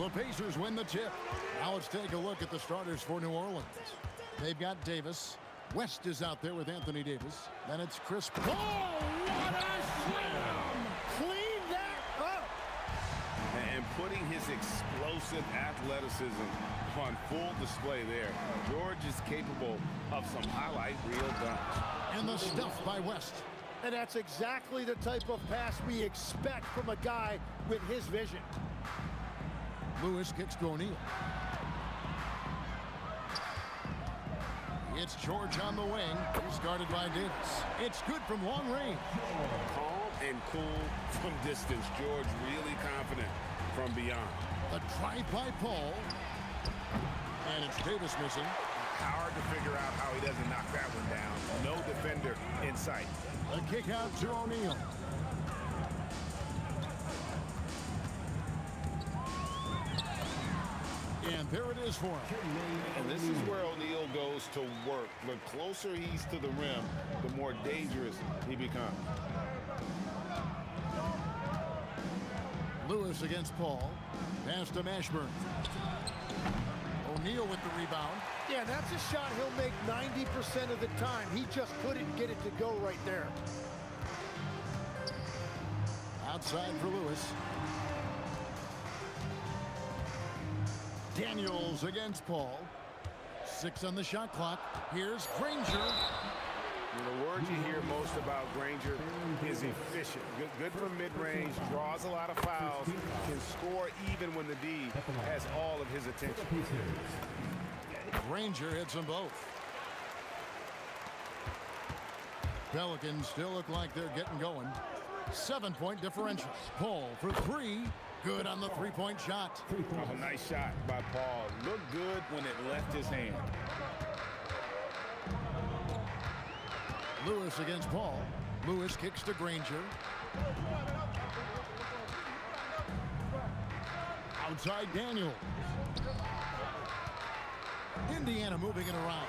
The Pacers win the tip. Now let's take a look at the starters for New Orleans. They've got Davis. West is out there with Anthony Davis. Then it's Chris Paul. What a slam! Clean that up! And putting his explosive athleticism on full display there. George is capable of some highlight reel dunks. And the stuff by West. And that's exactly the type of pass we expect from a guy with his vision. Lewis kicks to O'Neal. It's George on the wing. He's guarded by Davis. It's good from long range. Calm and cool from distance. George really confident from beyond. The drive by Paul. And it's Davis missing. Hard to figure out how he doesn't knock that one down. No defender in sight. The kick out to O'Neal. And there it is for him. And this is where O'Neal goes to work. The closer he's to the rim, the more dangerous he becomes. Lewis against Paul. Pass to Mashburn. O'Neal with the rebound. Yeah, that's a shot he'll make 90% of the time. He just couldn't get it to go right there. Outside for Lewis. Daniels against Paul. 6 on the shot clock. Here's Granger. The word you hear most about Granger is efficient. Good from mid-range, draws a lot of fouls, can score even when the D has all of his attention. Granger hits them both. Pelicans still look like they're getting going. 7-point differential. Paul for 3. Good on the three-point shot. Oh, nice shot by Paul. Looked good when it left his hand. Lewis against Paul. Lewis kicks to Granger. Outside Daniels. Indiana moving it around.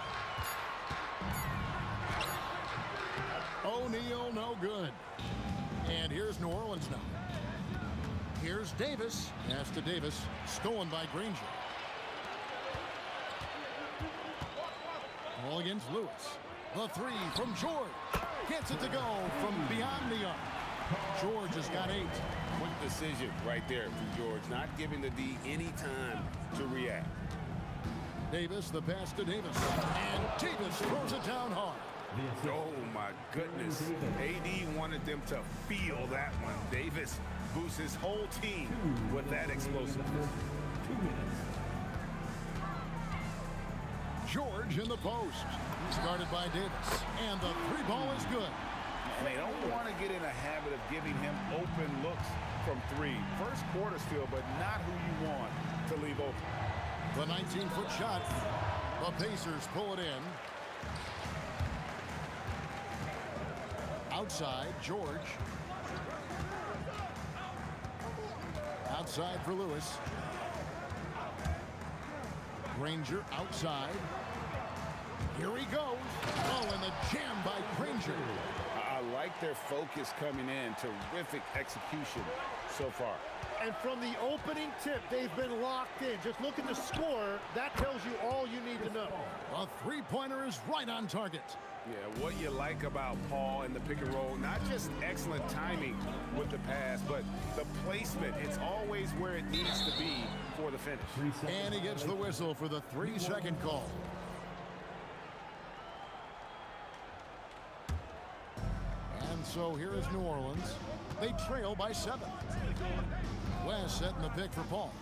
O'Neal no good. And here's New Orleans now. Here's Davis. Pass to Davis. Stolen by Granger. Ball against Lewis. The 3 from George. Gets it to go from beyond the arc. George has got 8. Quick decision right there from George. Not giving the D any time to react. Davis, the pass to Davis. And Davis throws it down hard. Oh, my goodness. AD wanted them to feel that one. Davis boosts his whole team with that explosiveness. 2 minutes. George in the post. He's guarded by Davis. And the 3 ball is good. And they don't want to get in a habit of giving him open looks from 3. First quarter still, but not who you want to leave open. The 19-foot shot. The Pacers pull it in. Outside, George. Outside for Lewis. Granger outside. Here he goes. Oh, and the jam by Granger. I like their focus coming in. Terrific execution so far. And from the opening tip, they've been locked in. Just look at the score. That tells you all you need to know. A three-pointer is right on target. Yeah, what you like about Paul in the pick and roll, not just excellent timing with the pass, but the placement. It's always where it needs to be for the finish. And he gets the whistle for the 3-second call. And so here is New Orleans. They trail by 7. West setting the pick for Paul.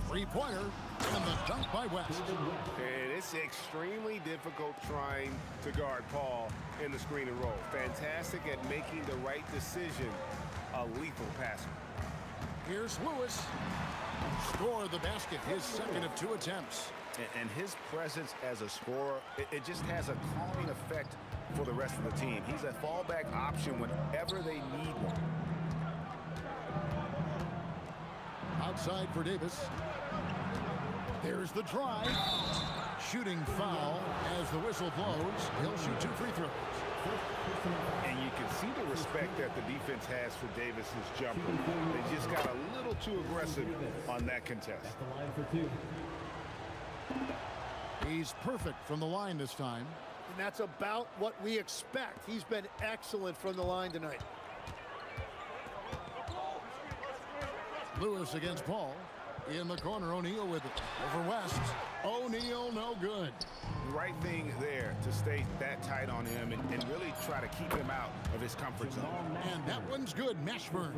3-pointer. And the dunk by West. And it's extremely difficult trying to guard Paul in the screen and roll. Fantastic at making the right decision. A lethal passer. Here's Lewis. Score the basket. His second of 2 attempts. And his presence as a scorer, it just has a calming effect for the rest of the team. He's a fallback option whenever they need one. Outside for Davis. There's the drive. Shooting foul as the whistle blows. He'll shoot 2 free throws. And you can see the respect that the defense has for Davis's jumper. They just got a little too aggressive on that contest. He's perfect from the line this time. And that's about what we expect. He's been excellent from the line tonight. Lewis against Paul. In the corner, O'Neal with it. Over West. O'Neal, no good. Right thing there to stay that tight on him and really try to keep him out of his comfort zone. And that one's good, Mashburn.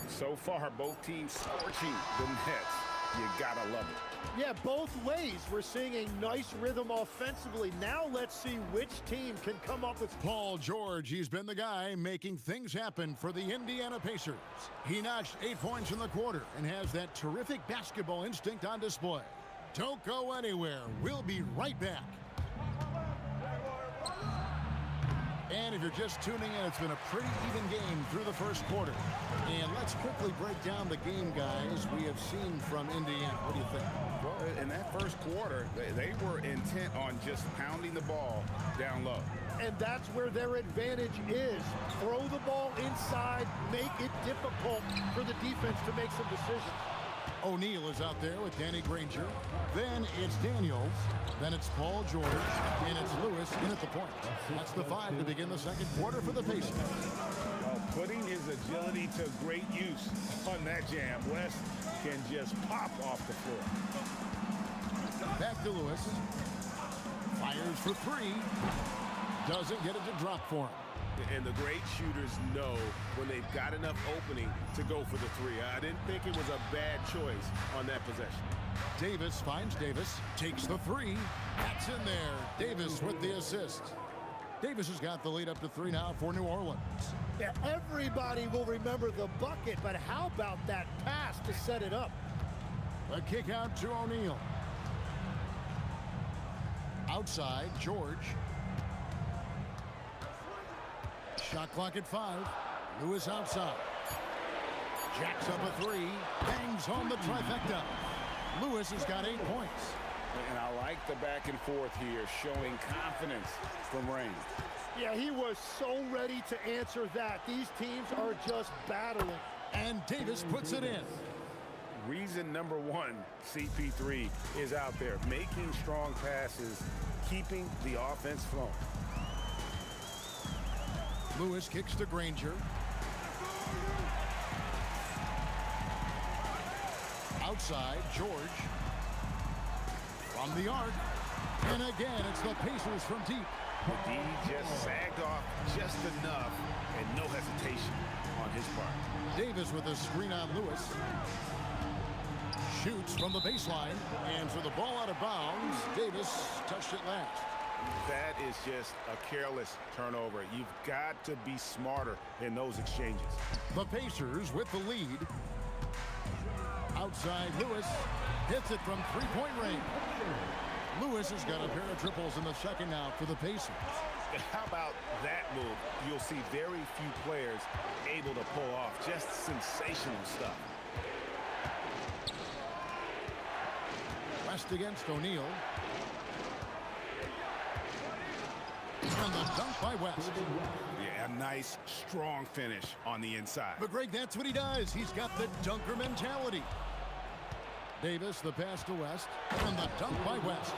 So far, both teams scorching the nets. You gotta love it. Yeah, both ways. We're seeing a nice rhythm offensively. Now let's see which team can come up with... Paul George, he's been the guy making things happen for the Indiana Pacers. He notched 8 points in the quarter and has that terrific basketball instinct on display. Don't go anywhere. We'll be right back. And if you're just tuning in, it's been a pretty even game through the first quarter. And let's quickly break down the game, guys, we have seen from Indiana. What do you think? Well, in that first quarter, they were intent on just pounding the ball down low. And that's where their advantage is. Throw the ball inside, make it difficult for the defense to make some decisions. O'Neal is out there with Danny Granger. Then it's Daniels. Then it's Paul George. And it's Lewis in at the point. That's the 5 to begin the second quarter for the Pacers. Putting his agility to great use on that jam. West can just pop off the floor. Back to Lewis. Fires for 3. Doesn't get it to drop for him. And the great shooters know when they've got enough opening to go for the 3. I didn't think it was a bad choice on that possession. Davis finds Davis, takes the 3. That's in there. Davis with the assist. Davis has got the lead up to 3 now for New Orleans. Yeah, everybody will remember the bucket, but how about that pass to set it up? A kick out to O'Neal. Outside, George. Shot clock at 5. Lewis outside. Jacks up a 3. Bangs home the trifecta. Lewis has got 8 points. And I like the back and forth here, showing confidence from range. Yeah, he was so ready to answer that. These teams are just battling. And Davis puts it in. Reason number 1, CP3 is out there, making strong passes, keeping the offense flowing. Lewis kicks to Granger. Outside, George. From the arc. And again, it's the Pacers from deep. The D just sagged off just enough and no hesitation on his part. Davis with a screen on Lewis. Shoots from the baseline. And for the ball out of bounds, Davis touched it last. That is just a careless turnover. You've got to be smarter in those exchanges. The Pacers with the lead. Outside, Lewis hits it from three-point range. Lewis has got a pair of triples in the second now for the Pacers. How about that move? You'll see very few players able to pull off just sensational stuff. West against O'Neal. And the dunk by West. Yeah, a nice, strong finish on the inside. But Greg, that's what he does. He's got the dunker mentality. Davis, the pass to West. And the dunk by West.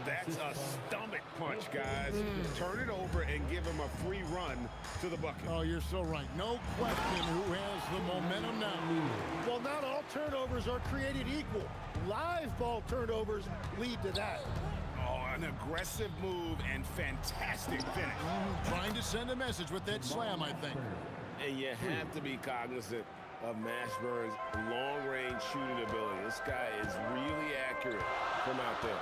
That's a stomach punch, guys. Turn it over and give him a free run to the bucket. Oh, you're so right. No question who has the momentum now. Well, not all turnovers are created equal. Live ball turnovers lead to that. Oh, an aggressive move and fantastic finish. Trying to send a message with that slam, I think. And you have to be cognizant of Mashburn's long-range shooting ability. This guy is really accurate from out there.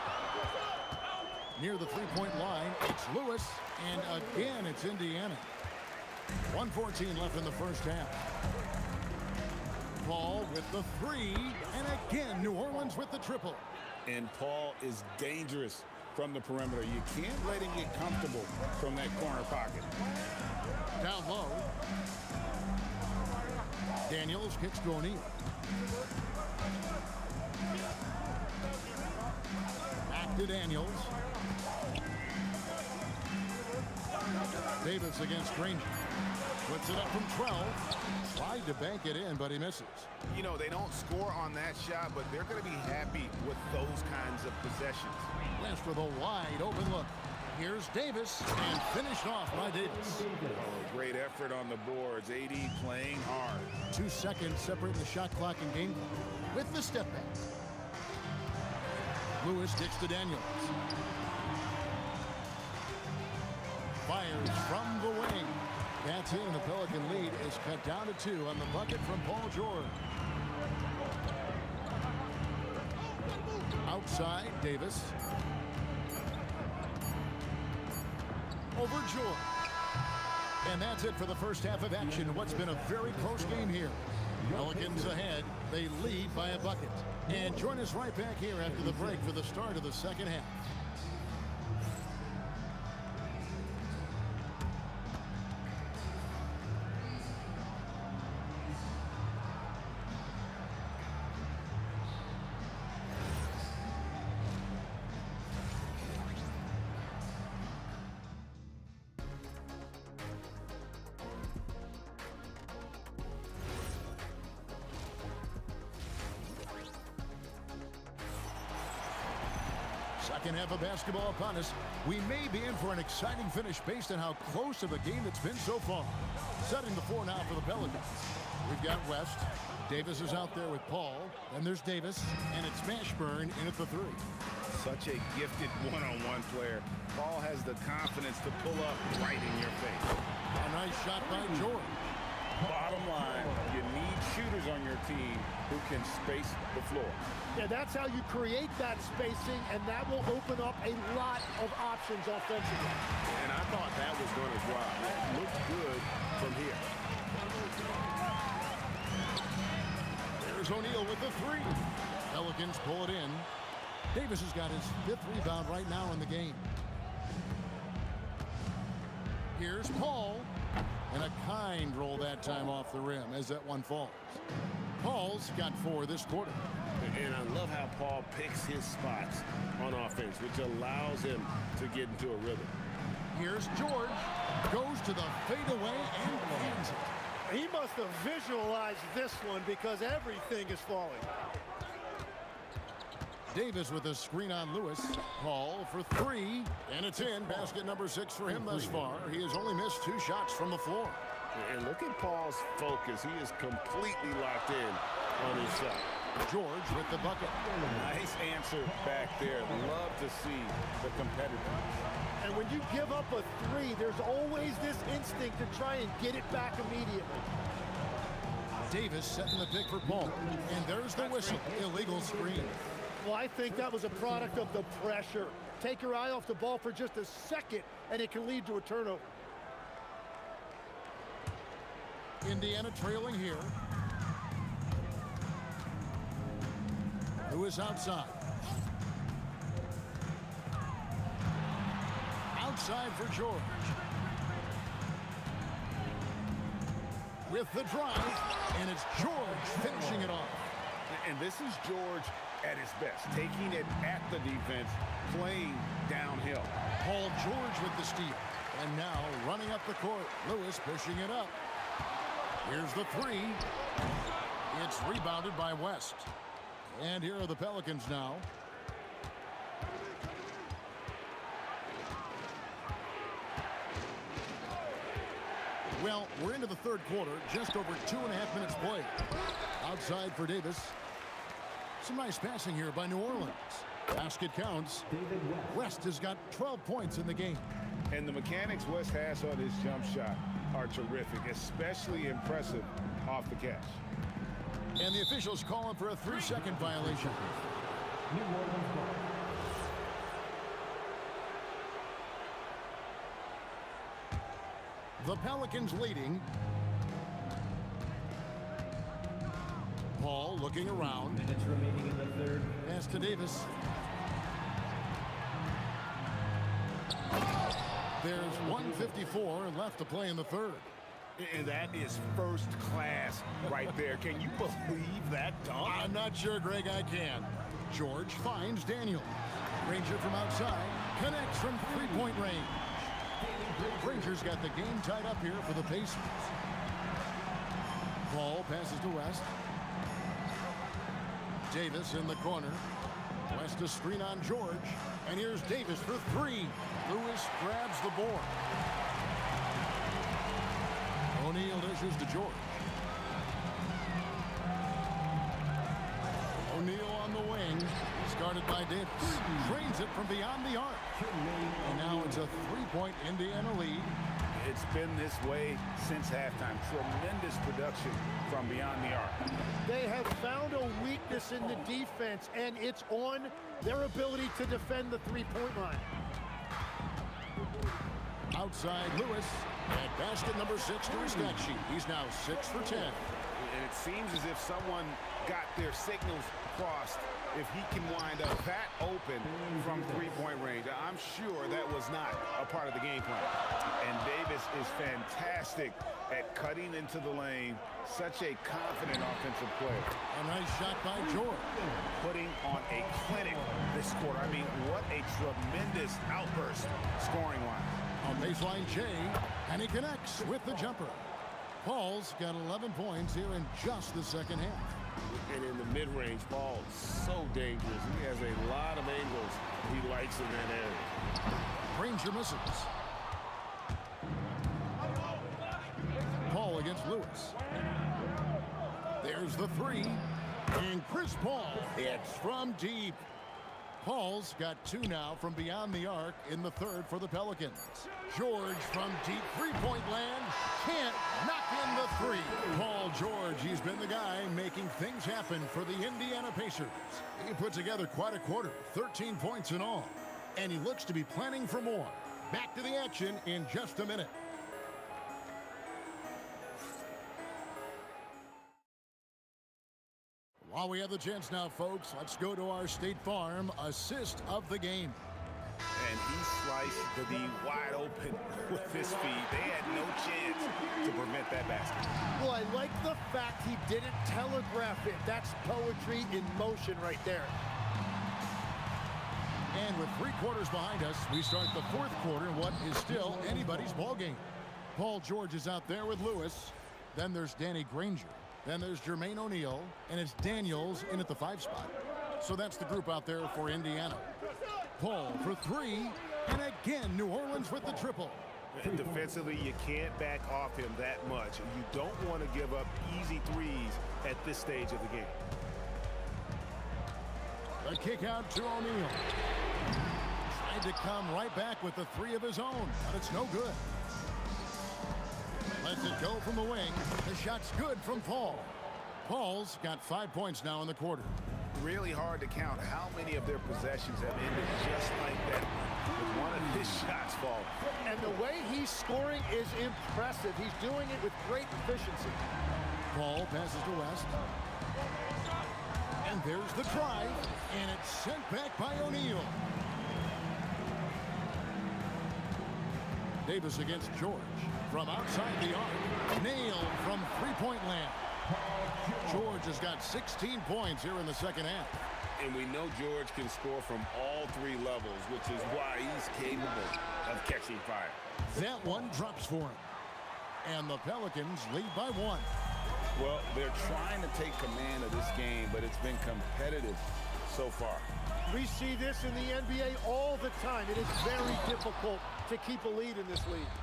Near the three-point line, it's Lewis, and again, it's Indiana. 1:14 left in the first half. Paul with the 3, and again, New Orleans with the triple. And Paul is dangerous from the perimeter. You can't let him get comfortable from that corner pocket. Down low. Daniels kicks to O'Neal. Back to Daniels. Davis against Granger. Puts it up from 12. Tried to bank it in, but he misses. You know, they don't score on that shot, but they're going to be happy with those kinds of possessions. West with a wide open look. Here's Davis, and finished off by Davis. Oh, great effort on the boards. AD playing hard. 2 seconds separating the shot clock and game clock. With the step back. Lewis kicks to Daniels. Fires from the wing. That's in. The Pelican lead is cut down to 2 on the bucket from Paul George. Outside, Davis. Over George. And that's it for the first half of action. What's been a very close game here. Pelicans ahead. They lead by a bucket. And join us right back here after the break for the start of the second half. Second half of basketball upon us. We may be in for an exciting finish based on how close of a game it's been so far. Setting the floor now for the Pelicans. We've got West. Davis is out there with Paul. Then there's Davis, and it's Mashburn in at the 3. Such a gifted one-on-one player. Paul has the confidence to pull up right in your face. A nice shot by George. Bottom line, you need shooters on your team who can space the floor. Yeah, that's how you create that spacing, and that will open up a lot of options offensively. And I thought that was going to drop. It looked good from here. There's O'Neal with the 3. Pelicans pull it in. Davis has got his 5th rebound right now in the game. Here's Paul. And a kind roll that time off the rim as that one falls. Paul's got 4 this quarter. And I love how Paul picks his spots on offense, which allows him to get into a rhythm. Here's George. Goes to the fadeaway and lands it. He must have visualized this one because everything is falling. Davis with a screen on Lewis. Paul for 3. And it's in. Basket number 6 for him thus far. He has only missed 2 shots from the floor. And look at Paul's focus. He is completely locked in on his shot. George with the bucket. Nice answer back there. Love to see the competitor. And when you give up a 3, there's always this instinct to try and get it back immediately. Davis setting the pick for Paul. And there's the whistle. Illegal screen. Well, I think that was a product of the pressure. Take your eye off the ball for just a second, and it can lead to a turnover. Indiana trailing here. Lewis outside. Outside for George. With the drive, and it's George finishing it off. And this is George at his best, taking it at the defense, playing downhill. Paul George with the steal. And now running up the court. Lewis pushing it up. Here's the 3. It's rebounded by West. And here are the Pelicans now. Well, we're into the 3rd quarter. Just over 2.5 minutes played. Outside for Davis. Some nice passing here by New Orleans. Basket counts. West has got 12 points in the game. And the mechanics West has on his jump shot are terrific, especially impressive off the catch. And the officials calling for a 3-second violation. The Pelicans leading. Paul looking around. Minutes remaining in the 3rd. Pass to Davis. There's 1:54 left to play in the 3rd. And that is first class right there. Can you believe that dunk? I'm not sure, Greg, I can. George finds Daniel. Ranger from outside. Connects from 3-point range. Granger's got the game tied up here for the Pacers. Ball passes to West. Davis in the corner. West a screen on George. And here's Davis for three. Lewis grabs the board. O'Neal dishes to George. O'Neal on the wing. Started by Davis. Drains it from beyond the arc. And now it's a three-point Indiana lead. It's been this way since halftime. Tremendous production from beyond the arc. They have found a weakness in the defense, and it's on their ability to defend the three-point line. Outside Lewis. At basket number 6 to his stat sheet. He's now 6 for 10. And it seems as if someone got their signals crossed if he can wind up that open from three-point range. I'm sure that was not a part of the game plan. And Davis is fantastic at cutting into the lane. Such a confident offensive player. A nice shot by George. Putting on a clinic this quarter. I mean, what a tremendous outburst scoring line. On baseline, Jay, and he connects with the jumper. Paul's got 11 points here in just the second half. And in the mid-range, Paul is so dangerous. He has a lot of angles he likes in that area. Granger misses. Paul against Lewis. There's the three. And Chris Paul hits from deep. Paul's got 2 now from beyond the arc in the third for the Pelicans. George from deep three-point land can't knock in the three. Paul George, he's been the guy making things happen for the Indiana Pacers. He put together quite a quarter, 13 points in all. And he looks to be planning for more. Back to the action in just a minute. While we have the chance now, folks, let's go to our State Farm assist of the game. And he sliced the D wide open with his feet. They had no chance to prevent that basket. Well, I like the fact he didn't telegraph it. That's poetry in motion right there. And with 3 quarters behind us, we start the fourth quarter in what is still anybody's ball game. Paul George is out there with Lewis. Then there's Danny Granger. Then there's Jermaine O'Neal, and it's Daniels in at the 5 spot. So that's the group out there for Indiana. Paul for 3, and again, New Orleans with the triple. And defensively, you can't back off him that much. You don't want to give up easy threes at this stage of the game. The kick out to O'Neal. Tried to come right back with the 3 of his own, but it's no good. Lets it go from the wing. The shot's good from Paul. Paul's got 5 points now in the quarter. Really hard to count how many of their possessions have ended just like that, with one of his shots fall. And the way he's scoring is impressive. He's doing it with great efficiency. Paul passes to West. And there's the drive, and it's sent back by O'Neal. Davis against George. From outside the arc, nailed from three-point land. George has got 16 points here in the second half. And we know George can score from all 3 levels, which is why he's capable of catching fire. That one drops for him. And the Pelicans lead by 1. Well, they're trying to take command of this game, but it's been competitive so far. We see this in the NBA all the time. It is very difficult to keep a lead in this league.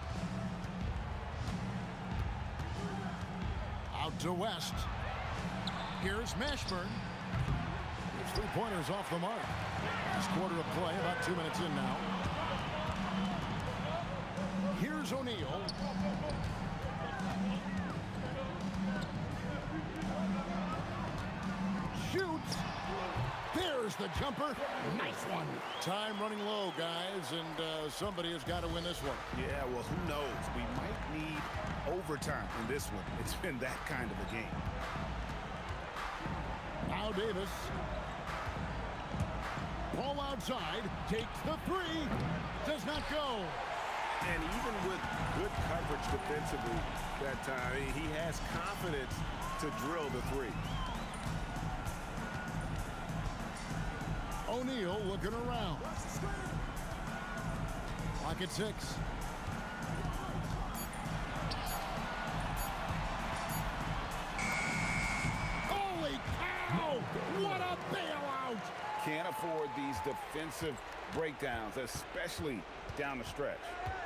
Out to West. Here's Mashburn. His 3-pointers off the mark. Last quarter of play, about 2 minutes in now. Here's O'Neal. Shoots. There's the jumper. Nice one. Time running low, guys, and somebody has got to win this one. Yeah, well, who knows? We might need overtime in this one. It's been that kind of a game. Now Davis. Ball outside. Takes the 3. Does not go. And even with good coverage defensively that time, he has confidence to drill the 3. O'Neal looking around. Clock at 6. Can't afford these defensive breakdowns, especially down the stretch.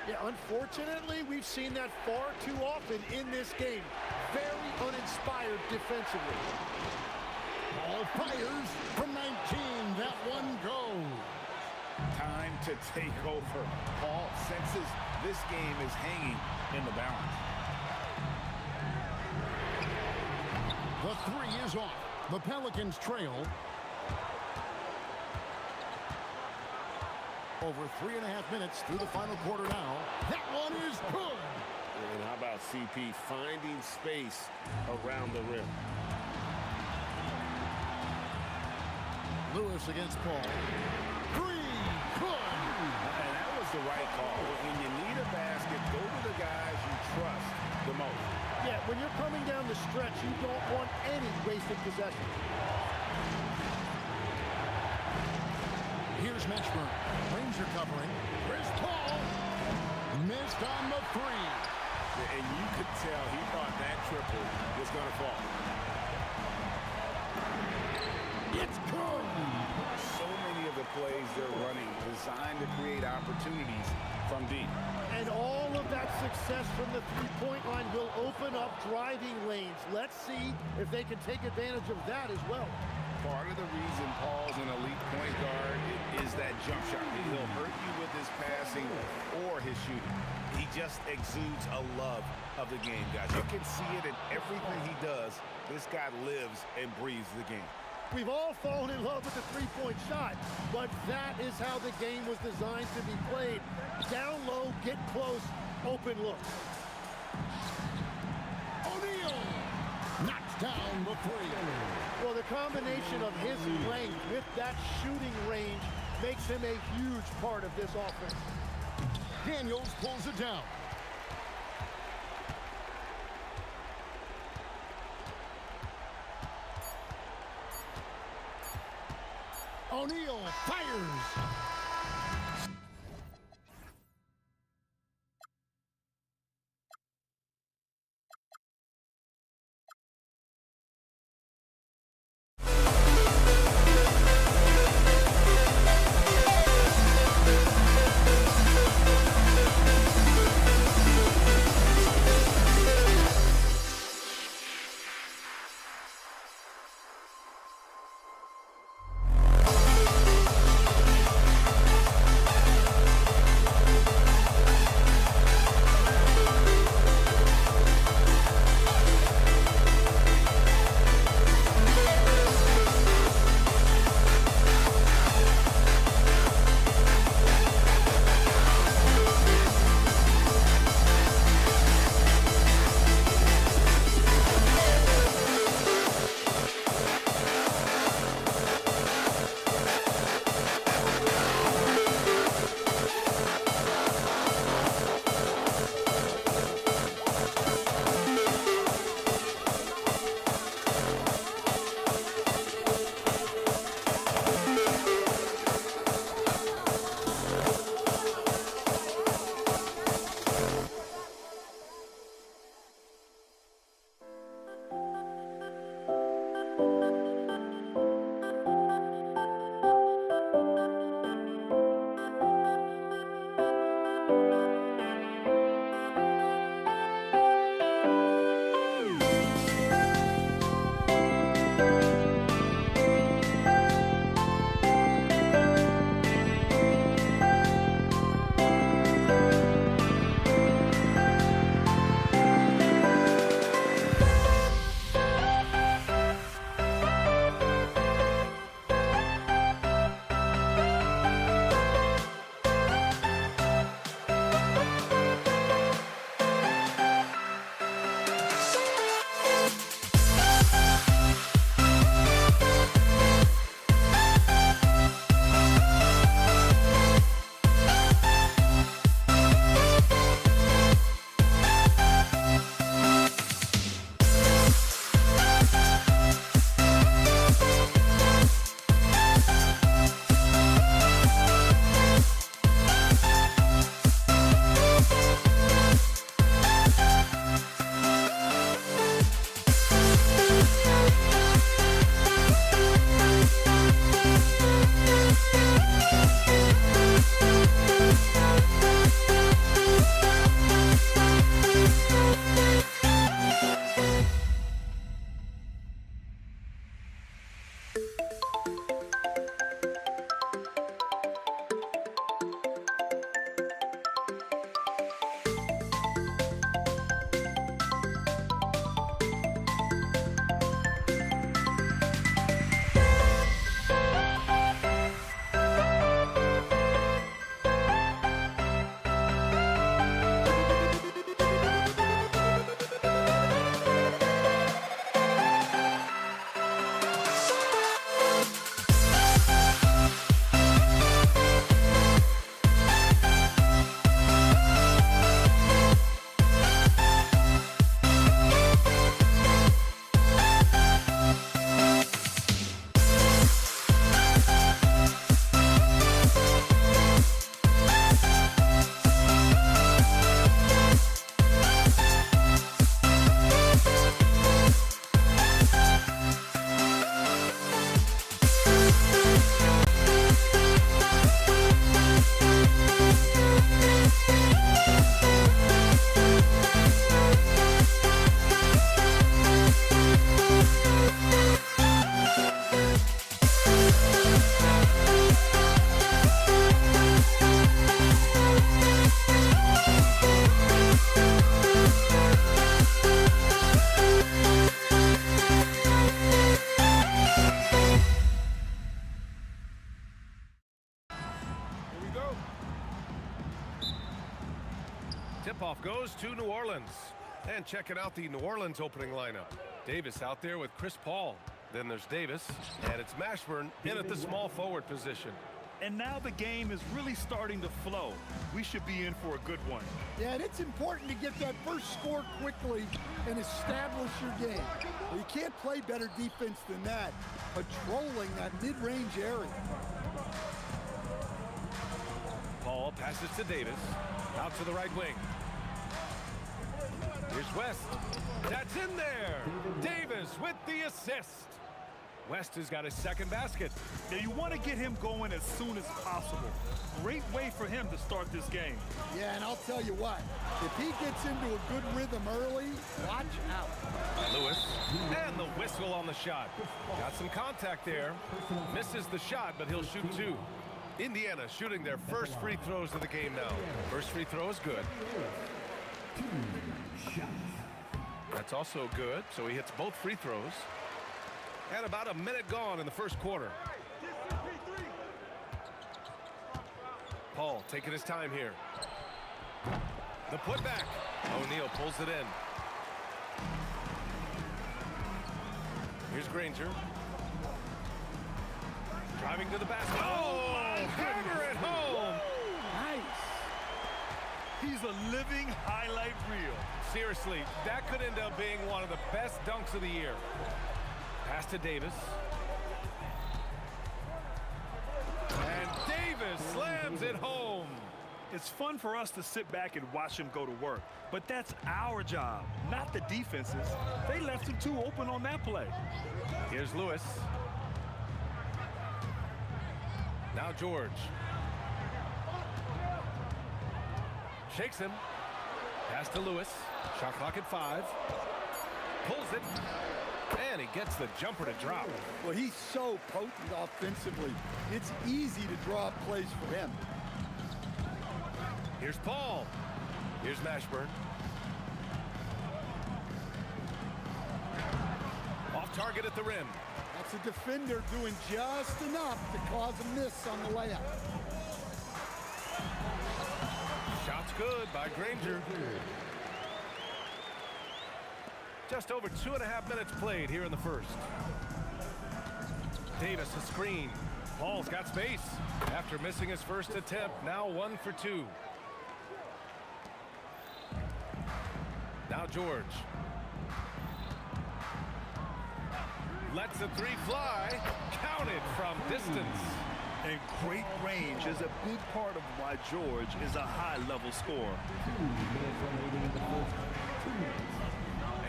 Yeah, unfortunately, we've seen that far too often in this game. Very uninspired defensively. Ball fires from 19. That one goes. Time to take over. Paul senses this game is hanging in the balance. The three is off. The Pelicans trail. Over 3.5 minutes through the final quarter now. That one is good. And how about CP finding space around the rim? Lewis against Paul. Three, good. And that was the right call. When you need a basket, go to the guys you trust the most. Yeah, when you're coming down the stretch, you don't want any wasted possession. Here's Meshburn. Ranger covering. Chris Paul. Missed on the three. And you could tell he thought that triple was going to fall. It's good. So many of the plays they're running designed to create opportunities from deep. And all of that success from the three-point line will open up driving lanes. Let's see if they can take advantage of that as well. Part of the reason Paul's an elite point guard is that jump shot. He'll hurt you with his passing or his shooting. He just exudes a love of the game, guys. You can see it in everything he does. This guy lives and breathes the game. We've all fallen in love with the three-point shot, but that is how the game was designed to be played. Down low, get close, open look. O'Neal knocks down the three. Well, the combination of his length with that shooting range makes him a huge part of this offense. Daniels pulls it down. O'Neal fires. Off goes to New Orleans. And checking out the New Orleans opening lineup. Davis out there with Chris Paul. Then there's Davis, and it's Mashburn in at the small forward position. And now the game is really starting to flow. We should be in for a good one. Yeah, and it's important to get that first score quickly and establish your game. Well, you can't play better defense than that, patrolling that mid-range area. Paul passes to Davis, out to the right wing. Here's West. That's in there. Davis with the assist. West has got his second basket. Now you want to get him going as soon as possible. Great way for him to start this game. Yeah, and I'll tell you what, if he gets into a good rhythm early, watch out. Lewis, and the whistle on the shot. Got some contact there. Misses the shot, but he'll shoot two. Indiana shooting their first free throws of the game now. First free throw is good. That's also good, so he hits both free throws. And about a minute gone in the first quarter. Paul taking his time here. The putback. O'Neal pulls it in. Here's Granger. Driving to the basket. Oh, hammer it home. Nice. He's a living highlight reel. Seriously, that could end up being one of the best dunks of the year. Pass to Davis. And Davis slams it home. It's fun for us to sit back and watch him go to work, but that's our job, not the defense's. They left him too open on that play. Here's Lewis. Now George. Shakes him. Pass to Lewis. Shot clock at 5. Pulls it. And he gets the jumper to drop. Well, he's so potent offensively. It's easy to draw up plays for him. Here's Paul. Here's Mashburn. Off target at the rim. That's a defender doing just enough to cause a miss on the layup. Shot's good by Granger. Just over 2.5 minutes played here in the first. Davis a screen. Paul's got space. After missing his first attempt, now 1 for 2. Now George. Lets the three fly. Counted from distance. And great range is a big part of why George is a high-level scorer.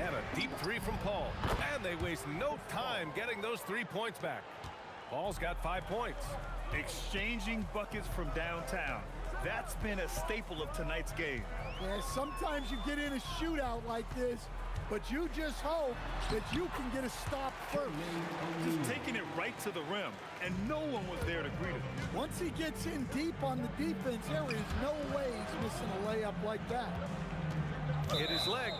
And a deep three from Paul. And they waste no time getting those 3 points back. Paul's got 5 points. Exchanging buckets from downtown. That's been a staple of tonight's game. Yeah, sometimes you get in a shootout like this, but you just hope that you can get a stop first. Just taking it right to the rim, and no one was there to greet him. Once he gets in deep on the defense, there is no way he's missing a layup like that. Hit his leg.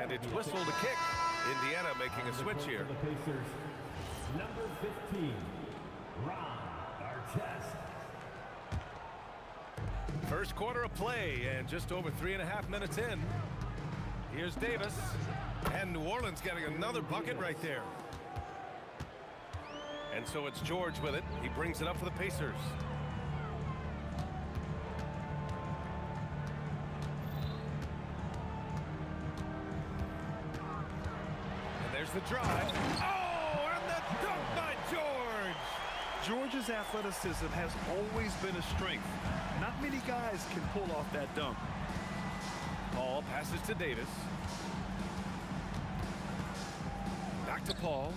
And it's whistled to kick. Indiana making a switch here. Number 15, Ron Artest. First quarter of play, and just over 3.5 minutes in. Here's Davis. And New Orleans getting another bucket right there. And so it's George with it. He brings it up for the Pacers. There's the drive. Oh, and the dunk by George. George's athleticism has always been a strength. Not many guys can pull off that dunk. Paul passes to Davis. Back to Paul.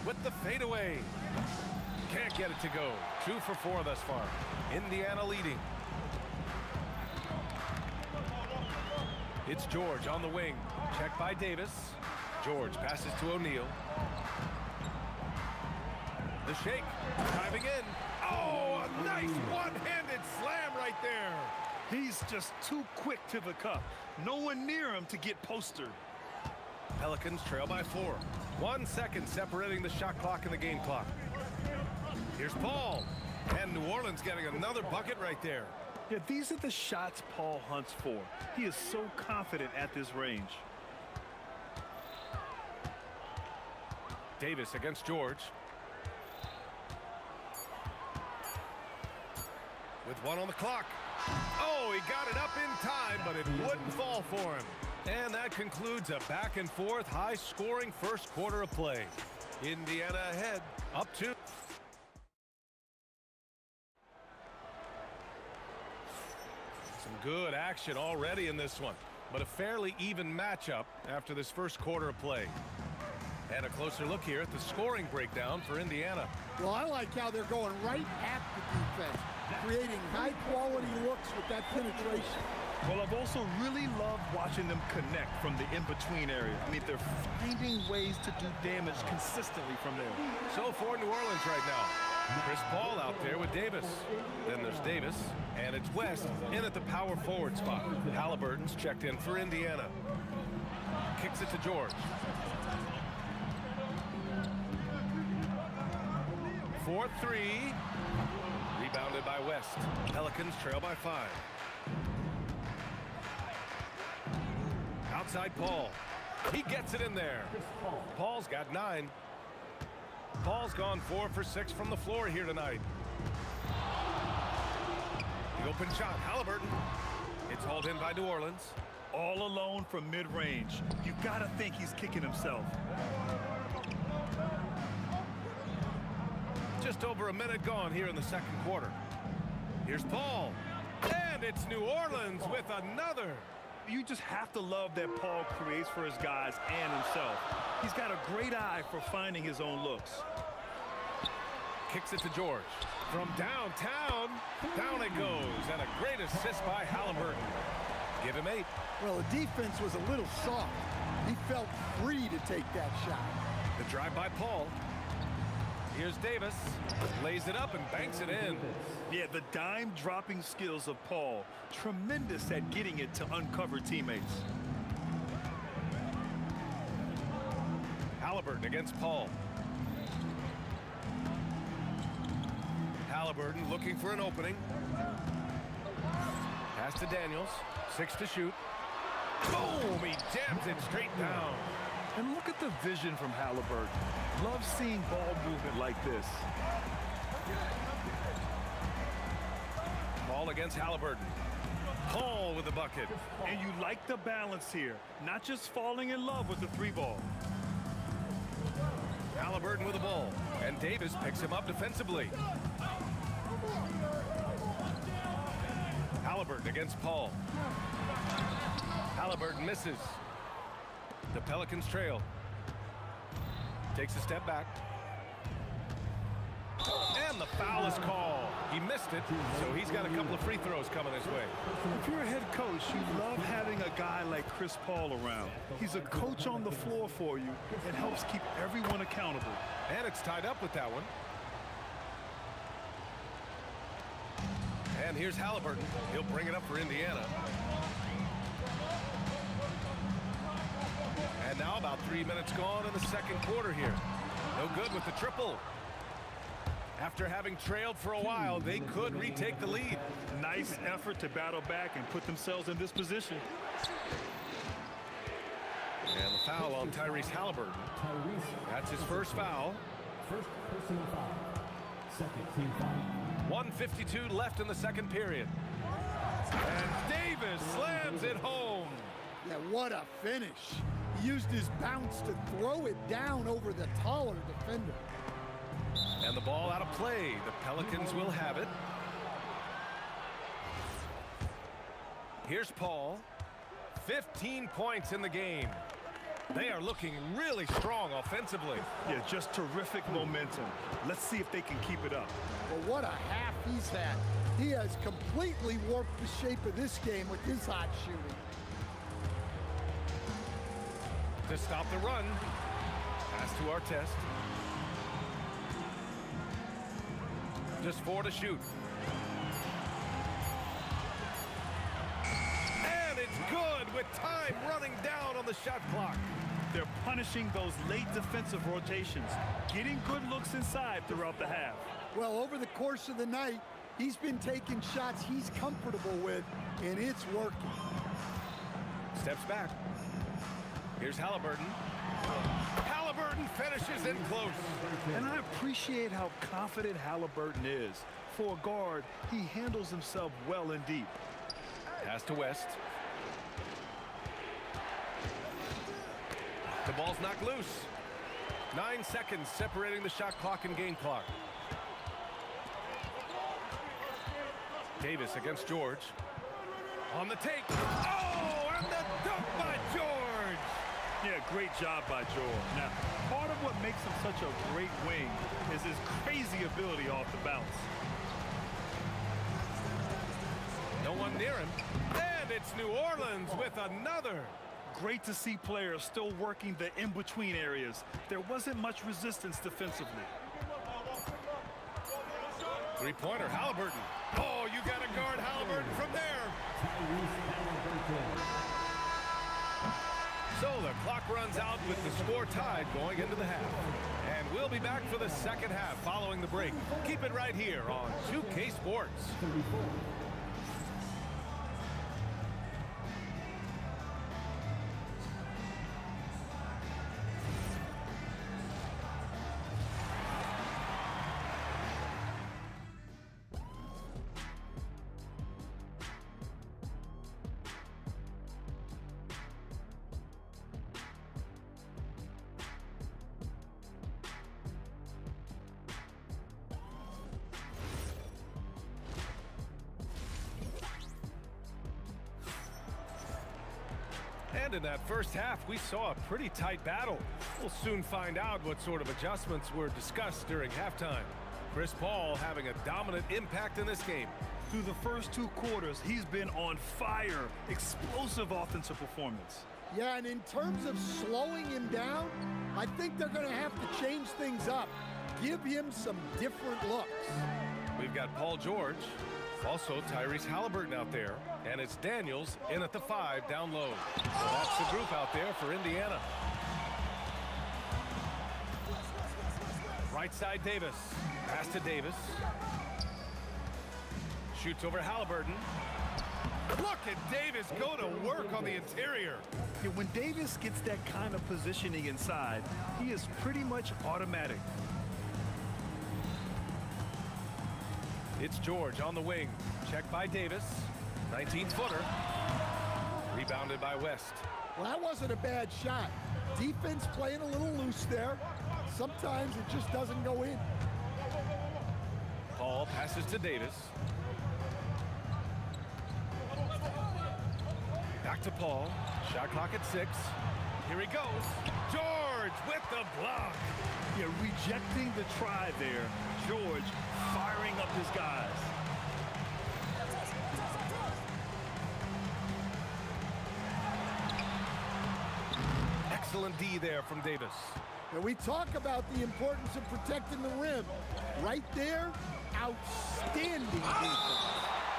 With the fadeaway. Can't get it to go. 2 for 4 thus far. Indiana leading. It's George on the wing. Checked by Davis. George passes to O'Neal. The shake. Driving in. Oh, a nice one-handed slam right there. He's just too quick to the cup. No one near him to get postered. Pelicans trail by 4. 1 second separating the shot clock and the game clock. Here's Paul. And New Orleans getting another bucket right there. Yeah, these are the shots Paul hunts for. He is so confident at this range. Davis against George. With one on the clock. Oh, he got it up in time, but it wouldn't fall for him. And that concludes a back-and-forth, high-scoring first quarter of play. Indiana ahead, up 2. Some good action already in this one, but a fairly even matchup after this first quarter of play. And a closer look here at the scoring breakdown for Indiana. Well, I like how they're going right at the defense, creating high-quality looks with that penetration. Well, I've also really loved watching them connect from the in-between area. I mean, they're finding ways to do damage consistently from there. So for New Orleans right now, Chris Paul out there with Davis. Then there's Davis, and it's West in at the power forward spot. Halliburton's checked in for Indiana. Kicks it to George. 4-3. Rebounded by West. Pelicans trail by 5. Outside Paul. He gets it in there. Paul's got 9. Paul's gone 4 for 6 from the floor here tonight. The open shot, Halliburton. It's hauled in by New Orleans. All alone from mid-range. You gotta think he's kicking himself. Just over a minute gone here in the second quarter. Here's Paul. And it's New Orleans with another. You just have to love that Paul creates for his guys and himself. He's got a great eye for finding his own looks. Kicks it to George. From downtown, down it goes. And a great assist by Halliburton. Give him 8. Well, the defense was a little soft. He felt free to take that shot. The drive by Paul. Here's Davis. Lays it up and banks it in. Yeah, the dime-dropping skills of Paul. Tremendous at getting it to uncover teammates. Halliburton against Paul. Halliburton looking for an opening. Pass to Daniels. 6 to shoot. Boom! He jams it straight down. And look at the vision from Halliburton. Love seeing ball movement like this. Ball against Halliburton. Paul with the bucket. And you like the balance here. Not just falling in love with the 3-ball. Halliburton with the ball. And Davis picks him up defensively. Halliburton against Paul. Halliburton misses. The Pelicans trail. Takes a step back. And the foul is called. He missed it, so he's got a couple of free throws coming his way. If you're a head coach, you love having a guy like Chris Paul around. He's a coach on the floor for you and helps keep everyone accountable. And it's tied up with that one. And here's Halliburton. He'll bring it up for Indiana. And now about 3 minutes gone in the second quarter here. No good with the triple. After having trailed for a while, they could retake the lead. Nice effort to battle back and put themselves in this position. And the foul on Tyrese Halliburton. That's his first foul. First personal foul. Second team foul. 1:52 left in the second period. And Davis slams it home. Yeah, what a finish. He used his bounce to throw it down over the taller defender. And the ball out of play. The Pelicans will have it. Here's Paul. 15 points in the game. They are looking really strong offensively. Yeah, just terrific momentum. Let's see if they can keep it up. Well, what a half he's had. He has completely warped the shape of this game with his hot shooting. To stop the run. Pass to Artest. Just 4 to shoot. And it's good with time running down on the shot clock. They're punishing those late defensive rotations, getting good looks inside throughout the half. Well, over the course of the night, He's been taking shots he's comfortable with, and it's working. Steps back. Here's Halliburton. Halliburton finishes in close. And I appreciate how confident Halliburton is. For a guard, he handles himself well and deep. Pass to West. The ball's knocked loose. 9 seconds separating the shot clock and game clock. Davis against George. On the take. Oh, and the dunk by George. Yeah, great job by George. Now, part of what makes him such a great wing is his crazy ability off the bounce. No one near him. And it's New Orleans with another. Great to see players still working the in-between areas. There wasn't much resistance defensively. Three-pointer, Halliburton. Oh, you got to guard Halliburton from there. So the clock runs out with the score tied going into the half. And we'll be back for the second half following the break. Keep it right here on 2K Sports. And in that first half, we saw a pretty tight battle. We'll soon find out what sort of adjustments were discussed during halftime. Chris Paul having a dominant impact in this game. Through the first 2 quarters, he's been on fire. Explosive offensive performance. Yeah, and in terms of slowing him down, I think they're going to have to change things up. Give him some different looks. We've got Paul George, also Tyrese Halliburton out there, and it's Daniels in at the 5 down low. So that's the group out there for Indiana. Right side Davis. Pass to Davis. Shoots over Halliburton. Look at Davis go to work on the interior. Yeah, when Davis gets that kind of positioning inside, he is pretty much automatic. It's George on the wing. Check by Davis. 19-footer. Rebounded by West. Well, that wasn't a bad shot. Defense playing a little loose there. Sometimes it just doesn't go in. Paul passes to Davis. Back to Paul. Shot clock at 6. Here he goes. George with the block. Yeah, rejecting the try there. George firing up his guys. Excellent D there from Davis. And we talk about the importance of protecting the rim. Right there, outstanding defense.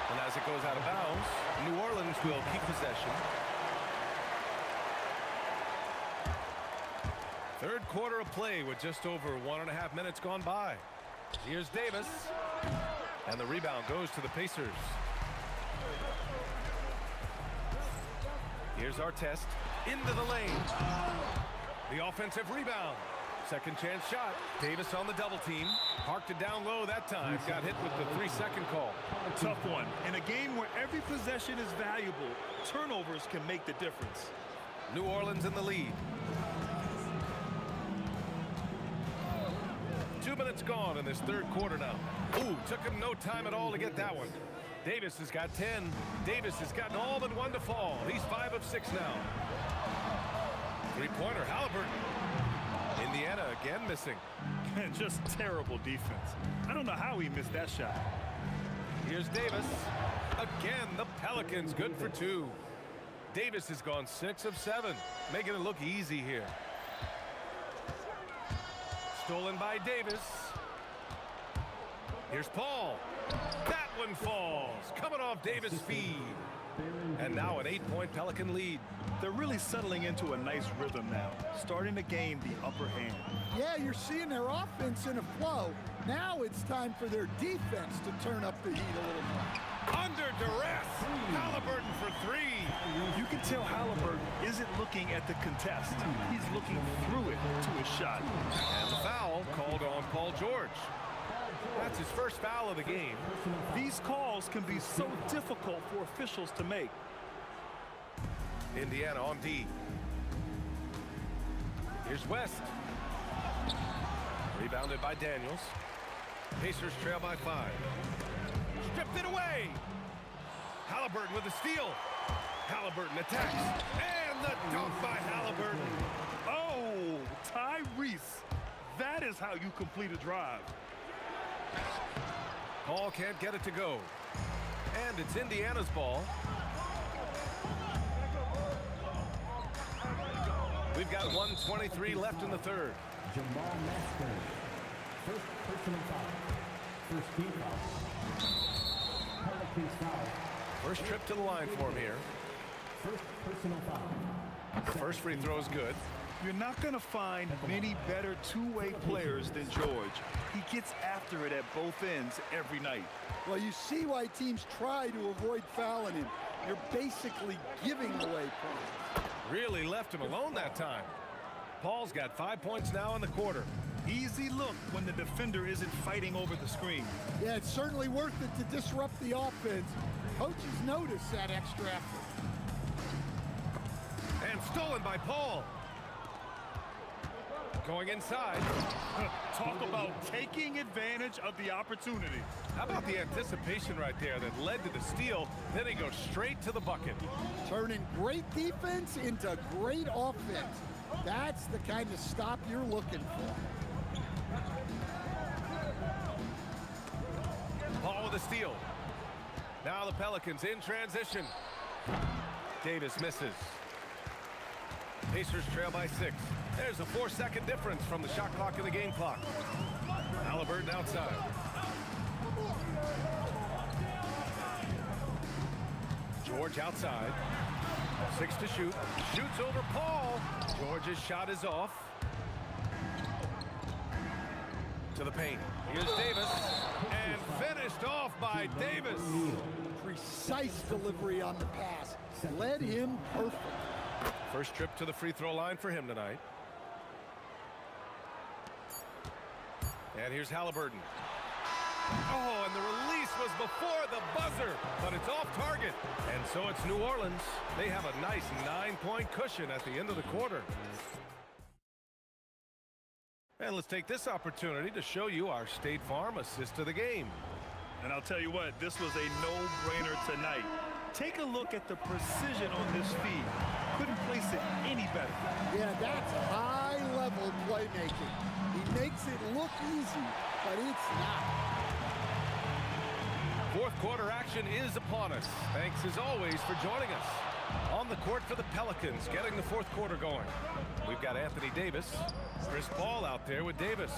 And as it goes out of bounds, New Orleans will keep possession. Third quarter of play with just over 1.5 minutes gone by. Here's Davis. And the rebound goes to the Pacers. Here's Artest into the lane. The offensive rebound. Second chance shot. Davis on the double team. Parked it down low that time. Got hit with the 3-second call. Tough one. In a game where every possession is valuable, turnovers can make the difference. New Orleans in the lead. 2 minutes gone in this third quarter now. Ooh, took him no time at all to get that one. Davis has got 10. Davis has gotten all but 1 to fall. He's 5 of 6 now. Three-pointer, Halliburton. Indiana again missing. Just terrible defense. I don't know how he missed that shot. Here's Davis. Again, the Pelicans good for 2. Davis has gone 6 of 7, making it look easy here. Stolen by Davis. Here's Paul. That one falls. Coming off Davis' feed. And now an 8-point Pelican lead. They're really settling into a nice rhythm now, starting to gain the upper hand. Yeah, you're seeing their offense in a flow. Now it's time for their defense to turn up the heat a little more. Under duress, Halliburton for three. You can tell Halliburton isn't looking at the contest. He's looking through it to his shot. And the foul called on Paul George. That's his first foul of the game. These calls can be so difficult for officials to make. Indiana on D. Here's West. Rebounded by Daniels. Pacers trail by 5. Stripped it away. Halliburton with a steal. Halliburton attacks. And the dunk by Halliburton. Oh, Tyrese. That is how you complete a drive. Paul can't get it to go. And it's Indiana's ball. We've got 1:23 left in the third. Jamal Masker. First personal foul. First team foul. Pelicans foul. First trip to the line for him here. First personal foul. The first free throw is good. You're not going to find many better two-way players than George. He gets after it at both ends every night. Well, you see why teams try to avoid fouling him. You're basically giving away points. Really left him alone that time. Paul's got 5 points now in the quarter. Easy look when the defender isn't fighting over the screen. Yeah, it's certainly worth it to disrupt the offense. Coaches notice that extra effort. And stolen by Paul. Going inside. Talk about taking advantage of the opportunity. How about the anticipation right there that led to the steal? Then he goes straight to the bucket. Turning great defense into great offense. That's the kind of stop you're looking for. Paul with a steal. Now the Pelicans in transition. Davis misses. Pacers trail by 6. There's a 4-second difference from the shot clock and the game clock. Halliburton outside. George outside. 6 to shoot. Shoots over Paul. George's shot is off. To the paint. Here's Davis. And finished off by Davis. Precise delivery on the pass. Led him perfect. First trip to the free throw line for him tonight. And here's Halliburton. Oh, and the release was before the buzzer, but it's off target. And so it's New Orleans. They have a nice 9-point cushion at the end of the quarter. And let's take this opportunity to show you our State Farm assist of the game. And I'll tell you what, this was a no-brainer tonight. Take a look at the precision on this feed. Couldn't place it any better. Yeah, that's high-level playmaking. He makes it look easy, but it's not. Fourth quarter action is upon us. Thanks as always for joining us. On the court for the Pelicans, getting the fourth quarter going. We've got Anthony Davis, Chris Paul out there with Davis,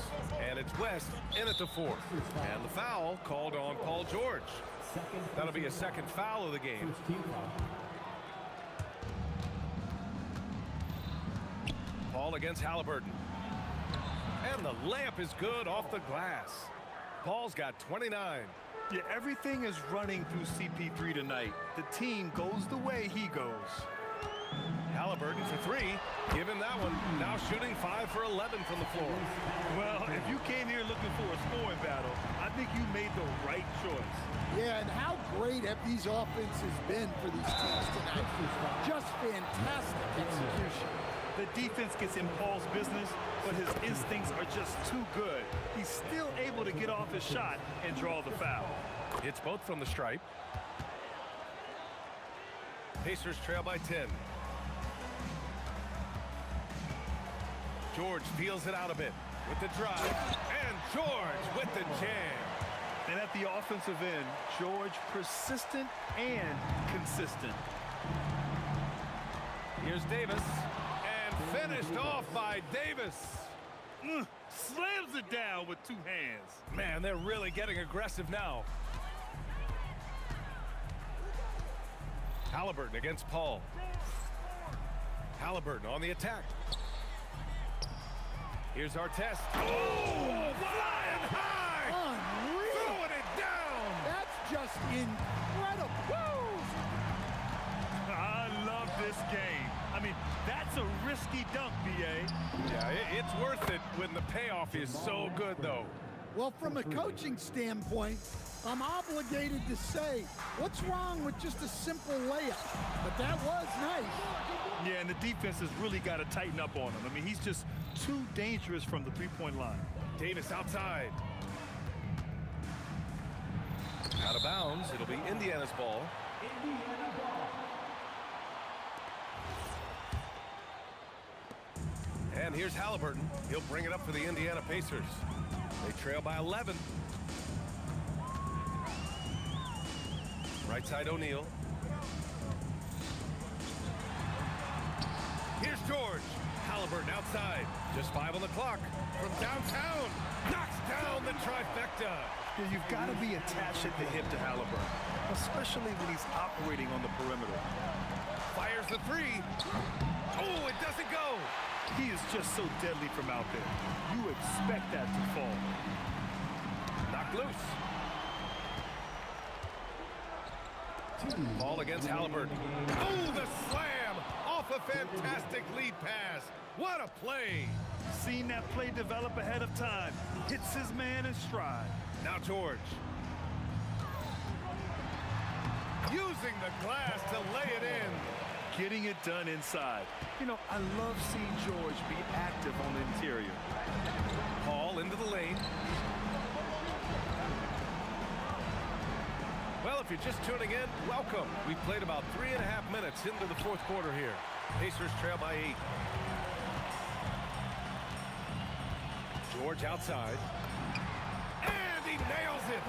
and it's West in at the fourth. And the foul called on Paul George. That'll be a second foul of the game. First team foul. Paul against Halliburton. And the layup is good off the glass. Paul's got 29. Yeah, everything is running through CP3 tonight. The team goes the way he goes. Halliburton for 3. Give him that one. Now shooting 5 for 11 from the floor. Well, if you came here looking for a scoring battle, I think you made the right choice. Yeah, and how great have these offenses been for these teams tonight? Just fantastic execution. The defense gets in Paul's business, but his instincts are just too good. He's still able to get off his shot and draw the foul. It's both from the stripe. Pacers trail by 10. George peels it out a bit with the drive. And George with the jam. And at the offensive end, George persistent and consistent. Here's Davis. And finished off by Davis. Slams it down with 2 hands. Man, they're really getting aggressive now. Halliburton against Paul. Halliburton on the attack. Here's Artest. Oh, flying high! Unreal! Throwing it down! That's just incredible. Woo! I love this game. I mean, that's a risky dunk, B.A. Yeah, it's worth it when the payoff is so good, though. Well, from a coaching standpoint, I'm obligated to say, what's wrong with just a simple layup? But that was nice. Yeah, and the defense has really got to tighten up on him. I mean, he's just too dangerous from the three-point line. Davis outside. Out of bounds. It'll be Indiana's ball. And here's Halliburton. He'll bring it up for the Indiana Pacers. They trail by 11. Right side O'Neal. Here's George. Halliburton outside. Just 5 on the clock. From downtown. Knocks down the trifecta. Yeah, you've got to be attached at the hip to Halliburton, especially when he's operating on the perimeter. Fires the three. Oh, it doesn't go. He is just so deadly from out there. You expect that to fall. Knocked loose. Ball against Halliburton. Oh, the slam off a fantastic lead pass. What a play. Seen that play develop ahead of time. Hits his man in stride. Now George. Using the glass to lay it in. Getting it done inside. You know, I love seeing George be active on the interior. Paul into the lane. Well, if you're just tuning in, welcome. We've played about 3.5 minutes into the fourth quarter here. Pacers trail by 8. George outside. And he nails it.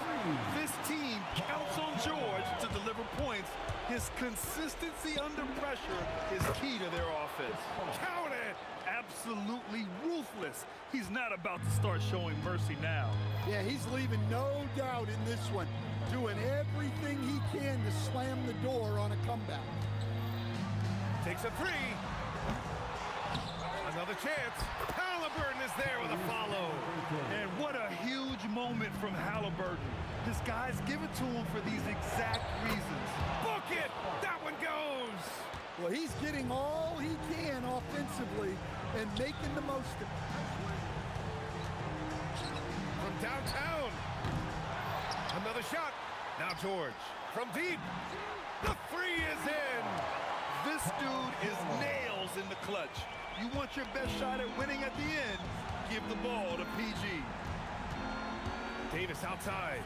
This team counts on George to deliver points. His consistency under pressure is key to their offense. Count it. Absolutely ruthless. He's not about to start showing mercy now. Yeah, he's leaving no doubt in this one. Doing everything he can to slam the door on a comeback. Takes a three. Another chance. Halliburton is there with a follow. And what a huge moment from Halliburton. His guys give it to him for these exact reasons. Book it. That one goes. Well, he's getting all he can offensively and making the most of it. From downtown. Another shot. Now George. From deep. The three is in. This dude is nails in the clutch. You want your best shot at winning at the end, give the ball to PG. Davis outside.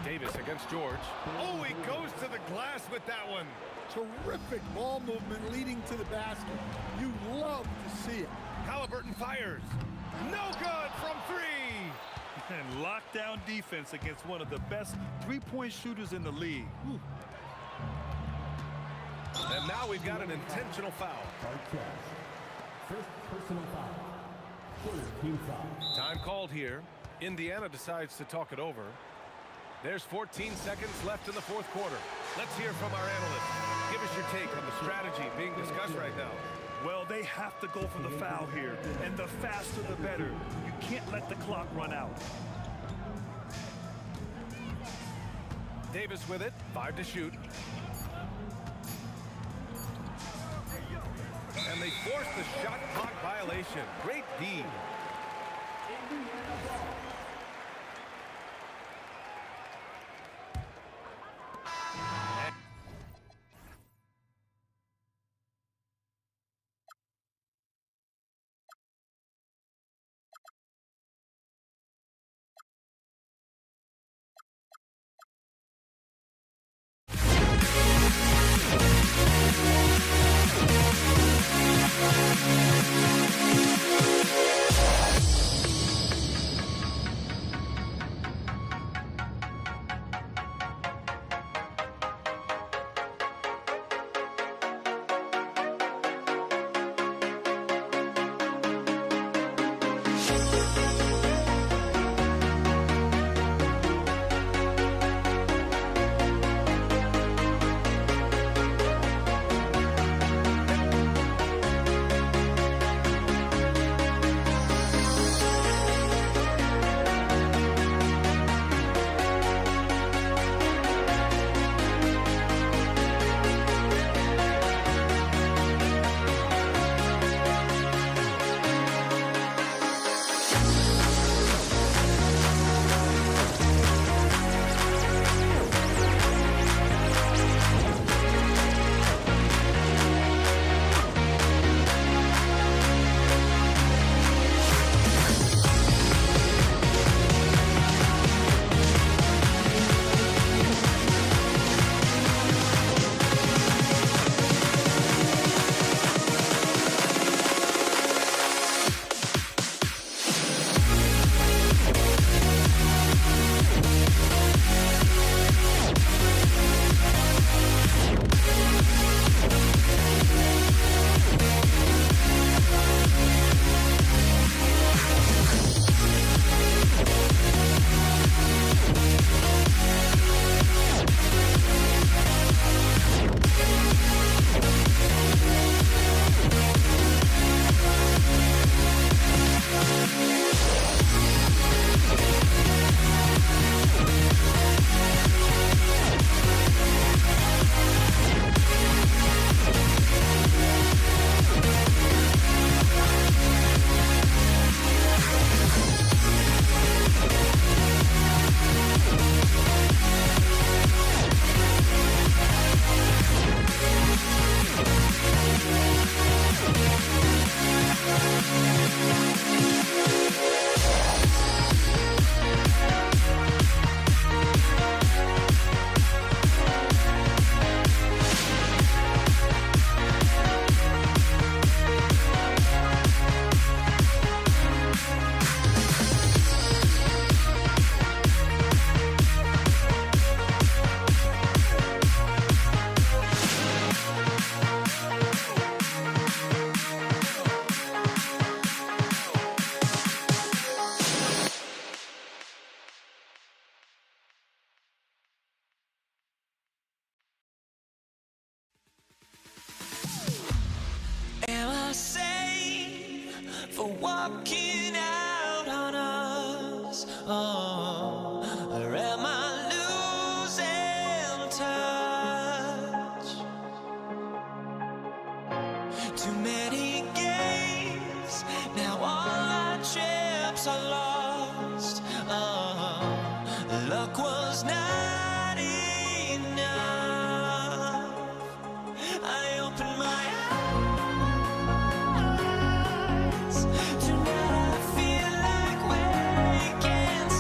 Davis against George. Oh, he goes to the glass with that one. Terrific ball movement leading to the basket. You love to see it. Halliburton fires. No good from 3. And lockdown defense against one of the best three-point shooters in the league. Whew. And now we've got an intentional foul. First personal foul. Third team foul. Time called here. Indiana decides to talk it over. There's 14 seconds left in the fourth quarter. Let's hear from our analyst. Give us your take on the strategy being discussed right now. Well, they have to go for the foul here, and the faster the better. You can't let the clock run out. Davis with it, 5 to shoot. And they force the shot clock violation. Great D. for walking out on us? Oh, or am I losing touch? Too many games, now all our chips are lost. Oh, luck was not enough. I opened my eyes. Tonight I feel like waking.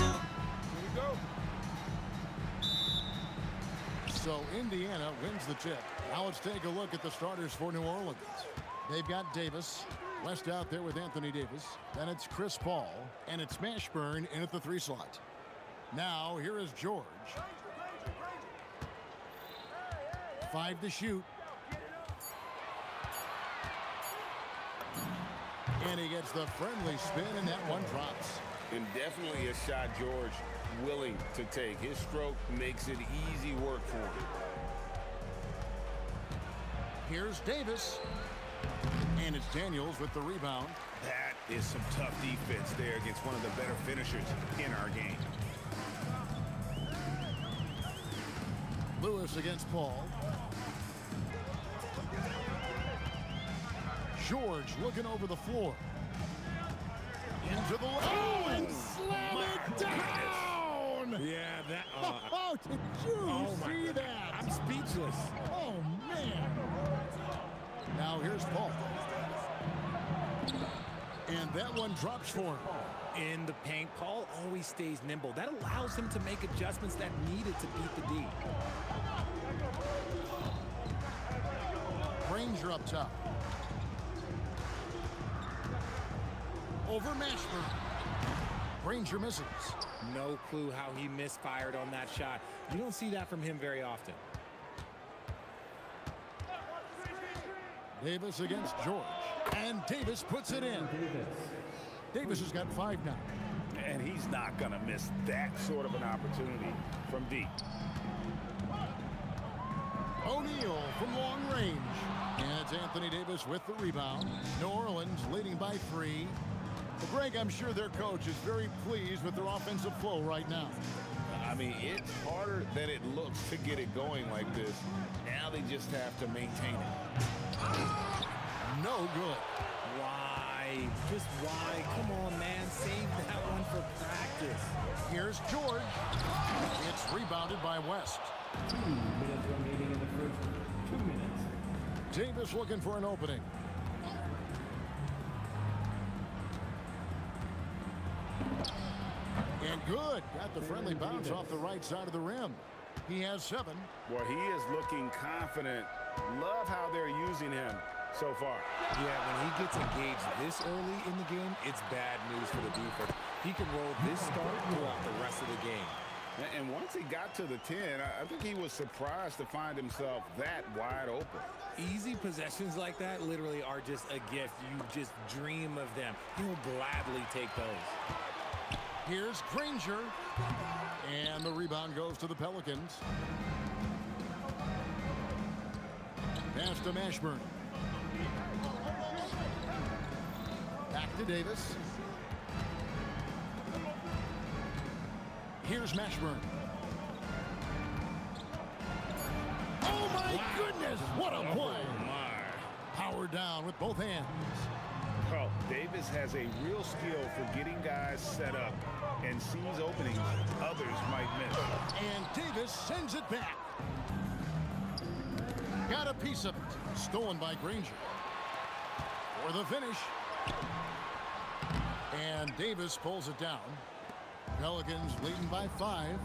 So Indiana wins the tip. Now let's take a look at the starters for New Orleans. They've got Davis. West out there with Anthony Davis. Then it's Chris Paul. And it's Mashburn in at the 3 slot. Now here is George. 5 to shoot. And he gets the friendly spin, and that one drops. And definitely a shot George willing to take. His stroke makes it easy work for him. Here's Davis. And it's Daniels with the rebound. That is some tough defense there against one of the better finishers in our game. Lewis against Paul. George looking over the floor. Into the lane. And slam it down! Yeah, that. Oh, did you see that? I'm speechless. Oh, man. Now here's Paul. And that one drops for him. In the paint, Paul always stays nimble. That allows him to make adjustments that needed to beat the D. Granger up top. Over Mashburn. Granger misses. No clue how he misfired on that shot. You don't see that from him very often. Davis against George. And Davis puts it in. Davis has got 5 now. And he's not going to miss that sort of an opportunity from deep. O'Neal from long range. And it's Anthony Davis with the rebound. New Orleans leading by 3. Well, Greg, I'm sure their coach is very pleased with their offensive flow right now. I mean, it's harder than it looks to get it going like this. Now they just have to maintain it. No good. Why? Just why? Come on, man. Save that one for practice. Here's George. It's rebounded by West. 2 minutes remaining in the first. 2 minutes. Davis looking for an opening. And good. Got the friendly bounce off the right side of the rim. He has 7. Well, he is looking confident. Love how they're using him so far. Yeah, when he gets engaged this early in the game, it's bad news for the defense. He can roll this start throughout the rest of the game. And once he got to the 10, I think he was surprised to find himself that wide open. Easy possessions like that literally are just a gift. You just dream of them. He'll gladly take those. Here's Granger. And the rebound goes to the Pelicans. Pass to Mashburn. Back to Davis. Here's Mashburn. Oh, my goodness. What a play. Power down with both hands. Well, Davis has a real skill for getting guys set up and sees openings others might miss. And Davis sends it back. Got a piece of it. Stolen by Granger. For the finish. And Davis pulls it down. Pelicans leading by 5.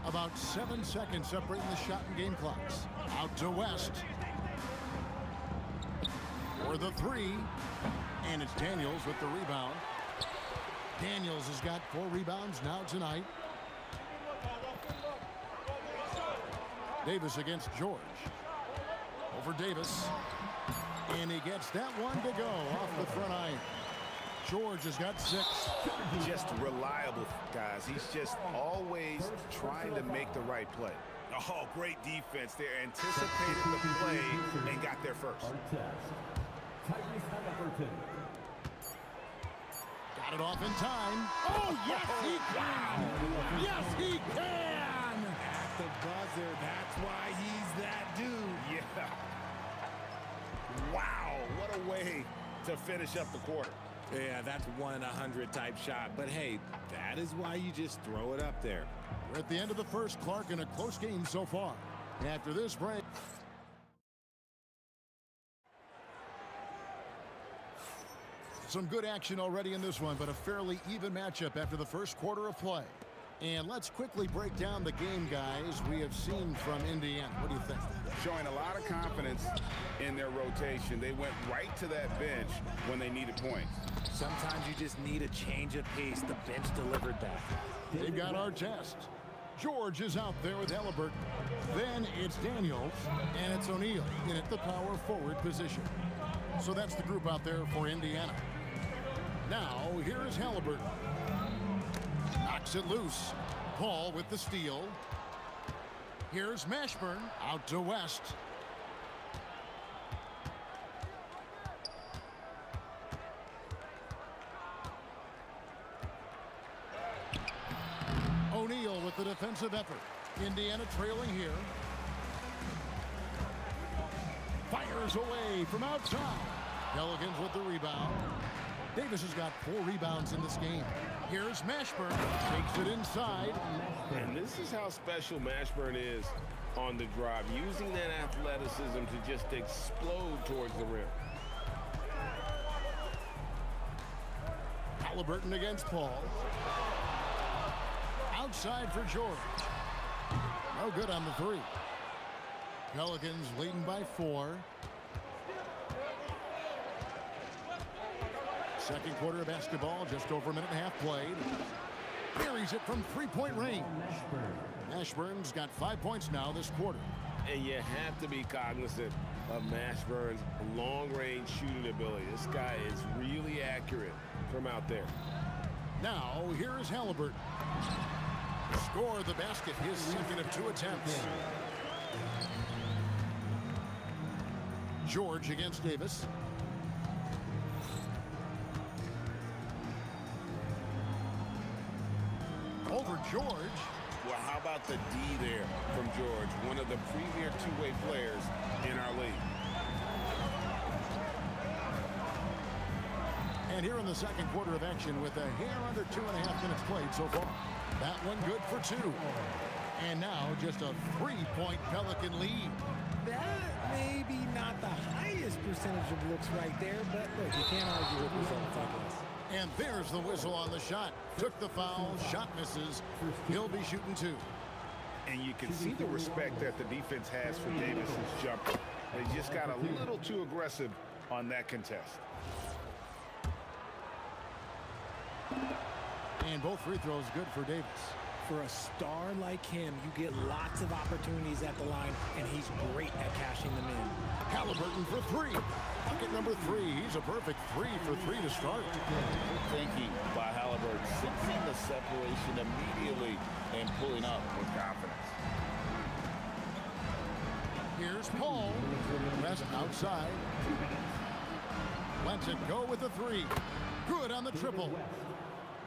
About 7 seconds separating the shot and game clocks. Out to West. For the 3. And it's Daniels with the rebound. Daniels has got 4 rebounds now tonight. Davis against George. Over Davis. And he gets that one to go off the front iron. George has got 6. Just reliable, guys. He's just always trying to make the right play. Oh, great defense there. Anticipated the play and got there first. Got it off in time. Oh, yes, he can! Yes, he can! At the buzzer, that's why he's that dude. Yeah. Wow, what a way to finish up the quarter. Yeah, that's 1 in 100 type shot. But hey, that is why you just throw it up there. We're at the end of the first, Clark, in a close game so far. After this break. Some good action already in this one, but a fairly even matchup after the first quarter of play. And let's quickly break down the game, guys, we have seen from Indiana. What do you think? Showing a lot of confidence in their rotation. They went right to that bench when they needed points. Sometimes you just need a change of pace. The bench delivered that. They've got our test. George is out there with Halliburton. Then it's Daniels, and it's O'Neal in at the power forward position. So that's the group out there for Indiana. Now, here is Halliburton. Knocks it loose. Paul with the steal. Here's Mashburn out to West. O'Neal with the defensive effort. Indiana trailing here. Fires away from outside. Pelicans with the rebound. Davis has got 4 rebounds in this game. Here's Mashburn. Takes it inside. And this is how special Mashburn is on the drive, using that athleticism to just explode towards the rim. Halliburton against Paul. Outside for George. No good on the 3. Pelicans leading by 4. Second quarter of basketball, just over a minute and a half played. Buries it from 3-point range. Mashburn's got 5 points now this quarter. And you have to be cognizant of Mashburn's long-range shooting ability. This guy is really accurate from out there. Now, here is Halliburton. Score the basket, his second of 2 attempts. George against Davis. Over George. Well, how about the D there from George, one of the premier two-way players in our league. And here in the second quarter of action with a hair under 2.5 minutes played so far. That one good for 2. And now just a 3-point Pelican lead. That may be not the highest percentage of looks right there, but look, you can't argue with results like this. And there's the whistle on the shot. Took the foul, shot misses. He'll be shooting 2. And you can see the respect that the defense has for Davis's jumper. They just got a little too aggressive on that contest. And both free throws good for Davis. For a star like him, you get lots of opportunities at the line, and he's great at cashing them in. Halliburton for 3. Bucket number 3. He's a perfect 3 for 3 to start. Thinking by Halliburton, sensing the separation immediately and pulling up with confidence. Here's Paul. West outside. Lets it go with the 3. Good on the triple.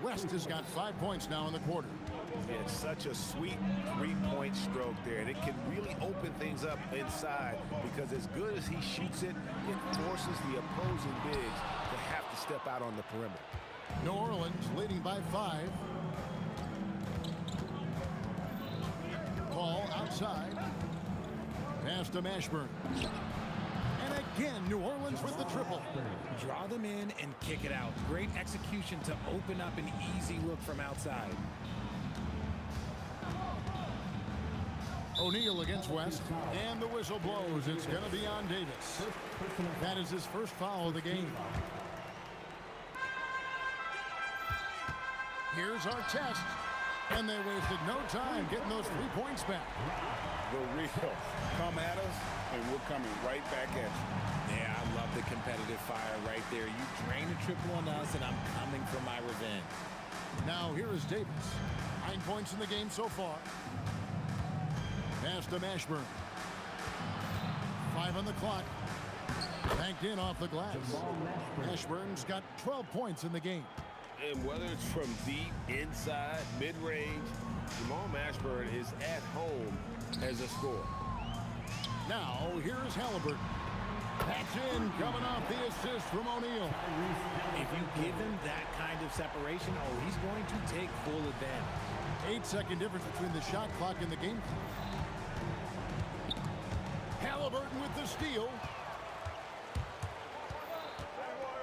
West has got 5 points now in the quarter. It's such a sweet 3-point stroke there, and it can really open things up inside because as good as he shoots it, it forces the opposing bigs to have to step out on the perimeter. New Orleans leading by 5. Paul outside. Pass to Mashburn. And again, New Orleans with the triple. Draw them in and kick it out. Great execution to open up an easy look from outside. O'Neal against West, and the whistle blows. It's going to be on Davis. That is his first foul of the game. Here's our test. And they wasted no time getting those 3 points back. The real come at us, and we're coming right back at you. Yeah, I love the competitive fire right there. You drain a triple on us, and I'm coming for my revenge. Now here is Davis. 9 points in the game so far. Pass to Mashburn. 5 on the clock. Banked in off the glass. Mashburn's got 12 points in the game. And whether it's from deep, inside, mid-range, Jamal Mashburn is at home as a scorer. Now, here's Halliburton. That's in, coming off the assist from O'Neal. If you give him that kind of separation, oh, he's going to take full advantage. 8-second difference between the shot clock and the game clock. Halliburton with the steal.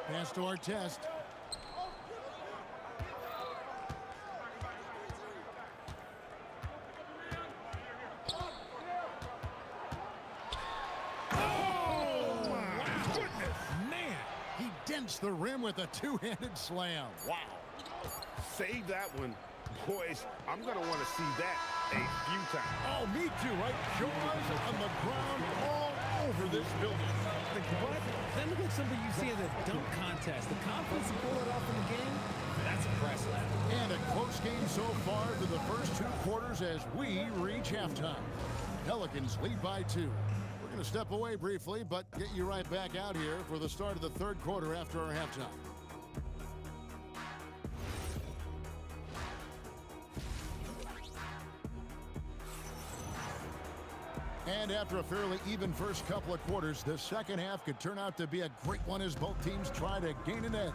Pass to Artest. Dents the rim with a two-handed slam. Wow. Save that one. Boys, I'm going to want to see that a few times. Oh, me too, right? Jaws on the ground all over this building. What? That looks like something you see in the dunk contest. The confidence to pull it off in the game, that's impressive. And a close game so far through the first 2 quarters as we reach halftime. Pelicans lead by 2. We're going to step away briefly, but get you right back out here for the start of the 3rd quarter after our halftime. And after a fairly even first couple of quarters, the second half could turn out to be a great one as both teams try to gain an edge.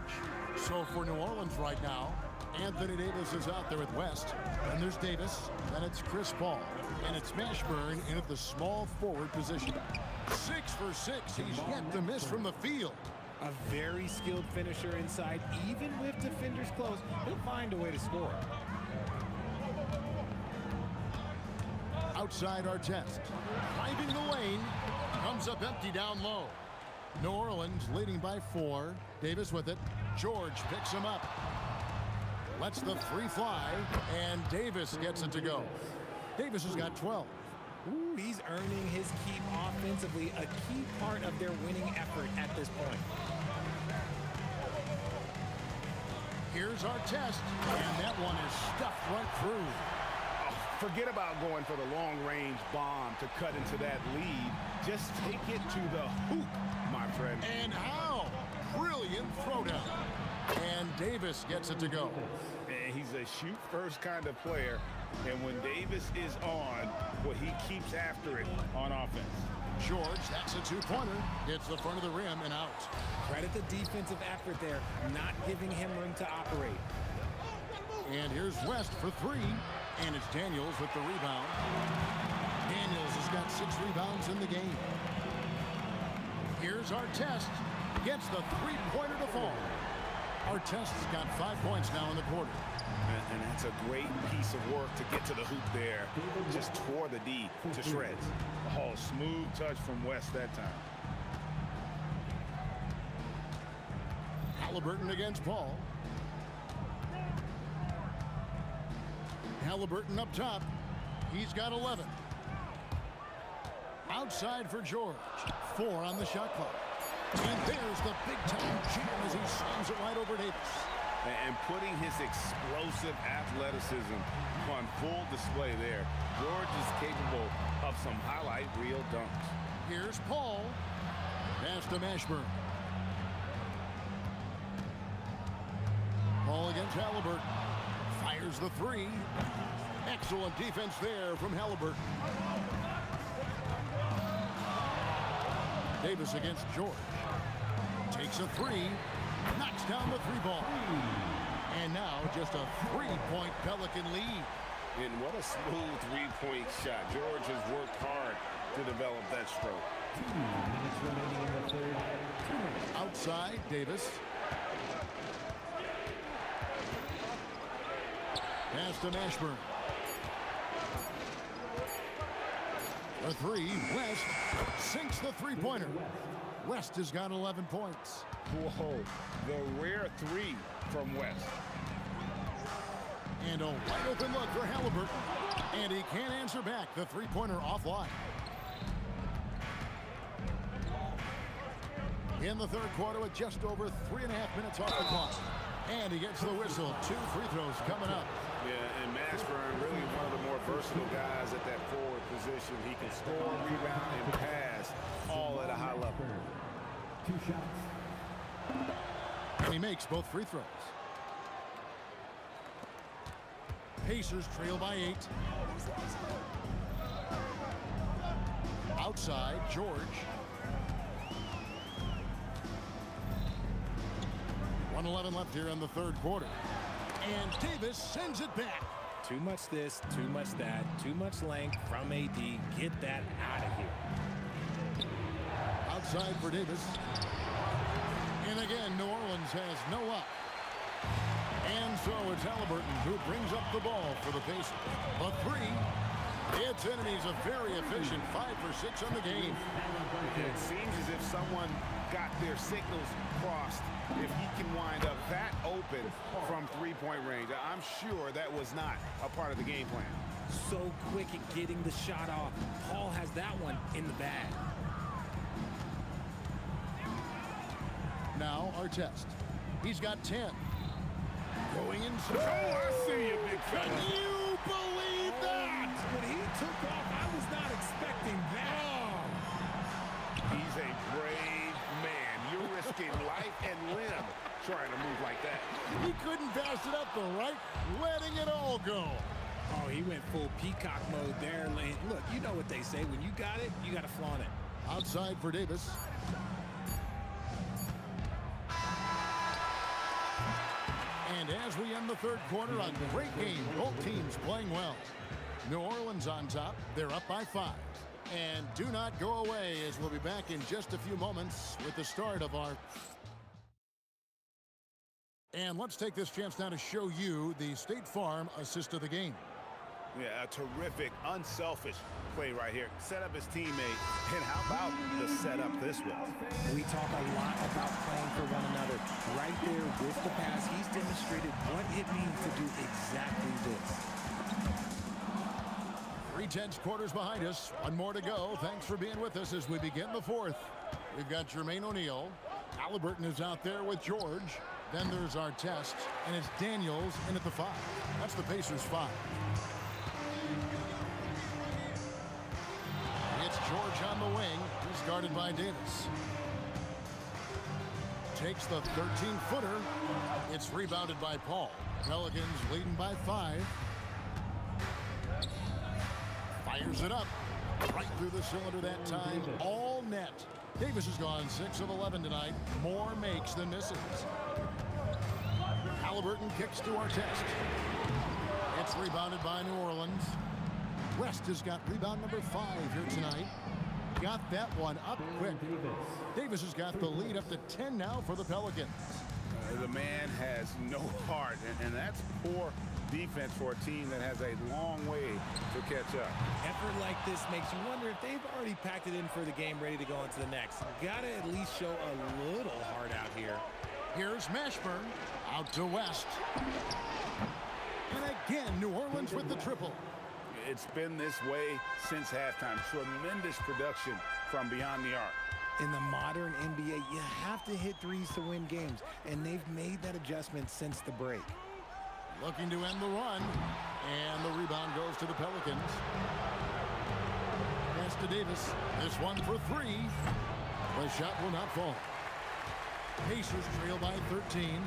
So for New Orleans right now, Anthony Davis is out there with West. Then there's Davis. Then it's Chris Paul. And it's Mashburn in at the small forward position. 6 for 6. He's yet to miss from the field. A very skilled finisher inside. Even with defenders close, he'll find a way to score. Outside Artest. Driving the lane. Comes up empty down low. New Orleans leading by 4. Davis with it. George picks him up. Lets the 3 fly. And Davis gets it to go. Davis has got 12. Ooh, he's earning his keep offensively, a key part of their winning effort at this point. Here's Artest. And that one is stuffed right through. Forget about going for the long-range bomb to cut into that lead. Just take it to the hoop, my friend. And how? Brilliant throwdown. And Davis gets it to go. And he's a shoot-first kind of player. And when Davis is on, well, he keeps after it on offense. George, that's a 2-pointer. Hits the front of the rim and out. Credit the defensive effort there, not giving him room to operate. And here's West for 3. And it's Daniels with the rebound. Daniels has got 6 rebounds in the game. Here's Artest. Gets the 3-pointer to fall. Artest's got 5 points now in the quarter. And that's a great piece of work to get to the hoop there. Just tore the D to shreds. Oh, smooth touch from West that time. Halliburton against Paul. Halliburton up top. He's got 11. Outside for George. 4 on the shot clock. And there's the big-time jam as he slams it right over Davis. And putting his explosive athleticism on full display there. George is capable of some highlight reel dunks. Here's Paul. Pass to Mashburn. Paul against Halliburton. Fires the 3. Excellent defense there from Halliburton. Davis against George. Takes a 3. Knocks down the 3-ball. And now just a 3-point Pelican lead. And what a smooth 3-point shot. George has worked hard to develop that stroke. 2 minutes remaining in the third. 2 minutes. Outside, Davis. Pass to Mashburn. The 3, West sinks the 3-pointer. West has got 11 points. Whoa, the rare 3 from West. And a wide open look for Halliburton. And he can't answer back. The 3-pointer offline. In the 3rd quarter with just over 3.5 minutes off the clock. And he gets the whistle. 2 free throws coming up. Yeah, and Mashburn really one of the more versatile guys at that forward position. He can score, rebound, and pass all at a high level. 2 shots. And he makes both free throws. Pacers trail by 8. Outside, George. 1:11 left here in the third quarter. And Davis sends it back. Too much this, too much that, too much length from AD. Get that out of here. Outside for Davis. And again, New Orleans has no up. And so it's Halliburton who brings up the ball for the Pacers. A three. It's in, and he's a very efficient 5 for 6 on the game. It seems as if someone got their signals crossed. If he can wind up that open from three-point range, I'm sure that was not a part of the game plan. So quick at getting the shot off. Paul has that one in the bag. Now Artest. He's got 10. Going inside. Oh, I see you, big fella. Can you believe that? When he took off, I was not expecting that. He's a brave man. You're risking life and limb trying to move like that. He couldn't pass it up the right, letting it all go. Oh, he went full peacock mode there. Look, you know what they say. When you got it, you got to flaunt it. Outside for Davis. And as we end the third quarter, a great game. Both teams playing well. New Orleans on top. They're up by 5. And do not go away, as we'll be back in just a few moments with the start of our... And let's take this chance now to show you the State Farm assist of the game. Yeah, a terrific, unselfish play right here. Set up his teammate. And how about the setup this was? We talk a lot about playing for one another. Right there with the pass, he's demonstrated what it means to do exactly this. 3/10 quarters behind us. One more to go. Thanks for being with us as we begin the fourth. We've got Jermaine O'Neal. Halliburton is out there with George. Then there's Artest, and it's Daniels in at the 5. That's the Pacers' 5. It's George on the wing. He's guarded by Davis. Takes the 13-footer. It's rebounded by Paul. Pelicans leading by 5. Fires it up. Right through the cylinder that time. All net. Davis has gone 6 of 11 tonight. More makes than misses. Halliburton kicks to Artest. It's rebounded by New Orleans. West has got rebound number 5 here tonight. Got that one up quick. Davis has got the lead up to 10 now for the Pelicans. The man has no heart, and that's poor defense for a team that has a long way to catch up. Effort like this makes you wonder if they've already packed it in for the game, ready to go into the next. Got to at least show a little heart out here. Here's Mashburn out to West. And again, New Orleans with the triple. It's been this way since halftime. Tremendous production from beyond the arc. In the modern NBA, you have to hit threes to win games, and they've made that adjustment since the break. Looking to end the run, and the rebound goes to the Pelicans. Pass to Davis. This one for 3. The shot will not fall. Pacers trail by 13.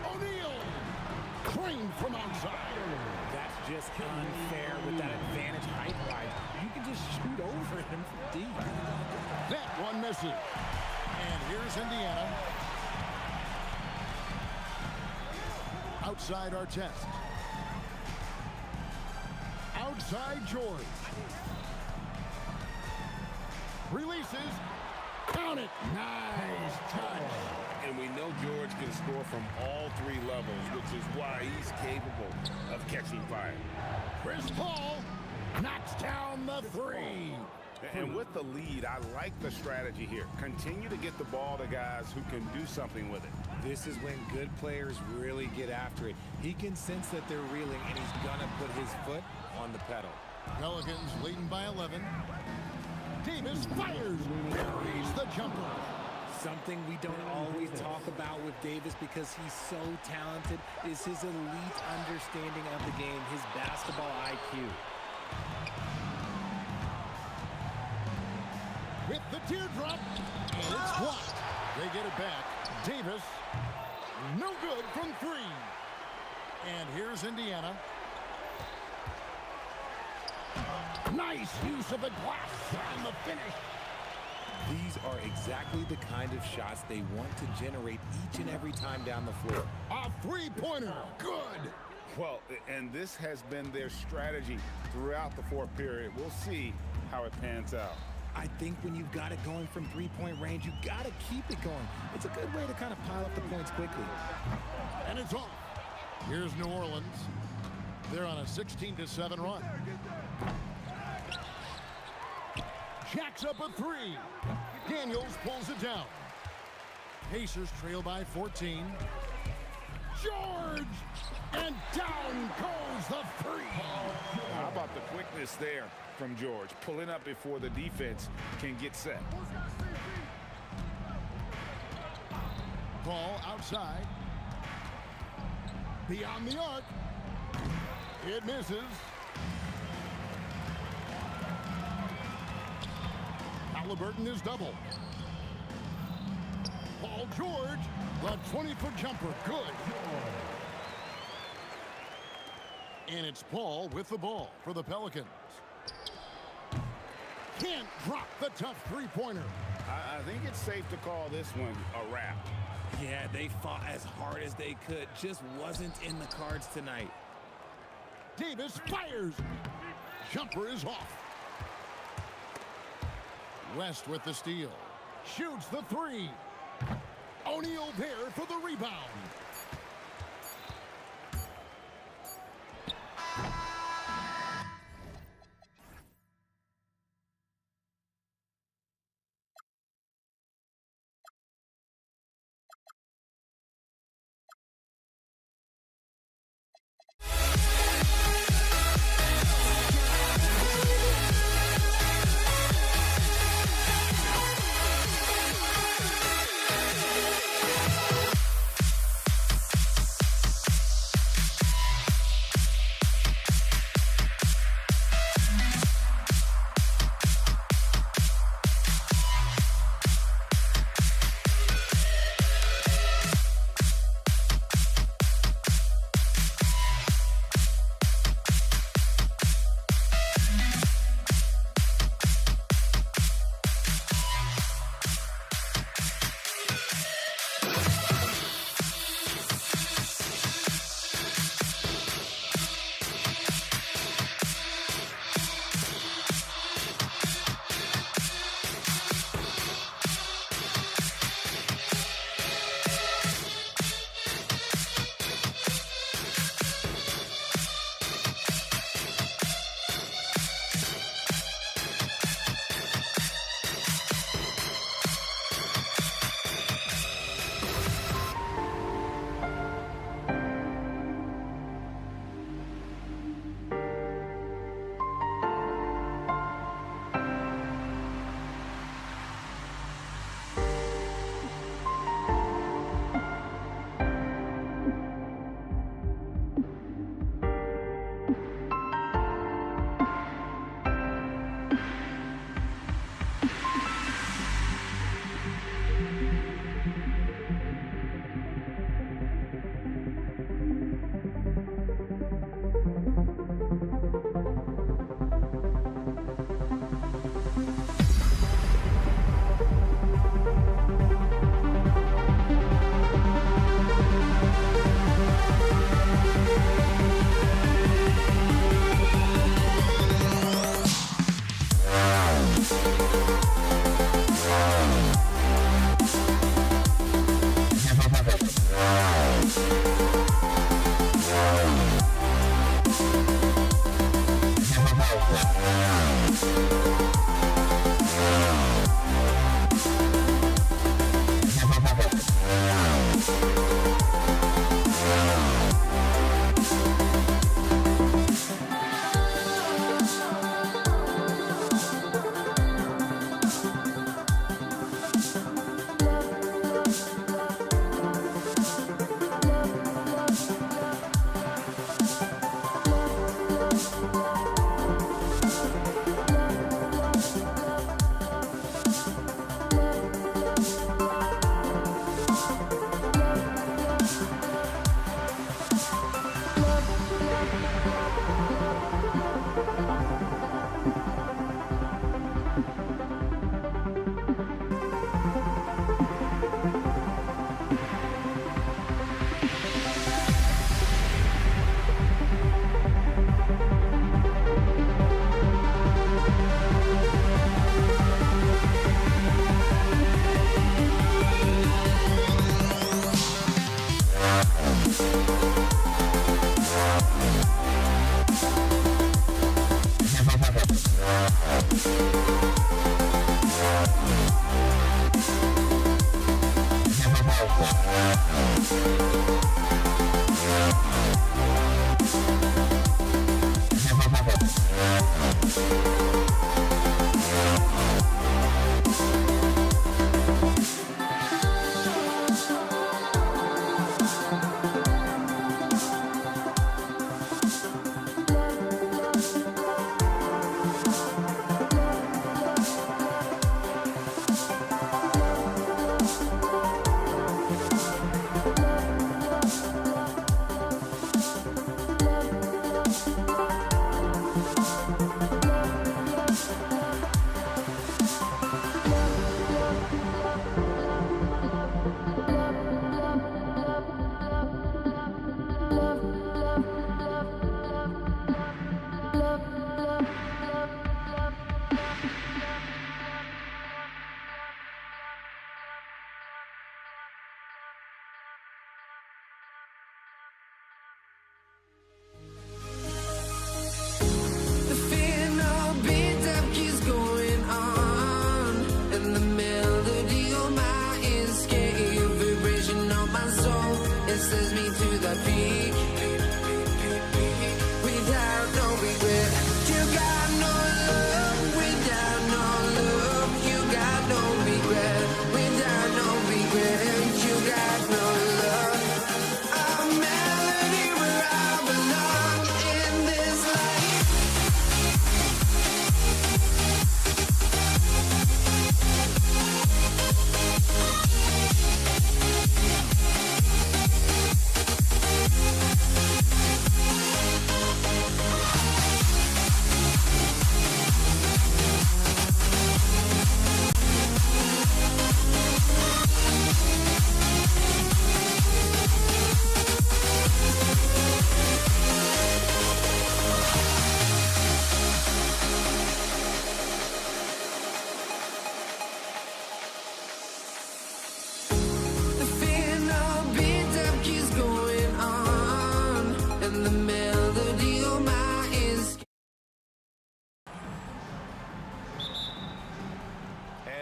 O'Neal! Crane from outside. That's just unfair with that advantage height-wise. You can just shoot over him from deep. That one misses. And here's Indiana. Outside Artest. Outside George. Releases. Count it. Nice touch. And we know George can score from all 3 levels, which is why he's capable of catching fire. Chris Paul knocks down the 3. And with the lead, I like the strategy here. Continue to get the ball to guys who can do something with it. This is when good players really get after it. He can sense that they're reeling, and he's going to put his foot on the pedal. Pelicans leading by 11. Davis fires. Buries the jumper. Something we don't always talk about with Davis because he's so talented is his elite understanding of the game, his basketball IQ. With the teardrop, and it's blocked. They get it back. Davis, no good from 3. And here's Indiana. Nice use of the glass and the finish. These are exactly the kind of shots they want to generate each and every time down the floor. A three-pointer. Good. Well, and this has been their strategy throughout the fourth period. We'll see how it pans out. I think when you've got it going from three-point range, you got to keep it going. It's a good way to kind of pile up the points quickly. And it's off. Here's New Orleans. They're on a 16-7 run. Jacks up a three. Daniels pulls it down. Pacers trail by 14. George! And down goes the three. How about the quickness there from George, pulling up before the defense can get set. Ball outside. Beyond the arc. It misses. Halliburton is double. Paul George, the 20-foot jumper, good. And it's Paul with the ball for the Pelicans. Can't drop the tough three-pointer. I think it's safe to call this one a wrap. Yeah, they fought as hard as they could. Just wasn't in the cards tonight. Davis fires. Jumper is off. West with the steal. Shoots the three. O'Neal there for the rebound.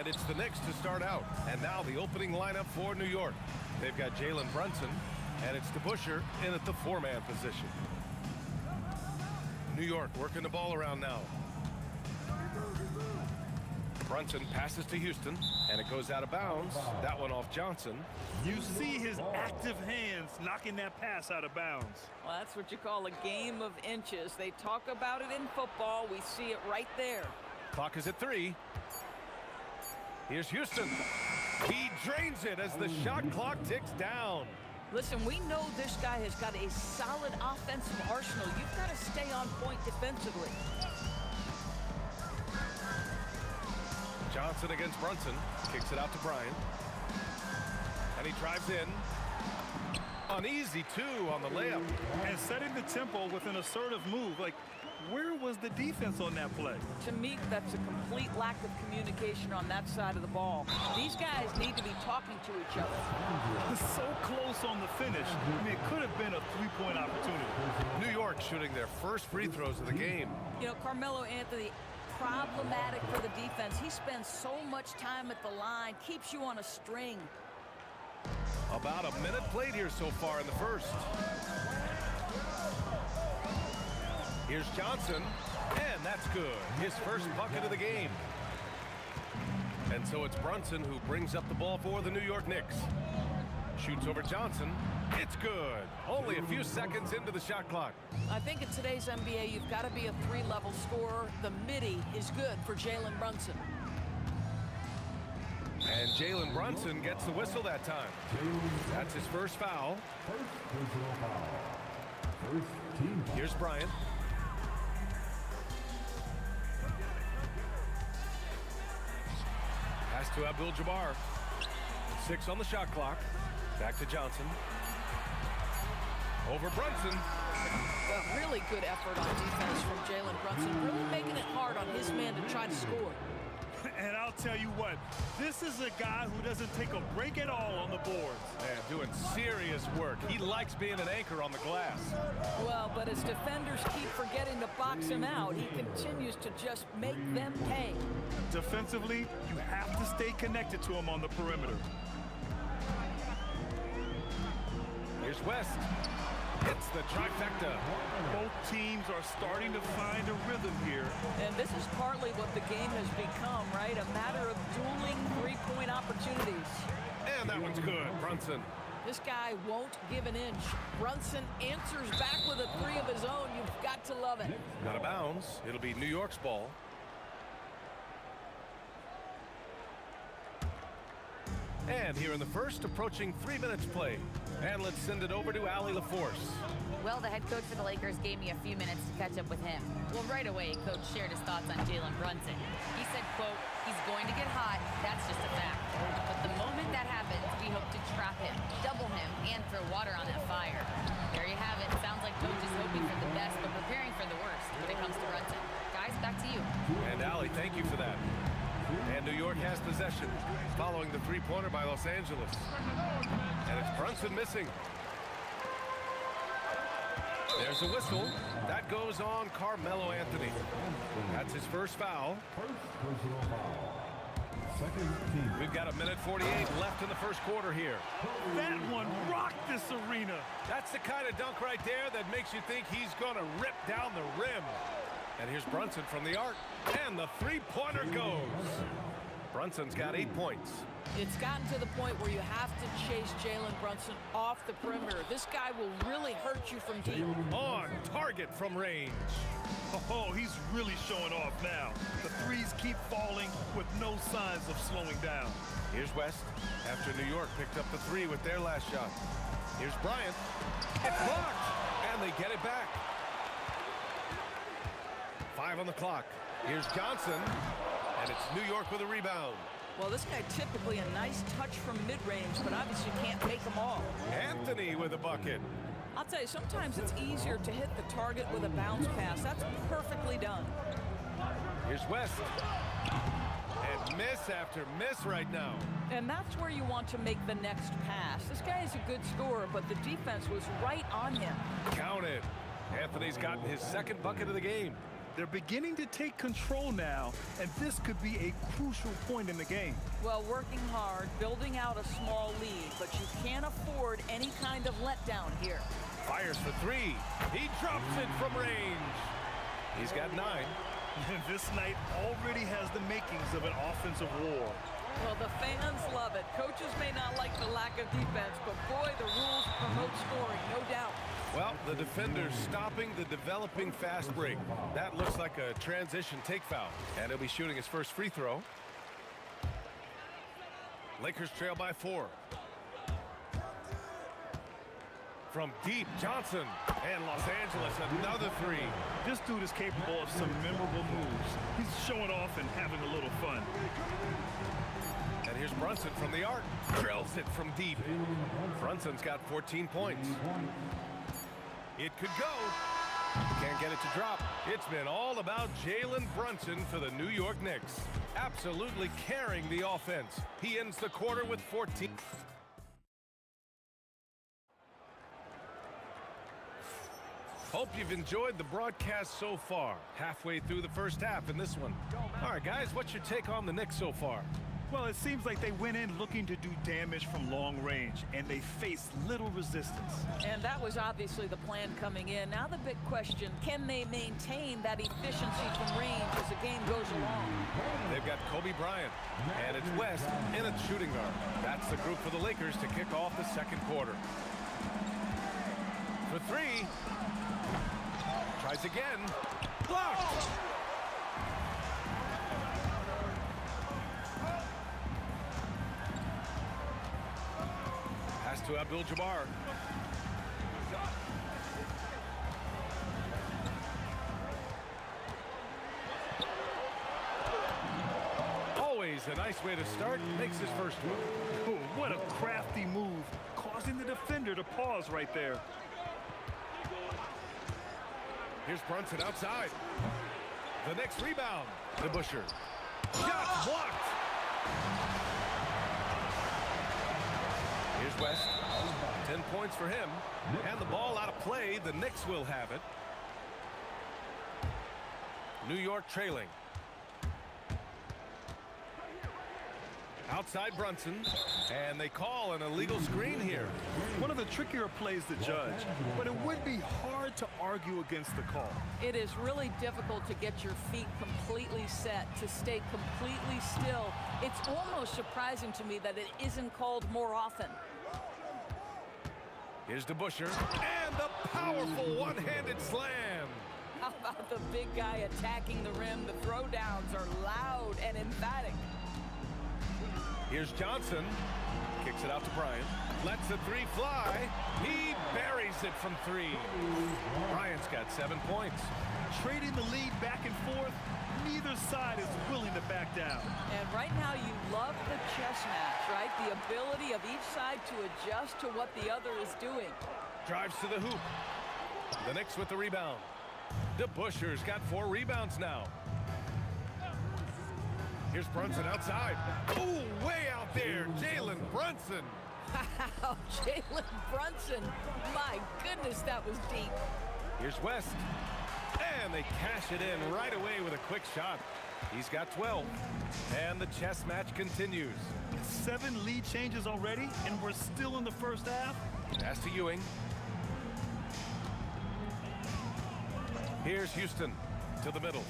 It's the Knicks to start out. And now the opening lineup for New York. They've got Jalen Brunson, and it's DeBusschere in at the four-man position. New York working the ball around now. Brunson passes to Houston, and it goes out of bounds. That one off Johnson. You see his active hands knocking that pass out of bounds. Well, that's what you call a game of inches. They talk about it in football. We see it right there. Clock is at 3. Here's Houston. He drains it as the shot clock ticks down. Listen, we know this guy has got a solid offensive arsenal. You've got to stay on point defensively. Johnson against Brunson. Kicks it out to Bryant. And he drives in. An easy 2 on the layup. And setting the tempo with an assertive move. Like, where was the defense on that play? To me, that's a complete lack of communication on that side of the ball. These guys need to be talking to each other. So close on the finish. I mean, it could have been a three-point opportunity. New York shooting their first free throws of the game. You know, Carmelo Anthony, problematic for the defense. He spends so much time at the line, keeps you on a string. About a minute played here so far in the first. Here's Johnson, and that's good. His first bucket of the game. And so it's Brunson who brings up the ball for the New York Knicks. Shoots over Johnson. It's good. Only a few seconds into the shot clock. I think in today's NBA, you've got to be a three-level scorer. The midi is good for Jalen Brunson. And Jalen Brunson gets the whistle that time. That's his first foul. Here's Bryant. Pass to Abdul-Jabbar. 6 on the shot clock. Back to Johnson. Over Brunson. A really good effort on defense from Jalen Brunson, really making it hard on his man to try to score. And I'll tell you what, this is a guy who doesn't take a break at all on the boards. Man, doing serious work. He likes being an anchor on the glass. Well, but as defenders keep forgetting to box him out, he continues to just make them pay. Defensively, you have to stay connected to him on the perimeter. West. Hits the trifecta. Both teams are starting to find a rhythm here. And this is partly what the game has become, right? A matter of dueling three-point opportunities. And that one's good. Brunson. This guy won't give an inch. Brunson answers back with a three of his own. You've got to love it. Out of bounds. It'll be New York's ball. And here in the first, approaching 3 minutes play. And let's send it over to Allie LaForce. Well, the head coach for the Lakers gave me a few minutes to catch up with him. Well, right away, Coach shared his thoughts on Jalen Brunson. He said, quote, he's going to get hot, that's just a fact. But the moment that happens, we hope to trap him, double him, and throw water on that fire. There you have it. Sounds like Coach is hoping for the best, but preparing for the worst when it comes to Brunson. Guys, back to you. And Allie, thank you for that. And New York has possession, following the three-pointer by Los Angeles. And it's Brunson missing. There's a whistle. That goes on Carmelo Anthony. That's his first foul. We've got 1:48 left in the first quarter here. That one rocked this arena. That's the kind of dunk right there that makes you think he's going to rip down the rim. And here's Brunson from the arc. And the three-pointer goes. Brunson's got 8 points. It's gotten to the point where you have to chase Jalen Brunson off the perimeter. This guy will really hurt you from deep. On target from range. Oh, he's really showing off now. The threes keep falling with no signs of slowing down. Here's West after New York picked up the three with their last shot. Here's Bryant. It's blocked. And they get it back. 5 on the clock. Here's Johnson. And it's New York with a rebound. Well, this guy typically a nice touch from mid-range, but obviously can't take them all. Anthony with a bucket. I'll tell you, sometimes it's easier to hit the target with a bounce pass. That's perfectly done. Here's West. And miss after miss right now. And that's where you want to make the next pass. This guy is a good scorer, but the defense was right on him. Count it. Anthony's gotten his second bucket of the game. They're beginning to take control now, and this could be a crucial point in the game. Well, working hard, building out a small lead, but you can't afford any kind of letdown here. Fires for three. He drops it from range. He's got 9. This night already has the makings of an offensive war. Well, the fans love it. Coaches may not like the lack of defense, but boy, the rules promote scoring, no doubt. Well, the defender's stopping the developing fast break. That looks like a transition take foul. And he'll be shooting his first free throw. Lakers trail by 4. From deep, Johnson. And Los Angeles, another three. This dude is capable of some memorable moves. He's showing off and having a little fun. And here's Brunson from the arc. Drills it from deep. Brunson's got 14 points. It could go. Can't get it to drop. It's been all about Jalen Brunson for the New York Knicks. Absolutely carrying the offense. He ends the quarter with 14. Hope you've enjoyed the broadcast so far. Halfway through the first half in this one. All right, guys, what's your take on the Knicks so far? Well, it seems like they went in looking to do damage from long range, and they faced little resistance. And that was obviously the plan coming in. Now the big question, can they maintain that efficiency from range as the game goes along? They've got Kobe Bryant, and it's West in a shooting guard. That's the group for the Lakers to kick off the second quarter. For three. Tries again. Blocked! Pass to Abdul-Jabbar. Always a nice way to start. Makes his first one. Oh, what a crafty move, causing the defender to pause right there. Here's Brunson outside. The next rebound. The Busher. Shot blocked. Here's West. 10 points for him. And the ball out of play. The Knicks will have it. New York trailing. Outside Brunson, and they call an illegal screen here. One of the trickier plays to judge, but it would be hard to argue against the call. It is really difficult to get your feet completely set, to stay completely still. It's almost surprising to me that it isn't called more often. Here's DeBuscher, and the powerful one-handed slam. How about the big guy attacking the rim? The throwdowns are loud and emphatic. Here's Johnson. Kicks it out to Bryant. Lets the three fly. He buries it from three. Bryant's got 7 points. Trading the lead back and forth, neither side is willing to back down. And right now you love the chess match, right? The ability of each side to adjust to what the other is doing. Drives to the hoop. The Knicks with the rebound. DeBuscher's got 4 rebounds now. Here's Brunson outside. Ooh, way out there, Jalen Brunson. Wow, Jalen Brunson. My goodness, that was deep. Here's West. And they cash it in right away with a quick shot. He's got 12. And the chess match continues. 7 lead changes already, and we're still in the first half. Pass to Ewing. Here's Houston to the middle.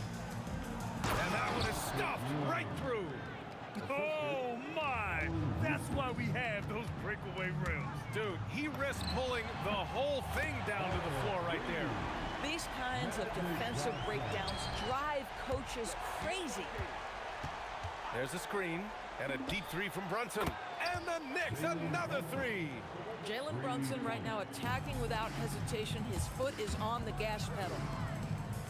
And that one is stuffed right through. Oh, my. That's why we have those breakaway rims. Dude, he risked pulling the whole thing down to the floor right there. These kinds of defensive breakdowns drive coaches crazy. There's a screen and a deep three from Brunson. And the Knicks, another three. Jalen Brunson right now attacking without hesitation. His foot is on the gas pedal.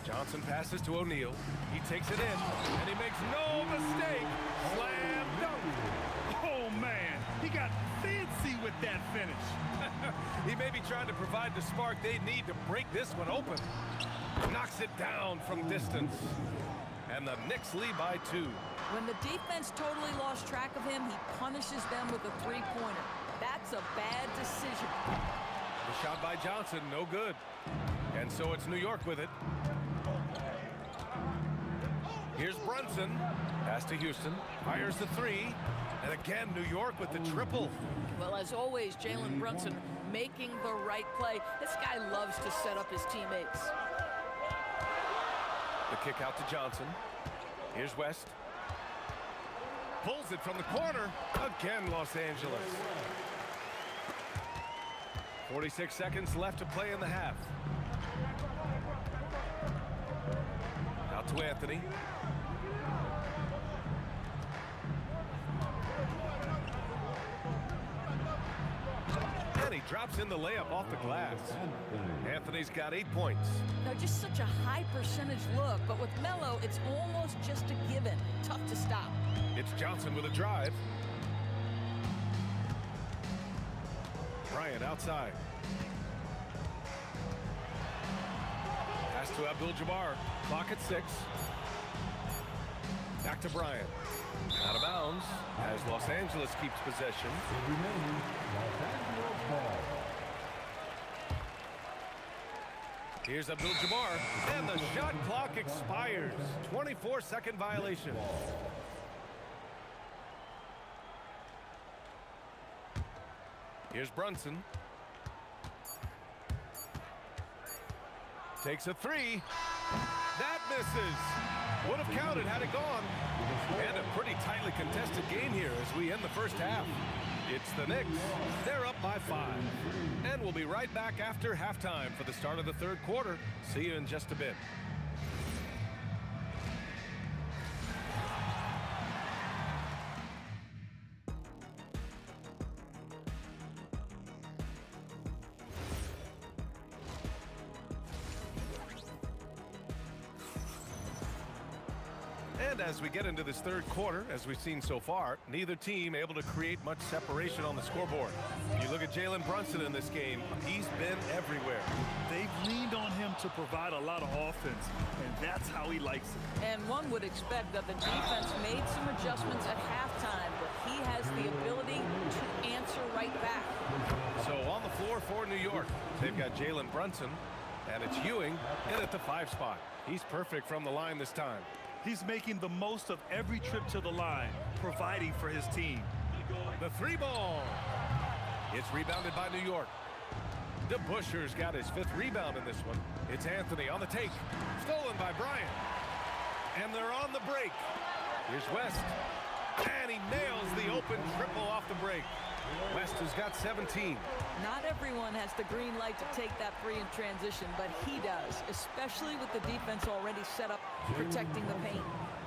Johnson passes to O'Neal. He takes it in, and he makes no mistake. Slam dunk. Oh, man. He got fancy with that finish. He may be trying to provide the spark they need to break this one open. Knocks it down from distance. And the Knicks lead by 2. When the defense totally lost track of him, he punishes them with a three-pointer. That's a bad decision. The shot by Johnson, no good. And so it's New York with it. Here's Brunson. Pass to Houston. Fires the three. And again, New York with the triple. Well, as always, Jalen Brunson making the right play. This guy loves to set up his teammates. The kick out to Johnson. Here's West. Pulls it from the corner. Again, Los Angeles. 46 seconds left to play in the half. Out to Anthony. And he drops in the layup off the glass. Anthony's got 8 points. Now, just such a high percentage look, but with Melo, it's almost just a given. Tough to stop. It's Johnson with a drive. Bryant outside. Pass to Abdul-Jabbar. Clock at 6. Back to Bryant. Out of bounds as Los Angeles keeps possession. Here's Abdul-Jabbar, and the shot clock expires. 24-second violation. Here's Brunson. Takes a three. That misses. Would have counted had it gone. And a pretty tightly contested game here as we end the first half. It's the Knicks. They're up by 5. And we'll be right back after halftime for the start of the third quarter. See you in just a bit. And as we get into this third quarter, as we've seen so far, neither team able to create much separation on the scoreboard. You look at Jalen Brunson in this game, he's been everywhere. They've leaned on him to provide a lot of offense, and that's how he likes it. And one would expect that the defense made some adjustments at halftime, but he has the ability to answer right back. So on the floor for New York, they've got Jalen Brunson, and it's Ewing in at the 5 spot. He's perfect from the line this time. He's making the most of every trip to the line, providing for his team. The three ball. It's rebounded by New York. DeBuscher's got his 5th rebound in this one. It's Anthony on the take. Stolen by Bryant. And they're on the break. Here's West. And he nails the open triple off the break. West has got 17. Not everyone has the green light to take that 3 in transition, but he does, especially with the defense already set up protecting the paint.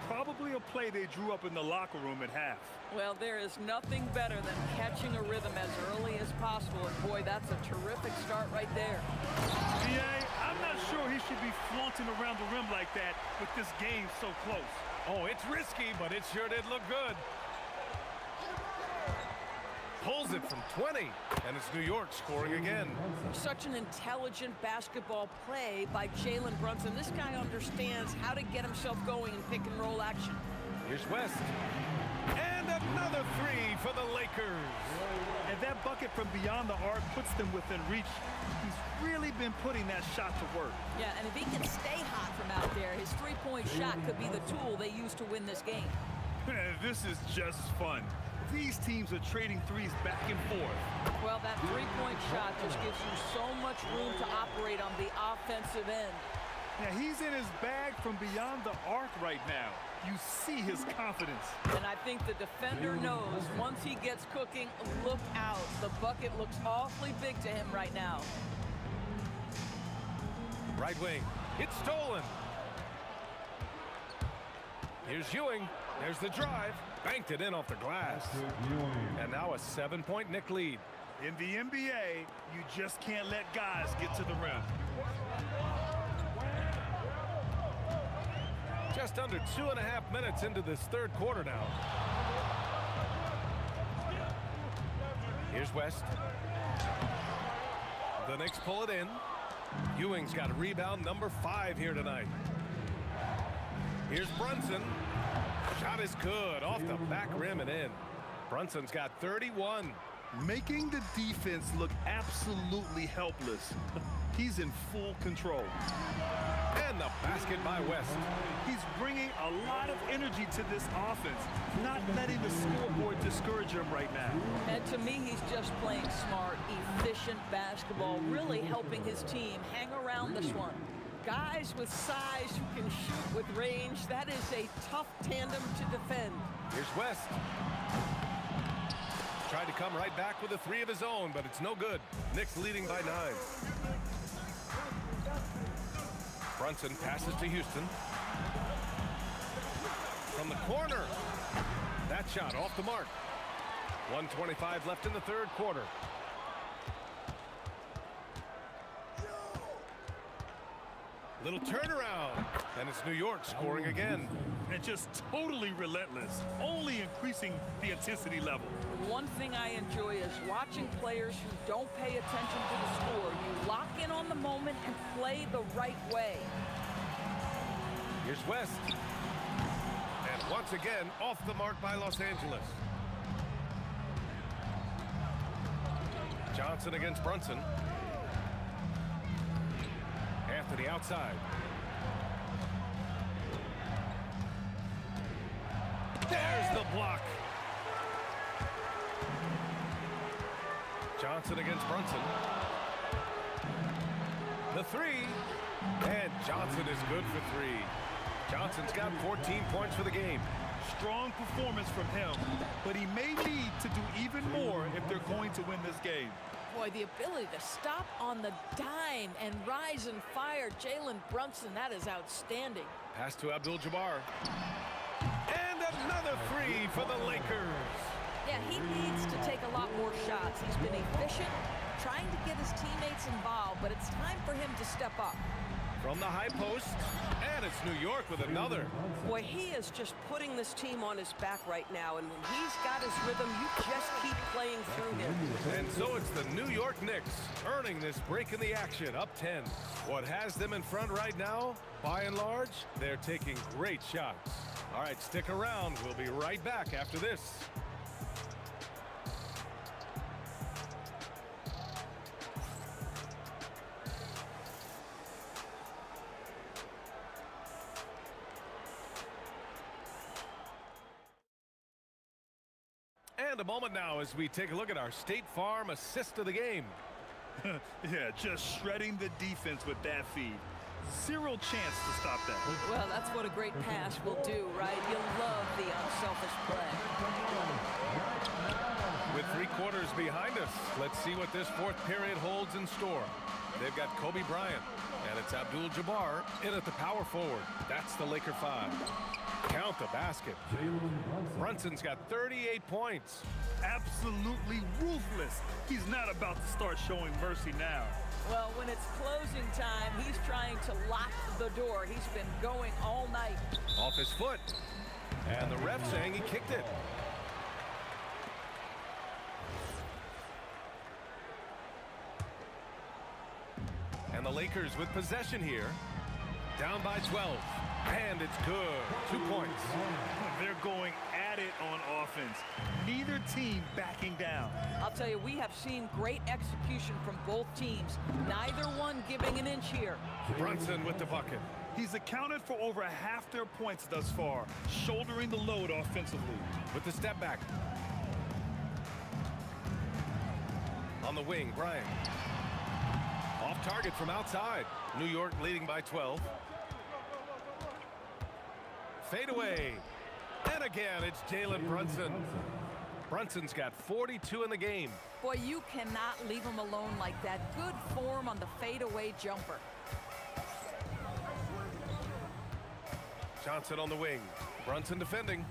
Probably a play they drew up in the locker room at half. Well, there is nothing better than catching a rhythm as early as possible, and boy, that's a terrific start right there. I'm not sure he should be flaunting around the rim like that with this game so close. Oh, it's risky, but it sure did look good. Pulls it from 20, and it's New York scoring again. Such an intelligent basketball play by Jalen Brunson. This guy understands how to get himself going in pick and roll action. Here's West. And another 3 for the Lakers. And that bucket from beyond the arc puts them within reach. He's really been putting that shot to work. Yeah, and if he can stay hot from out there, his three-point shot could be the tool they use to win this game. This is just fun. These teams are trading threes back and forth. Well, that three-point shot just gives you so much room to operate on the offensive end. Yeah, he's in his bag from beyond the arc right now. You see his confidence. And I think the defender knows once he gets cooking, look out. The bucket looks awfully big to him right now. Right wing. It's stolen. Here's Ewing. There's the drive. Banked it in off the glass. And now a 7-point Knick lead. In the NBA, you just can't let guys get to the rim. Just under 2.5 minutes into this 3rd quarter now. Here's West. The Knicks pull it in. Ewing's got rebound number 5 here tonight. Here's Brunson. Shot is good off the back rim and in. Brunson's got 31. Making the defense look absolutely helpless. He's in full control. And the basket by West. He's bringing a lot of energy to this offense, not letting the scoreboard discourage him right now. And to me, he's just playing smart, efficient basketball, really helping his team hang around this one. Guys with size who can shoot with range, that is a tough tandem to defend. Here's West. Tried to come right back with a 3 of his own, but it's no good. Knicks leading by 9. Brunson passes to Houston. From the corner. That shot off the mark. 1:25 left in the 3rd quarter. Little turnaround, and it's New York scoring again. And just totally relentless, only increasing the intensity level. One thing I enjoy is watching players who don't pay attention to the score. You lock in on the moment and play the right way. Here's West. And once again, off the mark by Los Angeles. Johnson against Brunson. Anthony outside. There's the block. Johnson against Brunson. The 3. And Johnson is good for 3. Johnson's got 14 points for the game. Strong performance from him, but he may need to do even more if they're going to win this game. Boy, the ability to stop on the dime and rise and fire Jalen Brunson, that is outstanding. Pass to Abdul-Jabbar. And another 3 for the Lakers. Yeah, he needs to take a lot more shots. He's been efficient, trying to get his teammates involved, but it's time for him to step up. From the high post, and it's New York with another. Boy, he is just putting this team on his back right now, and when he's got his rhythm, you just keep playing through him. And so it's the New York Knicks earning this break in the action, up 10. What has them in front right now? By and large, they're taking great shots. All right, stick around. We'll be right back after this. And a moment now as we take a look at our State Farm assist of the game. Yeah, just shredding the defense with that feed. Zero chance to stop that. Well, that's what a great pass will do, right? You'll love the unselfish play. With 3 quarters behind us, let's see what this 4th period holds in store. They've got Kobe Bryant, and it's Abdul-Jabbar in at the power forward. That's the Laker 5. Count the basket. Brunson's got 38 points. Absolutely ruthless. He's not about to start showing mercy now. Well, when it's closing time, he's trying to lock the door. He's been going all night. Off his foot. And the ref saying he kicked it. And the Lakers with possession here. Down by 12. And it's good. 2 points. They're going at it on offense. Neither team backing down. I'll tell you, we have seen great execution from both teams. Neither one giving an inch here. Brunson with the bucket. He's accounted for over half their points thus far, shouldering the load offensively. With the step back. On the wing, Bryant. Off target from outside. New York leading by 12. Fade away. And again, it's Jalen Brunson. Brunson's got 42 in the game. Boy, you cannot leave him alone like that. Good form on the fadeaway jumper. Johnson on the wing. Brunson defending.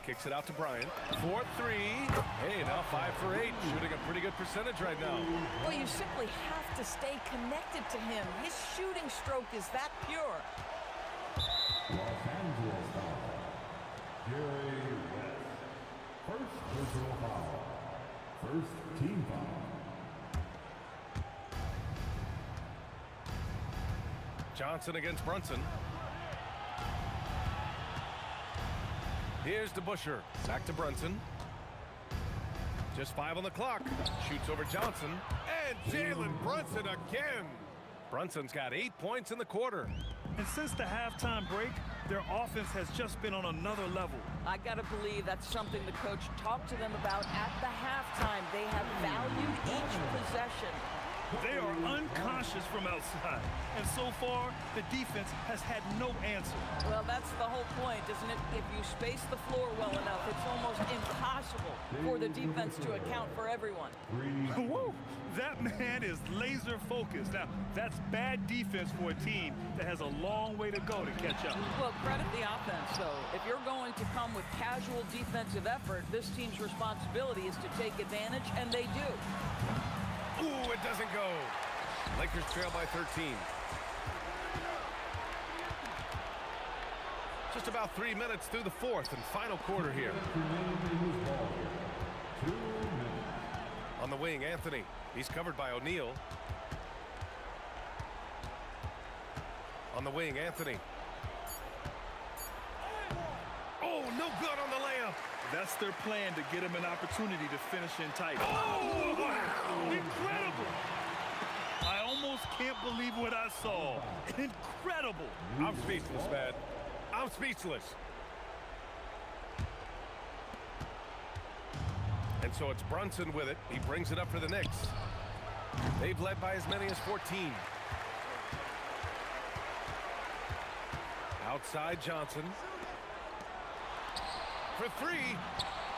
Kicks it out to Bryant. 4-3. Hey, now 5 for 8. Shooting a pretty good percentage right now. Well, you simply have to stay connected to him. His shooting stroke is that pure. Los Angeles foul. Jerry West. First personal foul. First team foul. Johnson against Brunson. Here's to Busher. Back to Brunson. Just 5 on the clock. Shoots over Johnson. And Jalen Brunson again. Brunson's got 8 points in the quarter. And since the halftime break, their offense has just been on another level. I got to believe that's something the coach talked to them about at the halftime. They have valued each possession. They are unconscious from outside. And so far, the defense has had no answer. Well, that's the whole point, isn't it? If you space the floor well enough, it's almost impossible for the defense to account for everyone. Woo! That man is laser focused. Now, that's bad defense for a team that has a long way to go to catch up. Well, credit the offense, though. If you're going to come with casual defensive effort, this team's responsibility is to take advantage, and they do. Ooh, it doesn't go. Lakers trail by 13. Just about 3 minutes through the 4th and final quarter here. On the wing, Anthony. He's covered by O'Neal. On the wing, Anthony. Oh, no good on the layup. That's their plan to get him an opportunity to finish in tight. Oh, wow! Incredible! I almost can't believe what I saw. Incredible! I'm speechless, man. I'm speechless. And so it's Brunson with it. He brings it up for the Knicks. They've led by as many as 14. Outside Johnson. For 3,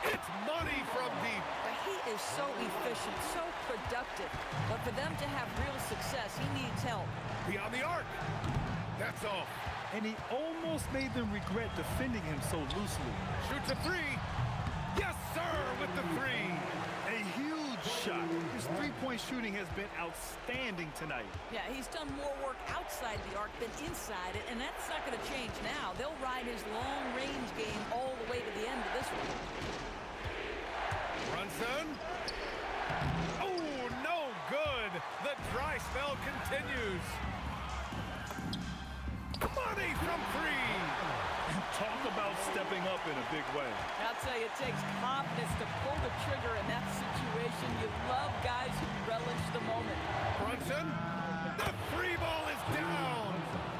it's money from deep. He is so efficient, so productive. But for them to have real success, he needs help. Beyond the arc. That's all. And he almost made them regret defending him so loosely. Shoots a 3. Yes, sir, with the 3. A huge shot. His three-point shooting has been outstanding tonight. Yeah, he's done more work outside the arc than inside it, and that's not going to change now. They'll ride his long-range game all the way to the end of this one. Brunson. Oh, no good. The dry spell continues. Money from 3. Talk about stepping up in a big way. I'll tell you, it takes confidence to pull the trigger in that situation. You love guys who relish the moment. Brunson, the 3 ball is down.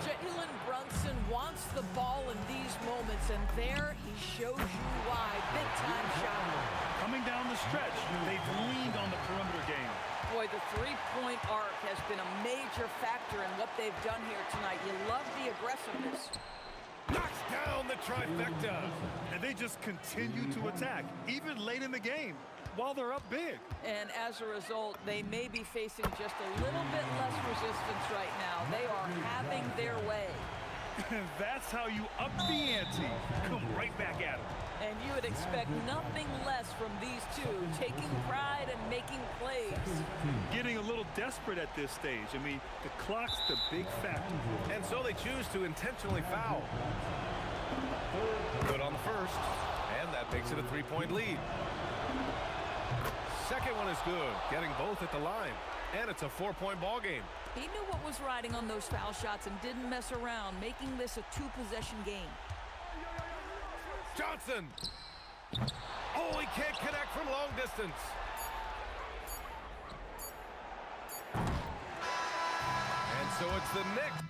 Jalen Brunson wants the ball in these moments, and there he shows you why. Big-time shot. Coming down the stretch, they've leaned on the perimeter game. Boy, the three-point arc has been a major factor in what they've done here tonight. You love the aggressiveness. Knocks down the trifecta. And they just continue to attack, even late in the game, while they're up big. And as a result, they may be facing just a little bit less resistance right now. They are having their way. And that's how you up the ante. Come right back at them. And you would expect nothing less from these two, taking pride and making plays. Getting a little desperate at this stage. I mean, the clock's the big factor. And so they choose to intentionally foul. Good on the first, and that makes it a three-point lead. Second one is good, getting both at the line. And it's a four-point ball game. He knew what was riding on those foul shots and didn't mess around, making this a two-possession game. Johnson. Oh, he can't connect from long distance. And so it's the Knicks.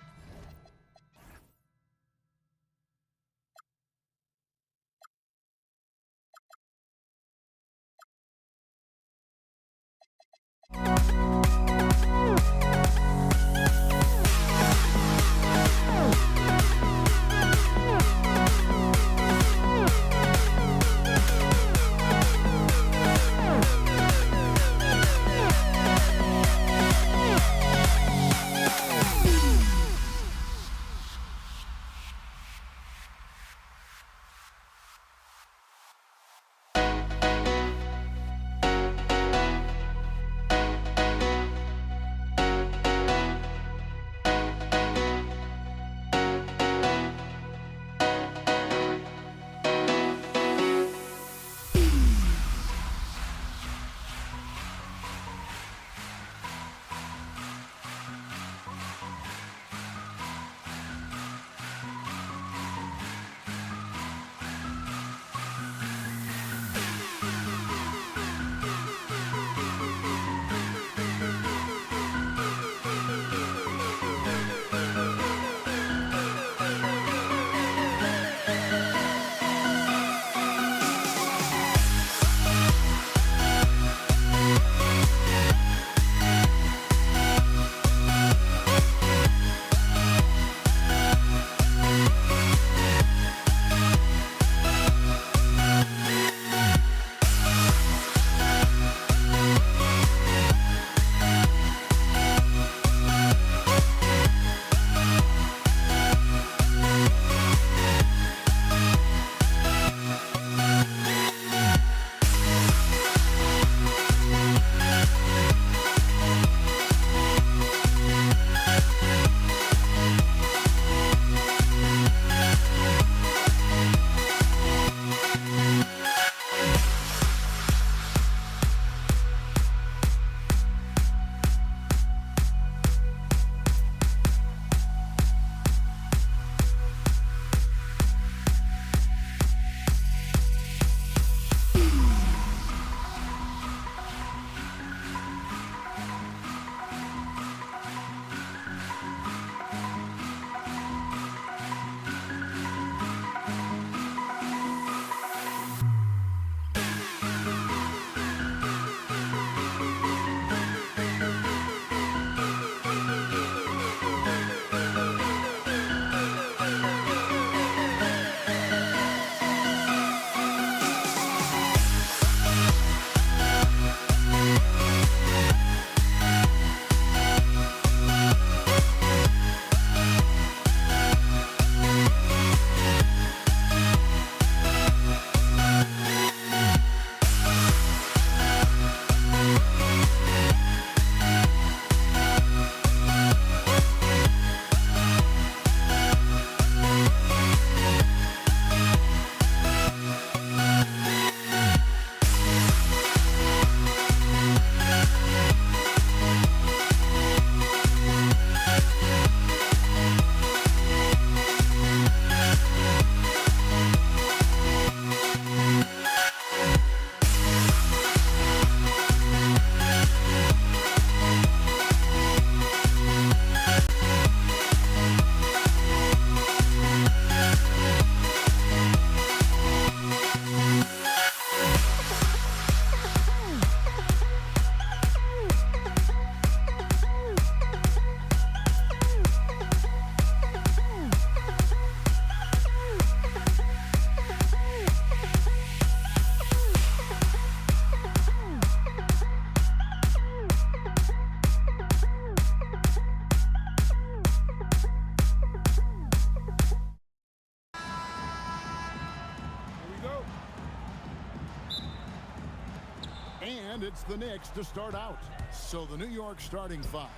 And it's the Knicks to start out. So the New York starting five.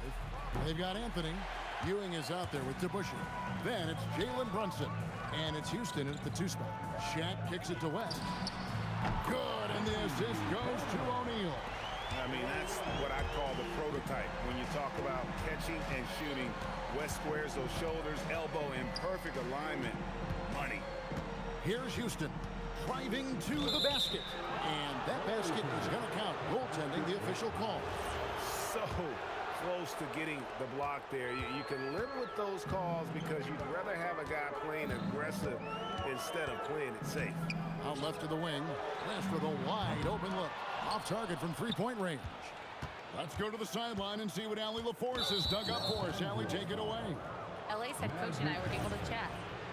They've got Anthony. Ewing is out there with DeBusschere. Then it's Jalen Brunson. And it's Houston at the 2 spot. Shaq kicks it to West. Good, and the assist goes to O'Neal. I mean, that's what I call the prototype. When you talk about catching and shooting, West squares those shoulders, elbow in perfect alignment. Money. Here's Houston driving to the basket. And that basket is going to count. Goaltending, the official call. So close to getting the block there. You can live with those calls because you'd rather have a guy playing aggressive instead of playing it safe. Out left to the wing. Last with a wide open look. Off target from 3-point range. Let's go to the sideline and see what Allie LaForce has dug up for us. Allie, take it away. LA's head coach and I were able to chat.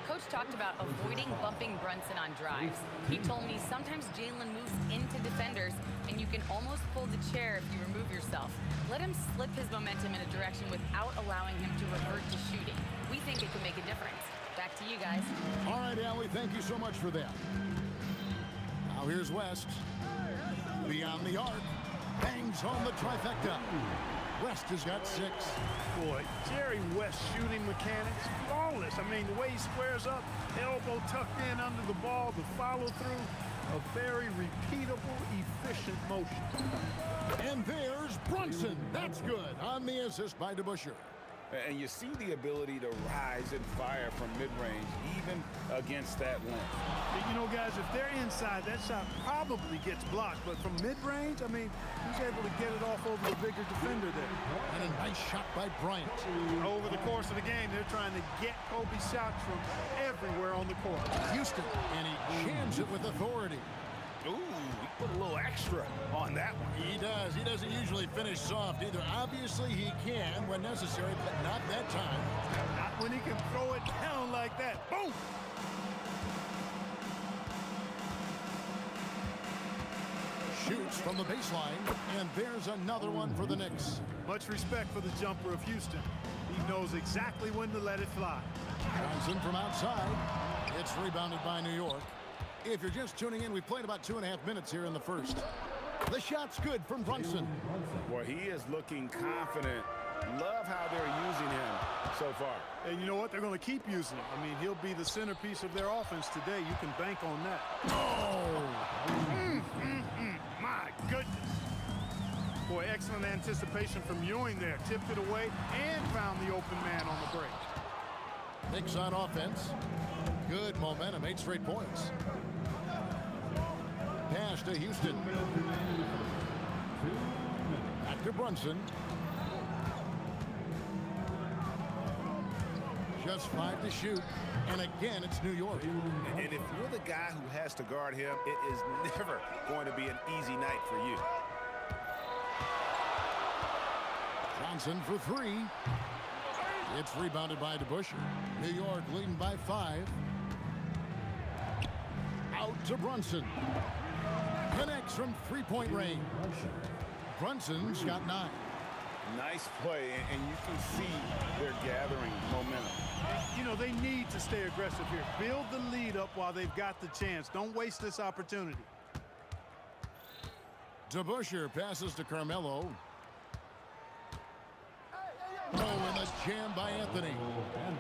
Coach talked about avoiding bumping Brunson on drives. He told me sometimes Jalen moves into defenders and you can almost pull the chair if you remove yourself. Let him slip his momentum in a direction without allowing him to revert to shooting. We think it could make a difference. Back to you guys. All right, Allie, thank you so much for that. Now here's West. Beyond the arc. Bangs home the trifecta. West has got 6. Boy, Jerry West's shooting mechanics, flawless. I mean, the way he squares up, elbow tucked in under the ball, the follow through, a very repeatable, efficient motion. And there's Brunson. That's good on the assist by DeBusschere. And you see the ability to rise and fire from mid-range, even against that length. You know, guys, if they're inside, that shot probably gets blocked. But from mid-range, I mean, he's able to get it off over the bigger defender there. And a nice shot by Bryant. Over the course of the game, they're trying to get Kobe's shots from everywhere on the court. Houston, and he jams it with authority. Ooh, he put a little extra on that one. He does. He doesn't usually finish soft either. Obviously, he can when necessary, but not that time. Not when he can throw it down like that. Boom! Shoots from the baseline, and there's another one for the Knicks. Much respect for the jumper of Houston. He knows exactly when to let it fly. Johnson from outside. It's rebounded by New York. If you're just tuning in, we've played about 2.5 minutes here in the first. The shot's good from Brunson. Well, he is looking confident. Love how they're using him so far. And you know what? They're going to keep using him. I mean, he'll be the centerpiece of their offense today. You can bank on that. My goodness. Boy, excellent anticipation from Ewing there. Tipped it away and found the open man on the break. Knicks on offense. Good momentum, 8 straight points. Pass to Houston. Back to Brunson. Just 5 to shoot. And again, it's New York. And if you're the guy who has to guard him, it is never going to be an easy night for you. Johnson for 3. It's rebounded by DeBusschere. New York leading by 5. Out to Brunson. Connects from 3-point range. Brunson's got 9. Nice play, and you can see they're gathering momentum. You know, they need to stay aggressive here. Build the lead up while they've got the chance. Don't waste this opportunity. DeBusschere passes to Carmelo. Oh, and a jam by Anthony.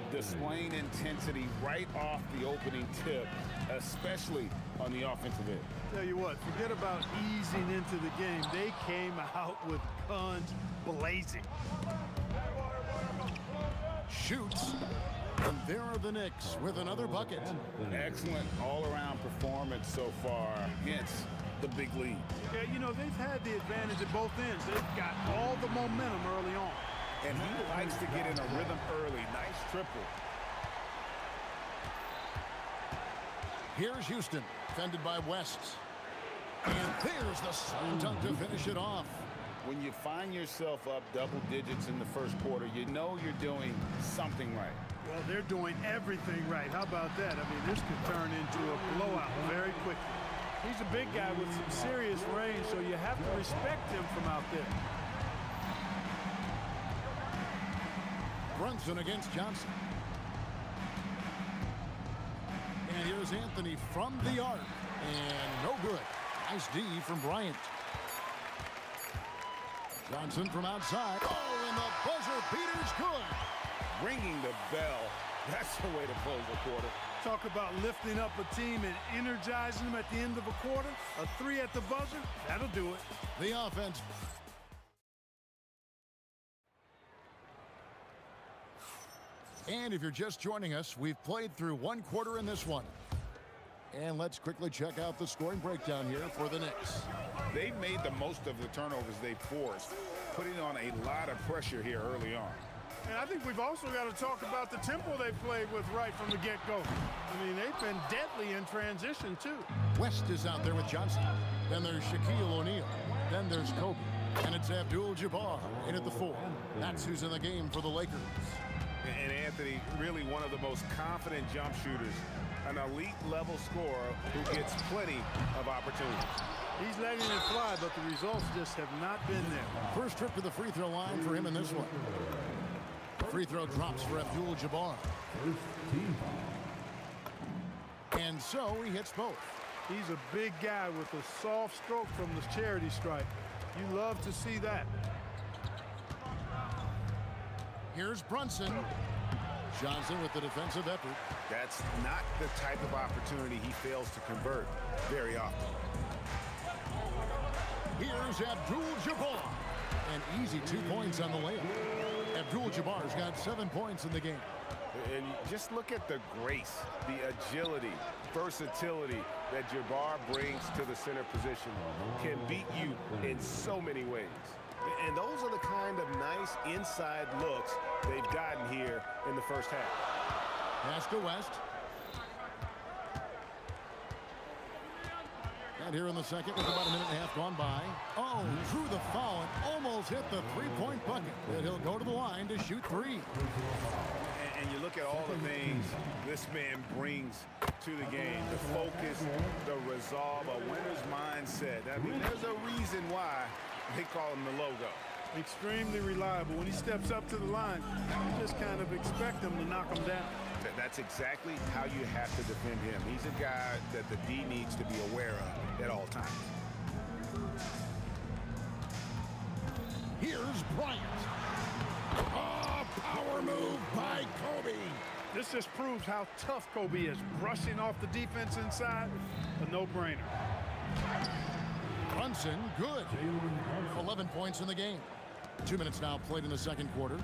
Displaying intensity right off the opening tip, especially on the offensive end. Tell you what, forget about easing into the game. They came out with guns blazing. Shoots. And there are the Knicks with another bucket. Excellent all-around performance so far, hence the big lead. Yeah, you know, they've had the advantage at both ends. They've got all the momentum early on. And he likes to get in a rhythm early. Nice triple. Here's Houston, defended by West. And there's the slam dunk to finish it off. When you find yourself up double digits in the first quarter, you know you're doing something right. Well, they're doing everything right. How about that? I mean, this could turn into a blowout very quickly. He's a big guy with some serious range, so you have to respect him from out there. Brunson against Johnson. And here's Anthony from the arc. And no good. Nice D from Bryant. Johnson from outside. Oh, and the buzzer beater's good. Ringing the bell. That's the way to close a quarter. Talk about lifting up a team and energizing them at the end of a quarter. A 3 at the buzzer, that'll do it. The offense. And if you're just joining us, we've played through one quarter in this one. And let's quickly check out the scoring breakdown here for the Knicks. They've made the most of the turnovers they've forced, putting on a lot of pressure here early on. And I think we've also got to talk about the tempo they played with right from the get-go. I mean, they've been deadly in transition, too. West is out there with Johnson. Then there's Shaquille O'Neal. Then there's Kobe. And it's Abdul-Jabbar in at the 4. That's who's in the game for the Lakers. And Anthony, really one of the most confident jump shooters, an elite-level scorer who gets plenty of opportunities. He's letting it fly, but the results just have not been there. First trip to the free throw line for him in this one. Free throw drops for Abdul-Jabbar. And so he hits both. He's a big guy with a soft stroke from the charity stripe. You love to see that. Here's Brunson. Johnson with the defensive effort. That's not the type of opportunity he fails to convert very often. Here's Abdul-Jabbar. An easy 2 points on the layup. Abdul-Jabbar's got 7 points in the game. And just look at the grace, the agility, versatility that Jabbar brings to the center position. Can beat you in so many ways. And those are the kind of nice inside looks they've gotten here in the first half. Pass to West. And here in the second with about a minute and a half gone by. Oh, drew the foul and almost hit the three-point bucket. And he'll go to the line to shoot 3. And you look at all the things this man brings to the game. The focus, the resolve, a winner's mindset. I mean, there's a reason why they call him the logo. Extremely reliable. When he steps up to the line, you just kind of expect him to knock him down. That's exactly how you have to defend him. He's a guy that the D needs to be aware of at all times. Here's Bryant. Oh, power move by Kobe. This just proves how tough Kobe is. Brushing off the defense inside, a no-brainer. Brunson, good. 11 points in the game. 2 minutes now played in the second quarter.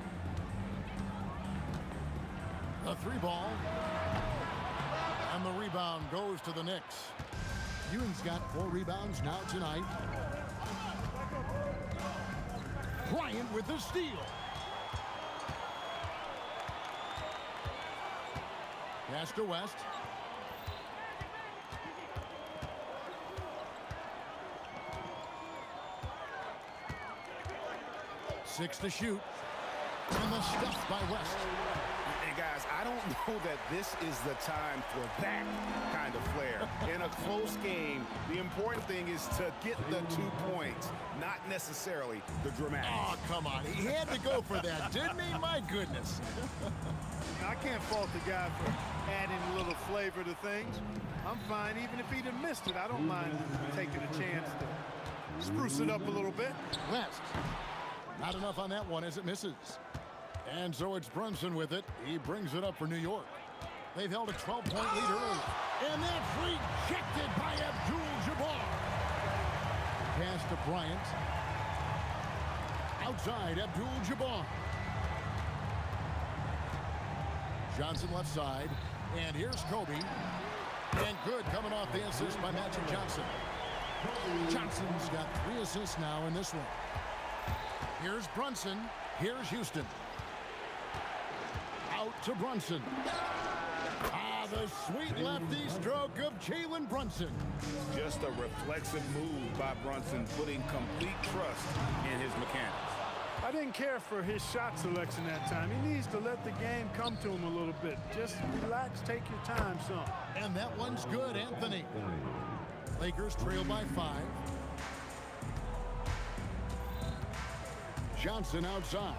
A 3-ball. And the rebound goes to the Knicks. Ewing's got 4 rebounds now tonight. Bryant with the steal. Pass to West. Six to shoot. And the stuff by West. And guys, I don't know that this is the time for that kind of flair. In a close game, the important thing is to get the 2 points, not necessarily the dramatics. Oh, come on. He had to go for that, didn't he? My goodness. I can't fault the guy for adding a little flavor to things. I'm fine. Even if he'd have missed it, I don't mind taking a chance to spruce it up a little bit. West. Not enough on that one as it misses. And so it's Brunson with it. He brings it up for New York. They've held a 12-point lead early. And that's rejected by Abdul-Jabbar. Pass to Bryant. Outside, Abdul-Jabbar. Johnson left side. And here's Kobe. And good coming off the assist by Magic Johnson. Johnson's got 3 assists now in this one. Here's Brunson. Here's Houston. Out to Brunson. Ah, the sweet lefty stroke of Jalen Brunson. Just a reflexive move by Brunson, putting complete trust in his mechanics. I didn't care for his shot selection that time. He needs to let the game come to him a little bit. Just relax, take your time some. And that one's good, Anthony. Lakers trail by 5. Johnson outside.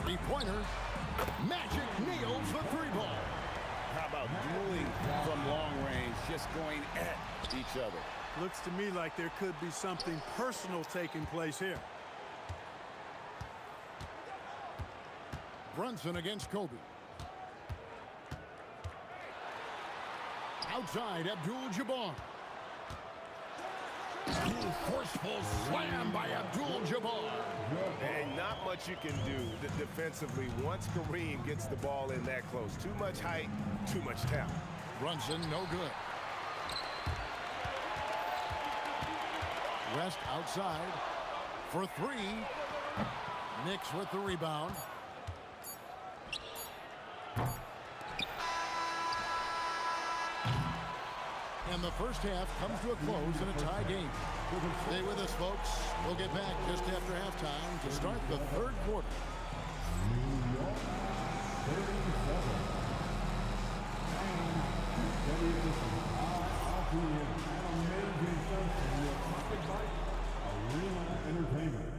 3-pointer. Magic nails the 3-ball. How about dueling from long range, just going at each other? Looks to me like there could be something personal taking place here. Brunson against Kobe. Outside, Abdul-Jabbar. Forceful slam by Abdul-Jabbar. And not much you can do defensively once Kareem gets the ball in that close. Too much height, too much talent. Brunson, no good. West outside for three. Knicks with the rebound. And the first half comes to a close in a tie game. Stay with us, folks. We'll get back just after halftime to start the third quarter. New York, 37. An amazing session with Pocket Bite Arena Entertainment.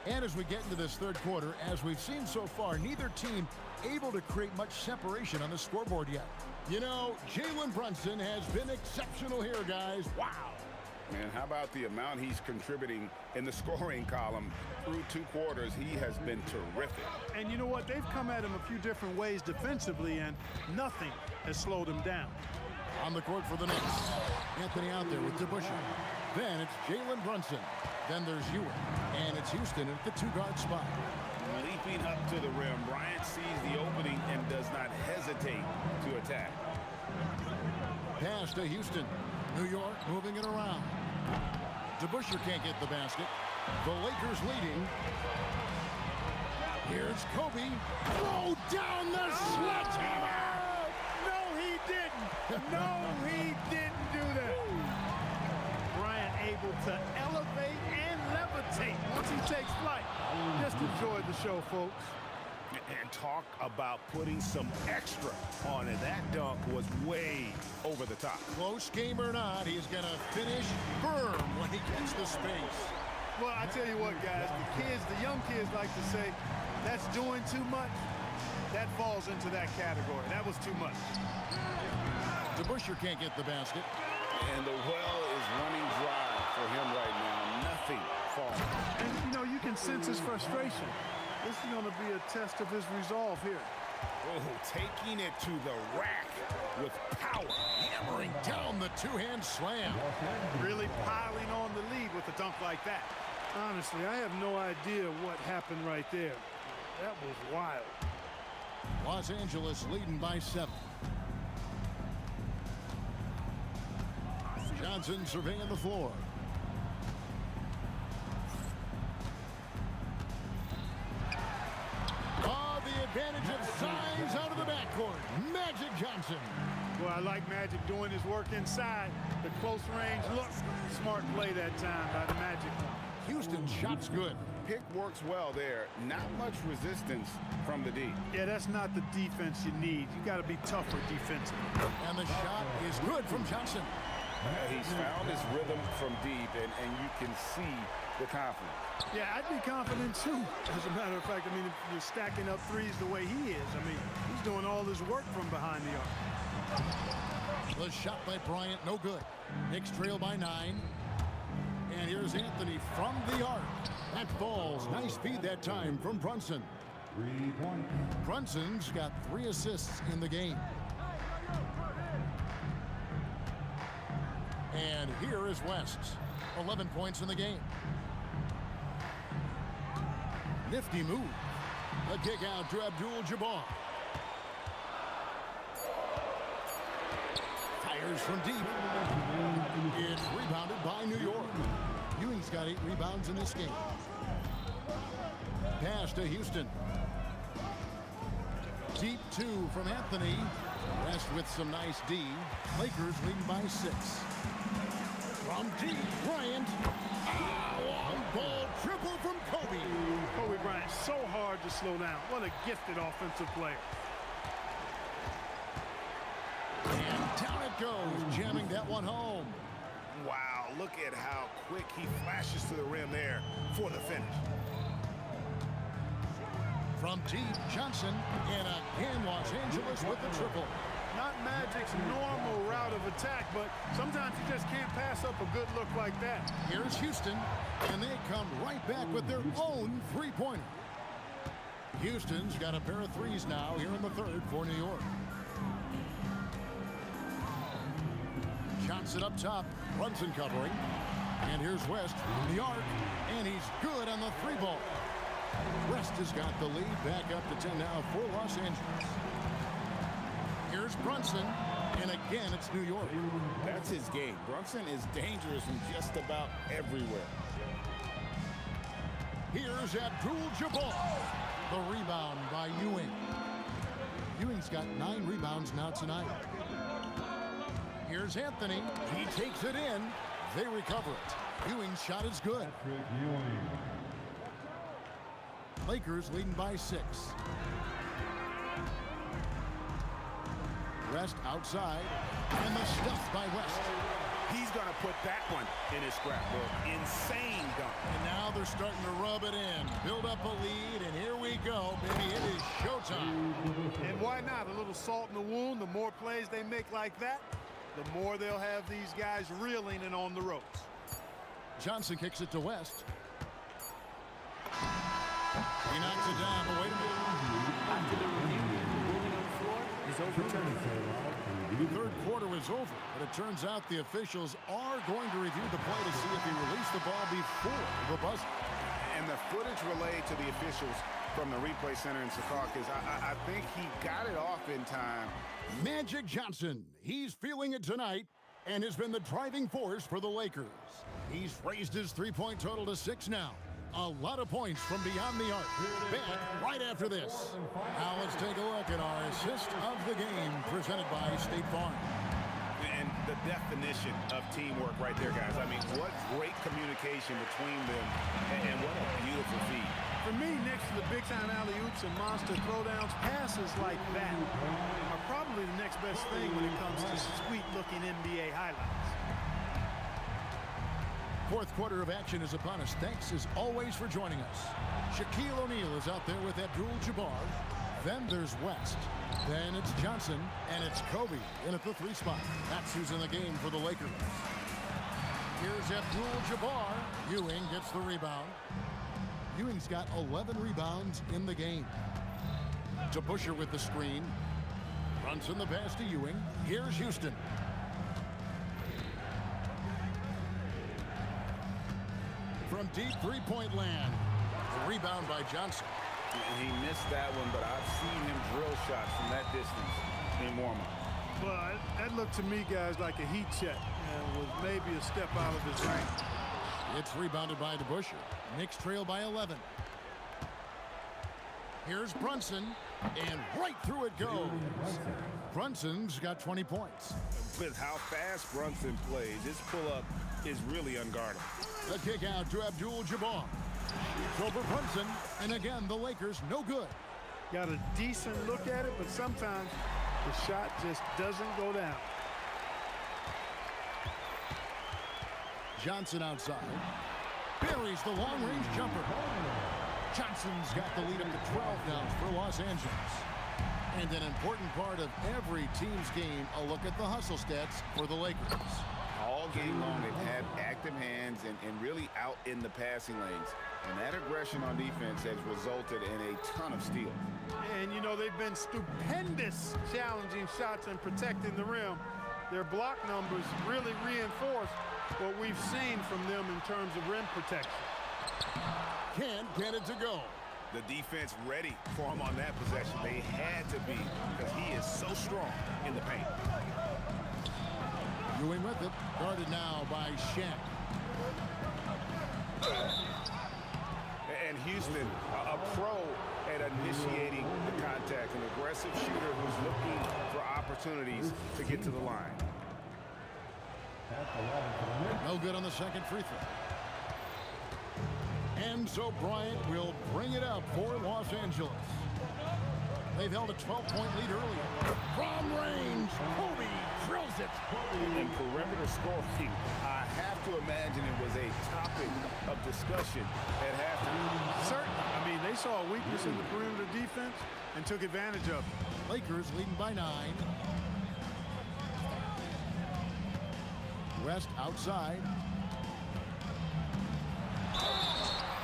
And as we get into this third quarter, as we've seen so far, neither team able to create much separation on the scoreboard yet. You know, Jalen Brunson has been exceptional here, guys. Wow. Man, how about the amount he's contributing in the scoring column through 2 quarters? He has been terrific. And you know what? They've come at him a few different ways defensively, and nothing has slowed him down. On the court for the Knicks. Anthony out there with DeBusschere. Then it's Jalen Brunson. Then there's Ewing. And it's Houston at the 2-guard spot. Leaping up to the rim, Bryant sees the opening and does not hesitate to attack. Pass to Houston. New York moving it around. DeBusschere can't get the basket. The Lakers leading. Here's Kobe. Throw down the sledgehammer! No, he didn't. No, he didn't do that. Bryant able to elevate and levitate once he takes flight. Just enjoy the show, folks. And talk about putting some extra on it. That dunk was way over the top. Close game or not, he's going to finish firm when he gets the space. Well, I tell you what, guys, the young kids like to say, that's doing too much. That falls into that category. That was too much. DeBusschere can't get the basket. And the well is running dry for him right now. Nothing falling. And, you know, you can sense his frustration. This is going to be a test of his resolve here. Oh, taking it to the rack with power. Hammering down the two-hand slam. Really piling on the lead with a dunk like that. Honestly, I have no idea what happened right there. That was wild. Los Angeles leading by 7. Johnson surveying the floor. The advantage of size out of the backcourt. Magic Johnson. Well, I like Magic doing his work inside. The close range look. Smart play that time by the Magic. Houston's shot's good. Pick works well there. Not much resistance from the D. Yeah, that's not the defense you need. You got to be tougher defensively. And the shot is good from Johnson. He's found his rhythm from deep, and you can see the confidence. Yeah, I'd be confident too. As a matter of fact, I mean, if you're stacking up threes the way he is, I mean, he's doing all his work from behind the arc. The shot by Bryant, no good. Knicks trail by 9. And here's Anthony from the arc. That falls. Nice feed that time from Brunson. 3 points. Brunson's got 3 assists in the game. And here is West. 11 points in the game. Nifty move. The kick out to Abdul-Jabbar. Fires from deep. It's rebounded by New York. Ewing's got 8 rebounds in this game. Pass to Houston. Deep 2 from Anthony. West with some nice D. Lakers leading by 6. From deep, Bryant. Long ball triple from Kobe. Kobe Bryant, so hard to slow down. What a gifted offensive player. And down at it goes, jamming that one home. Wow, look at how quick he flashes to the rim there for the finish. From deep, Johnson, and again Los Angeles with the triple. Not Magic's normal route of attack, but sometimes you just can't pass up a good look like that. Here's Houston, and they come right back with their own three-pointer. Houston's got a pair of threes now here in the third for New York. Johnson up top, Brunson covering. And here's West from the arc, and he's good on the three ball. West has got the lead, back up to 10 now for Los Angeles. Here's Brunson, and again it's New York. That's his game. Brunson is dangerous from just about everywhere. Here's Abdul-Jabbar. The rebound by Ewing. Ewing's got 9 rebounds now tonight. Here's Anthony. He takes it in. They recover it. Ewing's shot is good. Lakers leading by 6. West outside, and the stuff by West. He's going to put that one in his scrapbook. Insane dunk. And now they're starting to rub it in. Build up a lead, and here we go, baby. It is showtime. And why not? A little salt in the wound. The more plays they make like that, the more they'll have these guys reeling and on the ropes. Johnson kicks it to West. He knocks it down, but wait a minute. After the review, the ruling on the floor is overturned. The third quarter was over, but it turns out the officials are going to review the play to see if he released the ball before the buzzer. And the footage relayed to the officials from the replay center in Secaucus, I think he got it off in time. Magic Johnson, he's feeling it tonight and has been the driving force for the Lakers. He's raised his three-point total to 6 now. A lot of points from beyond the arc. Back right after this. Now let's take a look at our assist of the game presented by State Farm. And the definition of teamwork right there, guys. I mean, what great communication between them, and what a beautiful feed. For me, next to the big-time alley-oops and monster throwdowns, passes like that are probably the next best thing when it comes to sweet-looking NBA highlights. Fourth quarter of action is upon us. Thanks, as always, for joining us. Shaquille O'Neal is out there with Abdul-Jabbar. Then there's West. Then it's Johnson, and it's Kobe in at the 3 spot. That's who's in the game for the Lakers. Here's Abdul-Jabbar. Ewing gets the rebound. Ewing's got 11 rebounds in the game. To Busher with the screen. Brunson the pass to Ewing. Here's Houston. From deep three-point land. A rebound by Johnson. He missed that one, but I've seen him drill shots from that distance in warm-up. Well, that looked to me, guys, like a heat check and was maybe a step out of his range. It's rebounded by DeBusschere. Knicks trail by 11. Here's Brunson, and right through it goes. Brunson's got 20 points. With how fast Brunson plays, his pull-up is really unguardable. The kick out to Abdul-Jabbar. It's over Brunson, and again, the Lakers no good. Got a decent look at it, but sometimes the shot just doesn't go down. Johnson outside. Buries the long-range jumper. Johnson's got the lead up to 12 now for Los Angeles. And an important part of every team's game, a look at the hustle stats for the Lakers. All game long, they've had active hands and really out in the passing lanes. And that aggression on defense has resulted in a ton of steals. And, you know, they've been stupendous challenging shots and protecting the rim. Their block numbers really reinforce what we've seen from them in terms of rim protection. Can't get it to go. The defense ready for him on that possession. They had to be, because he is so strong in the paint. Ewing with it, guarded now by Shaq. And Houston, a pro at initiating the contact, an aggressive shooter who's looking for opportunities to get to the line. No good on the second free throw. And so Bryant will bring it up for Los Angeles. They've held a 12-point lead earlier. From range, Kobe drills it. And perimeter scoring, I have to imagine it was a topic of discussion at halftime. Certainly. I mean, they saw a weakness in the perimeter defense and took advantage of it. Lakers leading by 9. West outside.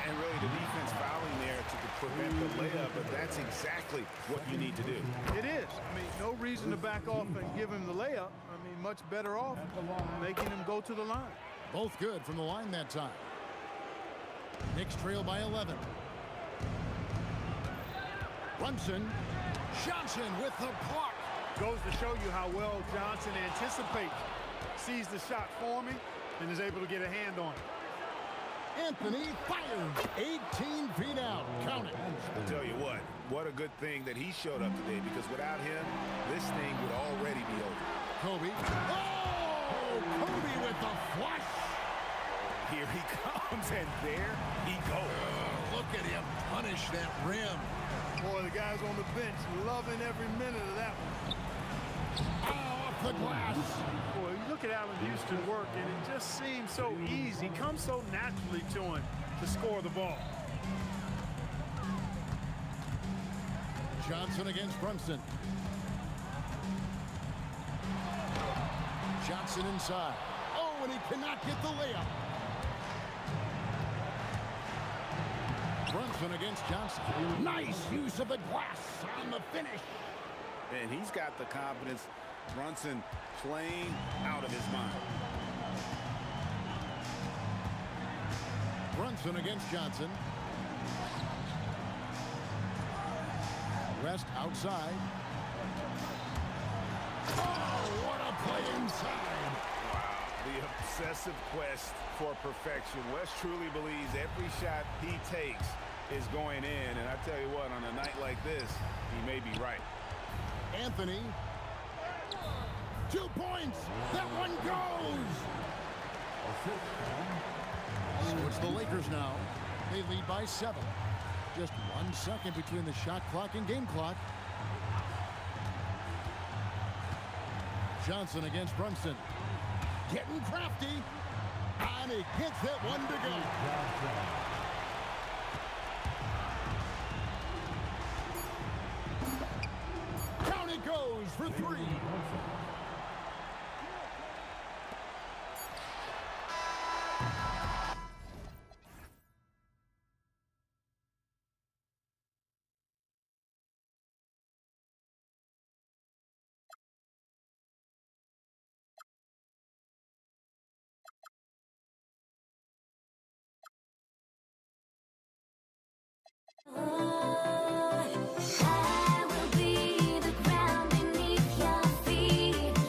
And really the defense fouling there to prevent the layup, but that's exactly what you need to do. It is. I mean, no reason to back off and give him the layup. I mean, much better off making him go to the line. Both good from the line that time. Knicks trail by 11. Brunson. Johnson with the block. Goes to show you how well Johnson anticipates, sees the shot forming, and is able to get a hand on it. Anthony fires 18 feet out. Count it. I'll tell you what a good thing that he showed up today, because without him, this thing would already be over. Kobe. Oh! Kobe with the flush. Here he comes, and there he goes. Look at him punish that rim. Boy, the guys on the bench loving every minute of that one. Oh, off the glass. Boy, you look at Allen Houston work, and it just seems so easy. It comes so naturally to him to score the ball. Johnson against Brunson. Johnson inside. Oh, and he cannot get the layup. Brunson against Johnson. Nice use of the glass on the finish. And he's got the confidence. Brunson playing out of his mind. Brunson against Johnson. West outside. Oh, what a play inside. Wow, the obsessive quest for perfection. West truly believes every shot he takes is going in. And I tell you what, on a night like this, he may be right. Anthony. 2 points. That one goes. So it's the Lakers now. They lead by 7. Just 1 second between the shot clock and game clock. Johnson against Brunson. Getting crafty. And he gets that one to go. Down it goes for 3. I will be the ground beneath your feet.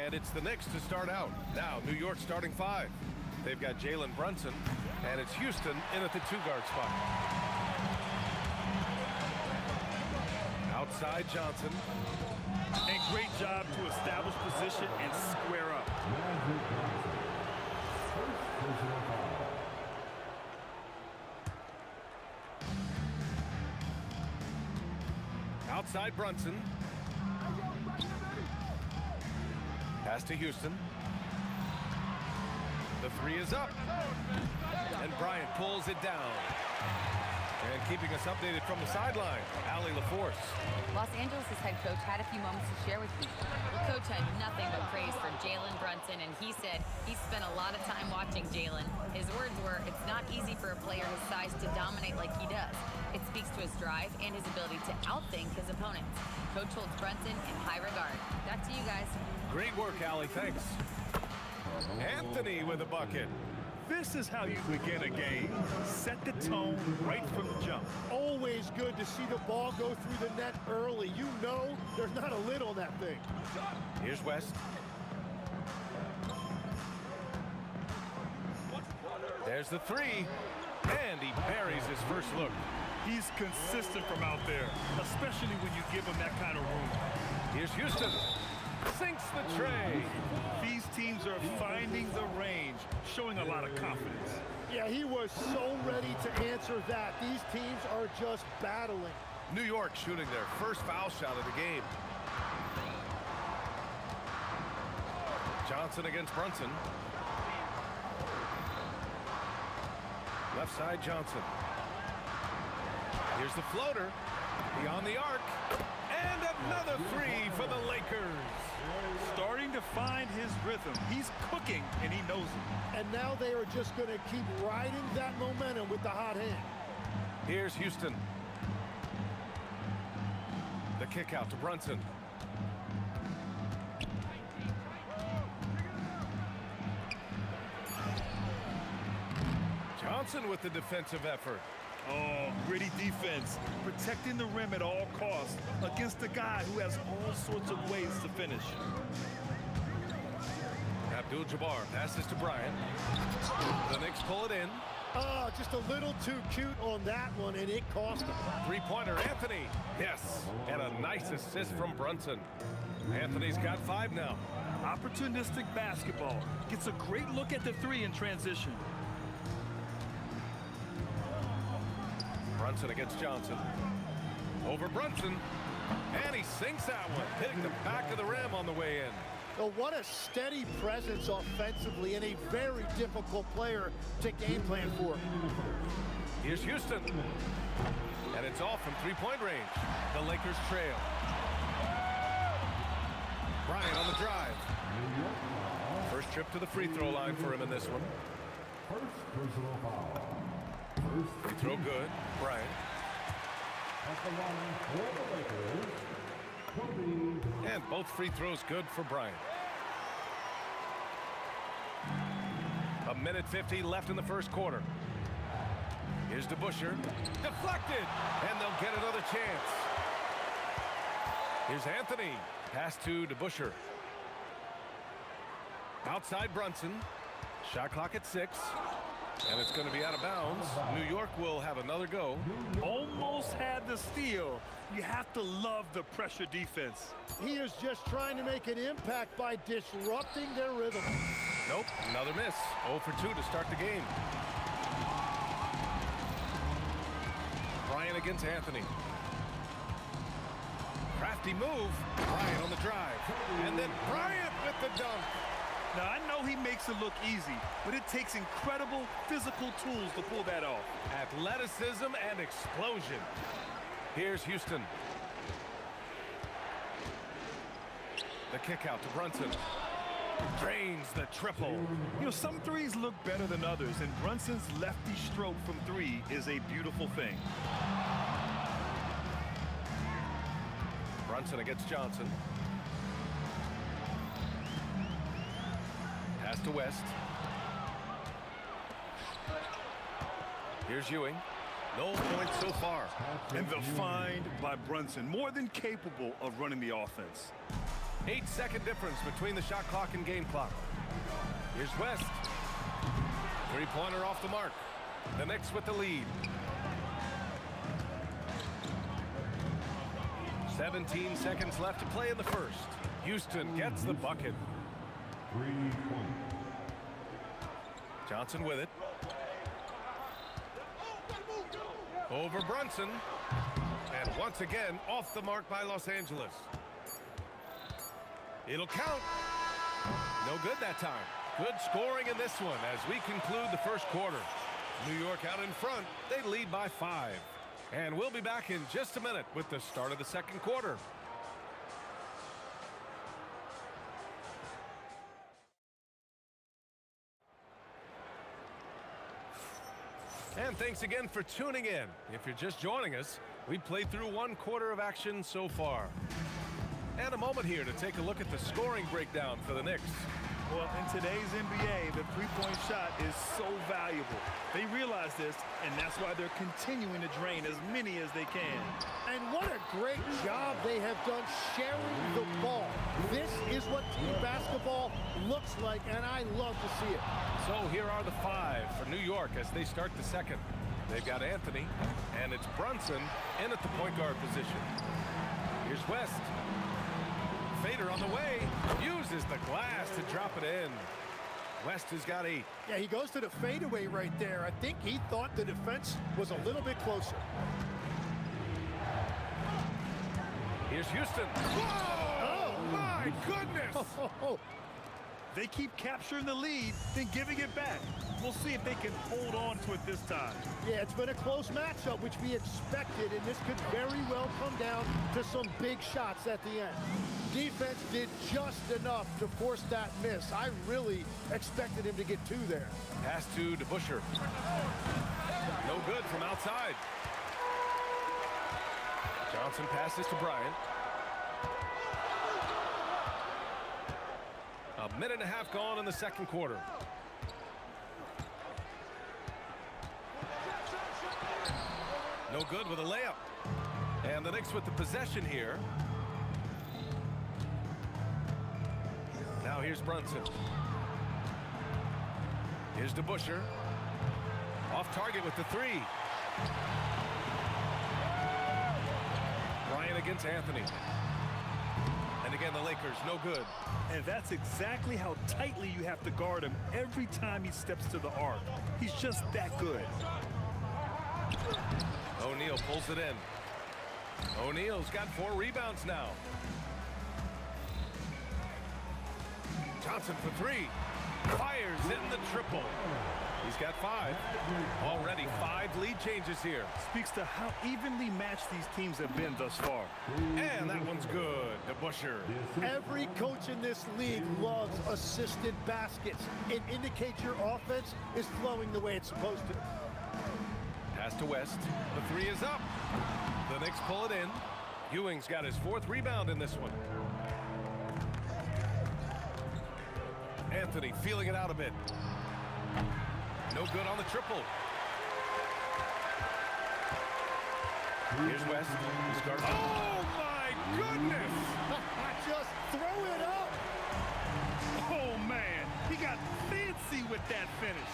And it's the Knicks to start out. Now, New York starting 5. They've got Jalen Brunson, and it's Houston in at the 2-guard spot. Outside Johnson. And great job to establish position and square up. Outside Brunson. Pass to Houston. The 3 is up. And Bryant pulls it down. And keeping us updated from the sideline, Allie LaForce. Los Angeles' head coach had a few moments to share with me. The coach had nothing but praise for Jalen Brunson, and he said he spent a lot of time watching Jalen. His words were, it's not easy for a player his size to dominate like he does. It speaks to his drive and his ability to outthink his opponents. Coach holds Brunson in high regard. Back to you guys. Great work, Allie. Thanks. Anthony with a bucket. This is how you begin a game. Set the tone right from the jump. Always good to see the ball go through the net early. You know there's not a lid on that thing. Here's West. There's the 3. And he buries his first look. He's consistent from out there, especially when you give him that kind of room. Here's Houston. Sinks the tray. These teams are finding the range, showing a lot of confidence. Yeah, he was so ready to answer that. These teams are just battling. New York shooting their first foul shot of the game. Johnson against Brunson. Left side Johnson. Here's the floater. Beyond the arc. And another 3 for the Lakers. Starting to find his rhythm. He's cooking, and he knows it. And now they are just going to keep riding that momentum with the hot hand. Here's Houston. The kick out to Brunson. Johnson with the defensive effort. Oh, gritty defense. Protecting the rim at all costs against a guy who has all sorts of ways to finish. That Abdul-Jabbar passes to Bryant. The Knicks pull it in. Oh, just a little too cute on that one, and it cost him. Three-pointer, Anthony. Yes, and a nice assist from Brunson. Anthony's got 5 now. Opportunistic basketball. Gets a great look at the three in transition. Brunson against Johnson. Over Brunson. And he sinks that one, hitting the back of the rim on the way in. Oh, what a steady presence offensively and a very difficult player to game plan for. Here's Houston. And it's off from three-point range. The Lakers trail. Bryant on the drive. First trip to the free throw line for him in this one. First personal foul. Free throw good. Bryant. At the line for the Lakers, and both free throws good for Bryant. A minute 50 left in the first quarter. Here's DeBusschere. Deflected. And they'll get another chance. Here's Anthony. Pass to DeBusschere. Outside Brunson. Shot clock at 6. And it's going to be out of bounds. New York will have another go. Almost had the steal. You have to love the pressure defense. He is just trying to make an impact by disrupting their rhythm. Nope, another miss. 0 for 2 to start the game. Bryant against Anthony. Crafty move. Bryant on the drive. And then Bryant with the dunk. Now, I know he makes it look easy, but it takes incredible physical tools to pull that off. Athleticism and explosion. Here's Houston. The kick out to Brunson. Drains the triple. You know, some threes look better than others, and Brunson's lefty stroke from 3 is a beautiful thing. Brunson against Johnson. Pass to West. Here's Ewing. No points so far. And the find by Brunson, more than capable of running the offense. 8-second difference between the shot clock and game clock. Here's West. Three-pointer off the mark. The Knicks with the lead. 17 seconds left to play in the first. Houston gets the bucket. 3 points. Johnson with it. Over Brunson. And once again, off the mark by Los Angeles. It'll count. No good that time. Good scoring in this one as we conclude the first quarter. New York out in front. They lead by 5. And we'll be back in just a minute with the start of the second quarter. And thanks again for tuning in. If you're just joining us, we played through 1 quarter of action so far. And a moment here to take a look at the scoring breakdown for the Knicks. Well, in today's NBA, the three-point shot is so valuable. They realize this, and that's why they're continuing to drain as many as they can. And what a great job they have done sharing the ball. This is what team basketball looks like, and I love to see it. So here are the 5 for New York as they start the second. They've got Anthony, and it's Brunson in at the point guard position. Here's West. Fader on the way, uses the glass to drop it in. West has got 8. Yeah, he goes to the fadeaway right there. I think he thought the defense was a little bit closer. Here's Houston. Whoa! Oh, my goodness! They keep capturing the lead, then giving it back. We'll see if they can hold on to it this time. Yeah, it's been a close matchup, which we expected, and this could very well come down to some big shots at the end. Defense did just enough to force that miss. I really expected him to get 2 there. Pass to DeBusschere. No good from outside. Johnson passes to Bryant. A minute and a half gone in the second quarter. No good with a layup. And the Knicks with the possession here. Now here's Brunson. Here's DeBuscher. Off target with the three. Bryant against Anthony. And again, the Lakers, no good. And that's exactly how tightly you have to guard him every time he steps to the arc. He's just that good. O'Neal pulls it in. O'Neal's got 4 rebounds now. Johnson for 3. Fires in the triple. He's got 5. Already 5 lead changes here. Speaks to how evenly matched these teams have been thus far. And that one's good. DeBuscher. Every coach in this league loves assisted baskets. It indicates your offense is flowing the way it's supposed to. Pass to West. The 3 is up. The Knicks pull it in. Ewing's got his 4th rebound in this one. Anthony feeling it out a bit. No good on the triple. Here's West. He's guarded. Oh, my goodness! Just throw it up! Oh, man. He got fancy with that finish.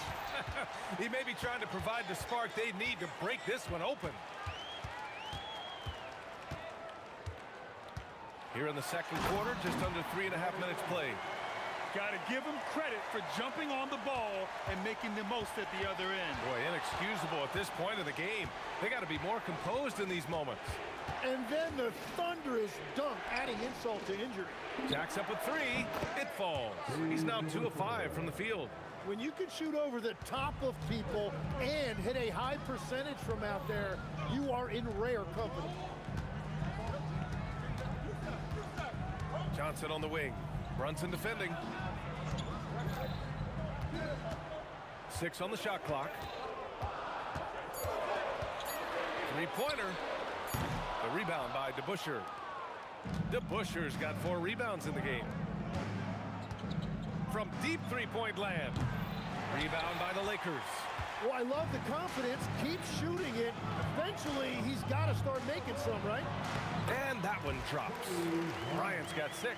He may be trying to provide the spark they need to break this one open. Here in the second quarter, just under 3.5 minutes played. Got to give him credit for jumping on the ball and making the most at the other end. Boy, inexcusable at this point of the game. They got to be more composed in these moments. And then the thunderous dunk, adding insult to injury. Jacks up with 3. It falls. He's now 2 of 5 from the field. When you can shoot over the top of people and hit a high percentage from out there, you are in rare company. Johnson on the wing. Brunson defending. 6 on the shot clock. 3-pointer. The rebound by DeBuscher. DeBuscher's got 4 rebounds in the game. From deep 3-point land. Rebound by the Lakers. Well, I love the confidence. Keep shooting it. Eventually, he's got to start making some, right? And that one drops. Bryant's got 6.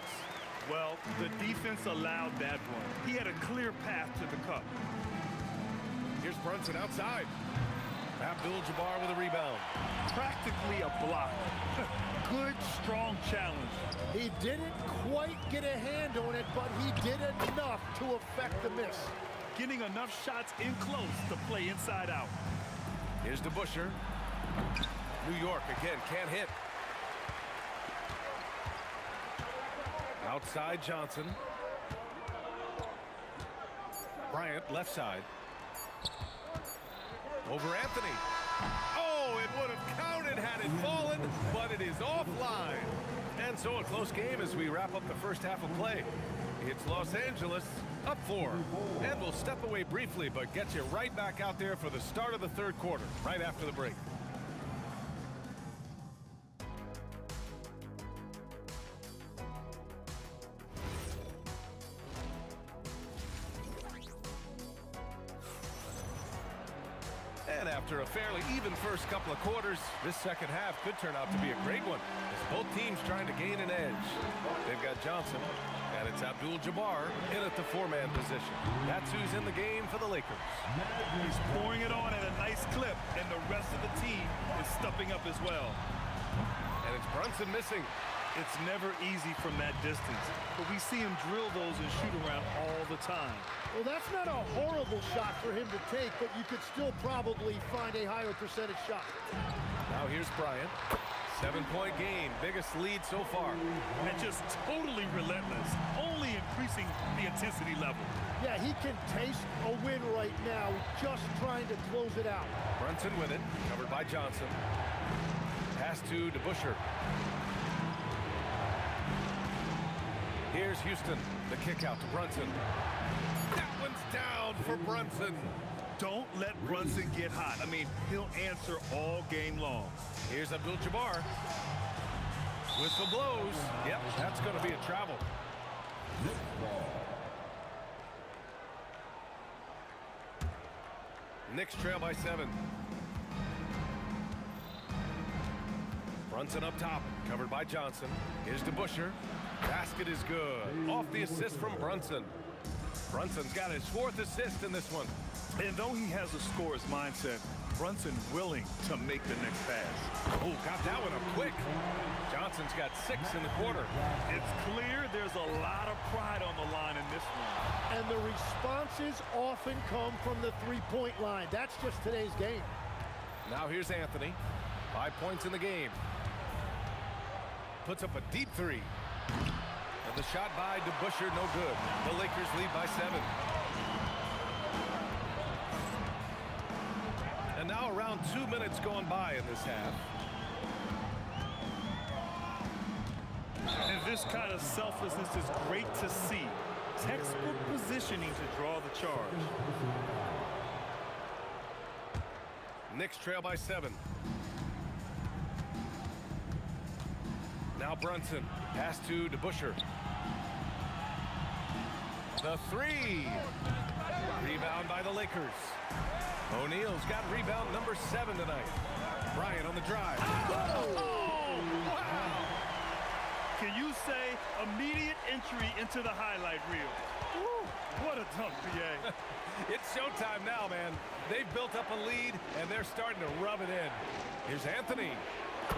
Well, the defense allowed that one. He had a clear path to the cup. Here's Brunson outside. Abdul-Jabbar with a rebound. Practically a block. Good, strong challenge. He didn't quite get a hand on it, but he did enough to affect the miss. Getting enough shots in close to play inside out. Here's DeBuscher. New York again, can't hit. Outside Johnson. Bryant left side. Over Anthony. Oh, it would have counted had it fallen, but it is offline. And so a close game as we wrap up the first half of play. It's Los Angeles up 4. And we'll step away briefly, but get you right back out there for the start of the third quarter, right after the break. And after a fairly even first couple of quarters, this second half could turn out to be a great one, as both teams trying to gain an edge. They've got Johnson, and it's Abdul-Jabbar in at the 4-man position. That's who's in the game for the Lakers. He's pouring it on at a nice clip, and the rest of the team is stepping up as well. And it's Brunson missing. It's never easy from that distance, but we see him drill those and shoot around all the time. Well, that's not a horrible shot for him to take, but you could still probably find a higher percentage shot. Now here's Bryant. 7-point game, biggest lead so far. And just totally relentless, only increasing the intensity level. Yeah, he can taste a win right now, just trying to close it out. Brunson with it, covered by Johnson. Pass to DeBuscher. Here's Houston, the kick out to Brunson. That one's down for Brunson. Don't let Brunson get hot. I mean, he'll answer all game long. Here's Abdul-Jabbar. Whistle blows. Yep, that's going to be a travel. Knicks trail by 7. Brunson up top, covered by Johnson. Here's DeBuscher. Basket is good. Off the assist from Brunson. Brunson's got his 4th assist in this one. And though he has a scorer's mindset, Brunson willing to make the next pass. Oh, got that one up quick. Johnson's got 6 in the quarter. It's clear there's a lot of pride on the line in this one. And the responses often come from the three-point line. That's just today's game. Now here's Anthony. 5 points in the game. Puts up a deep 3. And the shot by DeBusschere, no good. The Lakers lead by 7. And now around 2 minutes going by in this half. And this kind of selflessness is great to see. Textbook positioning to draw the charge. Knicks trail by 7. Now Brunson. Pass to DeBusschere. The 3. Rebound by the Lakers. O'Neal's got rebound number 7 tonight. Bryant on the drive. Oh, wow. Can you say immediate entry into the highlight reel? Woo, what a dunk, BA. It's showtime now, man. They've built up a lead, and they're starting to rub it in. Here's Anthony.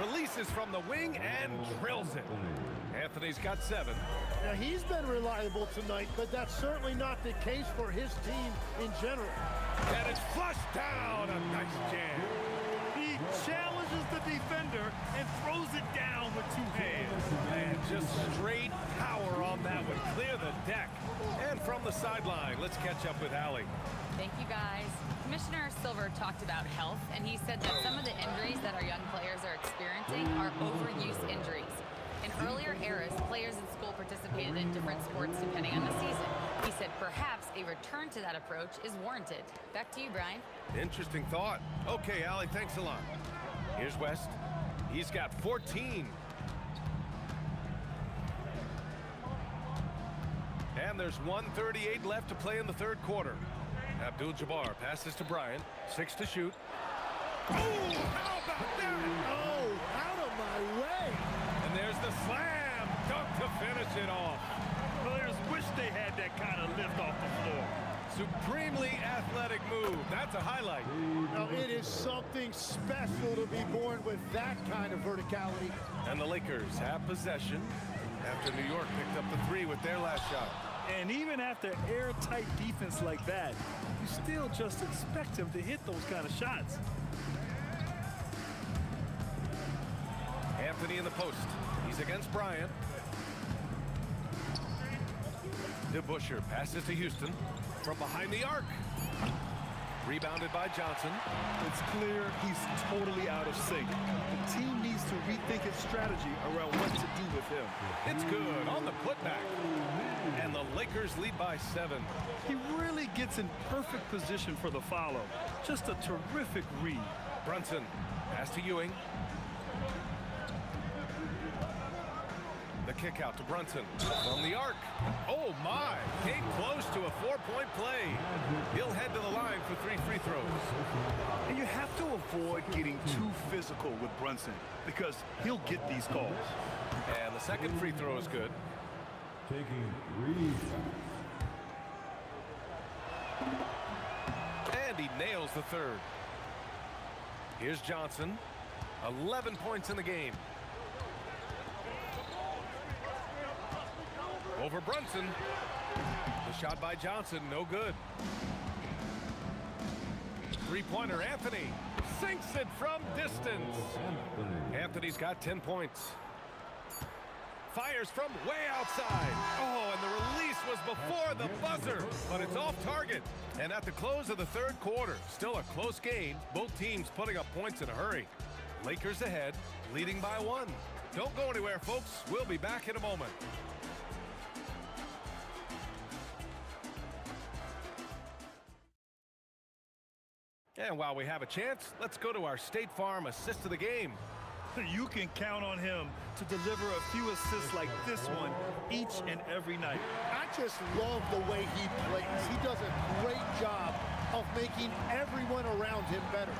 Releases from the wing and drills it. Anthony's got 7. Now, he's been reliable tonight, but that's certainly not the case for his team in general. And it's flushed down. A nice jam. He challenges the defender and throws it down with 2 hands. Man, just straight power on that one. Clear the deck. And from the sideline, let's catch up with Allie. Thank you, guys. Commissioner Silver talked about health, and he said that some of the injuries that our young players are experiencing are overuse injuries. In earlier eras, players in school participated in different sports depending on the season. He said perhaps a return to that approach is warranted. Back to you, Brian. Interesting thought. Okay, Allie, thanks a lot. Here's West. He's got 14. And there's 1:38 left to play in the 3rd quarter. Abdul-Jabbar passes to Bryant. 6 to shoot. Oh, how about that? Oh, out of my way. And there's the slam dunk to finish it off. Players wish they had that kind of lift off the floor. Supremely athletic move. That's a highlight. Now, it is something special to be born with that kind of verticality. And the Lakers have possession after New York picked up the 3 with their last shot. And even after airtight defense like that, you still just expect him to hit those kind of shots. Anthony in the post. He's against Bryant. DeBusschere passes to Houston from behind the arc. Rebounded by Johnson. It's clear he's totally out of sync. The team needs to rethink its strategy around what to do with him. It's good on the putback. And the Lakers lead by 7. He really gets in perfect position for the follow. Just a terrific read. Brunson, pass to Ewing. The kick out to Brunson from the arc. Oh my, came close to a 4-point play. He'll head to the line for 3 free throws. And you have to avoid getting too physical with Brunson because he'll get these calls. And the 2nd free throw is good. Taking 3. And he nails the 3rd. Here's Johnson. 11 points in the game. Over Brunson. The shot by Johnson, no good. 3-pointer, Anthony. Sinks it from distance. Anthony's got 10 points. Fires from way outside. Oh, and the release was before the buzzer, but it's off target. And at the close of the 3rd quarter, still a close game. Both teams putting up points in a hurry. Lakers ahead, leading by 1. Don't go anywhere, folks. We'll be back in a moment. And while we have a chance, let's go to our State Farm assist of the game. You can count on him to deliver a few assists like this one each and every night. I just love the way he plays. He does a great job of making everyone around him better.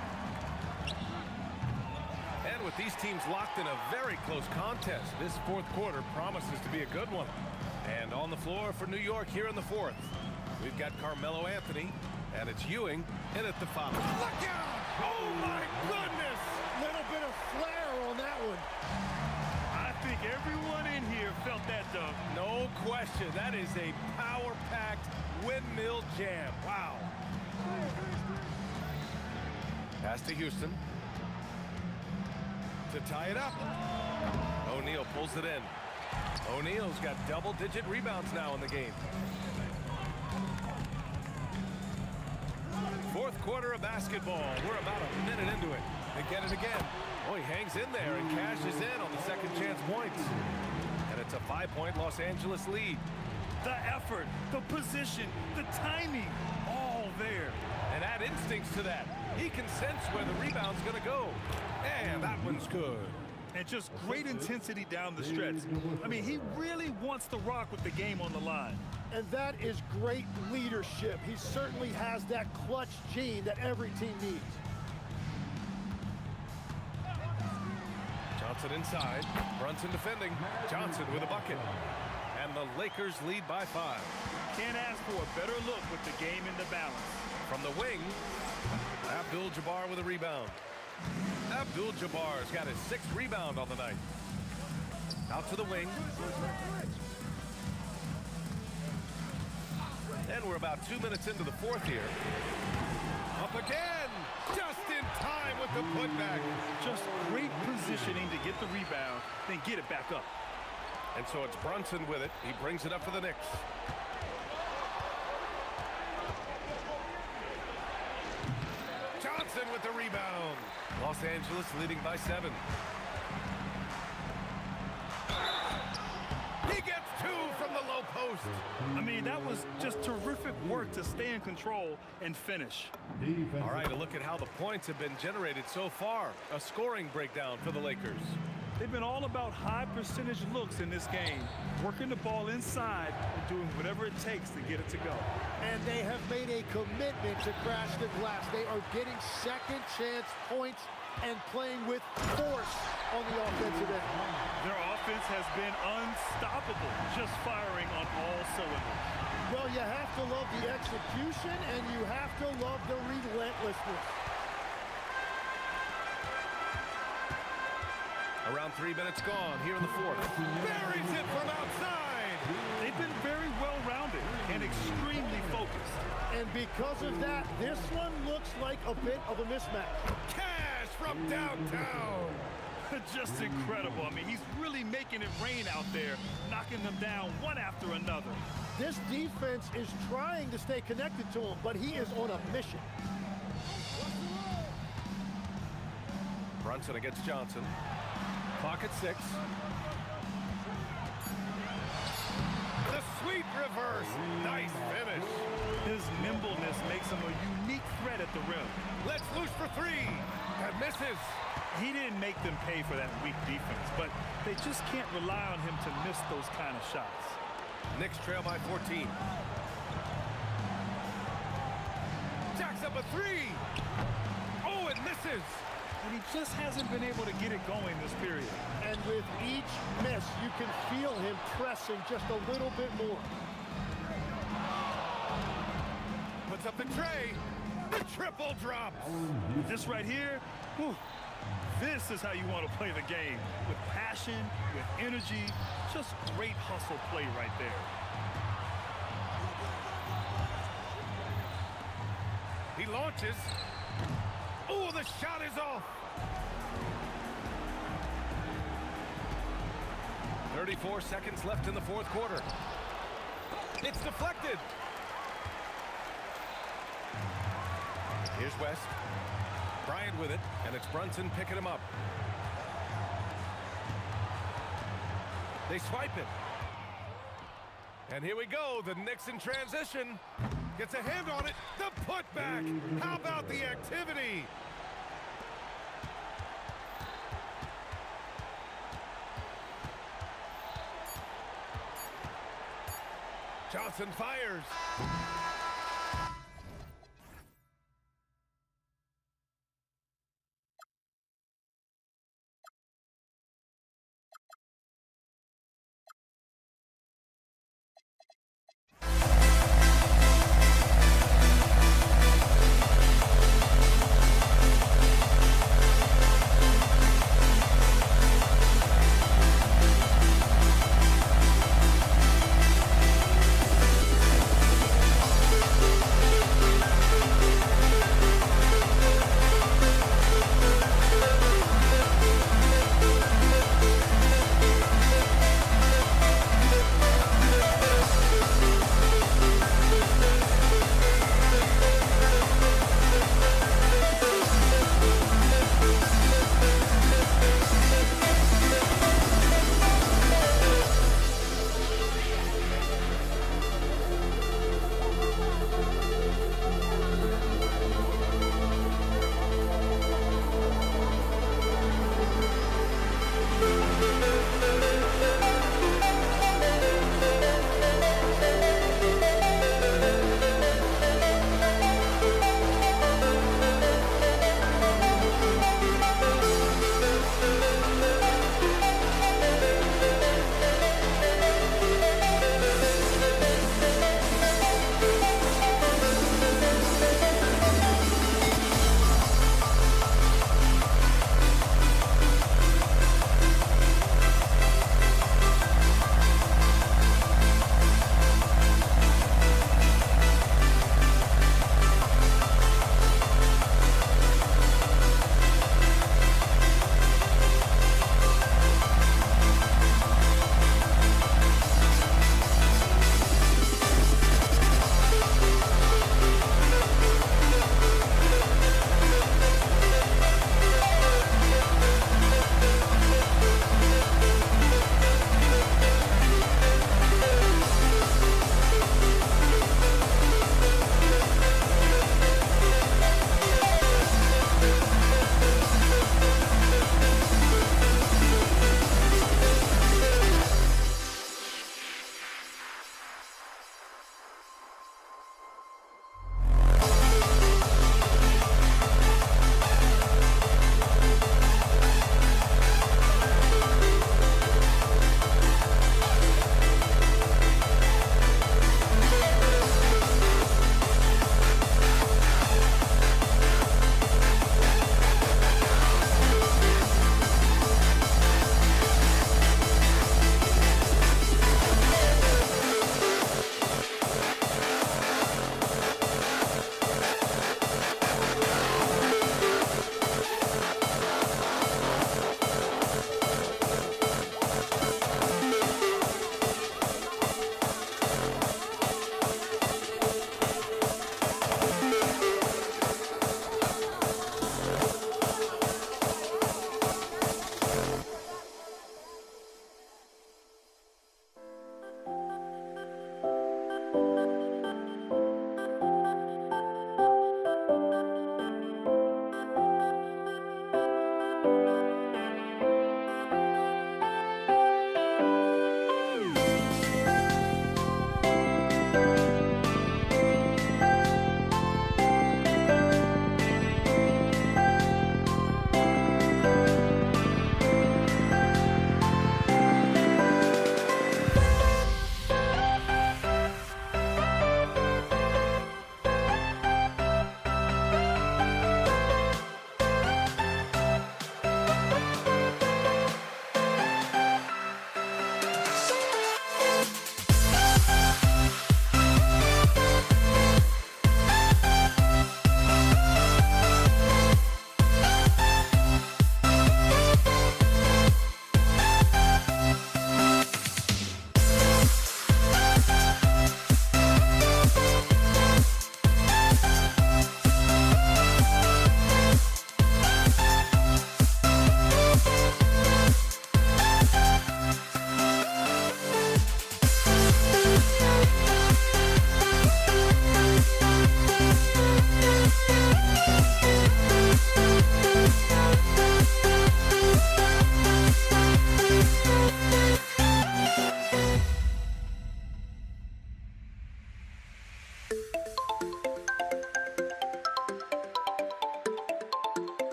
And with these teams locked in a very close contest, this 4th quarter promises to be a good one. And on the floor for New York here in the 4th. We've got Carmelo Anthony, and it's Ewing in at the foul. Look out! Oh, my goodness! Little bit of flair on that one. I think everyone in here felt that dunk. No question. That is a power-packed windmill jam. Wow. Pass to Houston. To tie it up. O'Neal pulls it in. O'Neal's got double-digit rebounds now in the game. Fourth quarter of basketball. We're about a minute into it. They get it again. Oh, he hangs in there and cashes in on the second chance points. And it's a 5-point Los Angeles lead. The effort, the position, the timing, all there. And add instincts to that. He can sense where the rebound's going to go. And that one's good. And just great intensity down the stretch. I mean, he really wants to rock with the game on the line. And that is great leadership. He certainly has that clutch gene that every team needs. Johnson inside. Brunson defending. Johnson with a bucket. And the Lakers lead by 5. Can't ask for a better look with the game in the balance. From the wing, Abdul-Jabbar with a rebound. Abdul-Jabbar's got his 6th rebound on the night. Out to the wing. And we're about 2 minutes into the fourth here. Up again! Just in time with the putback. Just great positioning to get the rebound, then get it back up. And so it's Brunson with it. He brings it up for the Knicks. Johnson with the rebound. Los Angeles leading by 7. He gets 2 from the low post. I mean, that was just terrific work to stay in control and finish. All right, a look at how the points have been generated so far. A scoring breakdown for the Lakers. They've been all about high percentage looks in this game, working the ball inside and doing whatever it takes to get it to go. And they have made a commitment to crash the glass. They are getting second chance points and playing with force on the offensive end. Their offense has been unstoppable, just firing on all cylinders. Well, you have to love the execution and you have to love the relentlessness. Around 3 minutes gone here in the fourth. Buries it from outside. They've been very well-rounded and extremely focused. And because of that, this one looks like a bit of a mismatch. Cash from downtown. Just incredible. I mean, he's really making it rain out there, knocking them down one after another. This defense is trying to stay connected to him, but he is on a mission. Brunson against Johnson. Clock at 6. The sweet reverse. Nice finish. His nimbleness makes him a unique threat at the rim. Let's loose for 3. That misses. He didn't make them pay for that weak defense, but they just can't rely on him to miss those kind of shots. Knicks trail by 14. Jacks up a 3. Oh, it misses. And he just hasn't been able to get it going this period. And with each miss, you can feel him pressing just a little bit more. Puts up the tray. The triple drops. This right here, whew, this is how you want to play the game. With passion, with energy, just great hustle play right there. He launches. Oh, the shot is off. 34 seconds left in the fourth quarter. It's deflected. Here's West. Bryant with it, and it's Brunson picking him up. They swipe it. And here we go, the Knicks in transition. Gets a hand on it, the putback. How about the activity? Johnson fires.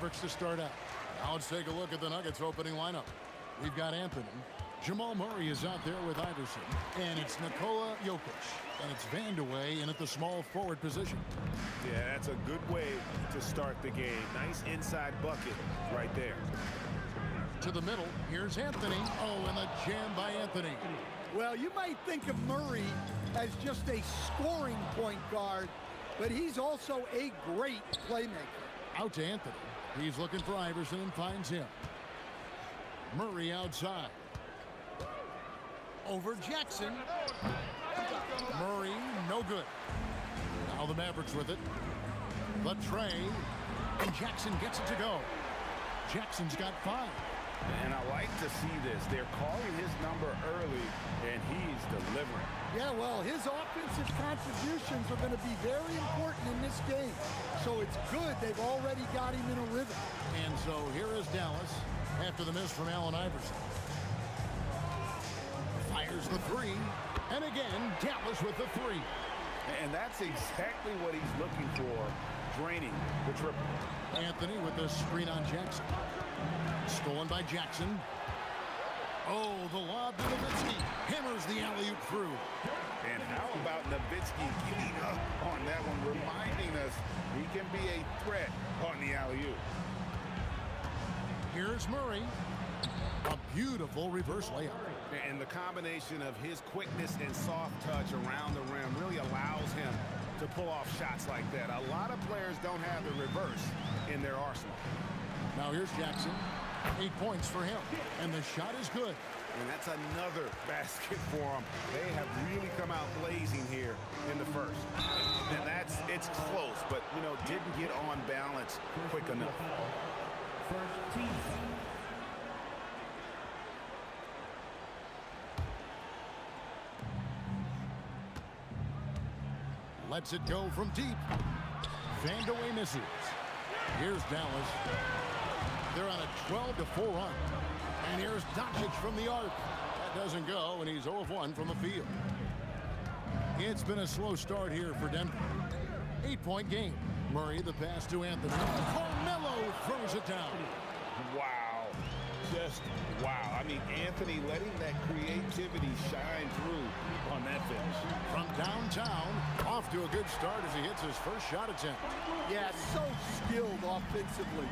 Mavericks to start out. Now let's take a look at the Nuggets opening lineup. We've got Anthony. Jamal Murray is out there with Iverson. And it's Nikola Jokic. And it's Vandeweghe in at the small forward position. Yeah, that's a good way to start the game. Nice inside bucket right there. To the middle, here's Anthony. Oh, and a jam by Anthony. Well, you might think of Murray as just a scoring point guard, but he's also a great playmaker. Out to Anthony. He's looking for Iverson and finds him. Murray outside. Over Jackson. Murray, no good. Now the Mavericks with it. The tray. And Jackson gets it to go. Jackson's got 5. And I like to see this. They're calling his number early, and he's delivering. Yeah, well, his offensive contributions are going to be very important in this game. So it's good they've already got him in a rhythm. And so here is Dallas after the miss from Allen Iverson. Fires the 3. And again, Dallas with the 3. And that's exactly what he's looking for, draining the triple. Anthony with the screen on Jackson. Stolen by Jackson. Oh, the lob to Nowitzki. Hammers the alley-oop through. And how about Nowitzki getting up on that one, reminding us he can be a threat on the alley-oop. Here's Murray. A beautiful reverse layup. And the combination of his quickness and soft touch around the rim really allows him to pull off shots like that. A lot of players don't have the reverse in their arsenal. Now here's Jackson. 8 points for him. And the shot is good. And that's another basket for them. They have really come out blazing here in the first. And it's close, but, didn't get on balance quick enough. First team. Lets it go from deep. Vandeweghe misses. Here's Dallas. They're on a 12-4 run. And here's Doncic from the arc. That doesn't go, and he's 0 of 1 from the field. It's been a slow start here for Denver. 8-point game. Murray, the pass to Anthony. Carmelo throws it down. Wow. Just wow. I mean, Anthony letting that creativity shine through on that finish. From downtown, off to a good start as he hits his first shot attempt. Yeah, so skilled offensively.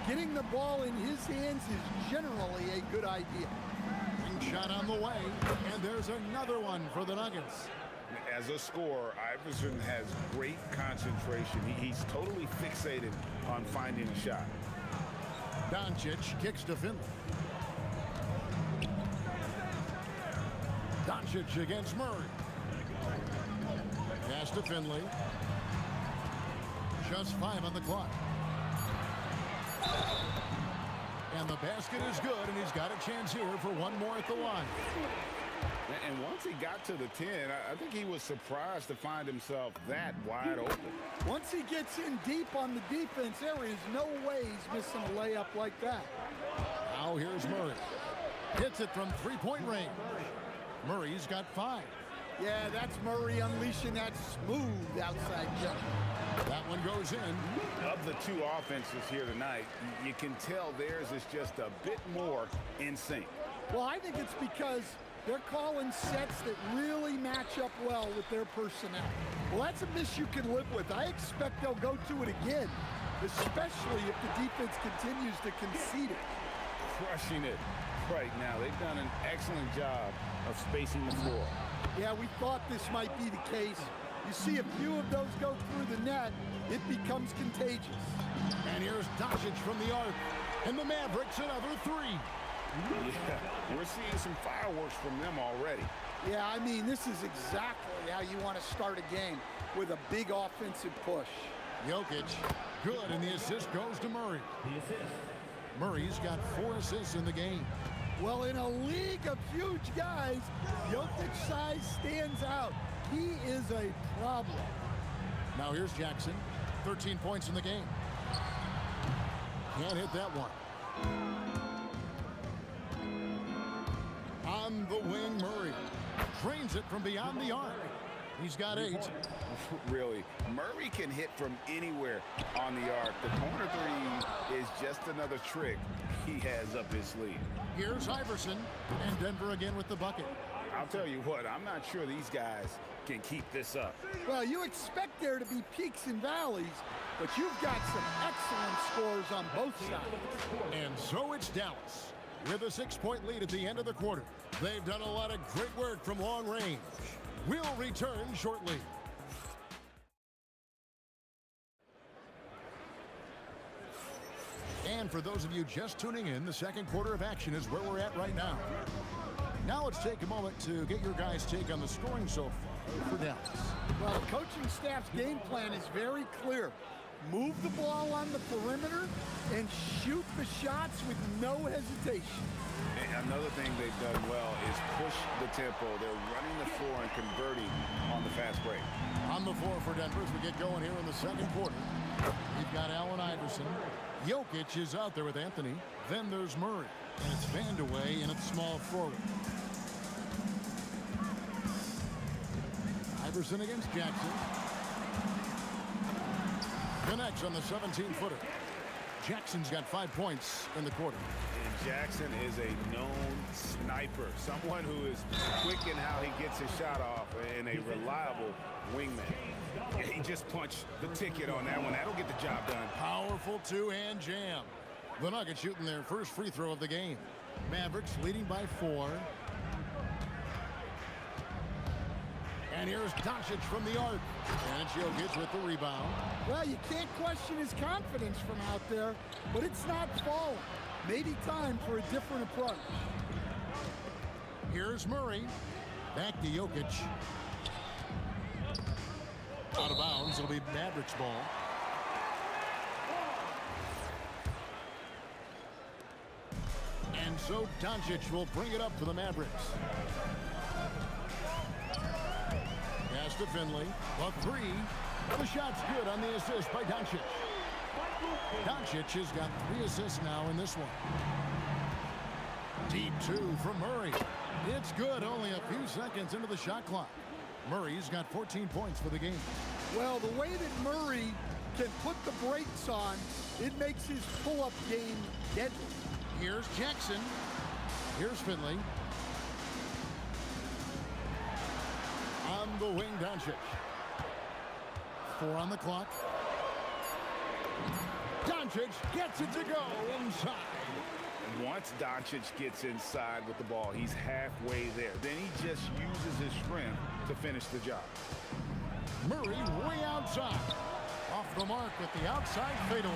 Getting the ball in his hands is generally a good idea. Ring shot on the way, and there's another one for the Nuggets. As a scorer, Iverson has great concentration. He's totally fixated on finding a shot. Doncic kicks to Finley. Doncic against Murray. Pass to Finley. Just 5 on the clock. And the basket is good, and he's got a chance here for one more at the line. And once he got to the 10, I think he was surprised to find himself that wide open. Once he gets in deep on the defense, there is no way he's missing a layup like that. Now here's Murray. Hits it from 3-point range. Murray's got 5. Yeah, that's Murray unleashing that smooth outside jump. That one goes in. Of the two offenses here tonight, you can tell theirs is just a bit more in sync. Well, I think it's because they're calling sets that really match up well with their personnel. Well, that's a miss you can live with. I expect they'll go to it again, especially if the defense continues to concede it. Crushing it right now. They've done an excellent job of spacing the floor. Yeah, we thought this might be the case. You see a few of those go through the net, it becomes contagious. And here's Doncic from the arc. And the Mavericks another 3. Yeah, we're seeing some fireworks from them already. Yeah, I mean, this is exactly how you want to start a game, with a big offensive push. Jokic, good, and the assist goes to Murray. The assist. Murray's got 4 assists in the game. Well, in a league of huge guys, Jokic's size stands out. He is a problem. Now here's Jackson, 13 points in the game. Can't hit that one. On the wing, Murray drains it from beyond the arc. He's got 8. Really, Murray can hit from anywhere on the arc. The corner three is just another trick he has up his sleeve. Here's Iverson, and Denver again with the bucket. I'll tell you what, I'm not sure these guys can keep this up. Well, you expect there to be peaks and valleys, but you've got some excellent scores on both sides. And so it's Dallas with a 6-point lead at the end of the quarter. They've done a lot of great work from long range. We'll return shortly. And for those of you just tuning in, the second quarter of action is where we're at right now. Now let's take a moment to get your guys' take on the scoring so far for Dallas. Well, the coaching staff's game plan is very clear. Move the ball on the perimeter and shoot the shots with no hesitation. And another thing they've done well is push the tempo. They're running the floor and converting on the fast break. On the floor for Denver as we get going here in the second quarter. You've got Allen Iverson. Jokic is out there with Anthony. Then there's Murray. And it's Vandeweghe in at small forward. Iverson against Jackson. Connects on the 17-footer. Jackson's got 5 points in the quarter. And Jackson is a known sniper. Someone who is quick in how he gets his shot off and a reliable wingman. And he just punched the ticket on that one. That'll get the job done. Powerful two-hand jam. The Nuggets shooting their first free throw of the game. Mavericks leading by 4. And here's Doncic from the arc. And Jokic with the rebound. Well, you can't question his confidence from out there, but it's not falling. Maybe time for a different approach. Here's Murray. Back to Jokic. Out of bounds. It'll be Mavericks ball. And so Doncic will bring it up for the Mavericks. Pass to Finley. A 3. The shot's good on the assist by Doncic. Doncic has got 3 assists now in this one. Deep 2 from Murray. It's good only a few seconds into the shot clock. Murray's got 14 points for the game. Well, the way that Murray can put the brakes on, it makes his pull-up game deadly. Here's Jackson. Here's Finley. On the wing, Doncic. 4 on the clock. Doncic gets it to go inside. Once Doncic gets inside with the ball, he's halfway there. Then he just uses his strength to finish the job. Murray way outside. Off the mark with the outside fadeaway.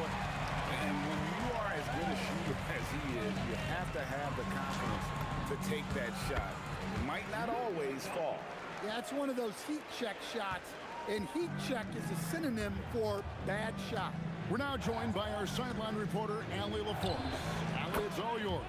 And when you are as good a shooter as he is, you have to have the confidence to take that shot. It might not always fall. Yeah, it's one of those heat check shots, and heat check is a synonym for bad shot. We're now joined by our sideline reporter, Allie LaForce. Allie, it's all yours.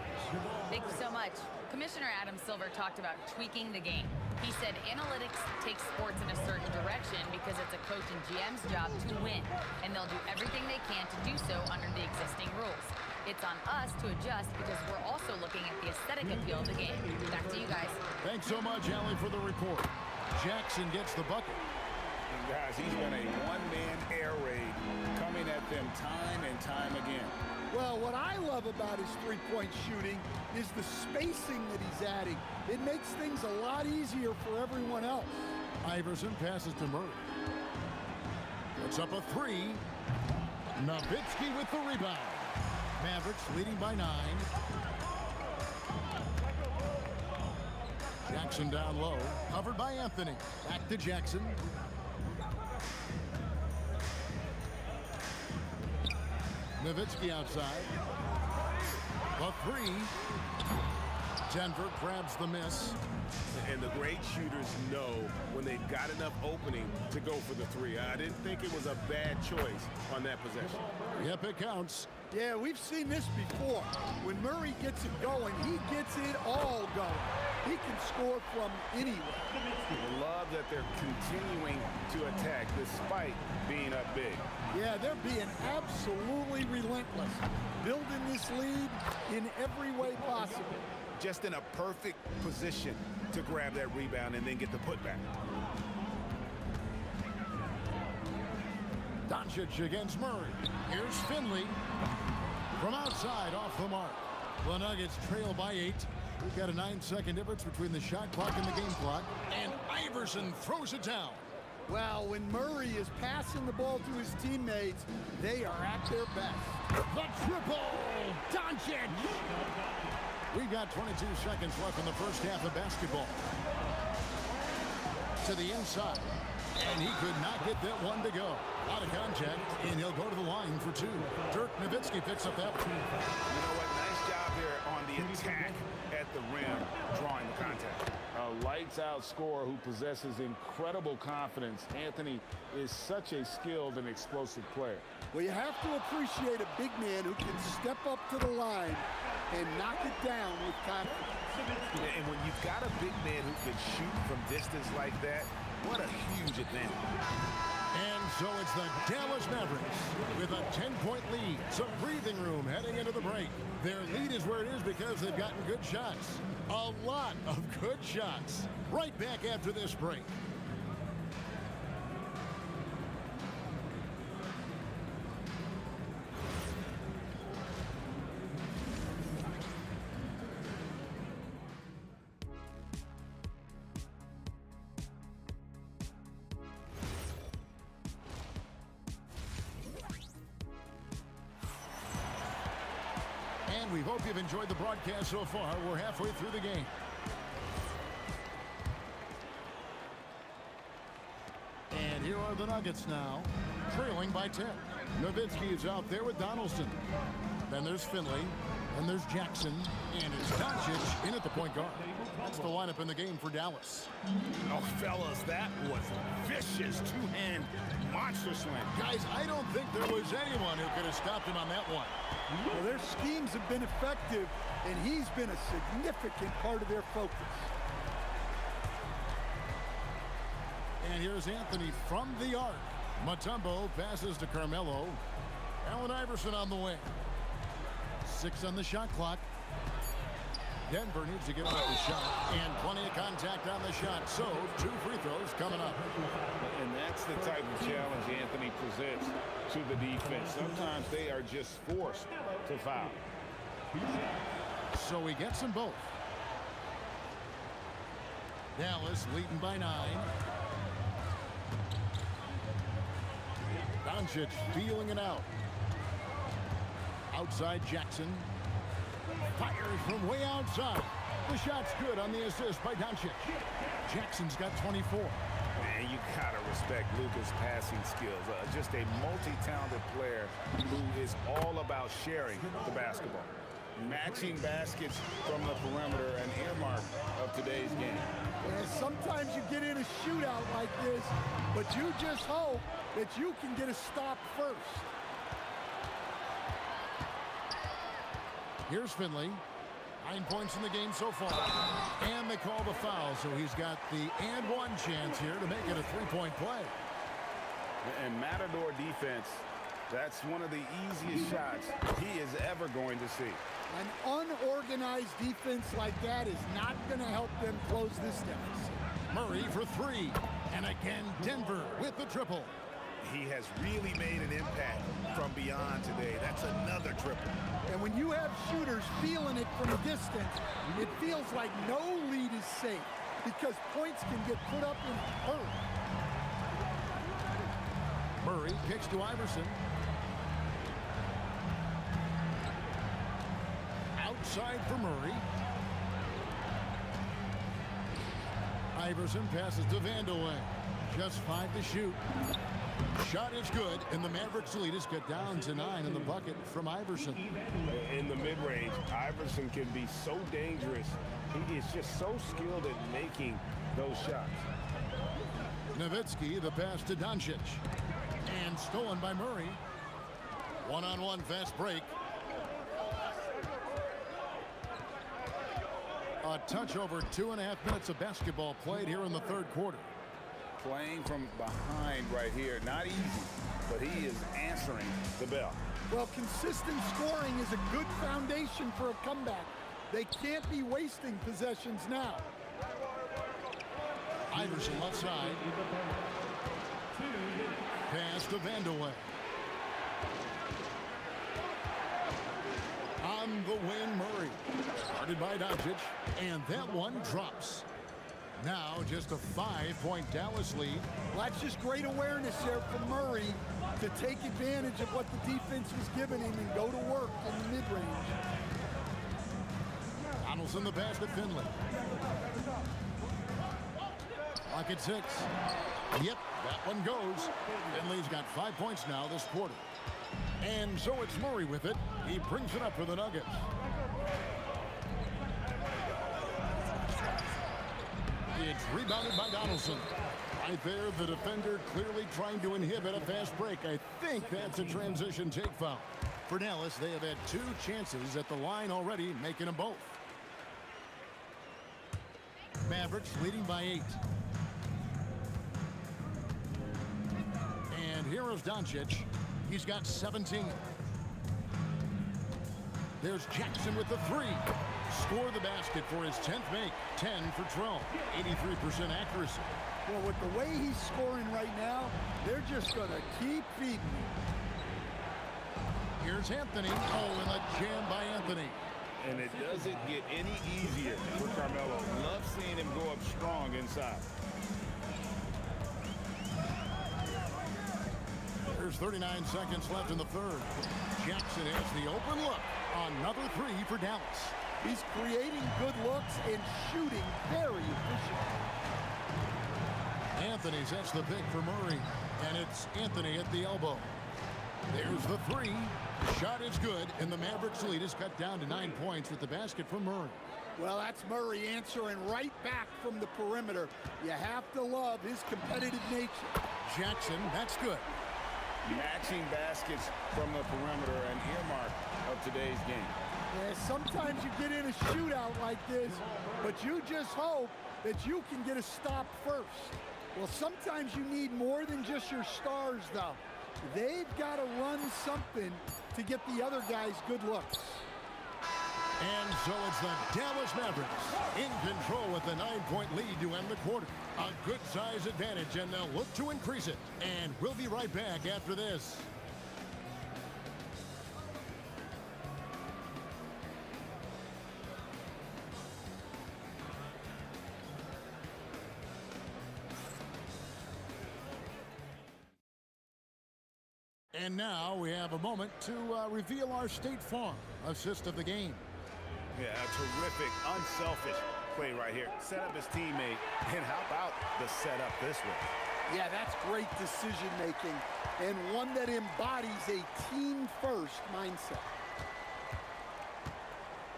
Thank you so much. Commissioner Adam Silver talked about tweaking the game. He said analytics take sports in a certain direction because it's a coach and GM's job to win, and they'll do everything they can to do so under the existing rules. It's on us to adjust because we're also looking at the aesthetic appeal of the game. Back to you guys. Thanks so much, Allie, for the report. Jackson gets the bucket. And guys, he's been a one-man air raid coming at them time and time again. Well, what I love about his three-point shooting is the spacing that he's adding. It makes things a lot easier for everyone else. Iverson passes to Murray. Puts up a 3. Nowitzki with the rebound. Mavericks leading by 9. Jackson down low. Covered by Anthony. Back to Jackson. Nowitzki outside. The 3. Denver grabs the miss. And the great shooters know when they've got enough opening to go for the 3. I didn't think it was a bad choice on that possession. Yep, it counts. Yeah, we've seen this before. When Murray gets it going, he gets it all going. He can score from anywhere. I love that they're continuing to attack despite being up big. Yeah, they're being absolutely relentless. Building this lead in every way possible. Just in a perfect position to grab that rebound and then get the putback. Doncic against Murray. Here's Finley. From outside, off the mark. The Nuggets trail by 8. We've got a 9-second difference between the shot clock and the game clock. And Iverson throws it down. Well, when Murray is passing the ball to his teammates, they are at their best. The triple! Doncic! We've got 22 seconds left in the first half of basketball. To the inside. And he could not get that one to go. Out of contact, and he'll go to the line for 2. Dirk Nowitzki picks up that one. You know what? Nice job there on the attack at the rim, drawing the contact. A lights-out scorer who possesses incredible confidence. Anthony is such a skilled and explosive player. Well, you have to appreciate a big man who can step up to the line and knock it down with confidence. And when you've got a big man who can shoot from distance like that, what a huge advantage. And so it's the Dallas Mavericks with a 10-point lead. Some breathing room heading into the break. Their lead is where it is because they've gotten good shots. A lot of good shots. Right back after this break. And we hope you've enjoyed the broadcast so far. We're halfway through the game. And here are the Nuggets now, trailing by 10. Nowitzki is out there with Donaldson. Then there's Finley. Then there's Jackson. And it's Doncic in at the point guard. That's the lineup in the game for Dallas. Oh, fellas, that was a vicious two-hand monster swing. Guys, I don't think there was anyone who could have stopped him on that one. Well, their schemes have been effective, and he's been a significant part of their focus. And here's Anthony from the arc. Mutombo passes to Carmelo. Allen Iverson on the wing. 6 on the shot clock. Denver needs to get off the shot, and plenty of contact on the shot. So 2 free throws coming up. And that's the type of challenge Anthony presents to the defense. Sometimes they are just forced to foul. So he gets them both. Dallas leading by 9. Doncic feeling it out. Outside Jackson. Fires from way outside. The shot's good on the assist by Doncic. Jackson's got 24. Man, you gotta respect Luka's passing skills. Just a multi-talented player who is all about sharing the basketball. Matching baskets from the perimeter, an earmark of today's game. And sometimes you get in a shootout like this, but you just hope that you can get a stop first. Here's Finley. 9 points in the game so far. And they call the foul, so he's got the and one chance here to make it a 3-point play. And Matador defense, that's one of the easiest shots he is ever going to see. An unorganized defense like that is not going to help them close this deficit. Murray for 3. And again, Denver with the triple. He has really made an impact from beyond today. That's another triple. And when you have shooters feeling it from a distance, it feels like no lead is safe because points can get put up in a hurry. Murray kicks to Iverson. Outside for Murray. Iverson passes to Vandeweghe. Just 5 to shoot. Shot is good, and the Mavericks lead has got down to 9 in the bucket from Iverson. In the mid-range, Iverson can be so dangerous. He is just so skilled at making those shots. Nowitzki, the pass to Doncic. And stolen by Murray. One-on-one fast break. A touch over 2.5 minutes of basketball played here in the third quarter. Playing from behind right here, not easy, but he is answering the bell. Well, consistent scoring is a good foundation for a comeback. They can't be wasting possessions now. Iverson left side. Pass to Vandeweghe. On the wing, Murray. Guarded by Doncic, and that one drops. Now just a 5-point Dallas lead. Well, that's just great awareness there from Murray to take advantage of what the defense was giving him and go to work in the mid-range. Donaldson the pass to Finley. Clock at 6. Yep, that one goes. Finley's got 5 points now this quarter. And so it's Murray with it. He brings it up for the Nuggets. It's rebounded by Donaldson. Right there, the defender clearly trying to inhibit a fast break. I think that's a transition take foul. For Dallas, they have had 2 chances at the line already, making them both. Mavericks leading by 8. And here is Doncic. He's got 17. There's Jackson with the 3. Score the basket for his 10th make. 10 for 12. 83% accuracy. Well, with the way he's scoring right now, they're just going to keep feeding him. Here's Anthony. Oh, and a jam by Anthony. And it doesn't get any easier for Carmelo. Love seeing him go up strong inside. There's 39 seconds left in the third. Jackson has the open look. Another 3 for Dallas. He's creating good looks and shooting very efficient. Anthony sets the pick for Murray, and it's Anthony at the elbow. There's the 3. The shot is good, and the Mavericks lead is cut down to 9 points with the basket from Murray. Well, that's Murray answering right back from the perimeter. You have to love his competitive nature. Jackson, that's good. Matching baskets from the perimeter, an earmark of today's game. Yeah, sometimes you get in a shootout like this, but you just hope that you can get a stop first. Well, sometimes you need more than just your stars, though. They've got to run something to get the other guys good looks. And so it's the Dallas Mavericks in control with a 9-point lead to end the quarter. A good size advantage, and they'll look to increase it. And we'll be right back after this. And now we have a moment to reveal our State Farm assist of the game. Yeah, a terrific, unselfish play right here. Set up his teammate, and how about the setup this way? Yeah, that's great decision making, and one that embodies a team-first mindset.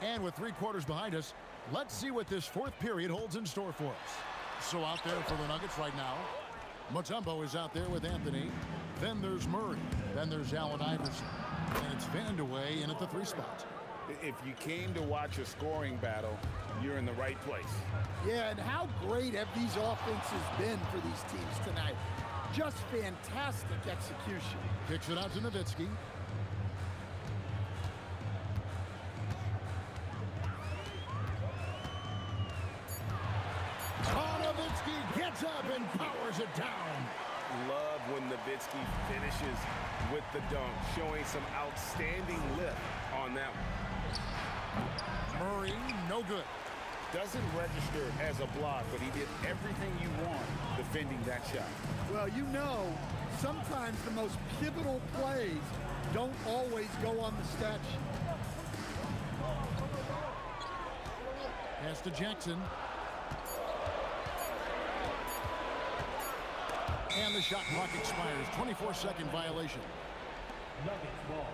And with 3 quarters behind us, let's see what this 4th period holds in store for us. So out there for the Nuggets right now, Mutombo is out there with Anthony. Then there's Murray. Then there's Allen Iverson. And it's Vandeweghe in at the 3 spot. If you came to watch a scoring battle, you're in the right place. Yeah, and how great have these offenses been for these teams tonight? Just fantastic execution. Kicks it out to Nowitzki. Nowitzki gets up and powers it down. Love when Nowitzki finishes with the dunk, showing some outstanding lift on that one. Murray, no good. Doesn't register as a block, but he did everything you want defending that shot. Well, you know, sometimes the most pivotal plays don't always go on the stat sheet. Pass to Jackson. And the shot clock expires. 24-second violation. Nuggets ball.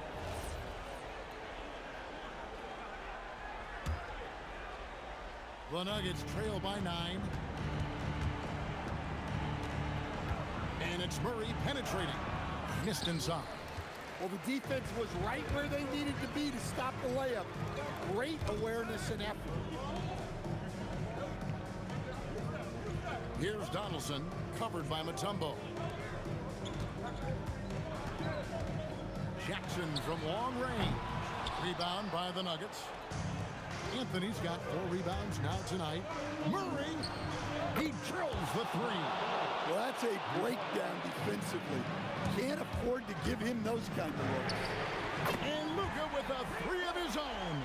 The Nuggets trail by 9. And it's Murray penetrating. Missed inside. Well, the defense was right where they needed to be to stop the layup. Great awareness and effort. Here's Donaldson, covered by Mutombo. Jackson from long range. Rebound by the Nuggets. Anthony's got 4 rebounds now tonight. Murray, he drills the 3. Well, that's a breakdown defensively. Can't afford to give him those kind of looks. And Luka with a 3 of his own.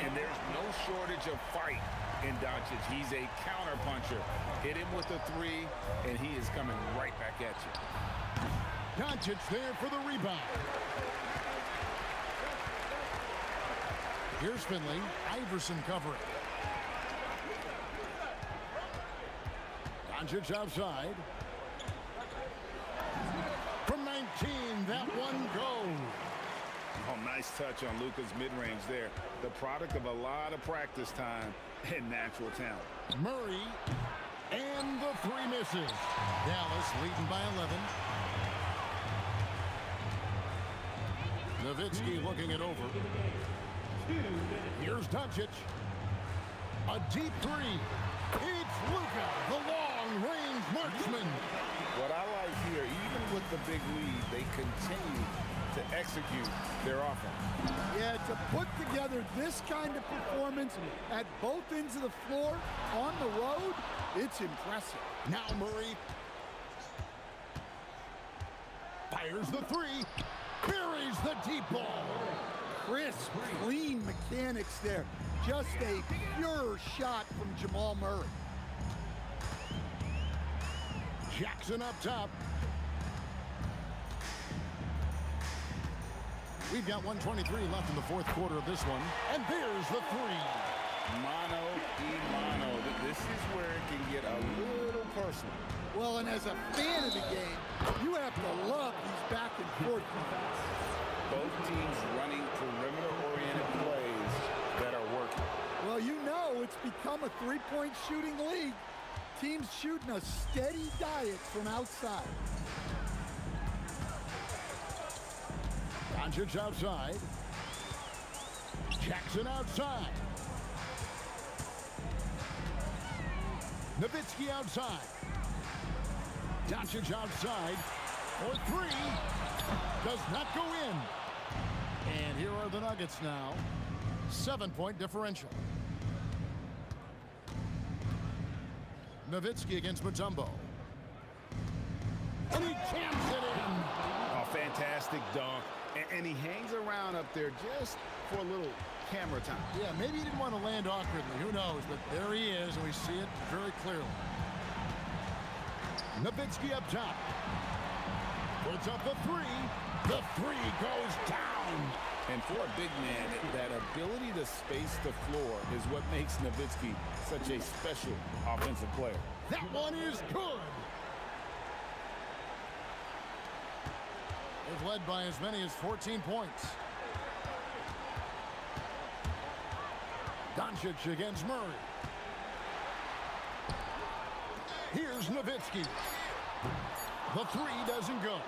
And there's no shortage of fight in Doncic. He's a counterpuncher. Hit him with a 3, and he is coming right back at you. Doncic there for the rebound. Here's Finley. Iverson covering. Doncic outside. From 19, that one goes. Oh, nice touch on Luka's mid-range there. The product of a lot of practice time and natural talent. Murray, and the 3 misses. Dallas leading by 11. Nowitzki looking it over. Here's Doncic. A deep 3. It's Luka, the long-range marksman. What I like here, even with the big lead, they continue to execute their offense. Yeah, to put together this kind of performance at both ends of the floor on the road, it's impressive. Now Murray fires the 3, buries the deep ball. Crisp, clean mechanics there. Just a pure shot from Jamal Murray. Jackson up top. We've got 1:23 left in the 4th quarter of this one. And there's the 3. Mano y mano. This is where it can get a little personal. Well, and as a fan of the game, you have to love these back and forth defense. Both teams running perimeter-oriented plays that are working. Well, you know it's become a 3-point shooting league. Teams shooting a steady diet from outside. Doncic outside. Jackson outside. Nowitzki outside. Doncic outside for 3. Does not go in. And here are the Nuggets now. 7-point differential. Nowitzki against Mutombo. And he jams it in. A fantastic dunk. And he hangs around up there just for a little camera time. Yeah, maybe he didn't want to land awkwardly. Who knows? But there he is, and we see it very clearly. Nowitzki up top. Puts up the 3. The 3 goes down. And for a big man, that ability to space the floor is what makes Nowitzki such a special offensive player. That one is good. They've led by as many as 14 points. Doncic against Murray. Here's Nowitzki. The 3 doesn't go.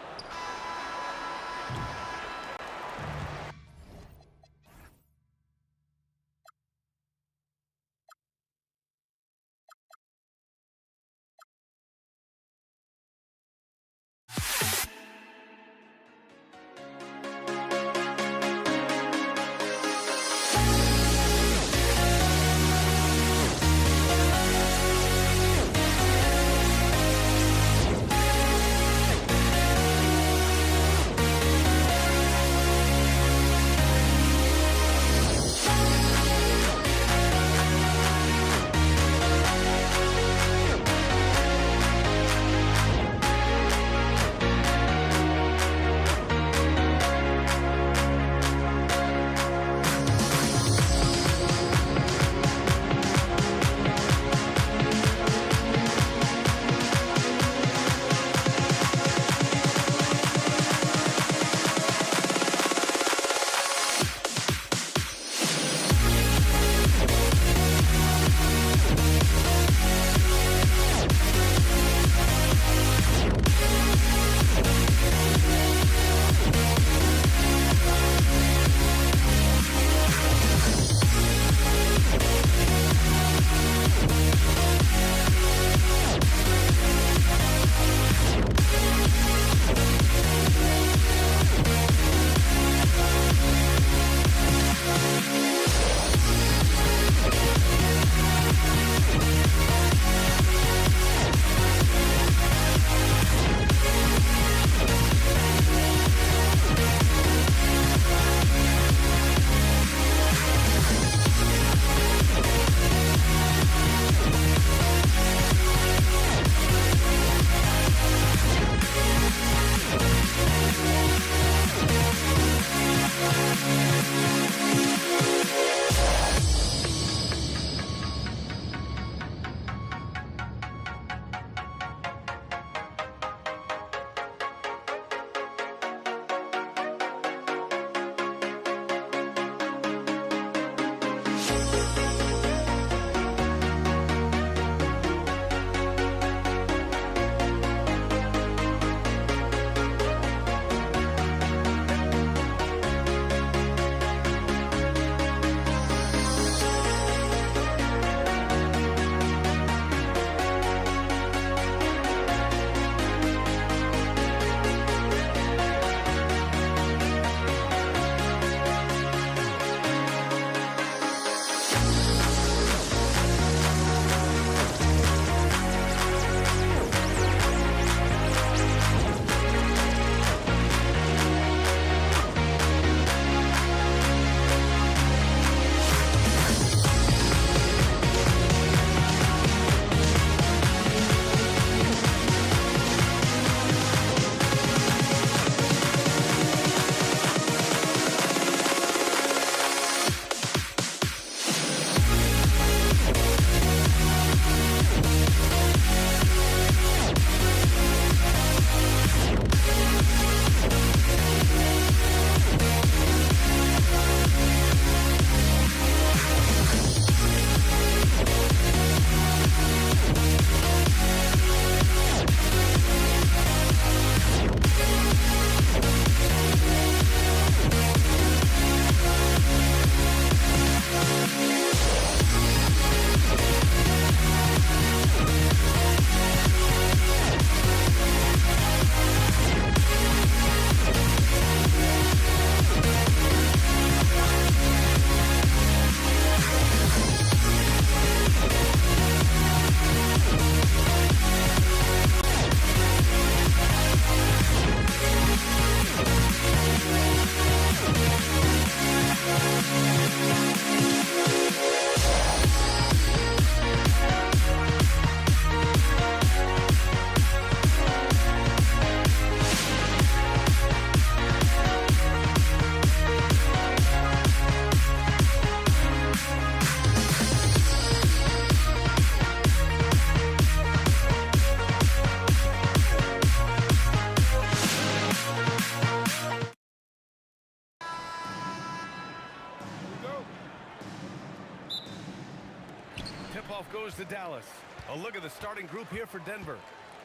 tip-off goes to Dallas. A look at the starting group here for Denver.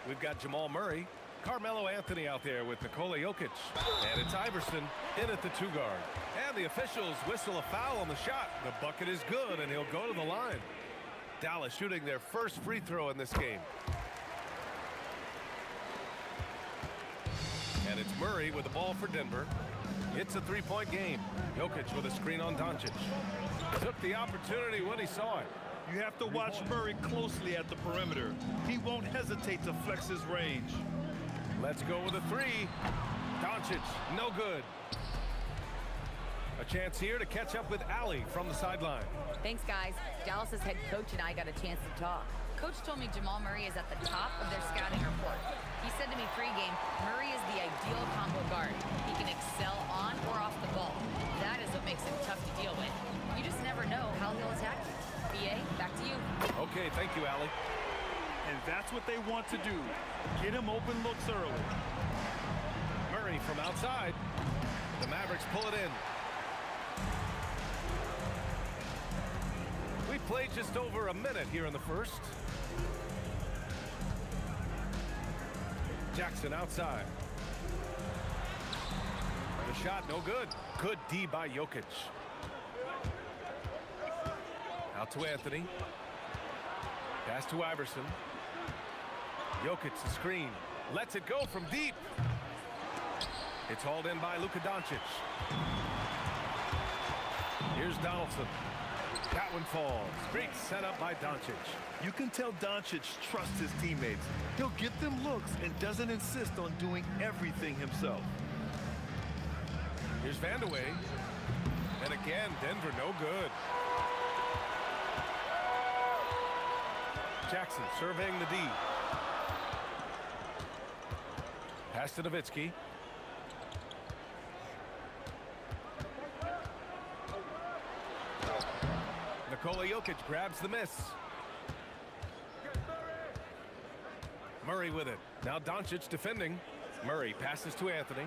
We've got Jamal Murray, Carmelo Anthony out there with Nikola Jokic. And it's Iverson in at the 2-guard. And the officials whistle a foul on the shot. The bucket is good, and he'll go to the line. Dallas shooting their first free throw in this game. And it's Murray with the ball for Denver. It's a 3-point game. Jokic with a screen on Doncic. Took the opportunity when he saw it. You have to watch Murray closely at the perimeter. He won't hesitate to flex his range. Let's go with a 3. Doncic, no good. A chance here to catch up with Allie from the sideline. Thanks, guys. Dallas's head coach and I got a chance to talk. Coach told me Jamal Murray is at the top of their scouting report. He said to me pregame, Murray is the ideal combo guard. He can excel on or off the ball. That is what makes him tough to deal with. You just never know how he'll attack you. BA, back to you. Okay, thank you, Allie. And that's what they want to do. Get him open looks early. Murray from outside. The Mavericks pull it in. We played just over a minute here in the first. Jackson outside. The shot no good. Good D by Jokic. Out to Anthony. Pass to Iverson. Jokic the screen. Lets it go from deep. It's hauled in by Luka Doncic. Here's Donaldson. That one falls. Great setup by Doncic. You can tell Doncic trusts his teammates. He'll get them looks and doesn't insist on doing everything himself. Here's Vandeweghe. And again, Denver no good. Jackson surveying the D. Pass to Nowitzki. Nikola Jokic grabs the miss. Murray with it. Now Doncic defending. Murray passes to Anthony.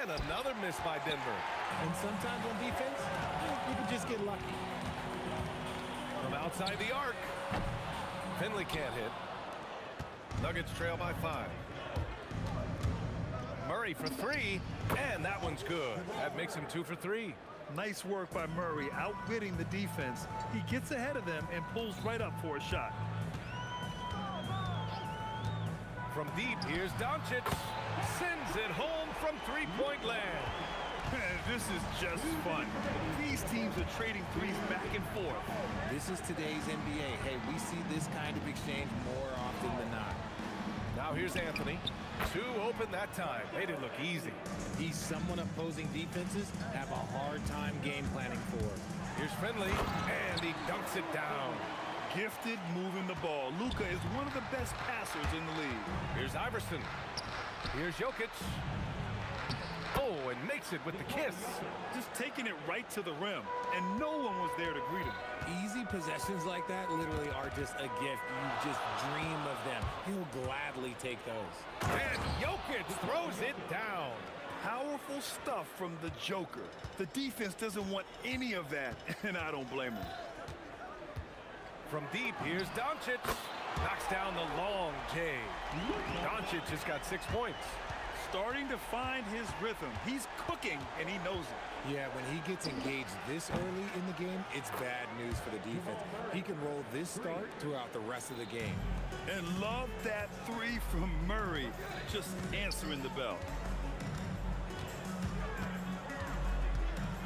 And another miss by Denver. And sometimes on defense, you can just get lucky. From outside the arc. Finley can't hit. Nuggets trail by 5. Murray for 3, and that one's good. That makes him 2 for 3. Nice work by Murray, outwitting the defense. He gets ahead of them and pulls right up for a shot. From deep, here's Doncic. Sends it home from 3-point land. This is just fun. These teams are trading threes back and forth. This is today's NBA. Hey, we see this kind of exchange more often than not. Now here's Anthony. 2 open that time. Made it look easy. He's someone opposing defenses have a hard time game planning for. Here's Finley, and he dunks it down. Gifted moving the ball. Luka is one of the best passers in the league. Here's Iverson. Here's Jokic. Oh, and makes it with the kiss. Just taking it right to the rim, and no one was there to greet him. Easy possessions like that literally are just a gift. You just dream of them. He'll gladly take those. And Jokic throws it down. Powerful stuff from the Joker. The defense doesn't want any of that, and I don't blame him. From deep, here's Doncic. Knocks down the long J. Doncic has got 6 points. Starting to find his rhythm. He's cooking, and he knows it. Yeah, when he gets engaged this early in the game, it's bad news for the defense. He can roll this start throughout the rest of the game. And love that 3 from Murray. Just answering the bell.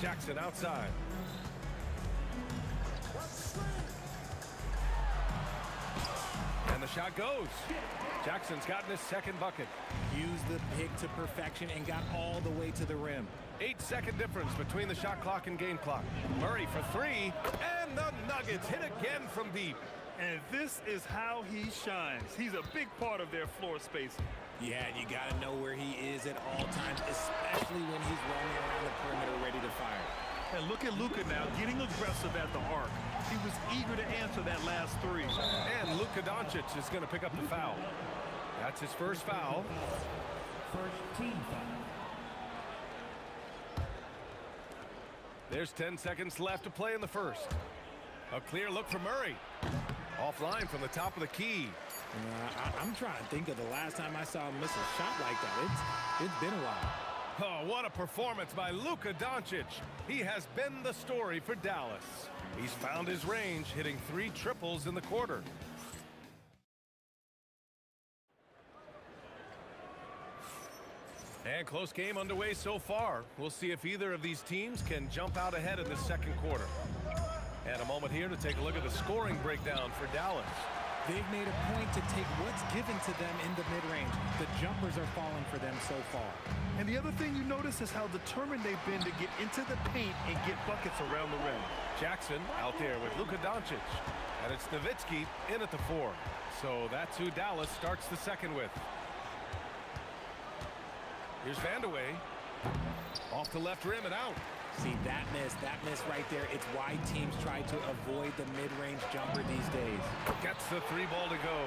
Jackson outside. And the shot goes. Jackson's gotten his second bucket. Used the pick to perfection and got all the way to the rim. 8-second difference between the shot clock and game clock. Murray for 3, and the Nuggets hit again from deep. And this is how he shines. He's a big part of their floor spacing. Yeah, you got to know where he is at all times, especially when he's roaming around the perimeter ready to fire. And look at Luka now, getting aggressive at the arc. He was eager to answer that last 3. And Luka Doncic is going to pick up the foul. That's his first foul. First team foul. There's 10 seconds left to play in the first. A clear look for Murray. Offline from the top of the key. I'm trying to think of the last time I saw him miss a shot like that. It's been a while. Oh, what a performance by Luka Doncic. He has been the story for Dallas. He's found his range, hitting 3 triples in the quarter. And close game underway so far. We'll see if either of these teams can jump out ahead in the second quarter. And a moment here to take a look at the scoring breakdown for Dallas. They've made a point to take what's given to them in the mid-range. The jumpers are falling for them so far. And the other thing you notice is how determined they've been to get into the paint and get buckets around the rim. Jackson out there with Luka Doncic. And it's Nowitzki in at the 4. So that's who Dallas starts the second with. Here's Vandeweghe. Off the left rim and out. See, that miss right there. It's why teams try to avoid the mid-range jumper these days. Gets the 3 ball to go.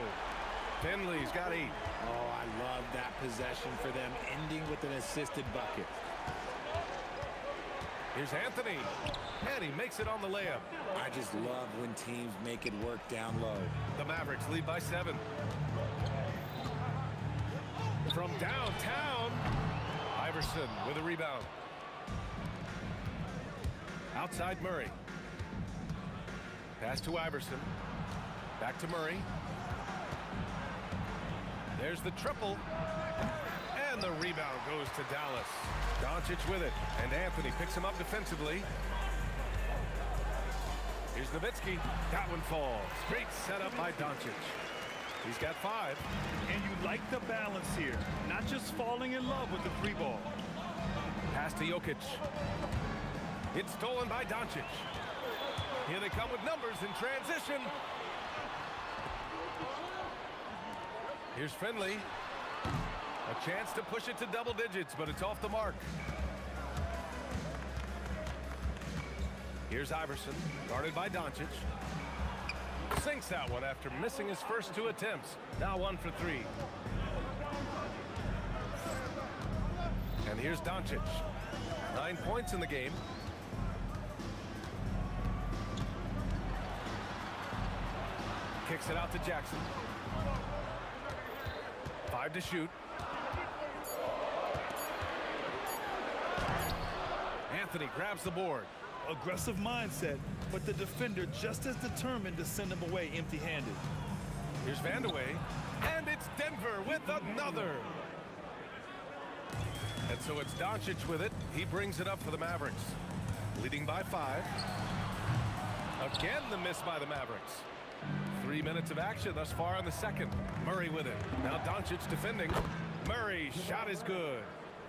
Finley's got 8. Oh, I love that possession for them, ending with an assisted bucket. Here's Anthony. And he makes it on the layup. I just love when teams make it work down low. The Mavericks lead by 7. From downtown, Iverson with a rebound. Outside Murray. Pass to Iverson. Back to Murray. There's the triple. And the rebound goes to Dallas. Doncic with it. And Anthony picks him up defensively. Here's Nowitzki. That one falls. Great setup by Doncic. He's got 5. And you like the balance here. Not just falling in love with the 3 ball. Pass to Jokic. It's stolen by Doncic. Here they come with numbers in transition. Here's Finley. A chance to push it to double digits, but it's off the mark. Here's Iverson, guarded by Doncic. Sinks that one after missing his first 2 attempts. Now 1 for 3. And here's Doncic. 9 points in the game. Kicks it out to Jackson. 5 to shoot. Anthony grabs the board. Aggressive mindset, but the defender just as determined to send him away empty-handed. Here's Vandeweghe, and it's Denver with another. And so it's Doncic with it. He brings it up for the Mavericks. Leading by 5. Again, the miss by the Mavericks. 3 minutes of action thus far in the second. Murray with it. Now Doncic defending. Murray's shot is good.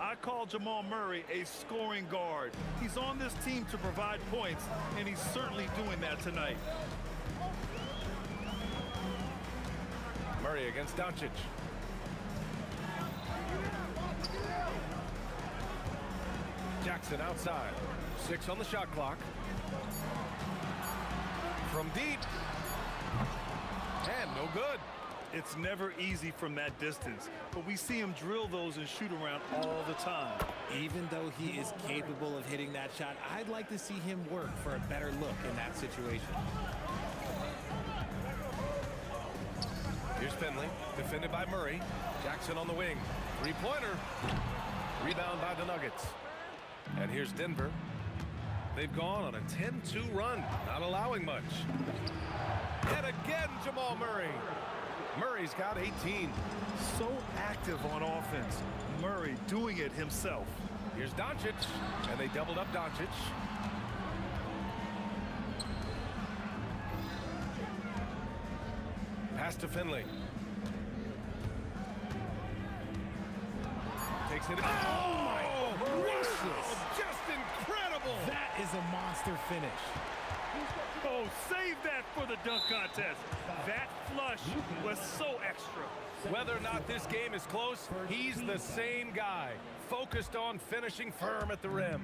I call Jamal Murray a scoring guard. He's on this team to provide points, and he's certainly doing that tonight. Murray against Doncic. Jackson outside. 6 on the shot clock. From deep. And no good. It's never easy from that distance, but we see him drill those and shoot around all the time. Even though he is capable of hitting that shot, I'd like to see him work for a better look in that situation. Here's Finley, defended by Murray. Jackson on the wing. 3-pointer. Rebound by the Nuggets. And here's Denver. They've gone on a 10-2 run, not allowing much. And again, Jamal Murray. Murray's got 18. So active on offense. Murray doing it himself. Here's Doncic, and they doubled up Doncic. Pass to Finley. Takes it. Oh my gracious! Just incredible! That is a monster finish. Oh, save that for the dunk contest. That flush was so extra. Whether or not this game is close, he's the same guy, focused on finishing firm at the rim.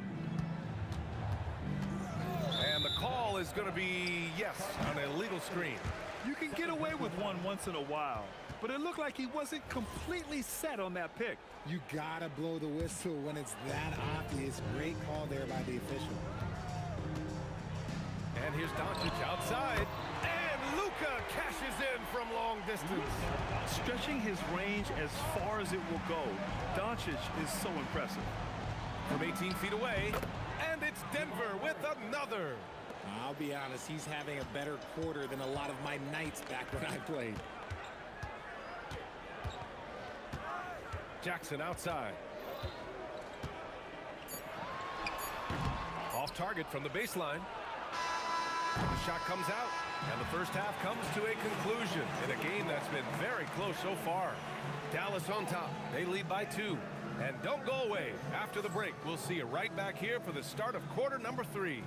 And the call is going to be, yes, an illegal screen. You can get away with one once in a while, but it looked like he wasn't completely set on that pick. You gotta blow the whistle when it's that obvious. Great call there by the official. And here's Doncic outside. And Luka cashes in from long distance. Stretching his range as far as it will go, Doncic is so impressive. From 18 feet away, and it's Denver with another. I'll be honest, he's having a better quarter than a lot of my nights back when I played. Jackson outside. Off target from the baseline. The shot comes out, and the first half comes to a conclusion in a game that's been very close so far. Dallas on top. They lead by 2. And don't go away. After the break, we'll see you right back here for the start of quarter number 3.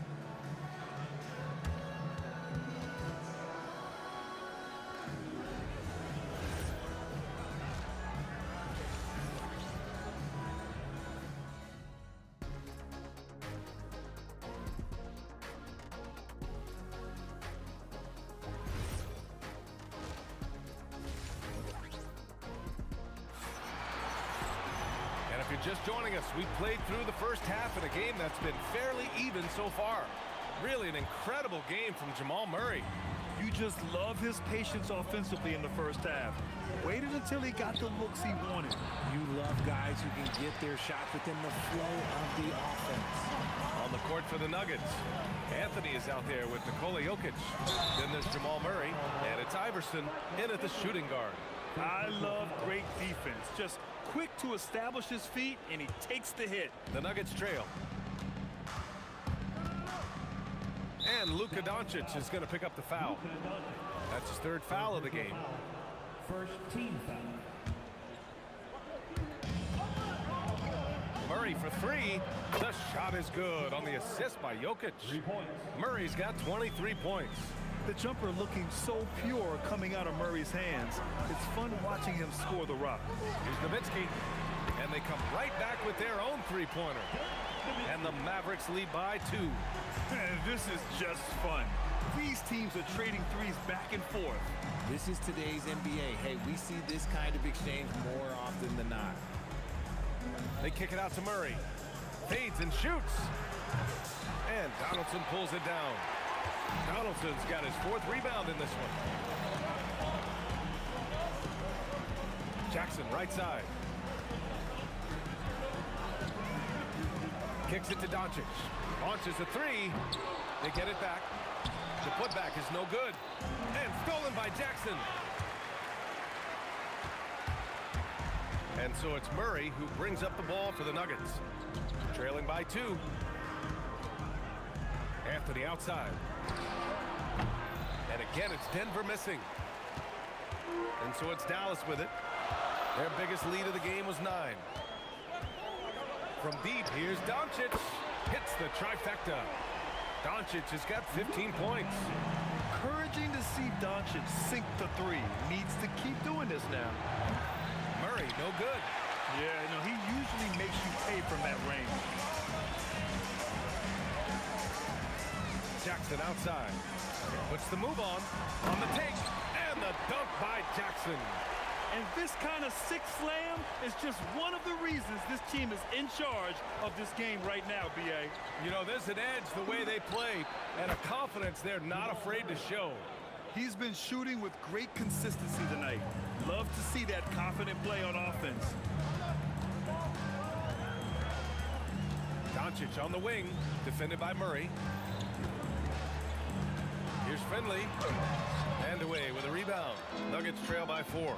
If you're just joining us, we've played through the first half in a game that's been fairly even so far. Really an incredible game from Jamal Murray. You just love his patience offensively in the first half. Waited until he got the looks he wanted. You love guys who can get their shots within the flow of the offense. On the court for the Nuggets, Anthony is out there with Nikola Jokic. Then there's Jamal Murray, and it's Iverson in at the shooting guard. I love great defense. Just quick to establish his feet, and he takes the hit. The Nuggets trail. And Luka Doncic is going to pick up the foul. That's his 3rd foul of the game. First team foul. Murray for 3. The shot is good on the assist by Jokic. 3 points. Murray's got 23 points. The jumper looking so pure coming out of Murray's hands. It's fun watching him score the rock. Here's Nowitzki, and they come right back with their own 3-pointer. And the Mavericks lead by 2. This is just fun. These teams are trading threes back and forth. This is today's NBA. Hey, we see this kind of exchange more often than not. They kick it out to Murray. Fades and shoots. And Donaldson pulls it down. Donaldson's got his 4th rebound in this one. Jackson, right side. Kicks it to Doncic. Launches a 3. They get it back. The putback is no good. And stolen by Jackson. And so it's Murray who brings up the ball for the Nuggets. Trailing by 2. Anthony outside. And again, it's Denver missing. And so it's Dallas with it. Their biggest lead of the game was 9. From deep, here's Doncic. Hits the trifecta. Doncic has got 15 points. Encouraging to see Doncic sink the 3. Needs to keep doing this now. Murray, no good. Yeah, no, he usually makes you pay from that range. Jackson outside. Puts the move on the take, and the dunk by Jackson. And this kind of sick slam is just one of the reasons this team is in charge of this game right now, B.A. You know, there's an edge the way they play and a confidence they're not afraid to show. He's been shooting with great consistency tonight. Love to see that confident play on offense. Doncic on the wing, defended by Murray. Here's Finley, and away with a rebound. Nuggets trail by 4.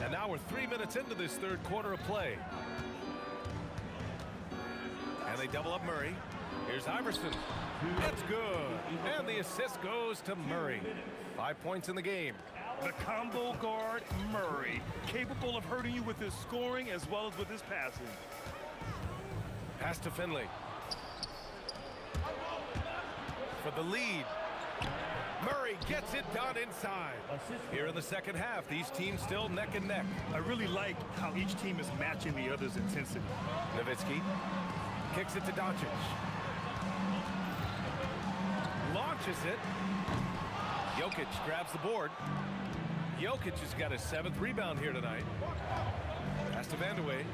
And now we're 3 minutes into this 3rd quarter of play. And they double up Murray. Here's Iverson. That's good. And the assist goes to Murray. 5 points in the game. The combo guard, Murray, capable of hurting you with his scoring as well as with his passing. Pass to Finley. For the lead. Murray gets it done inside. Here in the second half, these teams still neck and neck. I really like how each team is matching the other's intensity. Nowitzki kicks it to Doncic. Launches it. Jokic grabs the board. Jokic has got his 7th rebound here tonight. Pass to Vandeweghe.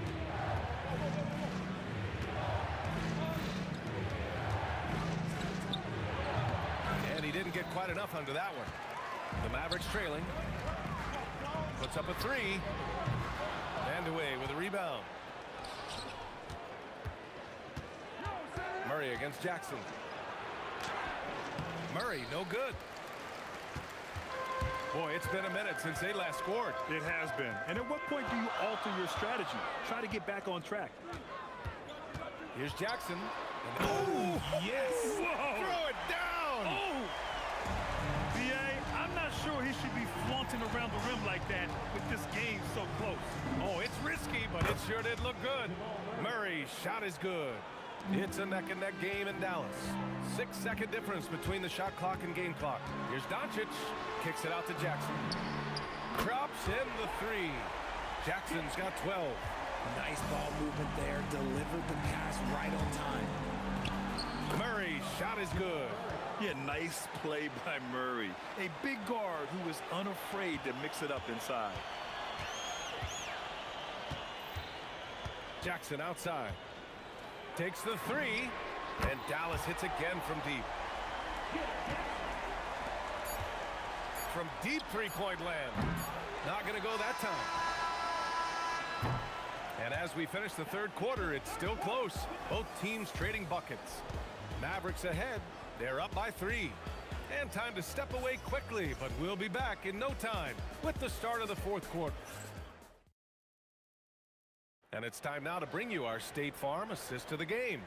quite enough under that one. The Mavericks trailing. Puts up a three. And away with a rebound. Murray against Jackson. Murray, no good. Boy, it's been a minute since they last scored. It has been. And at what point do you alter your strategy? Try to get back on track. Here's Jackson. Oh, yes. Whoa. Throw it down. Oh. I'm not sure he should be flaunting around the rim like that with this game so close. Oh, it's risky, but it sure did look good. Murray's shot is good. It's a neck-and-neck game in Dallas. 6-second difference between the shot clock and game clock. Here's Doncic. Kicks it out to Jackson. Drops in the three. Jackson's got 12. Nice ball movement there. Delivered the pass right on time. Murray's shot is good. Yeah, nice play by Murray. A big guard who was unafraid to mix it up inside. Jackson outside. Takes the three. And Dallas hits again from deep. From deep three-point land. Not going to go that time. And as we finish the third quarter, it's still close. Both teams trading buckets. Mavericks ahead. They're up by 3. And time to step away quickly, but we'll be back in no time with the start of the fourth quarter. And it's time now to bring you our State Farm assist to the game.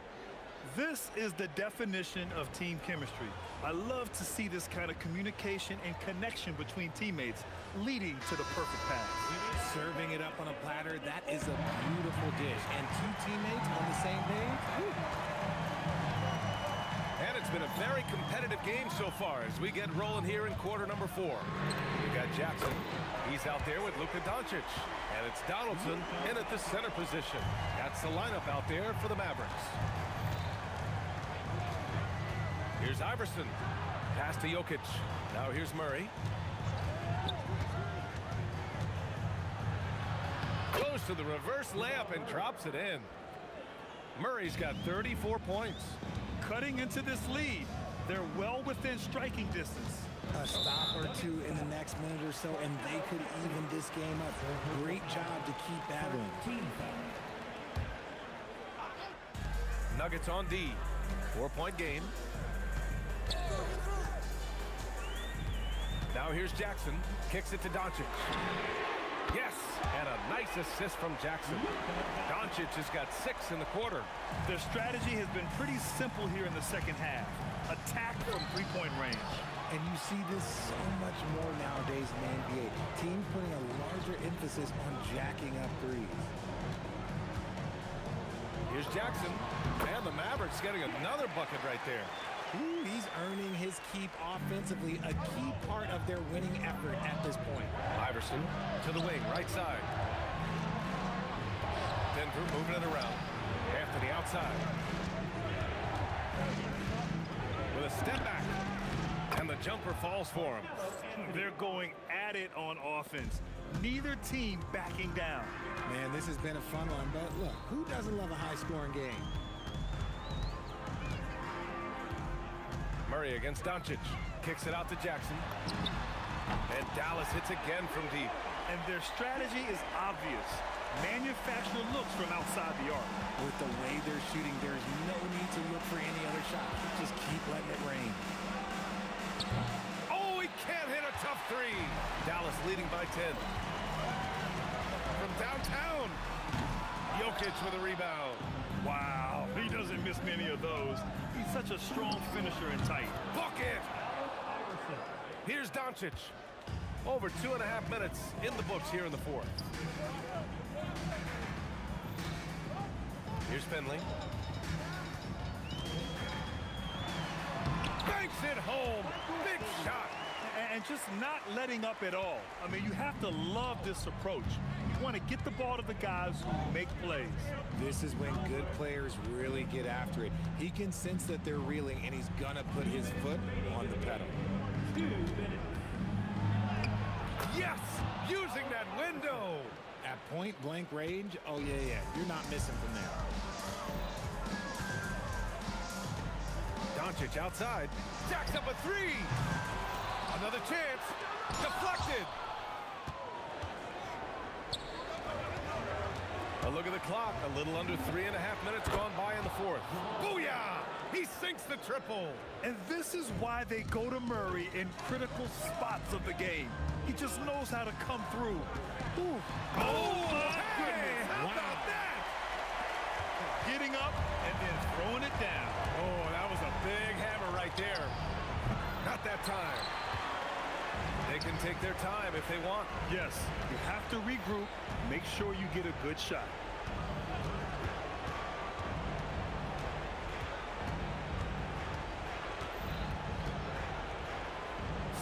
This is the definition of team chemistry. I love to see this kind of communication and connection between teammates leading to the perfect pass. Serving it up on a platter, that is a beautiful dish. And 2 teammates on the same page. Woo. And it's been a very competitive game so far as we get rolling here in quarter number 4. We got Jackson. He's out there with Luka Doncic. And it's Donaldson in at the center position. That's the lineup out there for the Mavericks. Here's Iverson. Pass to Jokic. Now here's Murray. Goes to the reverse layup and drops it in. Murray's got 34 points. Cutting into this lead. They're well within striking distance. A stop or two in the next minute or so, and they could even this game up. Great job to keep that in. Nuggets on D. 4-point game. Now here's Jackson. Kicks it to Doncic. Yes, and a nice assist from Jackson. Doncic has got 6 in the quarter. Their strategy has been pretty simple here in the second half. Attack from 3-point range. And you see this so much more nowadays in the NBA. Teams putting a larger emphasis on jacking up threes. Here's Jackson. And the Mavericks getting another bucket right there. Ooh, he's earning his keep offensively, a key part of their winning effort at this point. Iverson to the wing, right side. Denver moving it around. Anthony outside. With a step back. And the jumper falls for him. They're going at it on offense. Neither team backing down. Man, this has been a fun one, but look, who doesn't love a high-scoring game? Murray against Doncic. Kicks it out to Jackson. And Dallas hits again from deep. And their strategy is obvious. Manufacture looks from outside the arc. With the way they're shooting, there's no need to look for any other shot. Just keep letting it rain. Oh, he can't hit a tough 3. Dallas leading by 10. From downtown. Jokic with a rebound. Wow, he doesn't miss many of those. He's such a strong finisher and tight. Bucket! Here's Doncic. Over 2.5 minutes in the books here in the fourth. Here's Finley. Banks it home. Big shot. And just not letting up at all. I mean, you have to love this approach. You want to get the ball to the guys who make plays. This is when good players really get after it. He can sense that they're reeling, and he's going to put his foot on the pedal. Yes! Using that window! At point-blank range, oh, yeah. You're not missing from there. Doncic outside. Jacks up a 3! Another chance. Deflected. A look at the clock. A little under 3.5 minutes gone by in the fourth. Booyah! He sinks the triple. And this is why they go to Murray in critical spots of the game. He just knows how to come through. Ooh. Oh, my goodness. How about that? Getting up and then throwing it down. Oh, that was a big hammer right there. Not that time. They can take their time if they want. Yes, you have to regroup. Make sure you get a good shot.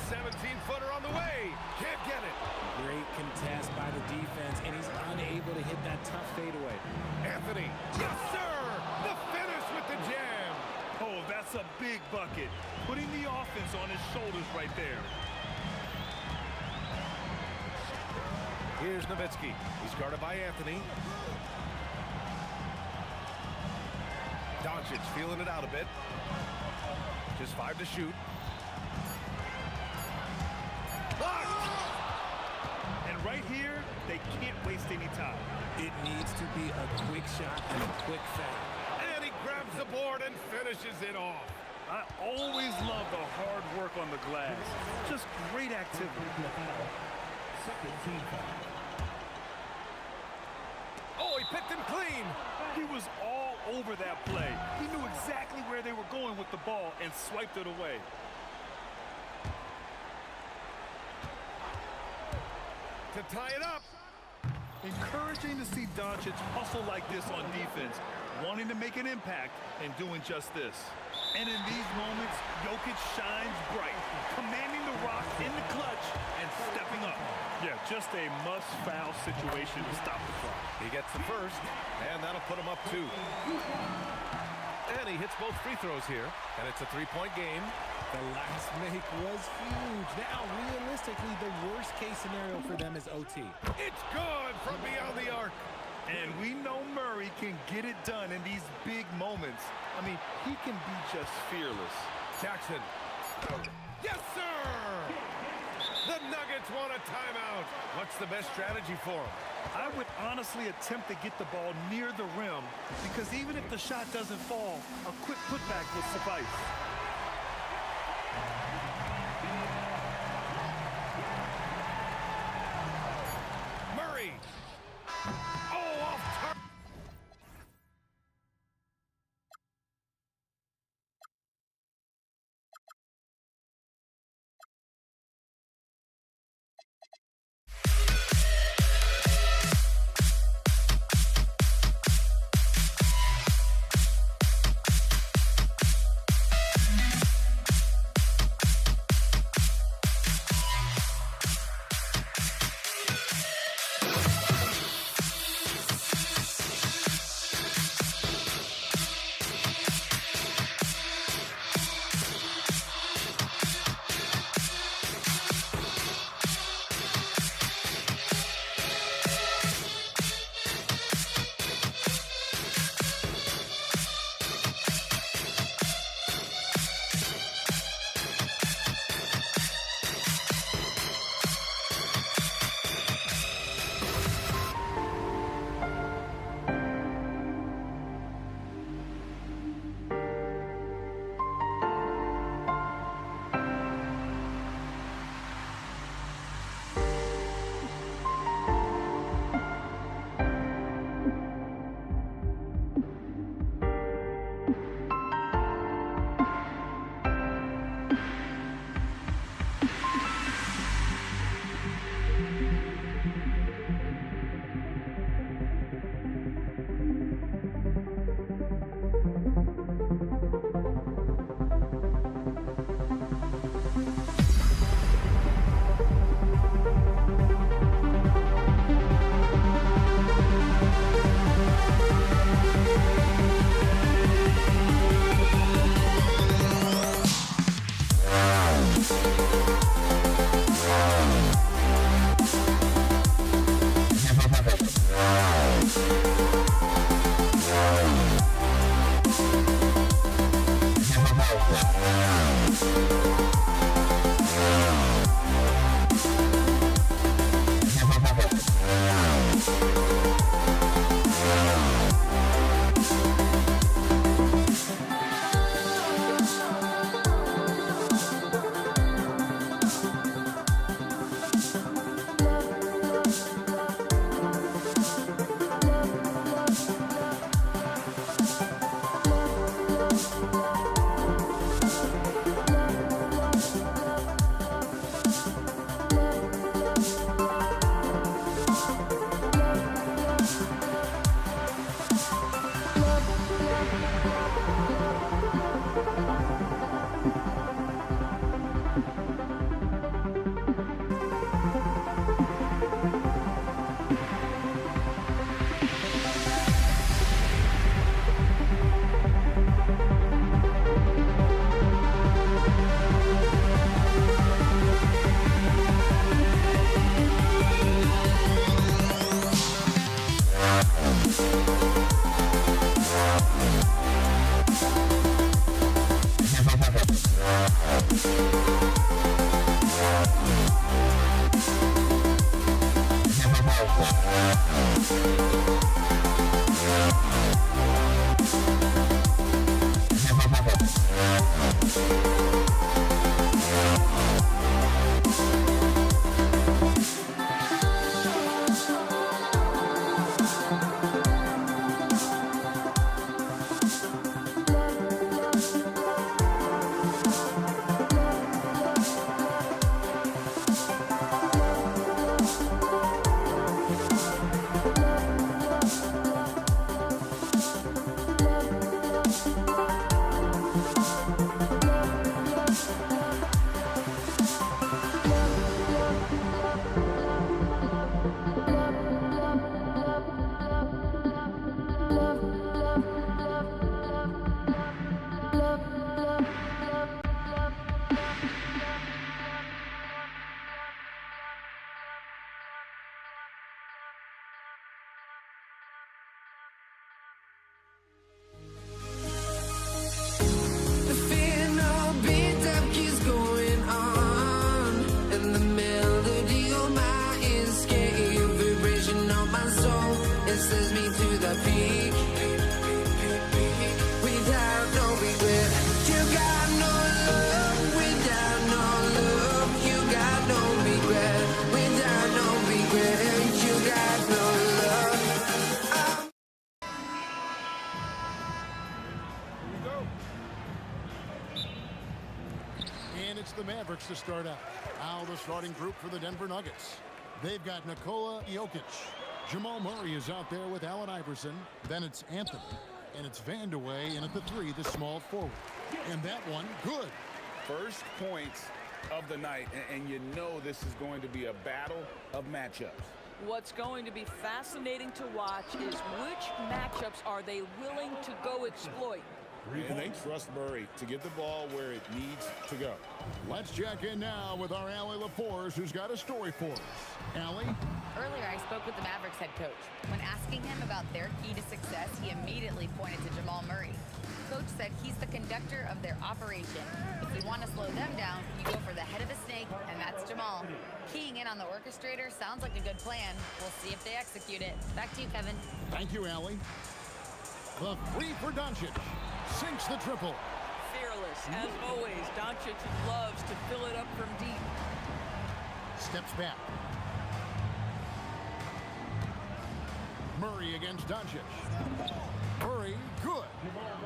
17-footer on the way. Can't get it. Great contest by the defense, and he's unable to hit that tough fadeaway. Anthony. Yes, sir. The finish with the jam. Oh, that's a big bucket. Putting the offense on his shoulders right there. Here's Nowitzki. He's guarded by Anthony. Doncic feeling it out a bit. Just 5 to shoot. And right here, they can't waste any time. It needs to be a quick shot and a quick foul. And he grabs the board and finishes it off. I always love the hard work on the glass. Just great activity. Second team foul. Oh, he picked him clean. He was all over that play. He knew exactly where they were going with the ball and swiped it away. To tie it up. Encouraging to see Doncic hustle like this on defense, wanting to make an impact and doing just this. And in these moments, Jokic shines bright, commanding the rock in the clutch and stepping up. Yeah, just a must-foul situation to stop the clock. He gets the first, and that'll put him up 2. And he hits both free throws here, and it's a 3-point game. The last make was huge. Now, realistically, the worst-case scenario for them is OT. It's good from beyond the arc. And we know Murray can get it done in these big moments. I mean, he can be just fearless. Jackson. Yes, sir! The Nuggets want a timeout. What's the best strategy for them? I would honestly attempt to get the ball near the rim because even if the shot doesn't fall, a quick putback will suffice. Murray. Oh, off target. The Mavericks to start out. Now the starting group for the Denver Nuggets. They've got Nikola Jokic. Jamal Murray is out there with Allen Iverson. Then it's Anthony. And it's Vandeweghe. And at the 3, the small forward. And that one, good. First points of the night. And you know this is going to be a battle of matchups. What's going to be fascinating to watch is which matchups are they willing to go exploit. And they trust Murray to get the ball where it needs to go. Let's check in now with our Allie LaForce, who's got a story for us. Allie? Earlier, I spoke with the Mavericks head coach. When asking him about their key to success, he immediately pointed to Jamal Murray. Coach said he's the conductor of their operation. If you want to slow them down, you go for the head of the snake, and that's Jamal. Keying in on the orchestrator sounds like a good plan. We'll see if they execute it. Back to you, Kevin. Thank you, Allie. The 3 for Doncic. Sinks the triple. Fearless, as always. Doncic loves to fill it up from deep. Steps back. Murray against Doncic. Murray, good.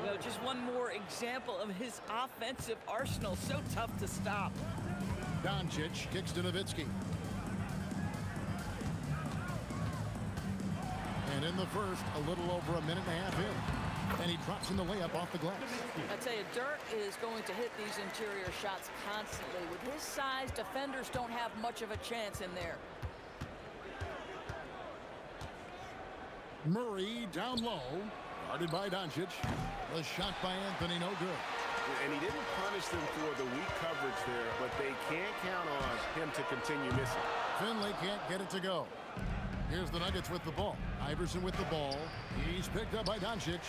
Well, just one more example of his offensive arsenal. So tough to stop. Doncic kicks to Nowitzki. And in the first, a little over a minute and a half in. And he drops in the layup off the glass. I tell you, Dirk is going to hit these interior shots constantly. With his size, defenders don't have much of a chance in there. Murray down low, guarded by Doncic. The shot by Anthony, no good. And he didn't punish them for the weak coverage there, but they can't count on him to continue missing. Finley can't get it to go. Here's the Nuggets with the ball. Iverson with the ball. He's picked up by Doncic.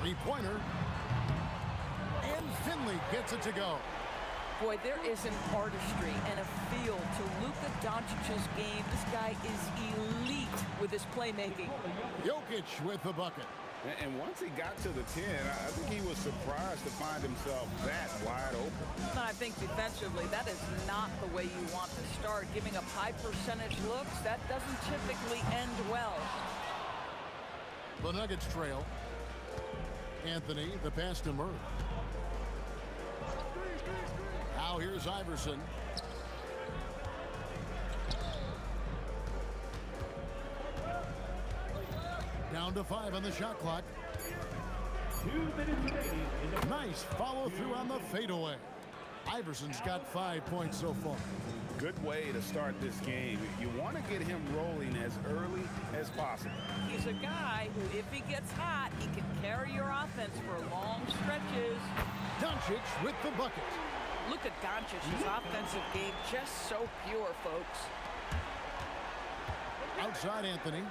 Three-pointer. And Finley gets it to go. Boy, there is an artistry and a feel to Luka Doncic's game. This guy is elite with his playmaking. Jokic with the bucket. And once he got to the 10, I think he was surprised to find himself that wide open. I think defensively, that is not the way you want to start. Giving up high percentage looks, that doesn't typically end well. The Nuggets trail. Anthony, the pass to Murray. Now here's Iverson. Down to 5 on the shot clock. 2 minutes remaining. Nice follow through on the fadeaway. Iverson's got 5 points so far. Good way to start this game. You want to get him rolling as early as possible. He's a guy who, if he gets hot, he can carry your offense for long stretches. Doncic with the bucket. Look at Doncic's offensive game, just so pure, folks. Outside Anthony.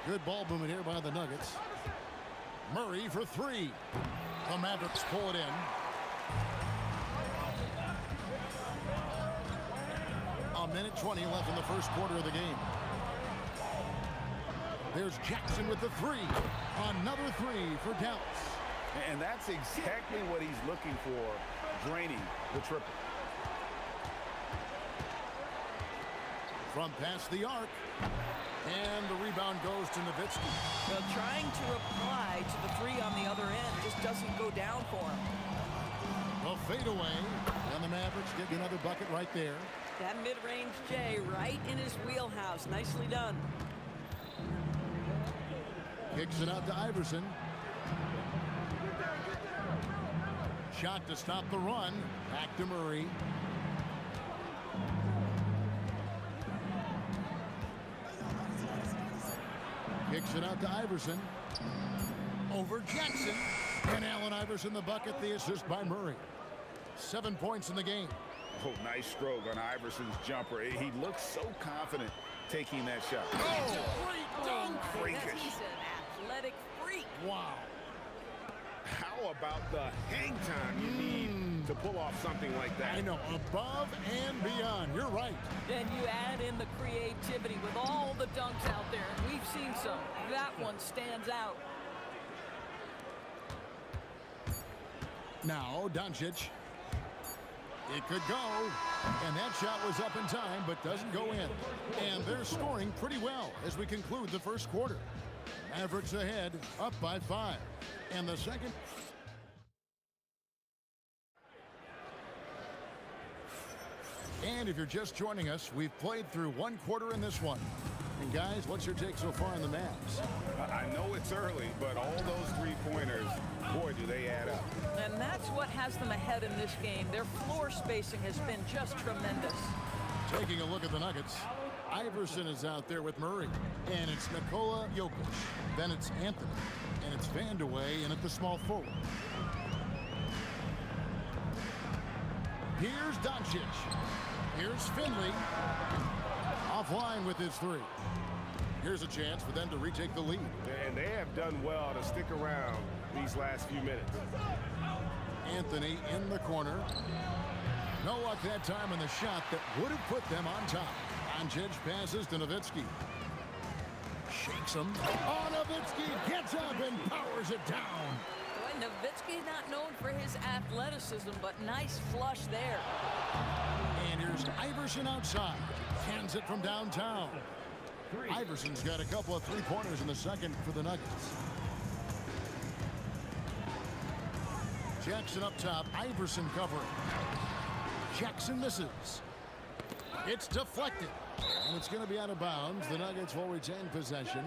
Good ball movement here by the Nuggets. Murray for 3. The Mavericks pull it in. A minute 20 left in the first quarter of the game. There's Jackson with the three. Another three for Dallas. And that's exactly what he's looking for, draining the triple. From past the arc. And the rebound goes to Nowitzki. Well, trying to reply to the three on the other end just doesn't go down for him. A fadeaway. And the Mavericks get another bucket right there. That mid-range J right in his wheelhouse. Nicely done. Kicks it out to Iverson. Shot to stop the run. Back to Murray. Kicks it out to Iverson. Over Jackson. And Allen Iverson the bucket, the assist by Murray. 7 points in the game. Oh, nice stroke on Iverson's jumper. He looks so confident taking that shot. It's a great dunk. Freakish. He's an athletic freak. Wow. How about the hang time you need to pull off something like that? I know, above and beyond. You're right. Then you add in the creativity with all the dunks out there. We've seen some. That one stands out. Now, Doncic. It could go. And that shot was up in time, but doesn't go in. And they're scoring pretty well as we conclude the first quarter. Mavericks ahead, up by 5. And the second. And if you're just joining us, we've played through one quarter in this one. And guys, what's your take so far on the Mavs? I know it's early, but all those three-pointers, boy, do they add up. And that's what has them ahead in this game. Their floor spacing has been just tremendous. Taking a look at the Nuggets, Iverson is out there with Murray. And it's Nikola Jokic. Then it's Anthony. And it's Vandeweghe in at the small forward. Here's Doncic. Here's Finley. Offline with his three. Here's a chance for them to retake the lead. And they have done well to stick around these last few minutes. Anthony in the corner. No luck that time on the shot that would have put them on top. Doncic passes to Nowitzki. Shakes him. Oh, Nowitzki gets up and powers it down. Boy, Nowitzki not known for his athleticism, but nice flush there. And here's Iverson outside. Cans it from downtown. Iverson's got a couple of three-pointers in the second for the Nuggets. Jackson up top. Iverson covering. Jackson misses. It's deflected. And it's going to be out of bounds. The Nuggets will retain possession.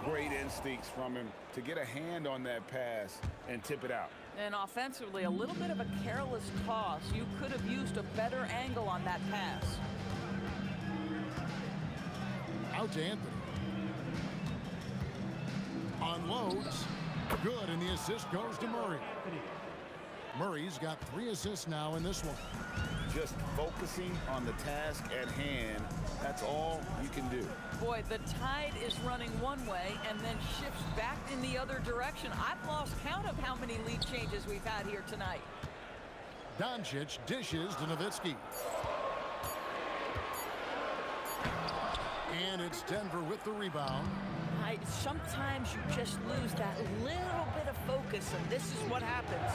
Great instincts from him to get a hand on that pass and tip it out. And offensively, a little bit of a careless toss. You could have used a better angle on that pass. Out to Anthony. Unloads. Good, and the assist goes to Murray. Murray's got 3 assists now in this one. Just focusing on the task at hand, that's all you can do. Boy, the tide is running one way and then shifts back in the other direction. I've lost count of how many lead changes we've had here tonight. Doncic dishes to Nowitzki. And it's Denver with the rebound. Sometimes you just lose that little bit of focus, and this is what happens.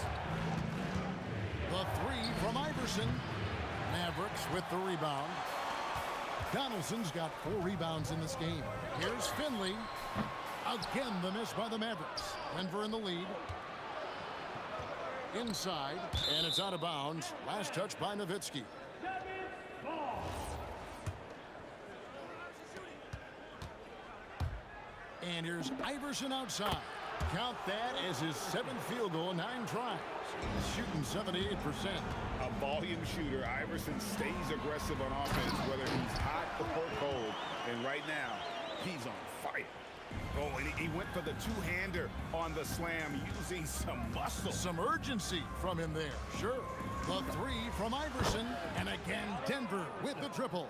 The three from Iverson. Mavericks with the rebound. Donaldson's got 4 rebounds in this game. Here's Finley. Again, the miss by the Mavericks. Denver in the lead. Inside, and it's out of bounds. Last touch by Nowitzki. And here's Iverson outside. Count that as his 7th field goal in 9 tries. He's shooting 78%. A volume shooter, Iverson stays aggressive on offense, whether he's hot or cold. And right now, he's on fire. Oh, and he went for the two-hander on the slam, using some muscle. Some urgency from him there, sure. The 3 from Iverson, and again, Denver with the triple.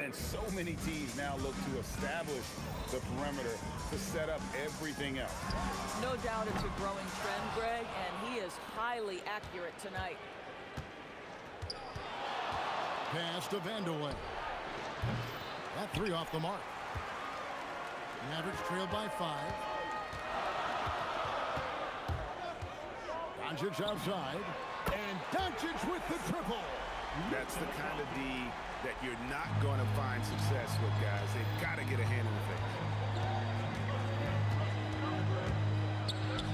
And so many teams now look to establish the perimeter to set up everything else. No doubt it's a growing trend, Greg, and he is highly accurate tonight. Pass to Vandeweghe. That 3 off the mark. Mavericks trail by 5. Doncic outside. And Doncic with the triple. That's the kind of D that you're not going to find success with, guys. They've got to get a hand in the face.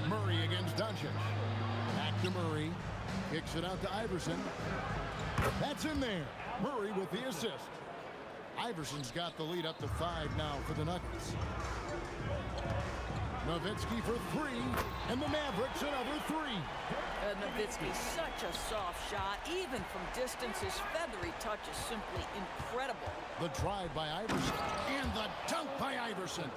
Murray against Doncic. Back to Murray. Kicks it out to Iverson. That's in there. Murray with the assist. Iverson's got the lead up to 5 now for the Nuggets. Nowitzki for 3, and the Mavericks another 3. Nowitzki, such a soft shot. Even from distance, his feathery touch is simply incredible. The drive by Iverson, and the dunk by Iverson.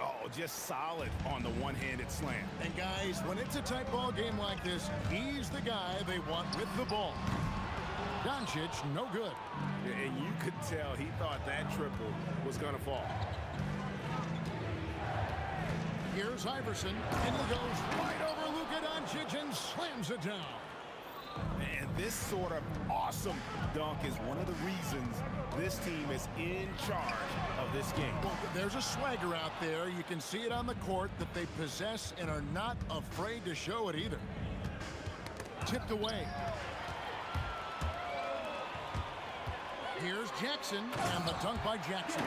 Oh, just solid on the one-handed slam. And guys, when it's a tight ball game like this, he's the guy they want with the ball. Doncic, no good. And you could tell he thought that triple was going to fall. Here's Iverson, and he goes right over Luka Doncic and slams it down. And this sort of awesome dunk is one of the reasons this team is in charge of this game. Well, there's a swagger out there. You can see it on the court that they possess and are not afraid to show it either. Tipped away. Here's Jackson, and the dunk by Jackson.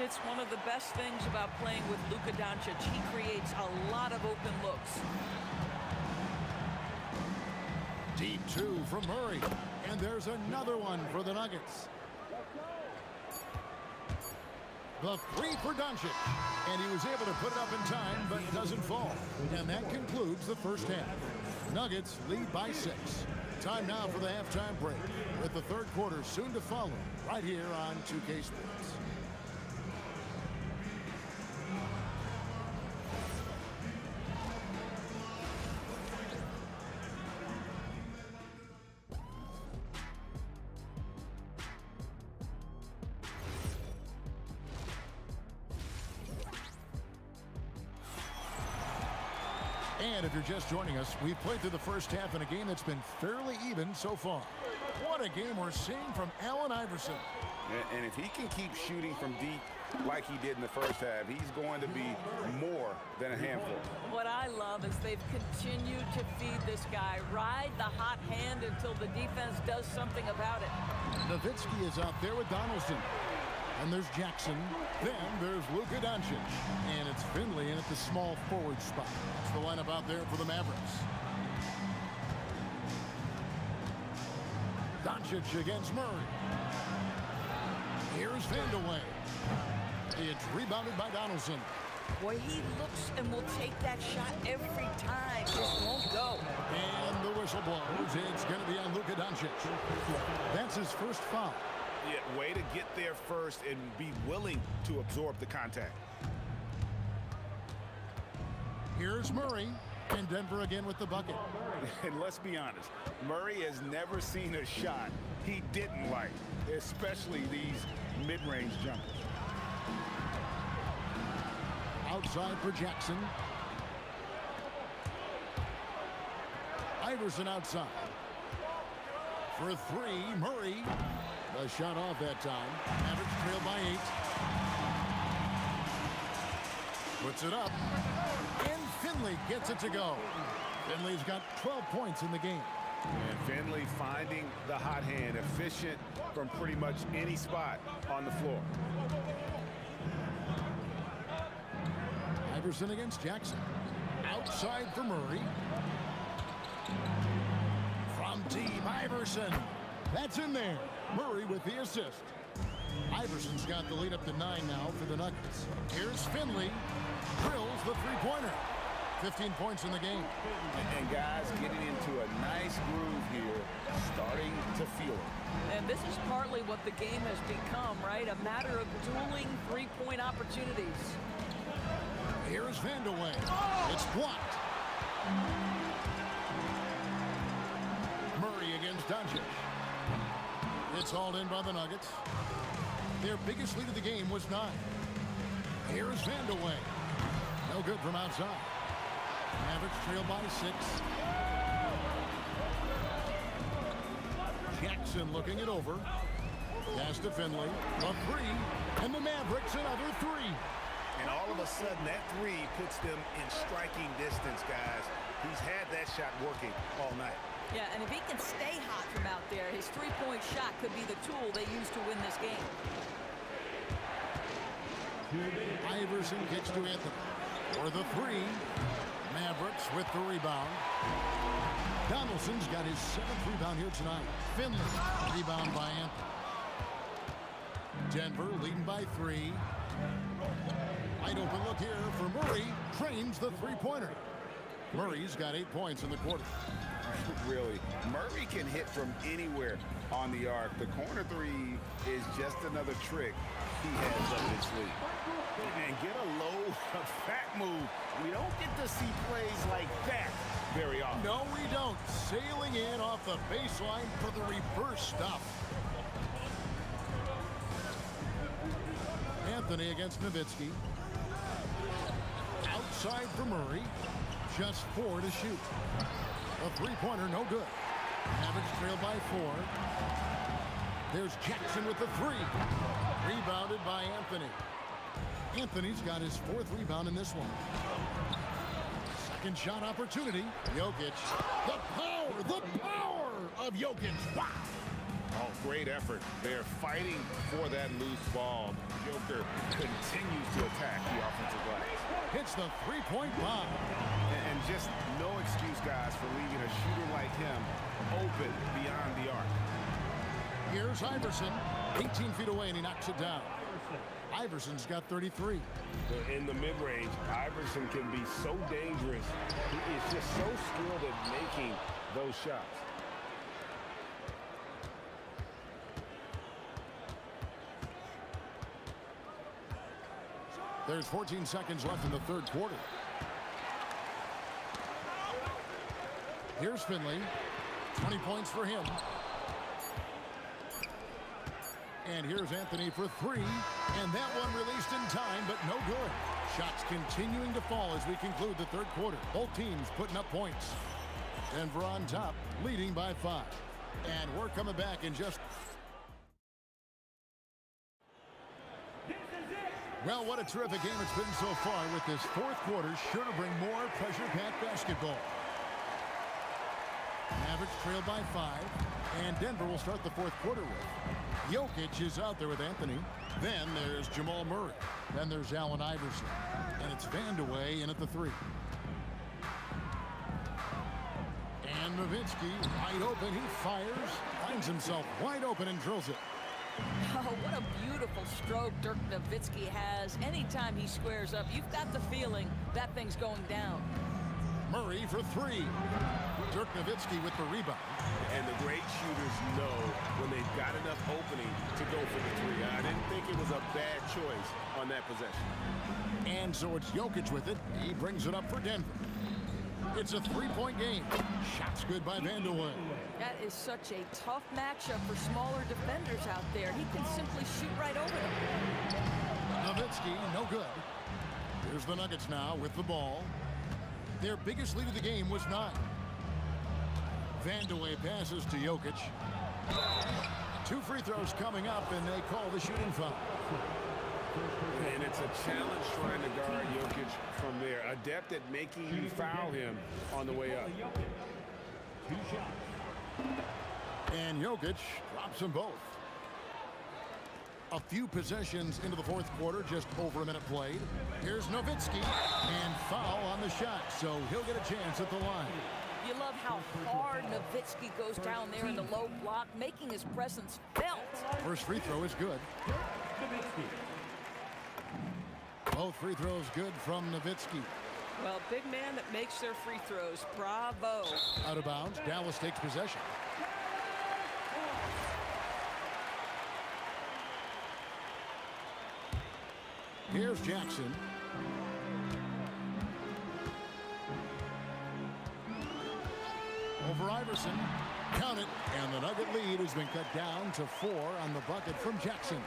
It's one of the best things about playing with Luka Doncic. He creates a lot of open looks. Deep 2 from Murray. And there's another one for the Nuggets. The 3 for Doncic. And he was able to put it up in time, but doesn't fall. And that concludes the first half. Nuggets lead by 6. Time now for the halftime break, with the third quarter soon to follow, right here on 2K Sports. And if you're just joining us, we've played through the first half in a game that's been fairly even so far. What a game we're seeing from Allen Iverson. And if he can keep shooting from deep like he did in the first half, he's going to be more than a handful. What I love is they've continued to feed this guy, ride the hot hand until the defense does something about it. Nowitzki is out there with Donaldson. And there's Jackson. Then there's Luka Doncic. And it's Finley in at the small forward spot. That's the lineup out there for the Mavericks. Doncic against Murray. Here's Vandeweghe. It's rebounded by Donaldson. Boy, he looks and will take that shot every time. Just won't go. And the whistle blows. It's going to be on Luka Doncic. That's his first foul. Yeah, way to get there first and be willing to absorb the contact. Here's Murray, and Denver again with the bucket. And let's be honest, Murray has never seen a shot he didn't like, especially these mid-range jumpers. Outside for Jackson. Iverson outside. For 3, Murray. The shot off that time. Mavericks trail by 8. Puts it up. And Finley gets it to go. Finley's got 12 points in the game. And Finley finding the hot hand, efficient from pretty much any spot on the floor. Iverson against Jackson. Outside for Murray. From deep, Iverson. That's in there. Murray with the assist. Iverson's got the lead up to 9 now for the Nuggets. Here's Finley. Drills the three-pointer. 15 points in the game. And guys getting into a nice groove here, starting to feel it. And this is partly what the game has become, right? A matter of dueling three-point opportunities. Here's Vandeweghe. It's blocked. Murray against Doncic. It's hauled in by the Nuggets. Their biggest lead of the game was 9. Here's Vandeweghe. No good from outside. Mavericks trail by 6. Jackson looking it over. Pass to Finley. A 3. And the Mavericks another 3. And And all of a sudden, that three puts them in striking distance, guys. He's had that shot working all night. Yeah, and if he can stay hot from out there, his three-point shot could be the tool they use to win this game. Iverson kicks to Anthony. For the three. Mavericks with the rebound. Donaldson's got his 7th rebound here tonight. Finley, rebound by Anthony. Denver leading by 3. Wide open look here for Murray. Trains the three-pointer. Murray's got 8 points in the quarter. Really, Murray can hit from anywhere on the arc. The corner three is just another trick he has up his sleeve. And get a low, fat move. We don't get to see plays like that very often. No, we don't. Sailing in off the baseline for the reverse stuff. Anthony against Nowitzki. Outside for Murray. Just 4 to shoot. A three-pointer, no good. Mavericks trailed by 4. There's Jackson with the 3. Rebounded by Anthony. Anthony's got his 4th rebound in this one. Second shot opportunity. Jokic. The power of Jokic. Wow. Oh, great effort. They're fighting for that loose ball. Joker continues to attack the offensive glass. Hits the three-point bomb. And just no excuse, guys, for leaving a shooter like him open beyond the arc. Here's Iverson, 18 feet away, and he knocks it down. Iverson's got 33. In the mid-range, Iverson can be so dangerous. He is just so skilled at making those shots. There's 14 seconds left in the third quarter. Here's Finley. 20 points for him. And here's Anthony for 3. And that one released in time, but no good. Shots continuing to fall as we conclude the third quarter. Both teams putting up points. Denver on top, leading by 5. And we're coming back in just... Well, what a terrific game it's been so far, with this fourth quarter sure to bring more pressure-packed basketball. Mavericks trail by 5, and Denver will start the fourth quarter with. Jokic is out there with Anthony. Then there's Jamal Murray. Then there's Allen Iverson. And it's Vandeweghe in at the 3. And Nowitzki wide open. He fires, finds himself wide open and drills it. Oh, what a beautiful stroke Dirk Nowitzki has. Anytime he squares up, you've got the feeling that thing's going down. Murray for 3. Dirk Nowitzki with the rebound. And the great shooters know when they've got enough opening to go for the 3. I didn't think it was a bad choice on that possession. And so it's Jokic with it. He brings it up for Denver. It's a 3-point game. Shots good by Vandeweghe. That is such a tough matchup for smaller defenders out there. He can simply shoot right over them. Nowitzki, no good. Here's the Nuggets now with the ball. Their biggest lead of the game was 9. Vandeweghe passes to Jokic. 2 free throws coming up, and they call the shooting foul. And it's a challenge trying to guard Jokic from there. Adept at making you foul him on the way up. And Jokic drops them both. A few possessions into the fourth quarter, just over a minute played. Here's Nowitzki, and foul on the shot, so he'll get a chance at the line. You love how hard Nowitzki goes down there in the low block, making his presence felt. First free throw is good. Both free throws good from Nowitzki. Well, big man that makes their free throws. Bravo. Out of bounds, Dallas takes possession. Here's Jackson. Over Iverson. Count it. And the Nugget lead has been cut down to 4 on the bucket from Jackson.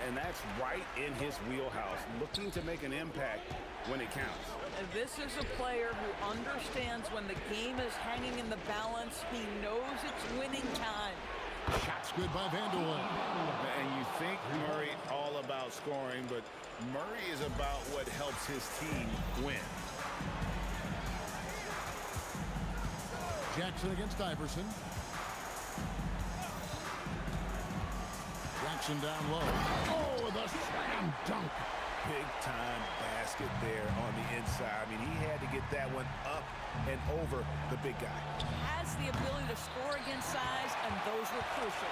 And that's right in his wheelhouse, looking to make an impact when it counts. And this is a player who understands when the game is hanging in the balance. He knows it's winning time. Shots good by Vanderbilt. And you think Murray all about scoring, but Murray is about what helps his team win. Jackson against Iverson. Jackson down low. Oh, the slam dunk. Big-time basket there on the inside. I mean, he had to get that one up and over the big guy. Has the ability to score against size, and those were crucial.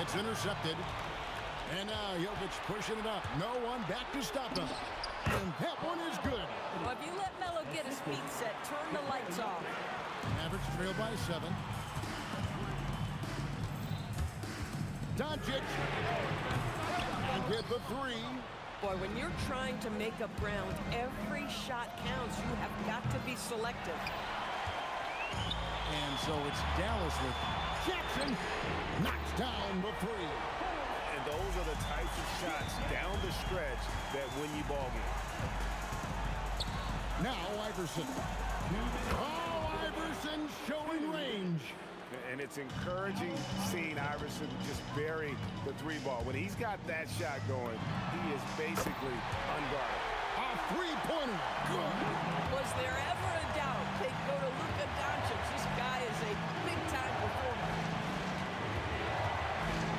It's intercepted. And now Jokic pushing it up. No one back to stop him. And that one is good. Well, if you let Melo get his feet set, turn the lights off. Mavericks trail by 7. Doncic. And get the 3. Boy, when you're trying to make up ground, every shot counts. You have got to be selective. And so it's Dallas with Jackson. Knocks down the 3. And those are the types of shots down the stretch that win you ball games. Now Iverson. Oh, Iverson showing range. And it's encouraging seeing Iverson just bury the 3-ball. When he's got that shot going, he is basically unguarded. A 3-pointer. Good. Was there ever a doubt they'd go to Luka Doncic? This guy is a big-time performer.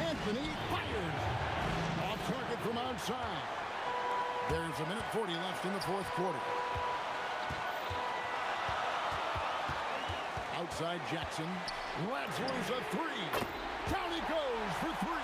Anthony fires. Off target from outside. There's a minute 40 left in the 4th quarter. Outside Jackson. Ladsworth's a 3. Down he goes for 3.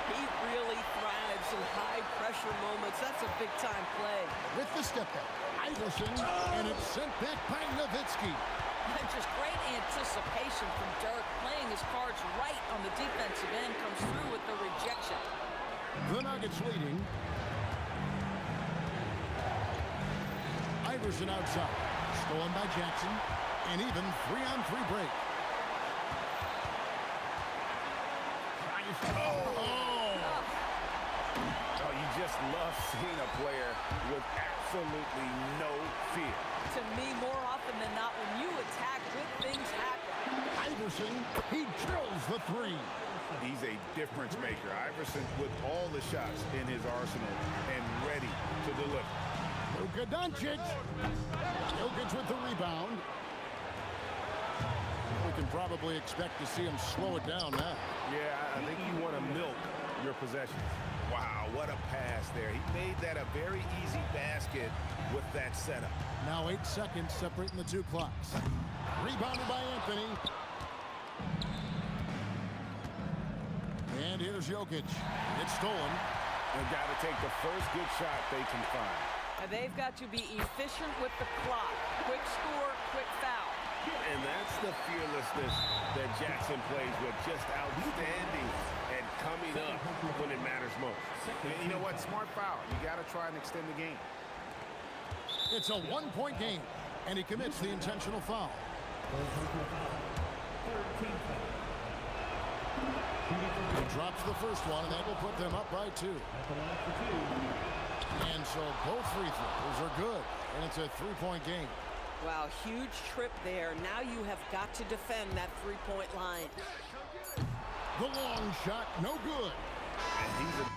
He really thrives in high-pressure moments. That's a big-time play. With the step back. Iverson. And it's sent back by Nowitzki. And just great anticipation from Dirk, playing his cards right on the defensive end, comes through with the rejection. The Nuggets leading. Iverson outside. Stolen by Jackson. And even 3-on-3 break. Oh, you just love seeing a player with absolutely no fear. To me, more often than not, when you attack, good things happen. Iverson, he drills the 3. He's a difference maker. Iverson with all the shots in his arsenal and ready to deliver. Luka Doncic. Jokic with the rebound. We can probably expect to see him slow it down now. Yeah, I think you want to milk your possessions. Wow, what a pass there. He made that a very easy basket with that setup. Now 8 seconds separating the 2 clocks. Rebounded by Anthony. And here's Jokic. It's stolen. They've got to take the first good shot they can find. And they've got to be efficient with the clock. Quick score, quick foul. And that's the fearlessness that Jackson plays with. Just outstanding and coming up when it matters most. And you know what? Smart foul. You got to try and extend the game. It's a 1-point game, and he commits the intentional foul. He drops the first one, and that will put them up by 2. And so both free throws are good, and it's a 3-point game. Wow, huge trip there. Now you have got to defend that 3-point line. The long shot, no good. And he's a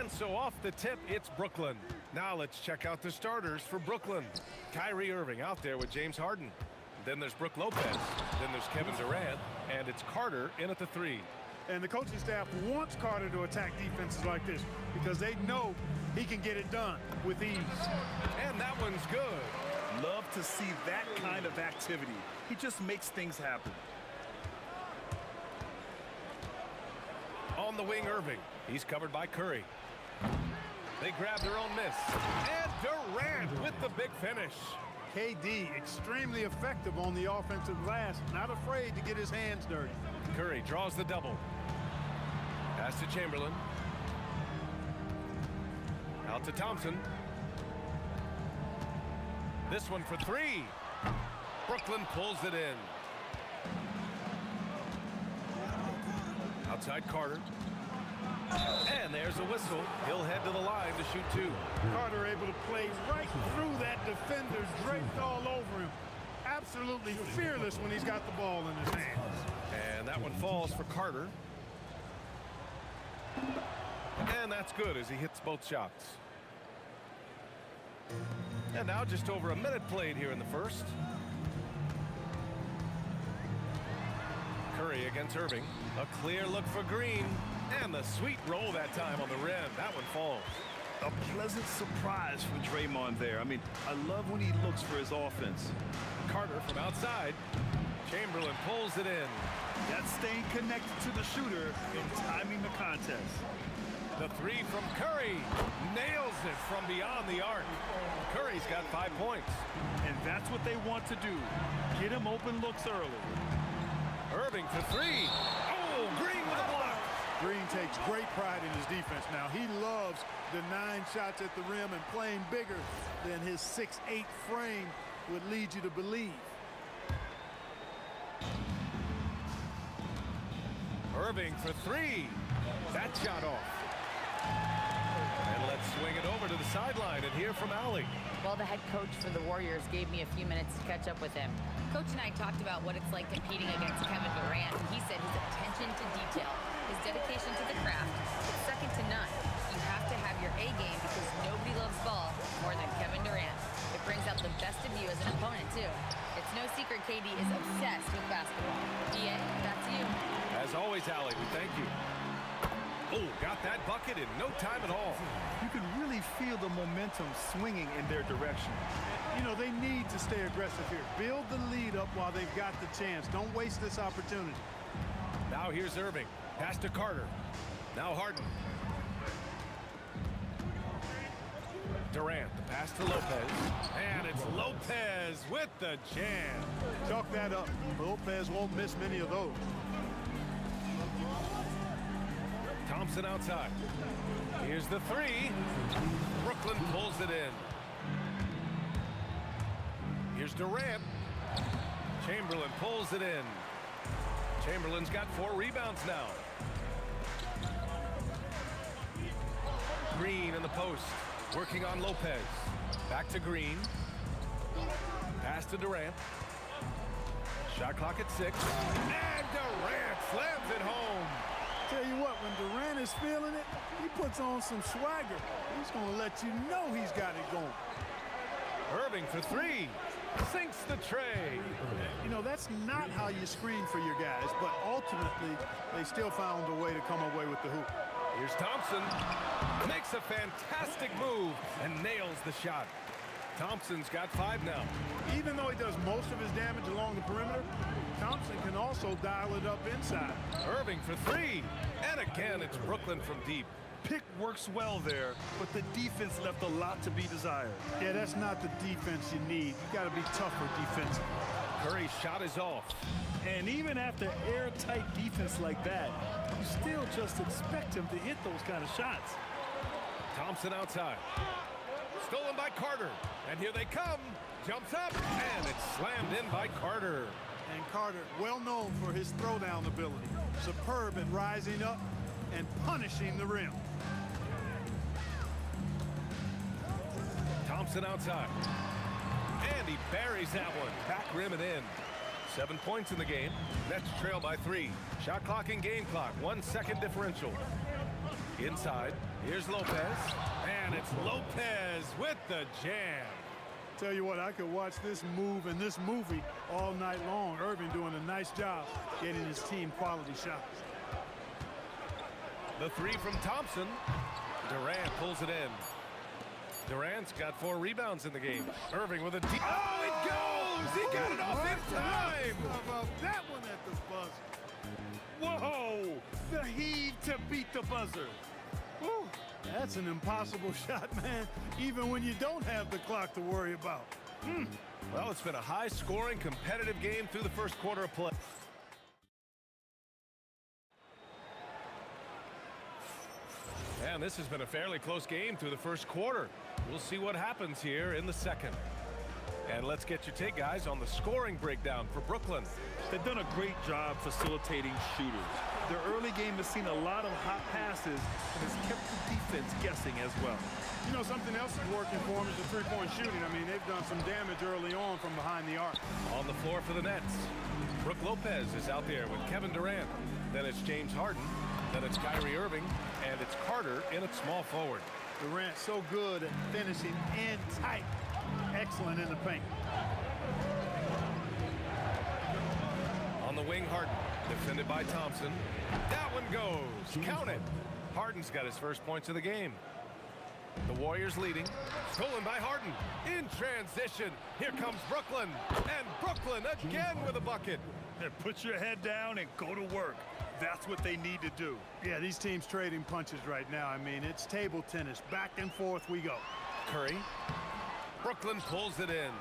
And so off the tip, it's Brooklyn. Now let's check out the starters for Brooklyn. Kyrie Irving out there with James Harden. Then there's Brook Lopez. Then there's Kevin Durant. And it's Carter in at the 3. And the coaching staff wants Carter to attack defenses like this because they know he can get it done with ease. And that one's good. Love to see that kind of activity. He just makes things happen. On the wing, Irving. He's covered by Curry. They grab their own miss. And Durant with the big finish. KD extremely effective on the offensive glass, not afraid to get his hands dirty. Curry draws the double. Pass to Chamberlain. Out to Thompson. This one for 3. Brooklyn pulls it in. Outside Carter. And there's a whistle. He'll head to the line to shoot 2. Carter able to play right through that defender, draped all over him. Absolutely fearless when he's got the ball in his hands. And that one falls for Carter. And that's good as he hits both shots. And now just over a minute played here in the first. Curry against Irving. A clear look for Green. And the sweet roll that time on the rim. That one falls. A pleasant surprise from Draymond there. I mean, I love when he looks for his offense. Carter from outside. Chamberlain pulls it in. That's staying connected to the shooter and timing the contest. The 3 from Curry. Nails it from beyond the arc. Curry's got 5 points. And that's what they want to do. Get him open looks early. Irving for 3. Oh, Green with a block. Green takes great pride in his defense now. He loves denying shots at the rim and playing bigger than his 6'8" frame would lead you to believe. Irving for 3. That shot off. And let's swing it over to the sideline and hear from Allie. Well, the head coach for the Warriors gave me a few minutes to catch up with him. Coach and I talked about what it's like competing against Kevin Durant, and he said his attention to detail, his dedication to the craft, it's second to none. You have to have your A game because nobody loves ball more than Kevin Durant. It brings out the best of you as an opponent, too. It's no secret KD is obsessed with basketball. DA, that's you. As always, Allie, we thank you. Oh, got that bucket in no time at all. You can really feel the momentum swinging in their direction. You know, they need to stay aggressive here. Build the lead up while they've got the chance. Don't waste this opportunity. Now here's Irving. Pass to Carter. Now Harden. Durant, the pass to Lopez. And it's Lopez with the jam. Chalk that up. Lopez won't miss many of those. Thompson outside. Here's the 3. Brooklyn pulls it in. Here's Durant. Chamberlain pulls it in. Chamberlain's got 4 rebounds now. Green in the post. Working on Lopez. Back to Green. Pass to Durant. Shot clock at 6. And Durant slams it home. Tell you what, when Durant is feeling it, he puts on some swagger. He's going to let you know he's got it going. Irving for 3. Sinks the tray. You know, that's not how you screen for your guys, but ultimately, they still found a way to come away with the hoop. Here's Thompson. Makes a fantastic move and nails the shot. Thompson's got 5 now. Even though he does most of his damage along the perimeter, Thompson can also dial it up inside. Irving for 3. And again, it's Brooklyn from deep. Pick works well there, but the defense left a lot to be desired. Yeah, that's not the defense you need. You got to be tougher defensively. Curry's shot is off. And even after airtight defense like that, you still just expect him to hit those kind of shots. Thompson outside. Stolen by Carter. And here they come. Jumps up, and it's slammed in by Carter. And Carter, well known for his throwdown ability. Superb at rising up and punishing the rim. Thompson outside. And he buries that one. Back rim and in. 7 points in the game. Nets trail by 3. Shot clock and game clock. 1 second differential. Inside, here's Lopez, and it's Lopez with the jam. Tell you what, I could watch this move and this movie all night long. Irving doing a nice job getting his team quality shots. The three from Thompson. Durant pulls it in. Durant's got 4 rebounds in the game. Irving with a deep. Oh, it goes! He got it off in time! How about that one at the buzzer? Whoa! The heave to beat the buzzer. Whew. That's an impossible shot, man, even when you don't have the clock to worry about. Well, it's been a high-scoring, competitive game through the first quarter of play. And this has been a fairly close game through the first quarter. We'll see what happens here in the second. And let's get your take, guys, on the scoring breakdown for Brooklyn. They've done a great job facilitating shooters. Their early game has seen a lot of hot passes and has kept the defense guessing as well. You know, something else is working for them is the three-point shooting. I mean, they've done some damage early on from behind the arc. On the floor for the Nets, Brook Lopez is out there with Kevin Durant. Then it's James Harden. Then it's Kyrie Irving. And it's Carter in at small forward. Durant so good at finishing in tight. Excellent in the paint. On the wing, Harden, defended by Thompson. That one goes. Count it. Harden's got his first points of the game. The Warriors leading. Stolen by Harden. In transition. Here comes Brooklyn. And Brooklyn again with a bucket. Put your head down and go to work. That's what they need to do. Yeah, these teams trading punches right now. I mean, it's table tennis. Back and forth we go. Curry. Brooklyn pulls it in.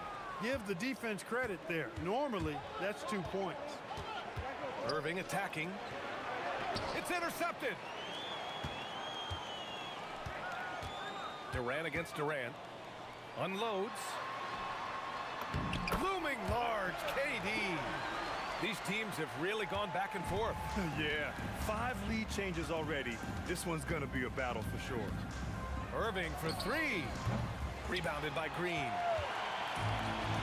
Give the defense credit there. Normally, that's 2 points. Irving attacking. It's intercepted. Durant against Durant. Unloads. Looming large, KD. These teams have really gone back and forth. Yeah, 5 lead changes already. This one's going to be a battle for sure. Irving for 3. Rebounded by Green.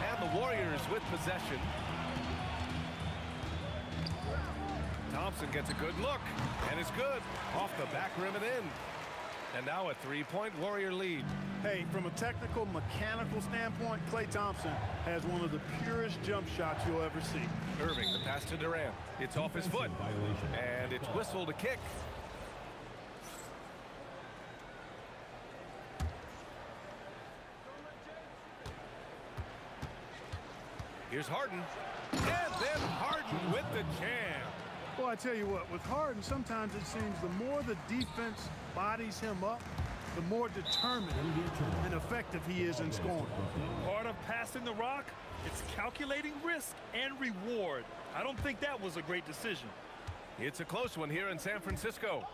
And the Warriors with possession. Thompson gets a good look, and it's good. Off the back rim and in. And now a 3-point Warrior lead. Hey, from a technical, mechanical standpoint, Klay Thompson has one of the purest jump shots you'll ever see. Irving, the pass to Durant. It's off his foot. And it's whistled a kick. Here's Harden. And then Harden with the jam. Well, I tell you what, with Harden, sometimes it seems the more the defense bodies him up, the more determined and effective he is in scoring. Part of passing the rock, it's calculating risk and reward. I don't think that was a great decision. It's a close one here in San Francisco.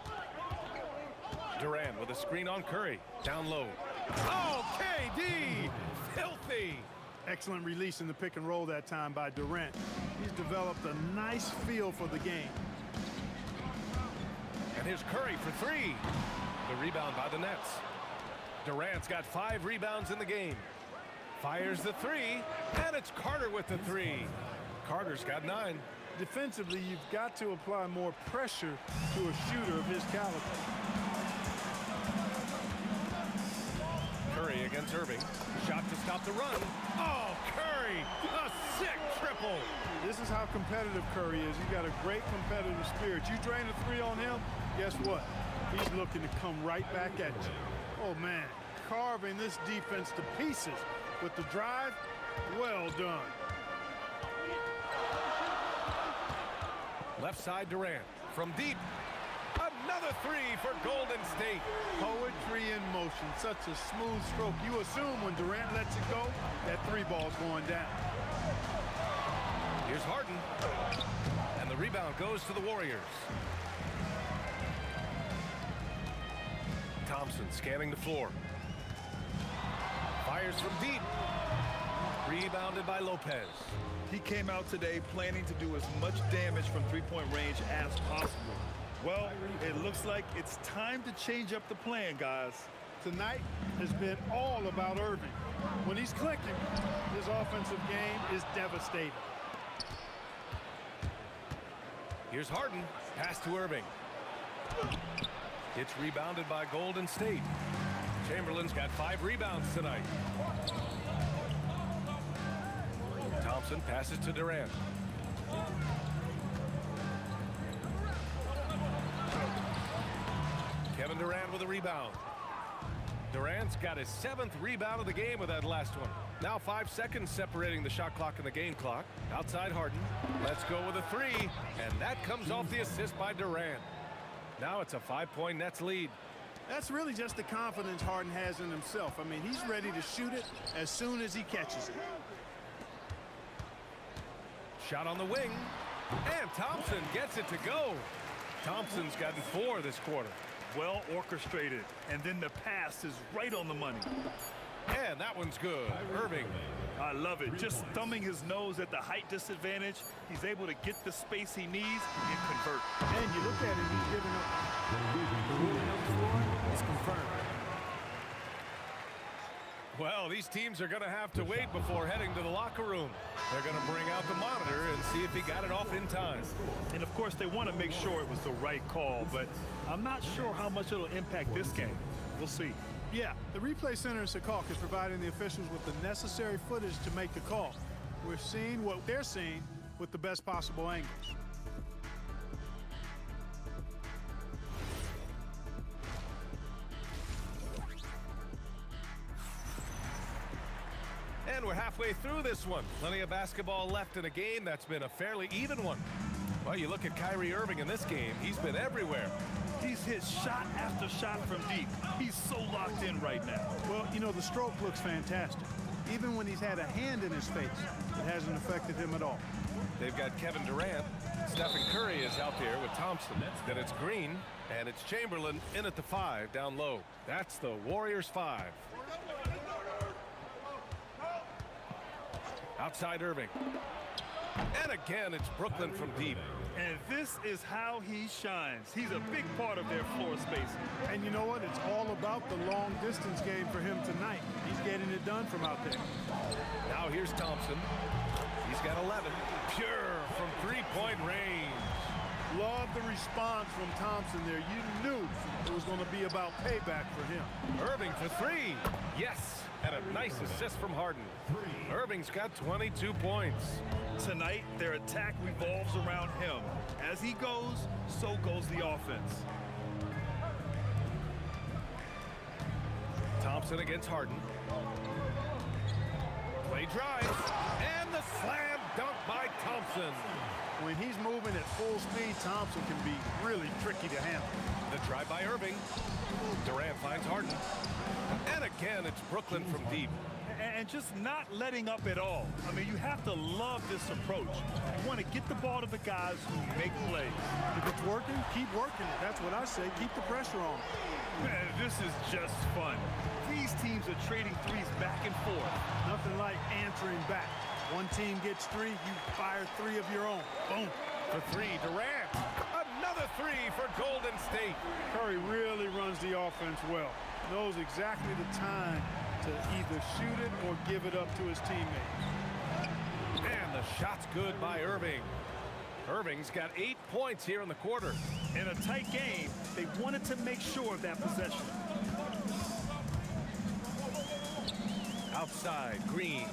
Durant with a screen on Curry. Down low. Oh, KD! Filthy! Excellent release in the pick and roll that time by Durant. He's developed a nice feel for the game. And here's Curry for 3. The rebound by the Nets. Durant's got 5 rebounds in the game. Fires the 3, and it's Carter with the 3. Carter's got 9. Defensively, you've got to apply more pressure to a shooter of his caliber. Curry against Irving. Shot to stop the run. Oh, Curry! A sick triple! This is how competitive Curry is. He's got a great competitive spirit. You drain a 3 on him, guess what? He's looking to come right back at you. Oh, man. Carving this defense to pieces with the drive. Well done. Left side Durant. From deep. Another 3 for Golden State. Poetry in motion. Such a smooth stroke. You assume when Durant lets it go, that 3 ball's going down. Here's Harden. And the rebound goes to the Warriors. Thompson scanning the floor. Fires from deep. Rebounded by Lopez. He came out today planning to do as much damage from three-point range as possible. Well, it looks like it's time to change up the plan, guys. Tonight has been all about Irving. When he's clicking, his offensive game is devastating. Here's Harden. Pass to Irving. It's rebounded by Golden State. Chamberlain's got 5 rebounds tonight. Thompson passes to Durant. Kevin Durant with a rebound. Durant's got his 7th rebound of the game with that last one. Now 5 seconds separating the shot clock and the game clock. Outside Harden. Let's go with a 3. And that comes off the assist by Durant. Now it's a 5-point Nets lead. That's really just the confidence Harden has in himself. I mean, he's ready to shoot it as soon as he catches it. Shot on the wing. And Thompson gets it to go. Thompson's gotten 4 this quarter. Well orchestrated, and then the pass is right on the money. And that one's good. Irving. I love it. Just thumbing his nose at the height disadvantage, he's able to get the space he needs and convert. And you look at it, he's giving up. Moving up the floor is confirmed. Well, these teams are going to have to wait before heading to the locker room. They're going to bring out the monitor and see if he got it off in time. And of course, they want to make sure it was the right call, but I'm not sure how much it'll impact this game. We'll see. Yeah, the replay center in Secaucus is providing the officials with the necessary footage to make the call. We're seeing what they're seeing with the best possible angles. And we're halfway through this one. Plenty of basketball left in a game that's been a fairly even one. Well, you look at Kyrie Irving in this game. He's been everywhere. He's hit shot after shot from deep. He's so locked in right now. Well, you know, the stroke looks fantastic. Even when he's had a hand in his face, it hasn't affected him at all. They've got Kevin Durant. Stephen Curry is out there with Thompson. Then it's Green, and it's Chamberlain in at the 5 down low. That's the Warriors 5. Outside Irving. And again, it's Brooklyn from deep. And this is how he shines. He's a big part of their floor space. And you know what? It's all about the long distance game for him tonight. He's getting it done from out there. Now here's Thompson. He's got 11. Pure from 3-point range. Love the response from Thompson there. You knew it was going to be about payback for him. Irving for 3. Yes. And a nice assist from Harden. Irving's got 22 points. Tonight, their attack revolves around him. As he goes, so goes the offense. Thompson against Harden. Play drive. And the slam dunk by Thompson. When he's moving at full speed, Thompson can be really tricky to handle. The try by Irving. Durant finds Harden. And again, it's Brooklyn from deep. And just not letting up at all. I mean, you have to love this approach. You want to get the ball to the guys who make plays. If it's working, keep working it. That's what I say. Keep the pressure on. Man, this is just fun. These teams are trading threes back and forth. Nothing like answering back. One team gets 3, you fire 3 of your own. Boom. For 3, Durant. Another 3 for Golden State. Curry really runs the offense well. Knows exactly the time to either shoot it or give it up to his teammates. And the shot's good by Irving. Irving's got 8 points here in the quarter. In a tight game, they wanted to make sure of that possession. Outside, Green.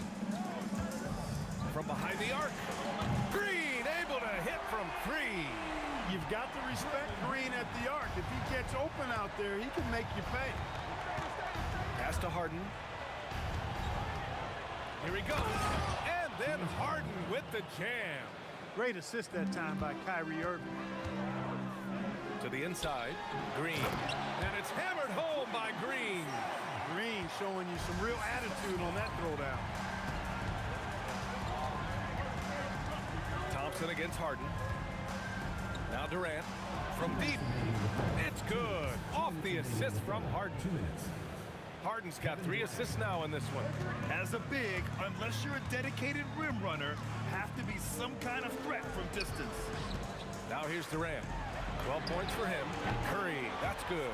From behind the arc. Green able to hit from 3. You've got to respect Green at the arc. If he gets open out there, he can make you pay. Pass to Harden. Here he goes. And then Harden with the jam. Great assist that time by Kyrie Irving. To the inside, Green. And it's hammered home by Green. Green showing you some real attitude on that throwdown. Thompson against Harden. Now Durant from deep. It's good. Off the assist from Harden. 2 minutes. Harden's got 3 assists now in this one. As a big, unless you're a dedicated rim runner, have to be some kind of threat from distance. Now here's Durant. 12 points for him. Curry, that's good.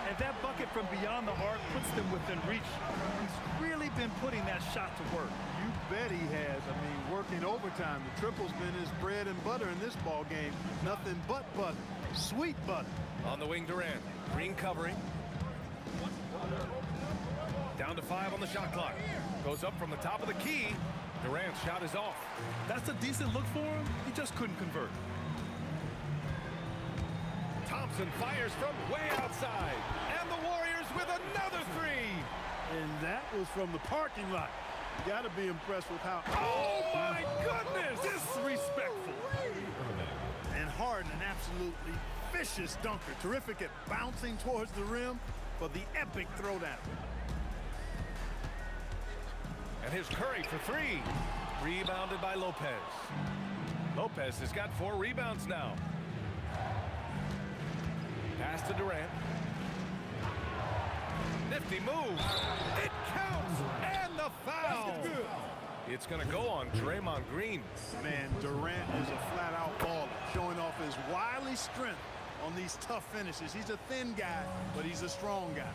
And that bucket from beyond the arc puts them within reach. He's really been putting that shot to work. You bet he has. I mean, working overtime. The triple's been his bread and butter in this ball game. Nothing but butter. Sweet butter. On the wing, Durant. Green covering. Down to 5 on the shot clock. Goes up from the top of the key. Durant's shot is off. That's a decent look for him. He just couldn't convert. Thompson fires from way outside. And the Warriors with another 3. And that was from the parking lot. You got to be impressed with how... Oh, my goodness! Disrespectful. And Harden, an absolutely vicious dunker. Terrific at bouncing towards the rim for the epic throwdown. And here's Curry for 3. Rebounded by Lopez. Lopez has got 4 rebounds now. Pass to Durant. Nifty move. It counts. And the foul. It's going to go on Draymond Green. Man, Durant is a flat-out baller, showing off his wily strength on these tough finishes. He's a thin guy, but he's a strong guy.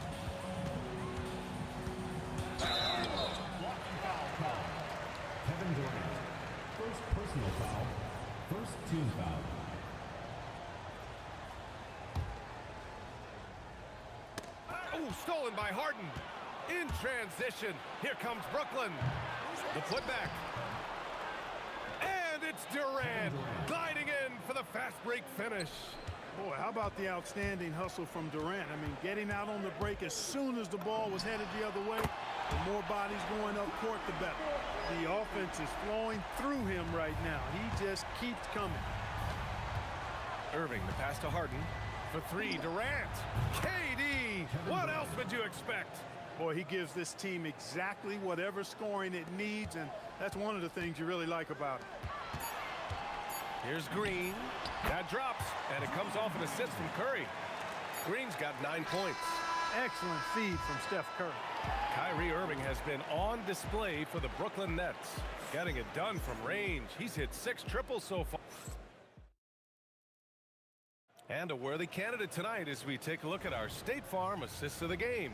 Kevin Durant. First personal foul. First team foul. Oh, stolen by Harden. In transition. Here comes Brooklyn. The putback. And it's Durant gliding in for the fast break finish. Boy, how about the outstanding hustle from Durant? I mean, getting out on the break as soon as the ball was headed the other way. The more bodies going up court, the better. The offense is flowing through him right now. He just keeps coming. Irving, the pass to Harden. For 3, Durant. KD, what else would you expect? Boy, he gives this team exactly whatever scoring it needs, and that's one of the things you really like about it. Here's Green. That drops, and it comes off an assist from Curry. Green's got 9 points. Excellent feed from Steph Curry. Kyrie Irving has been on display for the Brooklyn Nets. Getting it done from range. He's hit 6 triples so far. And a worthy candidate tonight as we take a look at our State Farm assists of the game.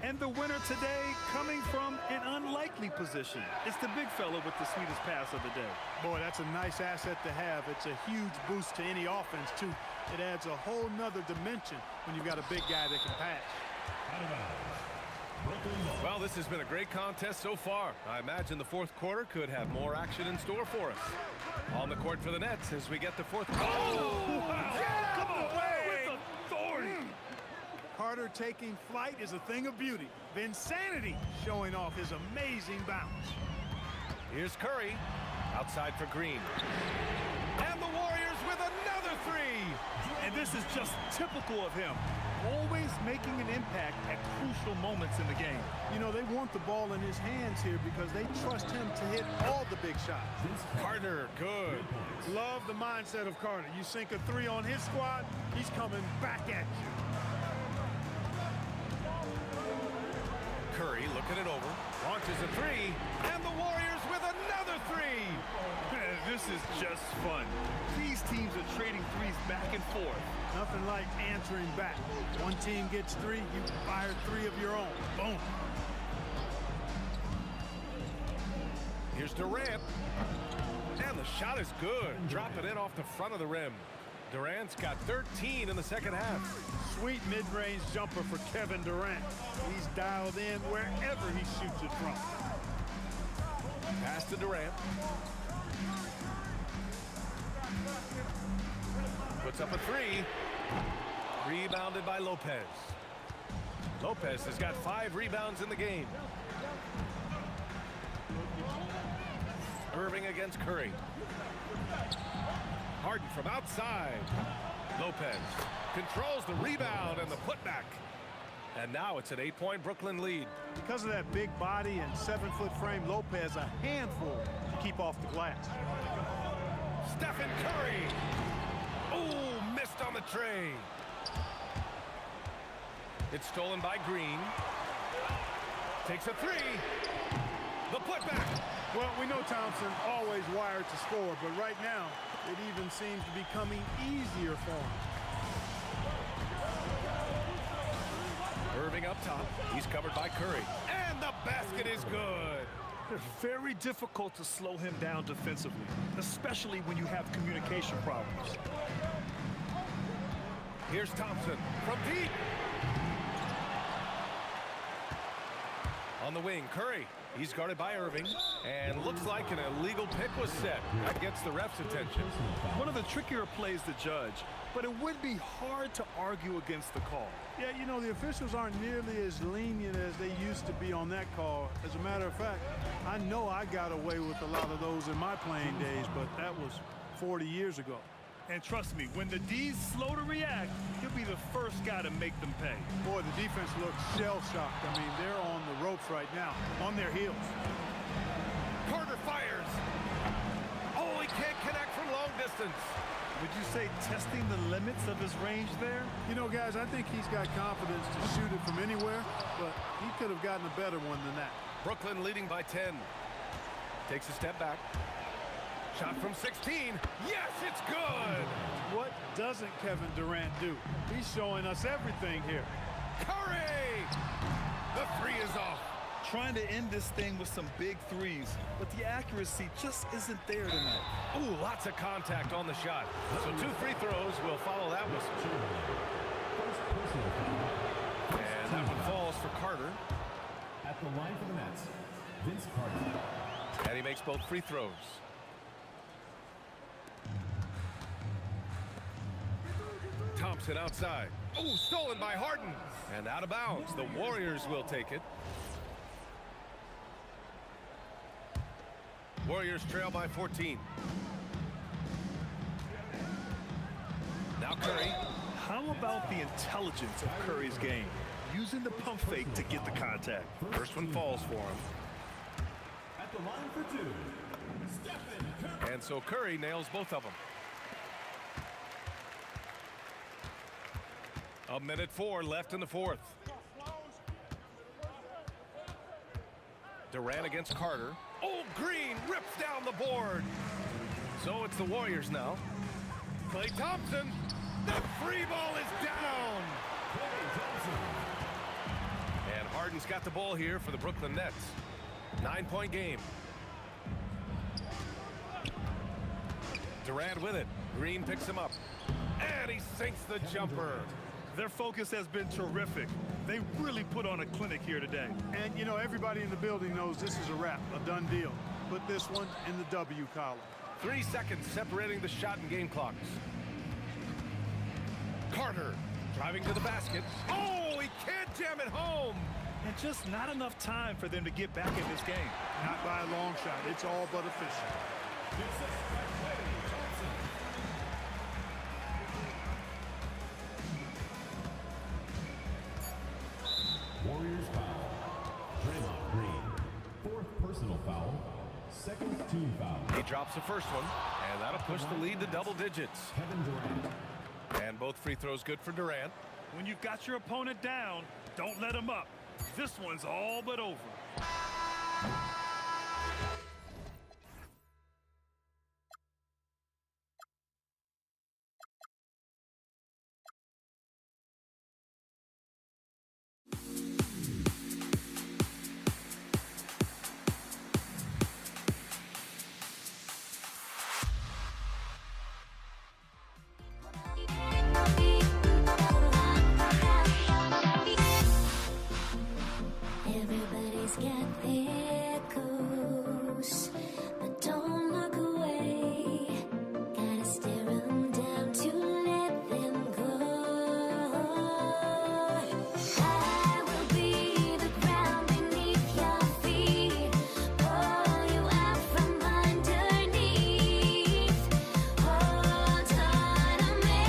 And the winner today coming from an unlikely position. It's the big fella with the sweetest pass of the day. Boy, that's a nice asset to have. It's a huge boost to any offense, too. It adds a whole nother dimension when you've got a big guy that can pass. Well, this has been a great contest so far. I imagine the fourth quarter could have more action in store for us. On the court for the Nets as we get the fourth. Oh! Get out of the way! With authority! Carter taking flight is a thing of beauty. Vinsanity showing off his amazing bounce. Here's Curry. Outside for Green. And the Warriors with another 3. And this is just typical of him. Always making an impact at crucial moments in the game. You know, they want the ball in his hands here because they trust him to hit all the big shots. Carter, good. Love the mindset of Carter. You sink a 3 on his squad, he's coming back at you. Curry looking it over. Launches a 3. And the Warriors with another 3. Man, this is just fun. These teams are trading threes back and forth. Nothing like answering back. One team gets 3, you fire 3 of your own. Boom. Here's Durant. And the shot is good. Dropping in off the front of the rim. Durant's got 13 in the second half. Sweet mid-range jumper for Kevin Durant. He's dialed in wherever he shoots it from. Pass to Durant. Puts up a 3. Rebounded by Lopez. Lopez has got 5 rebounds in the game. Irving against Curry. Harden from outside. Lopez controls the rebound and the putback. And now it's an 8-point Brooklyn lead. Because of that big body and 7-foot frame, Lopez a handful to keep off the glass. Stephen Curry. Oh, missed on the tray. It's stolen by Green. Takes a 3. The putback. Well, we know Thompson always wired to score, but right now it even seems to be coming easier for him. Irving up top. He's covered by Curry. And the basket is good. It's very difficult to slow him down defensively, especially when you have communication problems. Here's Thompson from deep. On the wing, Curry. He's guarded by Irving, and looks like an illegal pick was set. That gets the ref's attention. One of the trickier plays to judge, but it would be hard to argue against the call. Yeah, you know, the officials aren't nearly as lenient as they used to be on that call. As a matter of fact, I know I got away with a lot of those in my playing days, but that was 40 years ago. And trust me, when the D's slow to react, he'll be the first guy to make them pay. Boy, the defense looks shell-shocked. I mean, they're on the ropes right now, on their heels. Carter fires. Oh, he can't connect from long distance. Would you say testing the limits of his range there? You know, guys, I think he's got confidence to shoot it from anywhere, but he could have gotten a better one than that. Brooklyn leading by 10. Takes a step back. Shot from 16. Yes, it's good. What doesn't Kevin Durant do? He's showing us everything here. Curry! The three is off. Trying to end this thing with some big threes, but the accuracy just isn't there tonight. Ooh, lots of contact on the shot. So 2 free throws will follow that whistle. And that one falls for Carter. At the line for the Nets, Vince Carter. And he makes both free throws. Thompson outside. Oh, stolen by Harden. And out of bounds. The Warriors will take it. Warriors trail by 14. Now Curry. How about the intelligence of Curry's game? Using the pump fake to get the contact. First one falls for him. At the line for 2, Stephen Curry. And so Curry nails both of them. A minute 4 left in the fourth. Durant against Carter. Oh, Green rips down the board. So it's the Warriors now. Klay Thompson. The free ball is down. And Harden's got the ball here for the Brooklyn Nets. 9-point game. Durant with it. Green picks him up. And he sinks the jumper. Their focus has been terrific. They really put on a clinic here today. And, you know, everybody in the building knows this is a wrap, a done deal. Put this one in the W column. 3 seconds separating the shot and game clocks. Carter driving to the basket. Oh, he can't jam it home. And just not enough time for them to get back in this game. Not by a long shot. It's all but efficient. Warriors foul. Draymond Green. 4th personal foul. 2nd team foul. He drops the first one, and that'll push the lead to double digits. Kevin Durant. And both free throws good for Durant. When you've got your opponent down, don't let him up. This one's all but over. Everybody's got their goals, but don't look away. Gotta stare 'em down to let them go. I will be the ground beneath your feet, pull you out from underneath. Hold on to me.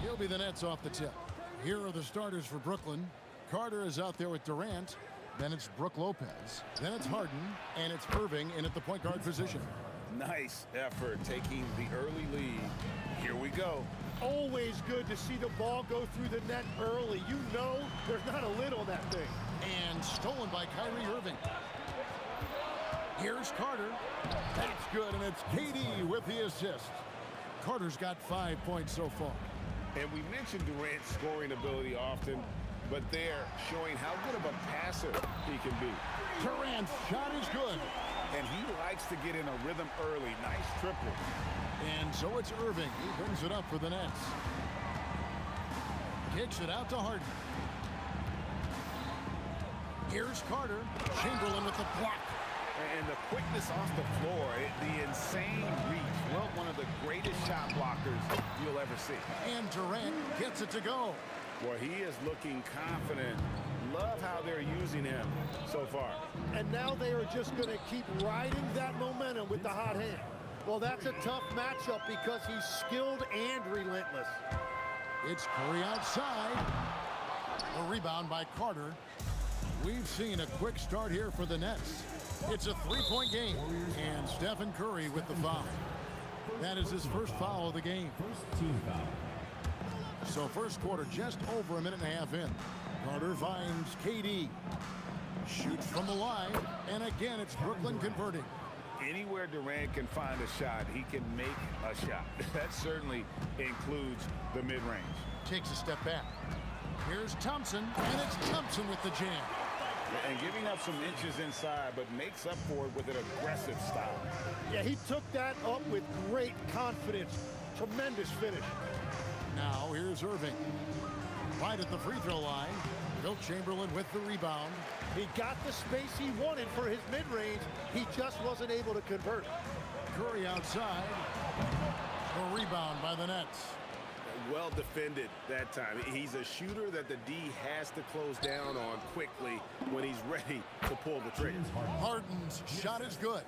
He'll be the Nets off the tip. Here are the starters for Brooklyn. Carter is out there with Durant. Then it's Brook Lopez. Then it's Harden. And it's Irving in at the point guard position. Nice effort taking the early lead. Here we go. Always good to see the ball go through the net early. You know there's not a lid on that thing. And stolen by Kyrie Irving. Here's Carter. That's good, and it's KD with the assist. Carter's got 5 points so far. And we mentioned Durant's scoring ability often, but they're showing how good of a passer he can be. Durant's shot is good. And he likes to get in a rhythm early. Nice triple. And so it's Irving. He brings it up for the Nets. Kicks it out to Harden. Here's Carter. Chamberlain with the block. And the quickness off the floor, the insane reach. Well, one of the greatest shot blockers you'll ever see. And Durant gets it to go. Well, he is looking confident. Love how they're using him so far. And now they are just going to keep riding that momentum with the hot hand. Well, that's a tough matchup because he's skilled and relentless. It's Curry outside. A rebound by Carter. We've seen a quick start here for the Nets. It's a three-point game. And Stephen Curry with the foul. That is his first foul of the game. So first quarter just over a minute and a half in. Carter finds KD. Shoots from the line. And again, it's Brooklyn converting. Anywhere Durant can find a shot, he can make a shot. That certainly includes the mid-range. Takes a step back. Here's Thompson, and it's Thompson with the jam. And giving up some inches inside, but makes up for it with an aggressive style. Yeah, he took that up with great confidence. Tremendous finish. Now here's Irving. Right at the free throw line. Wilt Chamberlain with the rebound. He got the space he wanted for his mid-range. He just wasn't able to convert. Curry outside. The rebound by the Nets. Well defended that time. He's a shooter that the D has to close down on quickly when he's ready to pull the trigger. Harden's shot is good.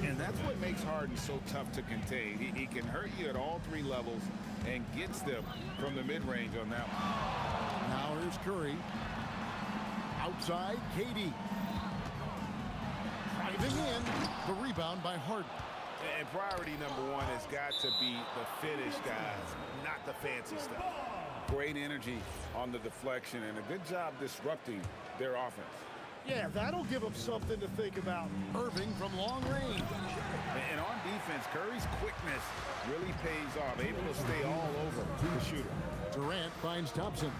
And that's what makes Harden so tough to contain. He can hurt you at all three levels and gets them from the mid-range on that one. Now here's Curry. Outside, KD. Driving in. The rebound by Harden. And priority number one has got to be the finish, guys, not the fancy stuff. Great energy on the deflection and a good job disrupting their offense. Yeah, that'll give them something to think about. Irving from long range. And on defense, Curry's quickness really pays off, able to stay all over the shooter. Durant finds Thompson.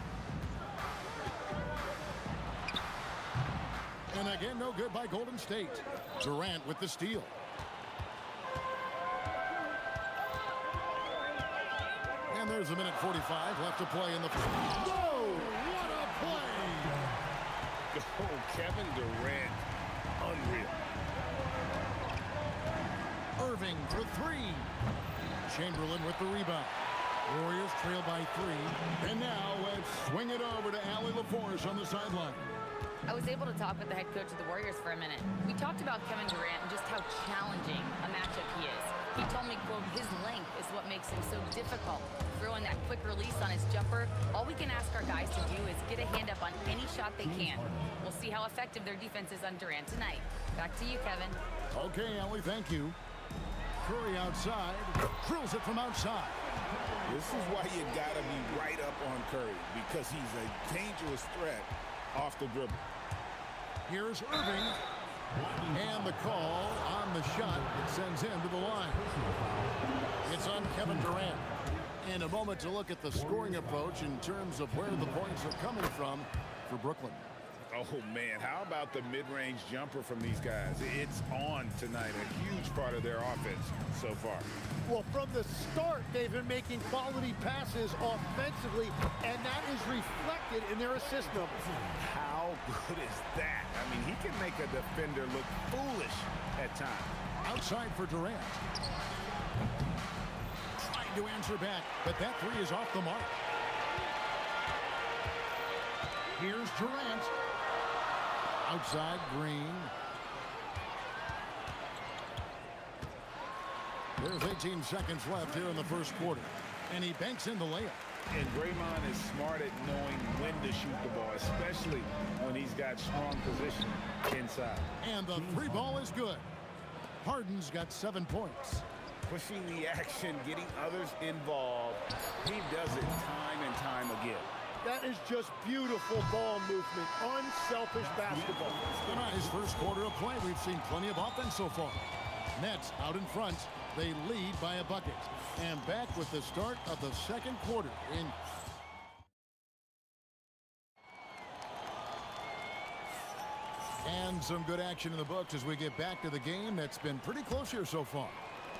And again, no good by Golden State. Durant with the steal. And there's a minute 45 left to play in the first. Whoa! What a play! Oh, Kevin Durant. Unreal. Irving for three. Chamberlain with the rebound. Warriors trail by 3. And now let's swing it over to Allie LaForce on the sideline. I was able to talk with the head coach of the Warriors for a minute. We talked about Kevin Durant and just how challenging a matchup he is. He told me, quote, his length is what makes him so difficult. Throwing that quick release on his jumper, all we can ask our guys to do is get a hand up on any shot they can. We'll see how effective their defense is on Durant tonight. Back to you, Kevin. Okay, Allie, thank you. Curry outside, drills it from outside. This is why you gotta be right up on Curry, because he's a dangerous threat off the dribble. Here's Irving, and the call on the shot that sends him to the line. It's on Kevin Durant. And a moment to look at the scoring approach in terms of where the points are coming from for Brooklyn. Oh, man, how about the mid-range jumper from these guys? It's on tonight, a huge part of their offense so far. Well, from the start, they've been making quality passes offensively, and that is reflected in their assist numbers. How good is that? I mean, he can make a defender look foolish at times. Outside for Durant. Trying to answer back, but that three is off the mark. Here's Durant. Outside, Green. There's 18 seconds left here in the first quarter. And he banks in the layup. And Draymond is smart at knowing when to shoot the ball, especially when he's got strong position inside. And the three ball is good. Harden's got 7 points. Pushing the action, getting others involved. He does it time and time again. That is just beautiful ball movement, unselfish basketball. In his first quarter of play, we've seen plenty of offense so far. Nets out in front. They lead by a bucket. And back with the start of the second quarter. And some good action in the books as we get back to the game that's been pretty close here so far.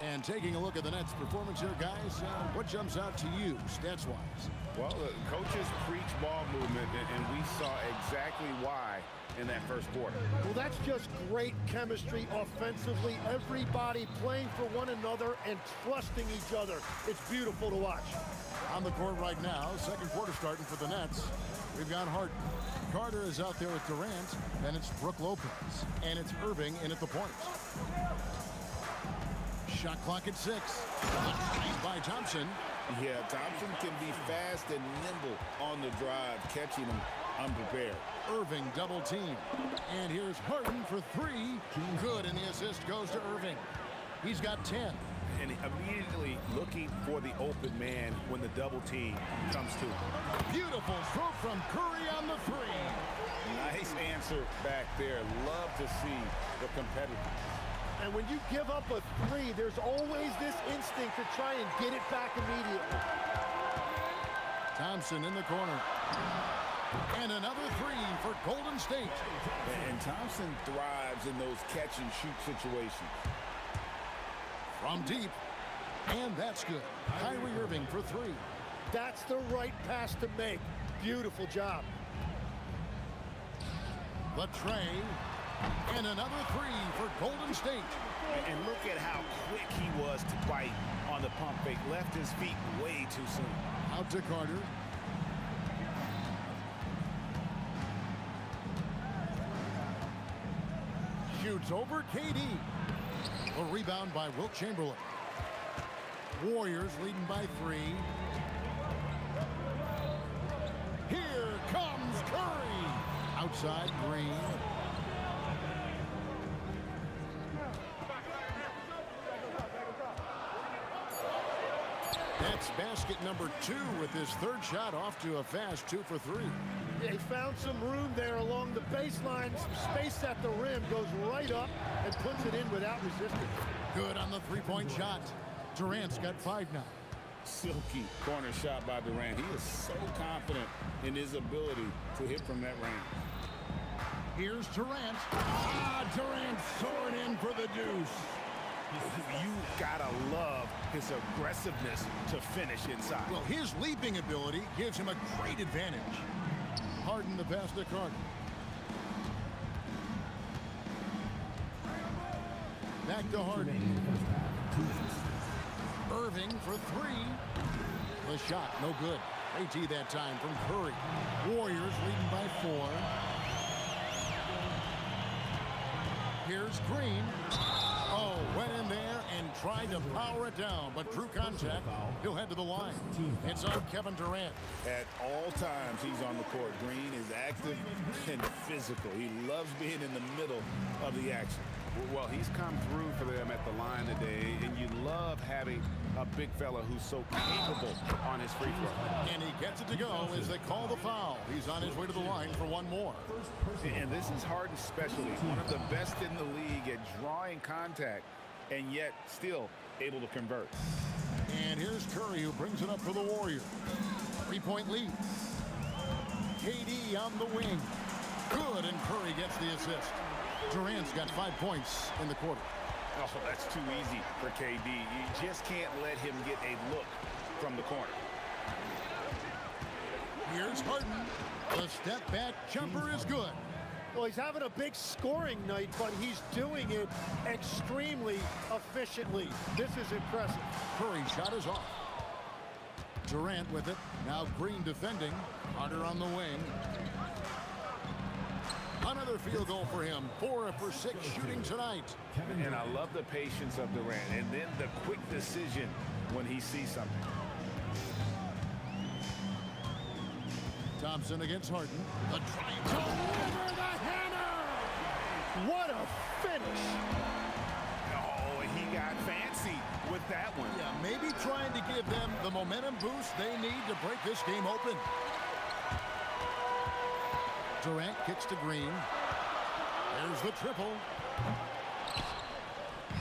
And taking a look at the Nets' performance here, guys, what jumps out to you, stats-wise? Well, the coaches preach ball movement, and we saw exactly why in that first quarter. Well, that's just great chemistry offensively. Everybody playing for one another and trusting each other. It's beautiful to watch. On the court right now, second quarter starting for the Nets. We've got Harden. Carter is out there with Durant, and it's Brook Lopez. And it's Irving in at the point. Shot clock at 6. By Thompson. Yeah, Thompson can be fast and nimble on the drive, catching him unprepared. Irving double team. And here's Harden for 3. Good, and the assist goes to Irving. He's got 10. And immediately looking for the open man when the double team comes to him. Beautiful stroke from Curry on the 3. Nice answer back there. Love to see the competitors. And when you give up a 3, there's always this instinct to try and get it back immediately. Thompson in the corner. And another 3 for Golden State. And Thompson thrives in those catch-and-shoot situations. From deep. And that's good. Kyrie Irving for 3. That's the right pass to make. Beautiful job. The tray. And another 3 for Golden State. And look at how quick he was to bite on the pump fake. Left his feet way too soon. Out to Carter. Shoots over KD. A rebound by Wilt Chamberlain. Warriors leading by 3. Here comes Curry. Outside, Green. That's basket number 2 with his third shot off to a fast 2 for 3. They found some room there along the baseline. Some space at the rim, goes right up and puts it in without resistance. Good on the three-point shot. Durant's got 5 now. Silky corner shot by Durant. He is so confident in his ability to hit from that range. Here's Durant. Durant soaring in for the deuce. You gotta love his aggressiveness to finish inside. Well, his leaping ability gives him a great advantage. Harden the pass to Carter. Back to Harden. Irving for three. The shot, no good. AT that time from Curry. Warriors leading by 4. Here's Green. Oh, went in there and tried to power it down, but through contact, he'll head to the line. It's on Kevin Durant. At all times, he's on the court. Green is active and physical. He loves being in the middle of the action. Well, he's come through for them at the line today, and you love having a big fella who's so capable on his free throw. And he gets it to go as they call the foul. He's on his way to the line for one more. And this is Harden's specialty, one of the best in the league at drawing contact, and yet still able to convert. And here's Curry, who brings it up for the Warriors. 3-point lead. KD on the wing. Good, and Curry gets the assist. Durant's got 5 points in the quarter. Oh, that's too easy for KD. You just can't let him get a look from the corner. Here's Harden. The step-back jumper is good. Well, he's having a big scoring night, but he's doing it extremely efficiently. This is impressive. Curry shot is off. Durant with it. Now Green defending. Carter on the wing. Another field goal for him. 4 for 6 shooting tonight. And I love the patience of Durant, and then the quick decision when he sees something. Thompson against Harden. The try to Deliver the hammer! What a finish! Oh, he got fancy with that one. Yeah, maybe trying to give them the momentum boost they need to break this game open. Durant kicks to Green. There's the triple.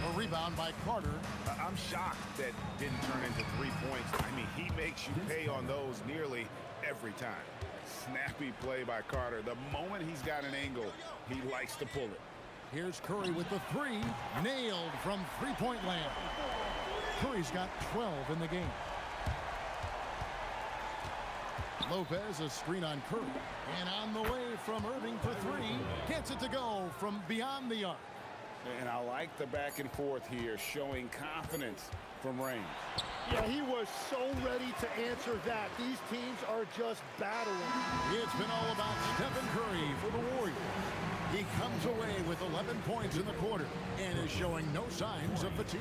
A rebound by Carter. I'm shocked that didn't turn into 3 points. I mean, he makes you pay on those nearly every time. Snappy play by Carter. The moment he's got an angle, he likes to pull it. Here's Curry with the 3. Nailed from three-point land. Curry's got 12 in the game. Lopez, a screen on Curry. And on the way from Irving for 3. Gets it to go from beyond the arc. And I like the back and forth here, showing confidence from range. Yeah, he was so ready to answer that. These teams are just battling. It's been all about Stephen Curry for the Warriors. He comes away with 11 points in the quarter and is showing no signs of fatigue.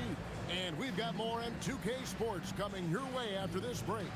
And we've got more M2K Sports coming your way after this break.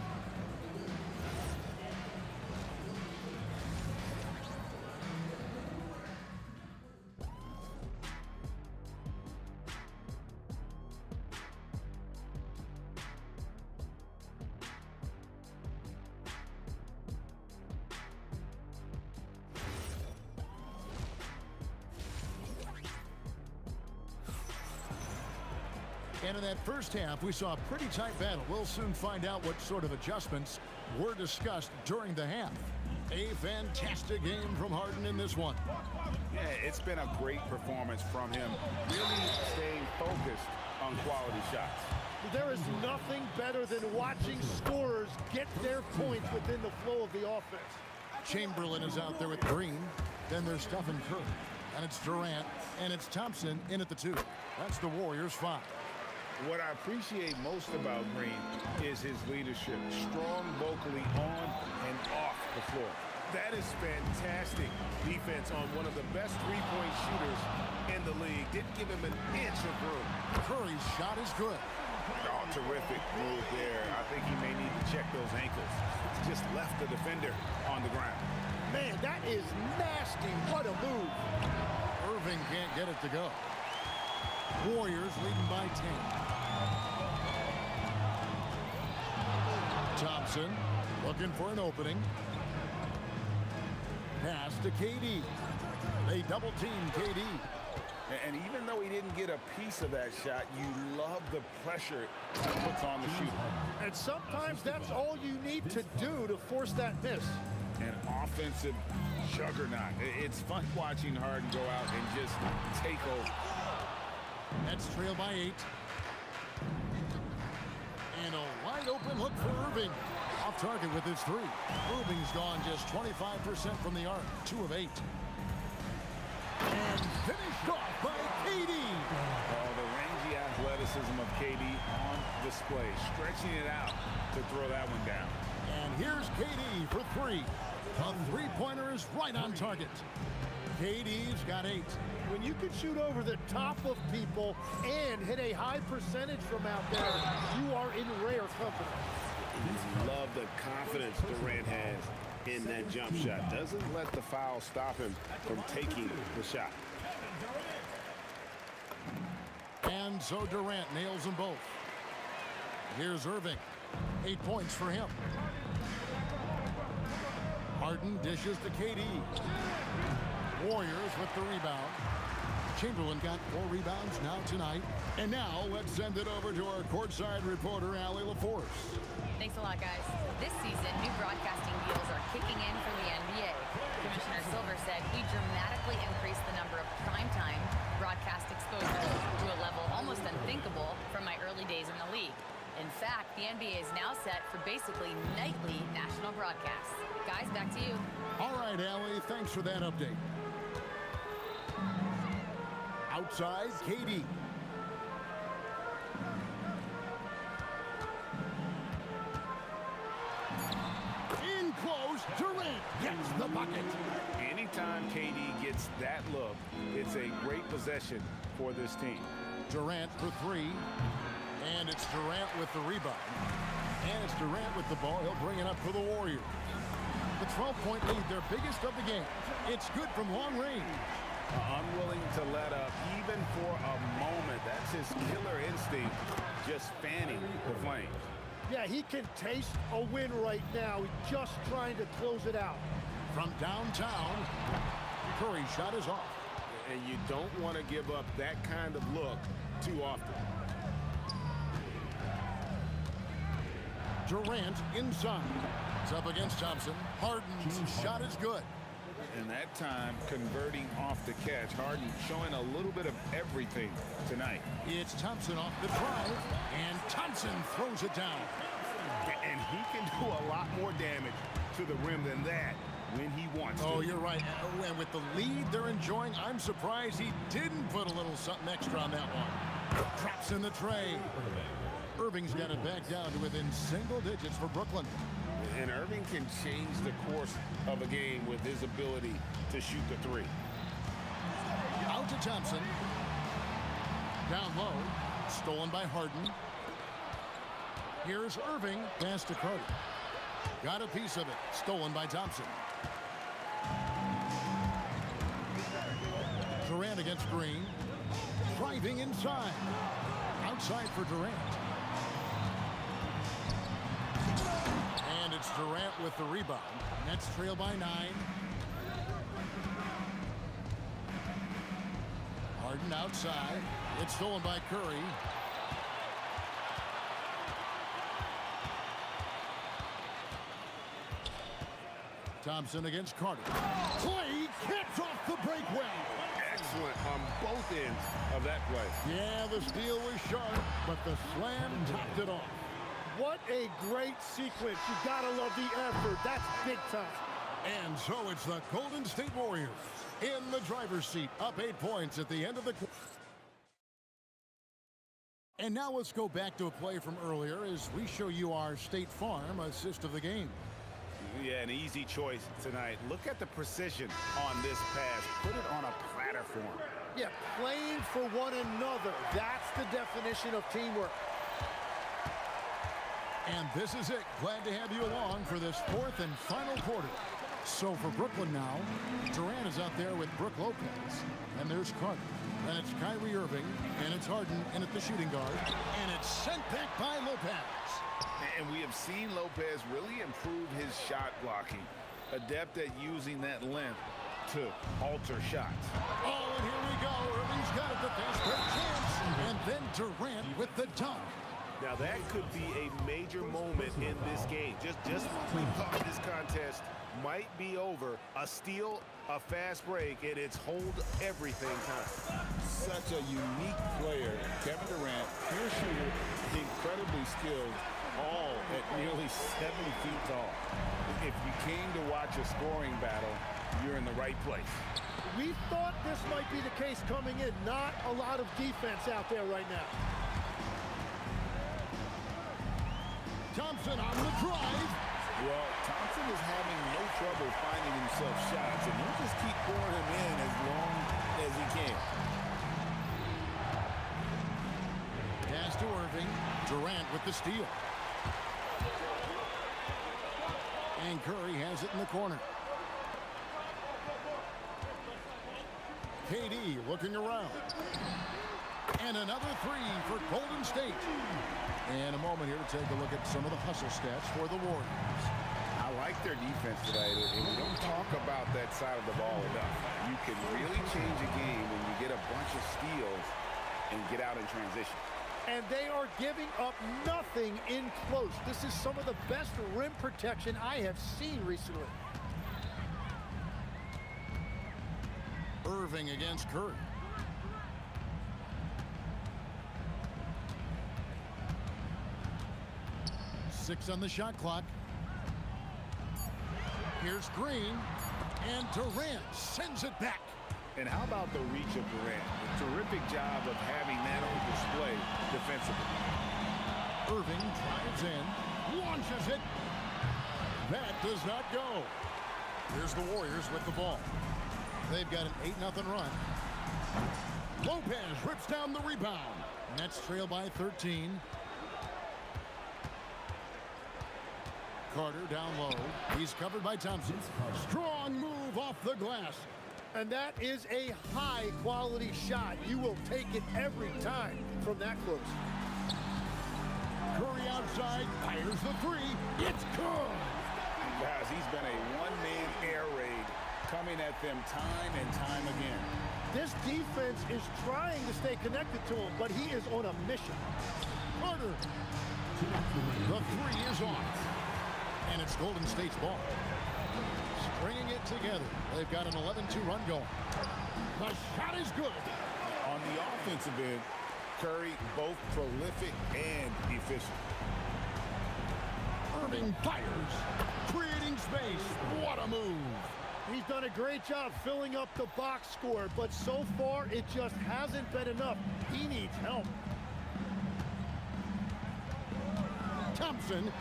And in that first half, we saw a pretty tight battle. We'll soon find out what sort of adjustments were discussed during the half. A fantastic game from Harden in this one. Yeah, it's been a great performance from him, really staying focused on quality shots. There is nothing better than watching scorers get their points within the flow of the offense. Chamberlain is out there with Green. Then there's Stephen Curry. And it's Durant. And it's Thompson in at the 2. That's the Warriors' 5. What I appreciate most about Green is his leadership, strong vocally on and off the floor. That is fantastic defense on one of the best three-point shooters in the league. Didn't give him an inch of room. Curry's shot is good. Oh, terrific move there. I think he may need to check those ankles. Just left the defender on the ground. Man, that is nasty. What a move. Irving can't get it to go. Warriors leading by 10. Thompson looking for an opening. Pass to KD. They double team KD. And even though he didn't get a piece of that shot, you love the pressure it puts on the shooter. And sometimes that's all you need to do to force that miss. An offensive juggernaut. It's fun watching Harden go out and just take over. Nets trail by 8. And a wide open look for Irving. Off target with his 3. Irving's gone just 25% from the arc. 2 of 8. And finished off by KD. Oh, the rangy athleticism of KD on display, stretching it out to throw that one down. And here's KD for three. The three-pointer is right on target. KD's got 8. When you can shoot over the top of people and hit a high percentage from out there, you are in rare company. Love the confidence Durant has in that jump shot. Doesn't let the foul stop him from taking the shot. And so Durant nails them both. Here's Irving. 8 points for him. Harden dishes to KD. Warriors with the rebound. Chamberlain got 4 rebounds now tonight. And now let's send it over to our courtside reporter, Allie LaForce. Thanks a lot, guys. This season, new broadcasting deals are kicking in for the NBA. Commissioner Silver said we dramatically increased the number of primetime broadcast exposures to a level almost unthinkable from my early days in the league. In fact, the NBA is now set for basically nightly national broadcasts. Guys, back to you. All right, Allie, thanks for that update. Outside, KD. In close, Durant gets the bucket. Anytime KD gets that look, it's a great possession for this team. Durant for 3. And it's Durant with the rebound. And it's Durant with the ball. He'll bring it up for the Warriors. The 12-point lead, their biggest of the game. It's good from long range. Unwilling to let up even for a moment. That's his killer instinct, just fanning the flames. Yeah, he can taste a win right now. He's just trying to close it out. From downtown, Curry's shot is off. And you don't want to give up that kind of look too often. Durant inside. It's up against Thompson. Harden's shot is good. And that time, converting off the catch. Harden showing a little bit of everything tonight. It's Thompson off the drive, and Thompson throws it down. And he can do a lot more damage to the rim than that when he wants to. Oh, you're right. And with the lead they're enjoying, I'm surprised he didn't put a little something extra on that one. Drops in the tray. Irving's got it back down to within single digits for Brooklyn. And Irving can change the course of a game with his ability to shoot the 3. Out to Thompson. Down low. Stolen by Harden. Here's Irving. Pass to Carter. Got a piece of it. Stolen by Thompson. Durant against Green. Driving inside. Outside for Durant. And it's Durant with the rebound. Nets trail by 9. Harden outside. It's stolen by Curry. Thompson against Carter. Clay gets off the break well. Excellent on both ends of that play. Yeah, the steal was sharp, but the slam topped it off. What a great sequence. You gotta love the effort. That's big time. And so it's the Golden State Warriors in the driver's seat, up 8 points at the end of the quarter. And now let's go back to a play from earlier as we show you our State Farm assist of the game. Yeah, an easy choice tonight. Look at the precision on this pass. Put it on a platter for him. Yeah, playing for one another. That's the definition of teamwork. And this is it. Glad to have you along for this 4th and final quarter. So for Brooklyn now, Durant is out there with Brook Lopez. And there's Carter. And it's Kyrie Irving. And it's Harden in at the shooting guard. And it's sent back by Lopez. And we have seen Lopez really improve his shot blocking. Adept at using that length to alter shots. Oh, and here we go. Irving's got it. The fast break chance. And then Durant with the dunk. Now that could be a major moment in this game. Just when we thought this contest might be over, a steal, a fast break, and it's hold everything time. Such a unique player. Kevin Durant, pure shooter, incredibly skilled, all at nearly 7 feet tall. If you came to watch a scoring battle, you're in the right place. We thought this might be the case coming in. Not a lot of defense out there right now. Thompson on the drive. Well, Thompson is having no trouble finding himself shots, and he'll just keep pouring him in as long as he can. Pass to Irving. Durant with the steal. And Curry has it in the corner. KD looking around. And another three for Golden State. And a moment here to take a look at some of the hustle stats for the Warriors. I like their defense today, and we don't talk about that side of the ball enough. You can really change a game when you get a bunch of steals and get out in transition. And they are giving up nothing in close. This is some of the best rim protection I have seen recently. Irving against Curry. Six on the shot clock. Here's Green, and Durant sends it back. And how about the reach of Durant? A terrific job of having that on display defensively. Irving drives in, launches it. That does not go. Here's the Warriors with the ball. They've got an 8-0 run. Lopez rips down the rebound. Nets trail by 13. Carter down low. He's covered by Thompson. Strong move off the glass. And that is a high-quality shot. You will take it every time from that close. Curry outside, fires the three. It's good. Guys, he's been a one-man air raid coming at them time and time again. This defense is trying to stay connected to him, but he is on a mission. Carter. The three is off. And it's Golden State's ball. Stringing it together. They've got an 11-2 run going. The shot is good. On the offensive end, Curry both prolific and efficient. Irving fires, creating space. What a move. He's done a great job filling up the box score, but so far it just hasn't been enough. He needs help. Thompson.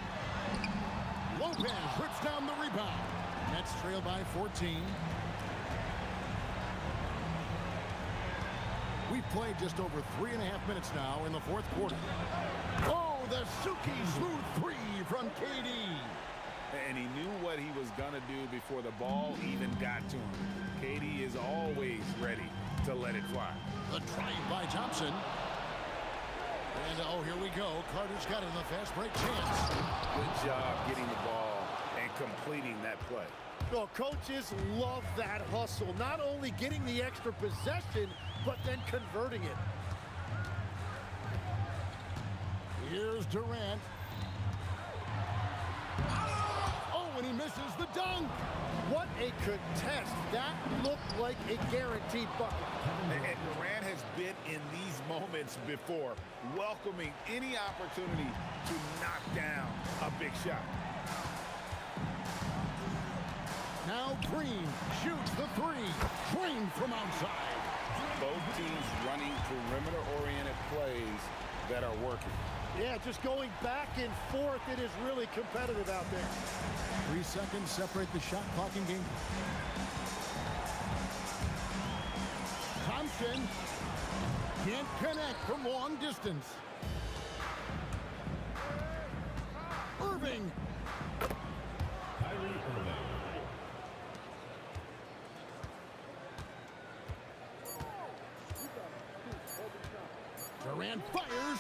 Lopez rips down the rebound. Nets trail by 14. We've played just over 3.5 minutes now in the fourth quarter. Oh, the Suki smooth three from KD. And he knew what he was going to do before the ball even got to him. KD is always ready to let it fly. The drive by Thompson. And, oh, here we go. Carter's got it in the fast break chance. Good job getting the ball and completing that play. Well, coaches love that hustle. Not only getting the extra possession, but then converting it. Here's Durant. Oh, and he misses the dunk. What a contest. That looked like a guaranteed bucket. And Durant has been in these moments before, welcoming any opportunity to knock down a big shot. Now Green shoots the three. Drained from outside. Both teams running perimeter-oriented plays that are working. Yeah, just going back and forth. It is really competitive out there. 3 seconds separate the shot clock and game. Thompson can't connect from long distance. Irving. Durant fires.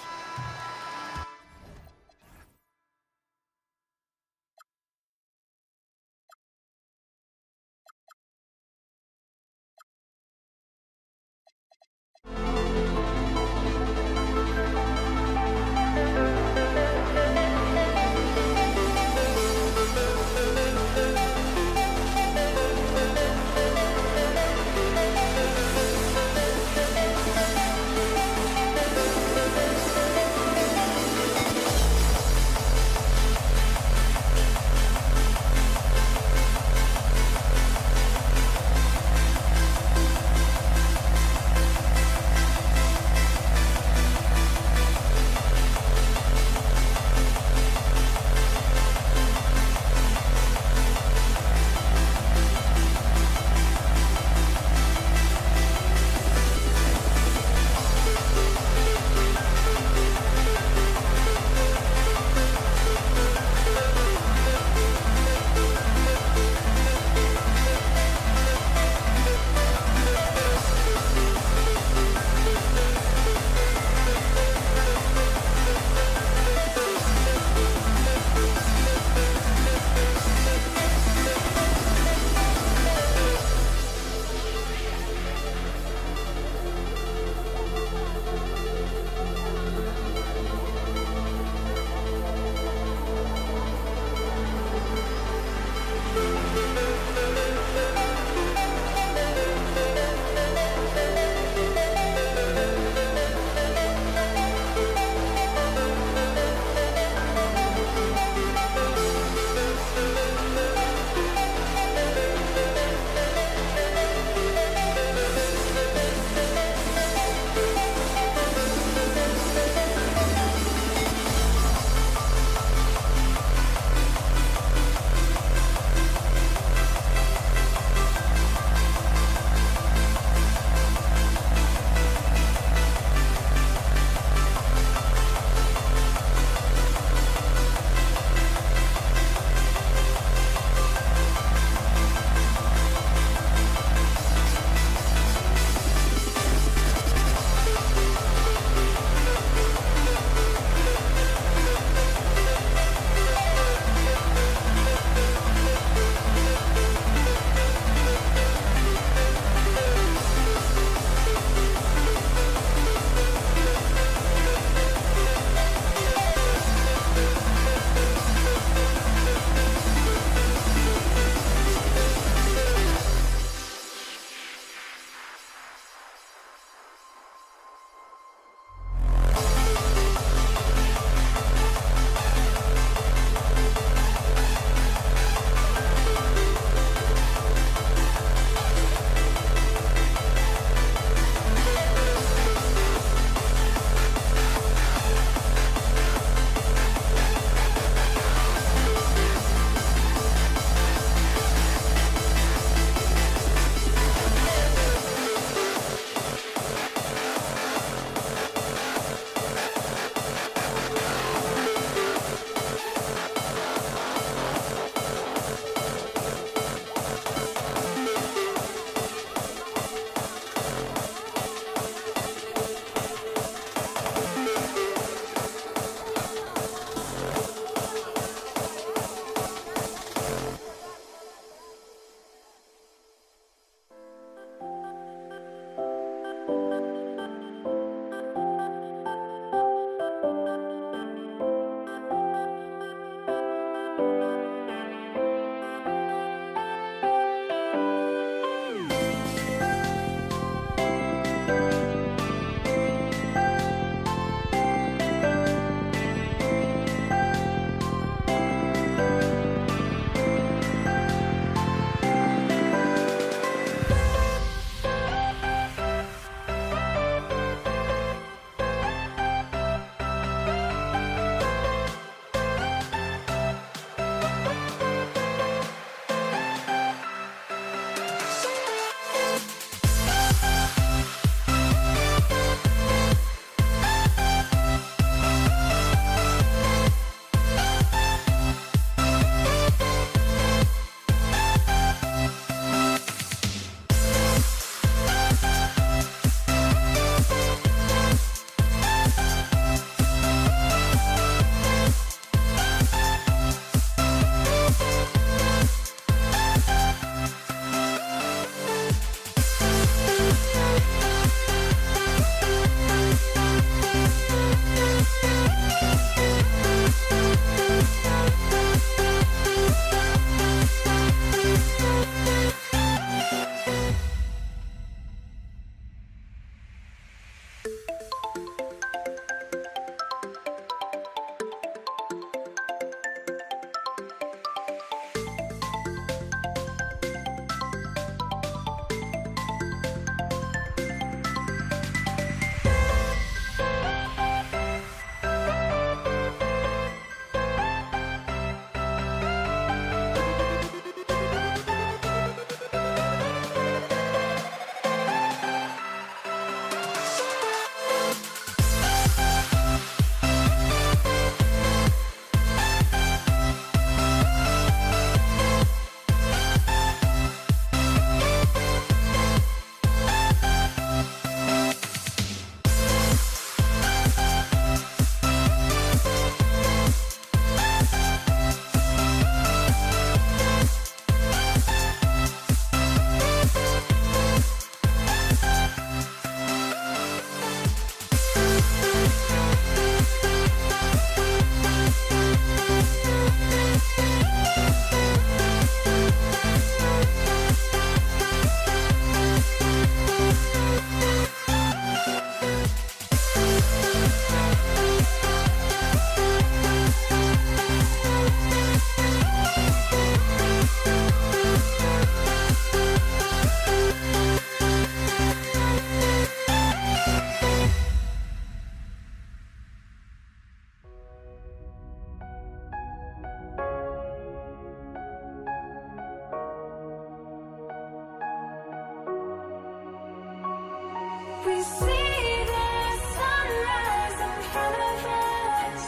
We see the sunrise in front of us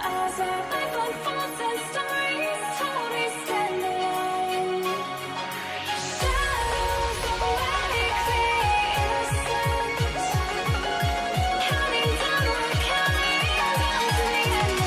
as our life unfolds and stories told, we stand alone. Shadows awake the innocence, counting down, we're counting down to the end.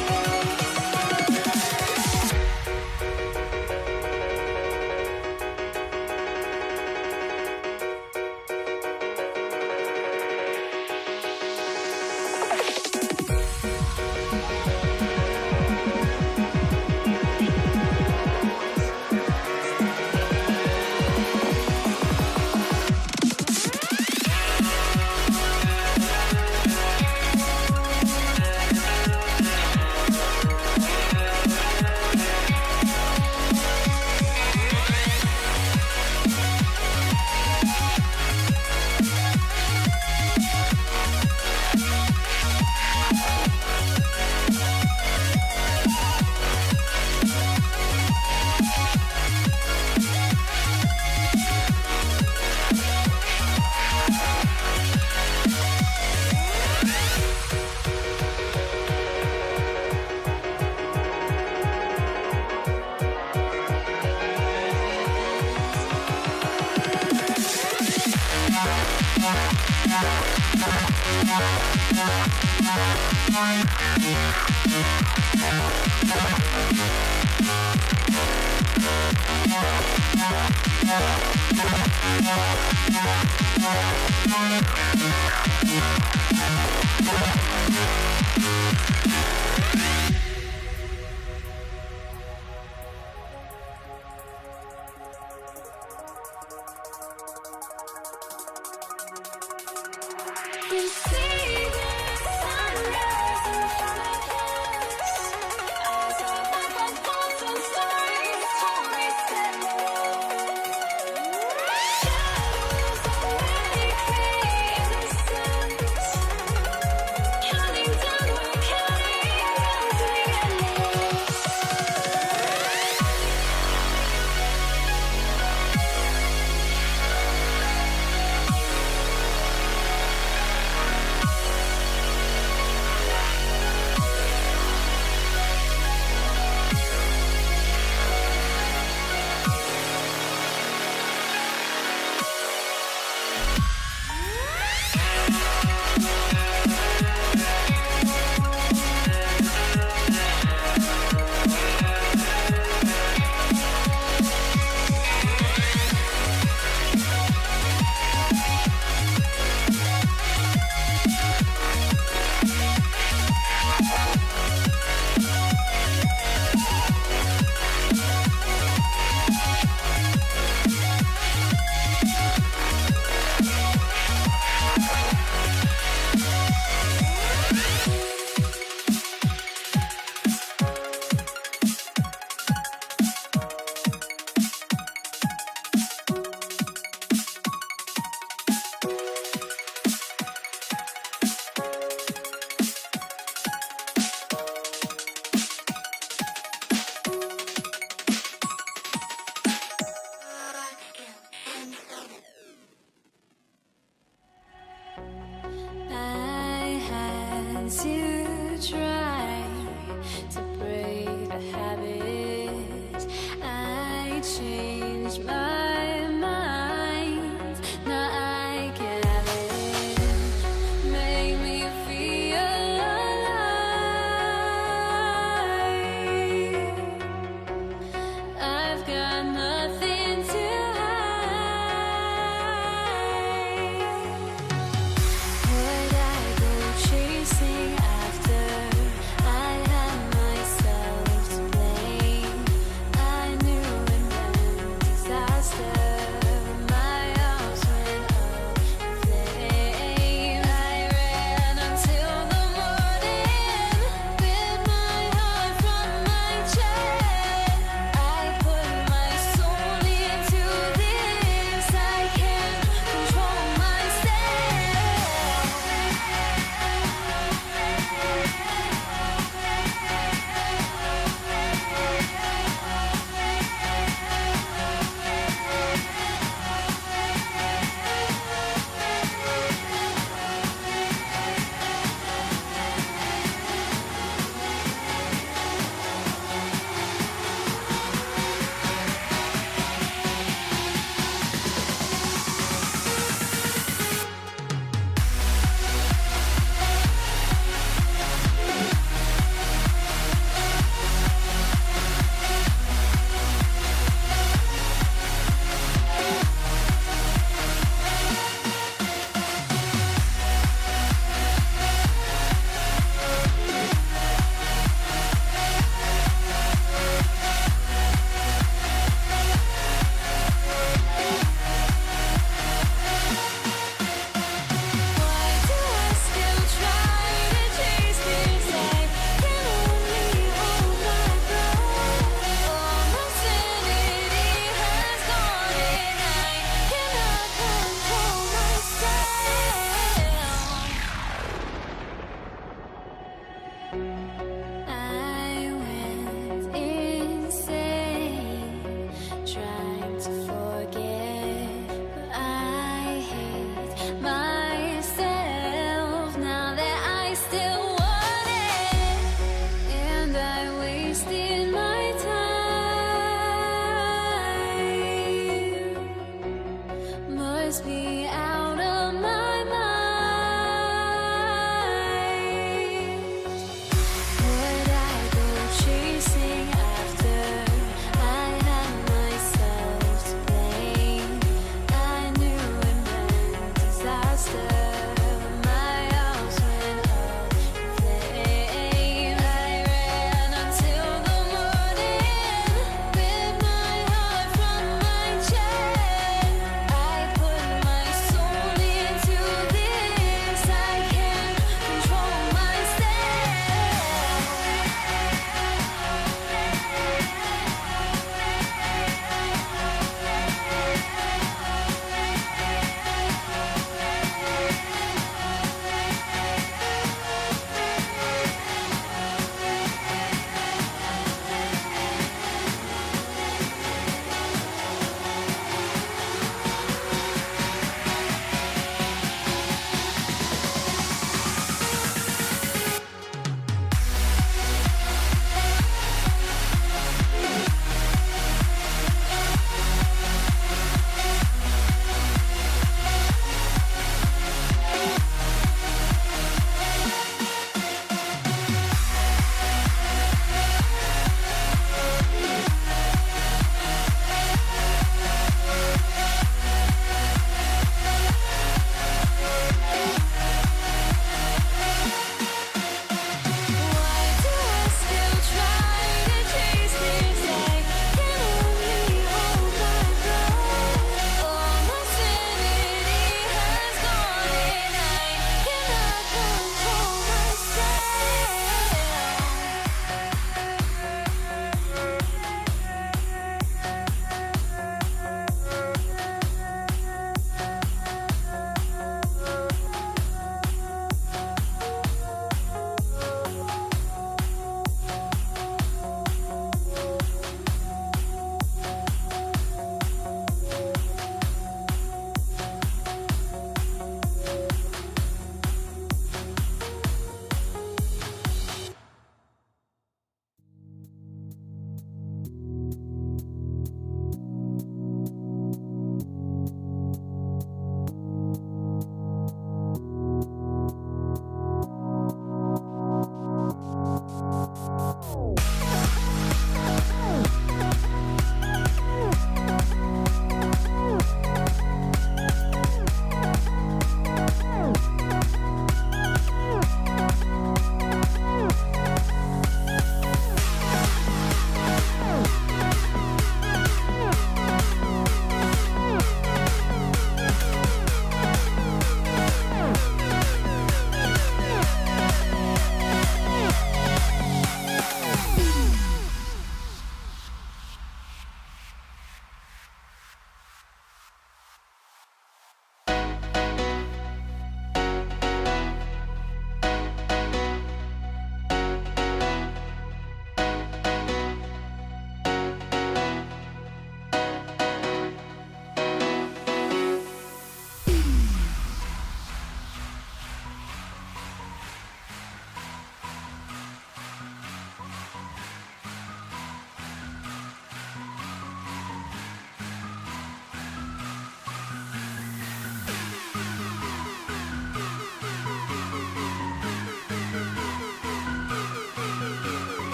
We see the sunrise in front of us as our life unfolds and stories told, we stand alone. Shadows awake the innocence, counting down, we're counting down to the endless.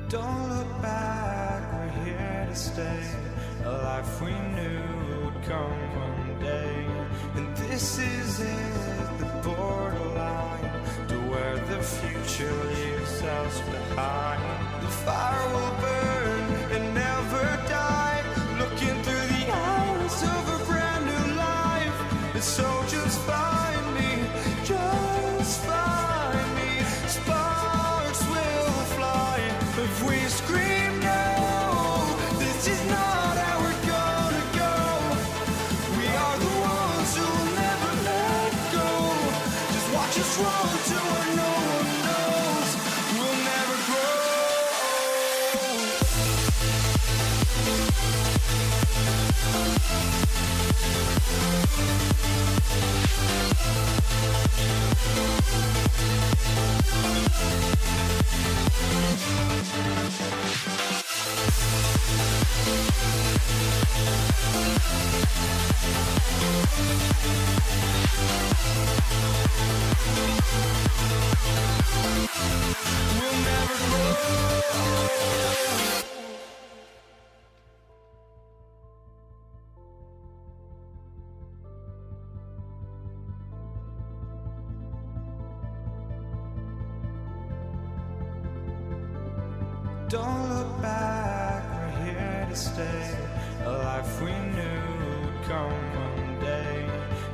Don't look back, we're here to stay. A life we knew would come one day. And this is it, the borderline to where the future leaves us behind. The fire will burn and never die, looking through the eyes of a brand new life. And so just find me, just find me. Sparks will fly if we scream no. This is not how we're gonna go. We are the ones who will never let go. Just watch us run to where no one knows. We'll never grow. We'll never grow. Don't look back, we're here to stay. A life we knew would come one day.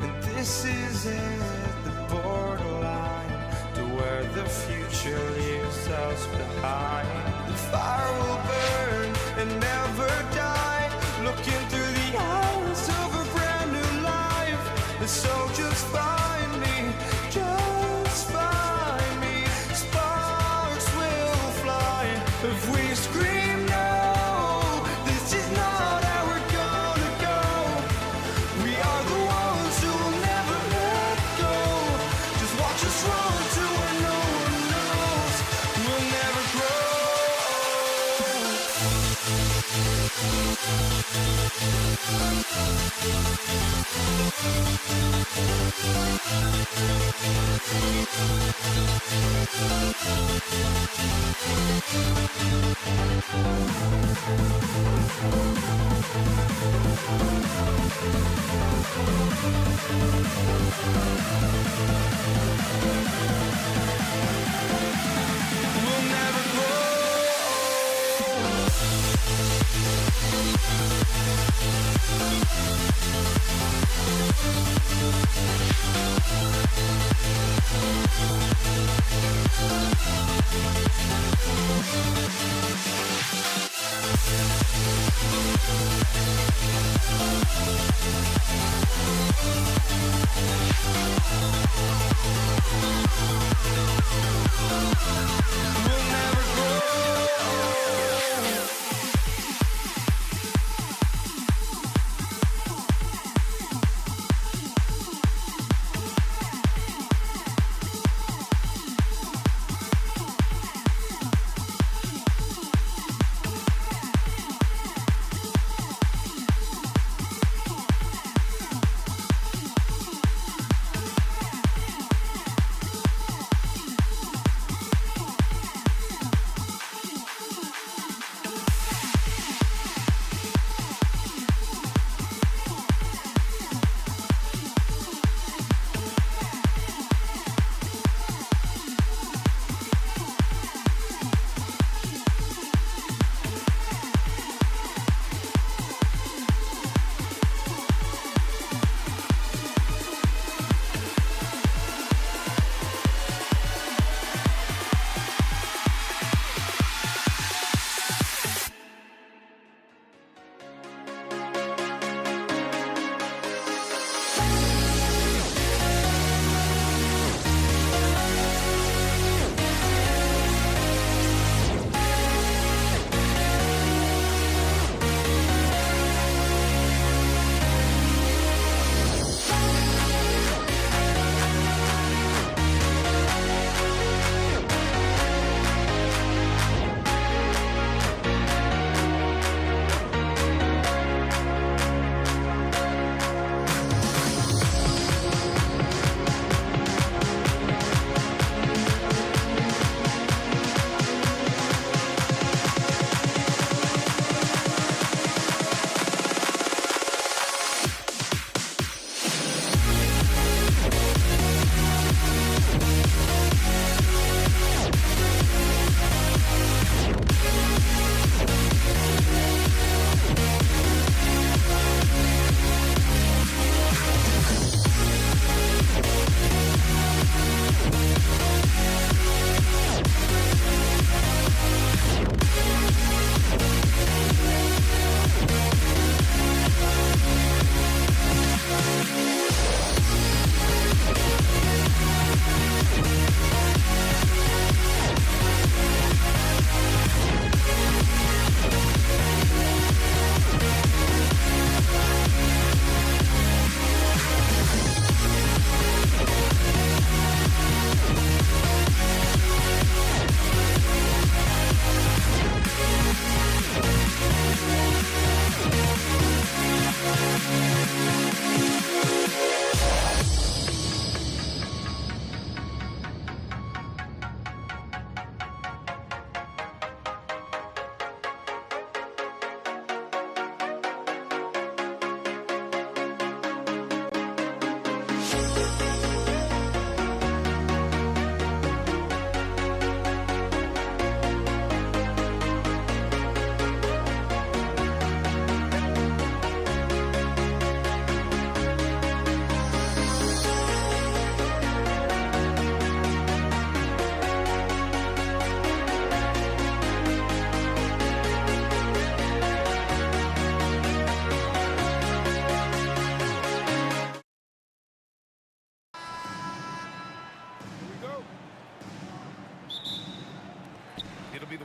And this is it, the borderline to where the future leaves us behind. The fire will burn and never die, looking through the eyes of a brand new life. And so just find me, just find me. Sparks will fly if we scream no. This is not how we're gonna go. We are the ones who will never let go. Just watch us run to where no one knows. We'll never grow. We'll never grow.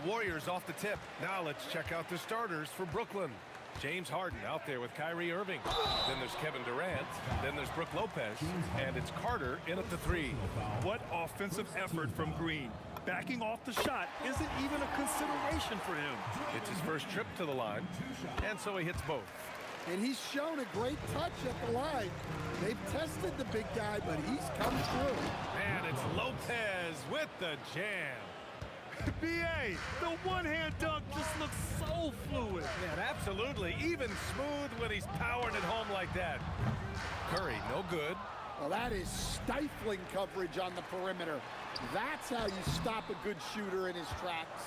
Warriors off the tip. Now let's check out the starters for Brooklyn. James Harden out there with Kyrie Irving. Then there's Kevin Durant. Then there's Brook Lopez. And it's Carter in at the three. What offensive effort from Green. Backing off the shot isn't even a consideration for him. It's his first trip to the line, and so he hits both. And he's shown a great touch at the line. They've tested the big guy, but he's come through. And it's Lopez with the jam. B.A., the one-hand dunk just looks so fluid. Man, absolutely. Even smooth when he's powering it home like that. Curry, no good. Well, that is stifling coverage on the perimeter. That's how you stop a good shooter in his tracks.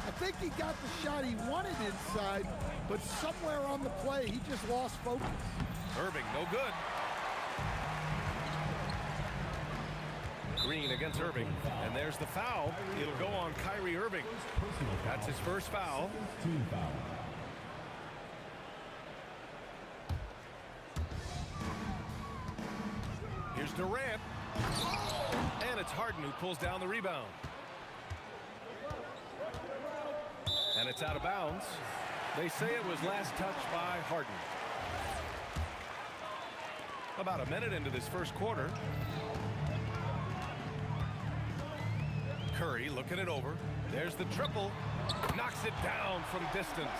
I think he got the shot he wanted inside, but somewhere on the play, he just lost focus. Irving, no good. Green against Irving, and there's the foul. It'll go on Kyrie Irving. That's his first foul. Here's Durant. And it's Harden who pulls down the rebound. And it's out of bounds. They say it was last touched by Harden. About a minute into this first quarter. Curry looking it over. There's the triple. Knocks it down from distance.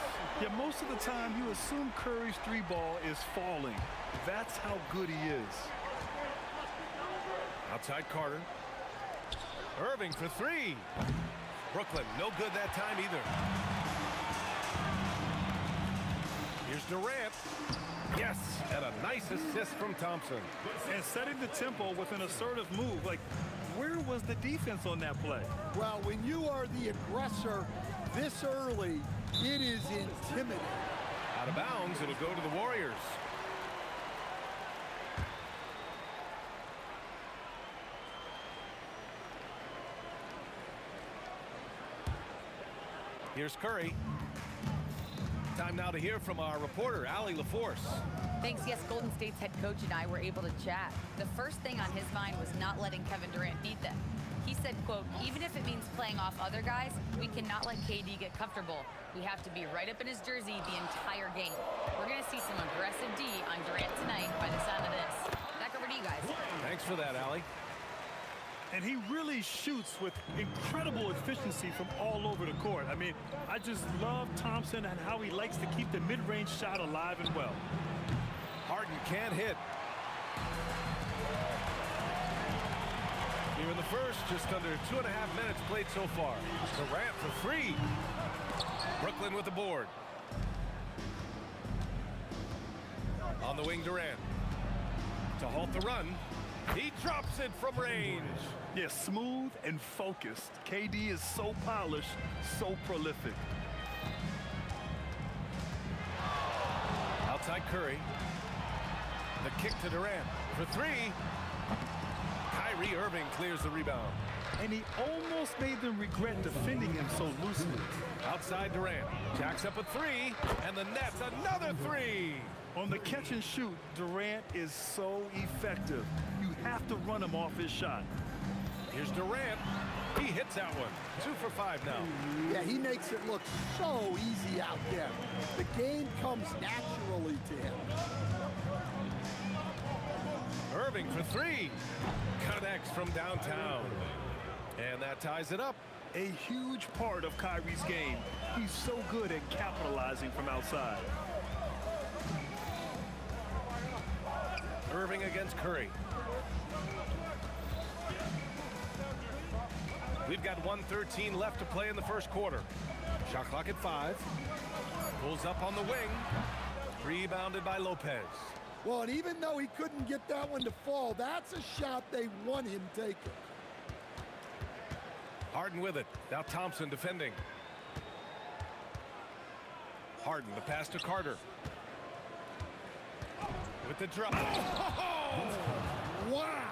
Yeah, most of the time you assume Curry's three ball is falling. That's how good he is. Outside Carter. Irving for three. Brooklyn, no good that time either. Here's Durant. Yes, and a nice assist from Thompson. And setting the tempo with an assertive move. Like, where was the defense on that play? Well, when you are the aggressor this early, it is intimidating. Out of bounds, it'll go to the Warriors. Here's Curry. Time now to hear from our reporter, Allie LaForce. Thanks. Yes, Golden State's head coach and I were able to chat. The first thing on his mind was not letting Kevin Durant beat them. He said, quote, even if it means playing off other guys, we cannot let KD get comfortable. We have to be right up in his jersey the entire game. We're going to see some aggressive D on Durant tonight by the sound of this. Back over to you guys. Thanks for that, Allie. And he really shoots with incredible efficiency from all over the court. I mean, I just love Thompson and how he likes to keep the mid-range shot alive and well. Harden can't hit. Here in the first, just under 2.5 minutes played so far. Durant for three. Brooklyn with the board. On the wing, Durant. To halt the run. He drops it from range. Yeah, smooth and focused. KD is so polished, so prolific. Outside Curry. The kick to Durant for three. Kyrie Irving clears the rebound. And he almost made them regret defending him so loosely. Outside Durant. Jacks up a three. And the net's another three. On the catch and shoot, Durant is so effective. You have to run him off his shot. Here's Durant. He hits that one. 2 for 5 now. Yeah, he makes it look so easy out there. The game comes naturally to him. Irving for three. Connects from downtown. And that ties it up. A huge part of Kyrie's game. He's so good at capitalizing from outside. Irving against Curry. We've got 1:13 left to play in the first quarter. Shot clock at 5. Pulls up on the wing. Rebounded by Lopez. Well, and even though he couldn't get that one to fall, that's a shot they want him taking. Harden with it. Now Thompson defending. Harden, the pass to Carter. With the drop. Wow!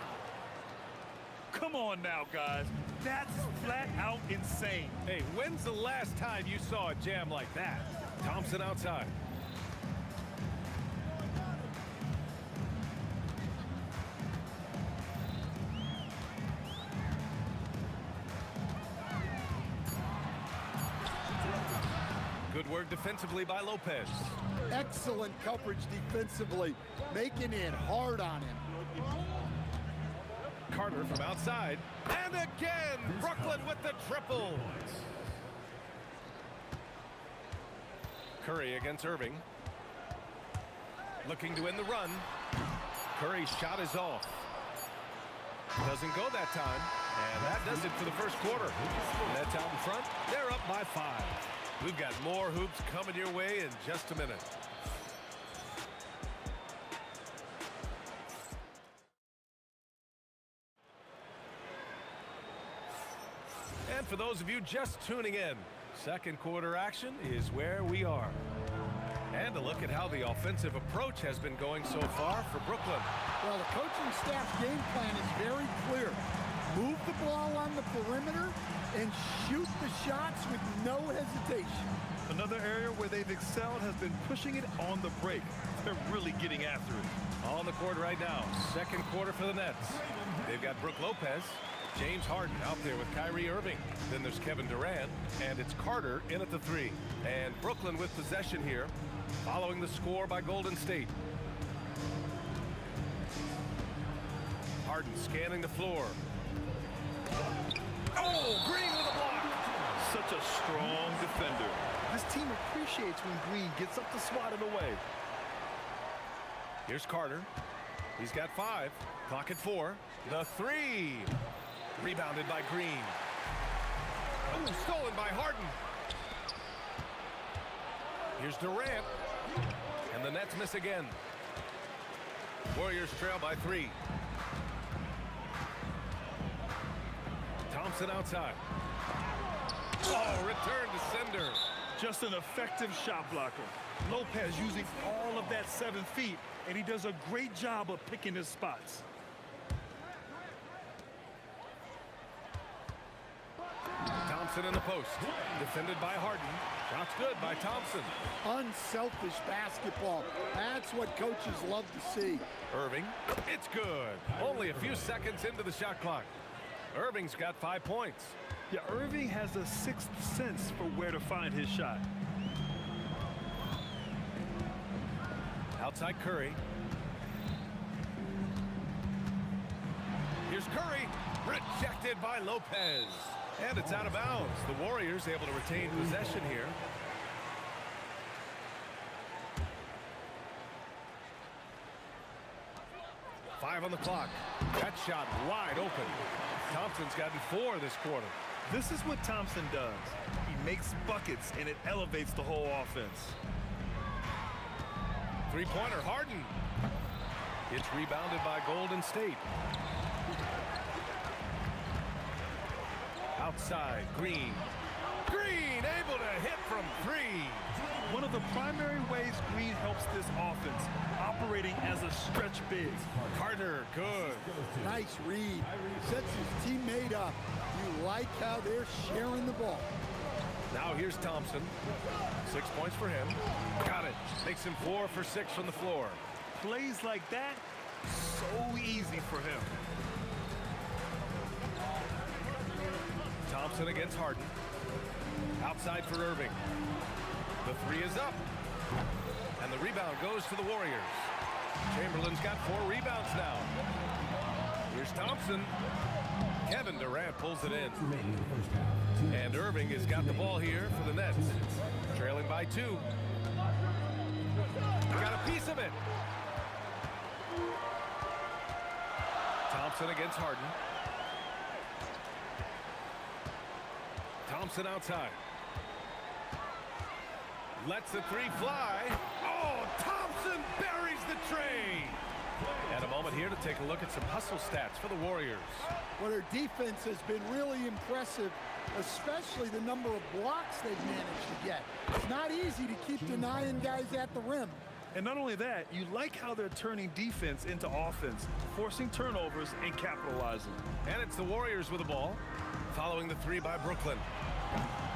Come on now, guys. That's flat out insane. Hey, when's the last time you saw a jam like that? Thompson outside. Good work defensively by Lopez. Excellent coverage defensively, making it hard on him. Carter from outside. And again, Brooklyn with the triple. Curry against Irving. Looking to end the run. Curry's shot is off. Doesn't go that time. And that does it for the first quarter. Nets out in front. They're up by 5. We've got more hoops coming your way in just a minute. And for those of you just tuning in, second quarter action is where we are. And a look at how the offensive approach has been going so far for Brooklyn. Well, the coaching staff's game plan is very clear. Move the ball on the perimeter, and shoot the shots with no hesitation. Another area where they've excelled has been pushing it on the break. They're really getting after it. On the court right now, second quarter for the Nets. They've got Brook Lopez, James Harden out there with Kyrie Irving. Then there's Kevin Durant, and it's Carter in at the 3. And Brooklyn with possession here, following the score by Golden State. Harden scanning the floor. Oh, Green with a block. Such a strong defender. This team appreciates when Green gets up to swat it away. Here's Carter. He's got 5. Clock at 4. The 3. Rebounded by Green. Oh, stolen by Harden. Here's Durant. And the Nets miss again. Warriors trail by 3. Thompson outside. Oh, return to sender. Just an effective shot blocker. Lopez using all of that 7 feet, and he does a great job of picking his spots. Thompson in the post. Defended by Harden. Shots good by Thompson. Unselfish basketball. That's what coaches love to see. Irving. It's good. Only a few seconds into the shot clock. Irving's got 5 points. Yeah, Irving has a sixth sense for where to find his shot. Outside Curry. Here's Curry. Rejected by Lopez. And it's out of bounds. The Warriors able to retain possession here. Five on the clock. That shot wide open. Thompson's gotten 4 this quarter. This is what Thompson does. He makes buckets, and it elevates the whole offense. Three-pointer, Harden. It's rebounded by Golden State. Outside, Green. Green able to hit from 3. One of the primary ways Green helps this offense, operating as a stretch big. Carter, good. Nice read. Sets his teammate up. You like how they're sharing the ball. Now here's Thompson. 6 points for him. Got it. Makes him 4 for 6 from the floor. Plays like that, so easy for him. Thompson against Harden. Outside for Irving. The 3 is up. And the rebound goes to the Warriors. Chamberlain's got 4 rebounds now. Here's Thompson. Kevin Durant pulls it in. And Irving has got the ball here for the Nets. Trailing by 2. Got a piece of it. Thompson against Harden. Thompson outside. Lets the 3 fly. Oh, Thompson buries the tray. And a moment here to take a look at some hustle stats for the Warriors. Well, their defense has been really impressive, especially the number of blocks they've managed to get. It's not easy to keep denying guys at the rim. And not only that, you like how they're turning defense into offense, forcing turnovers and capitalizing. And it's the Warriors with the ball, following the 3 by Brooklyn.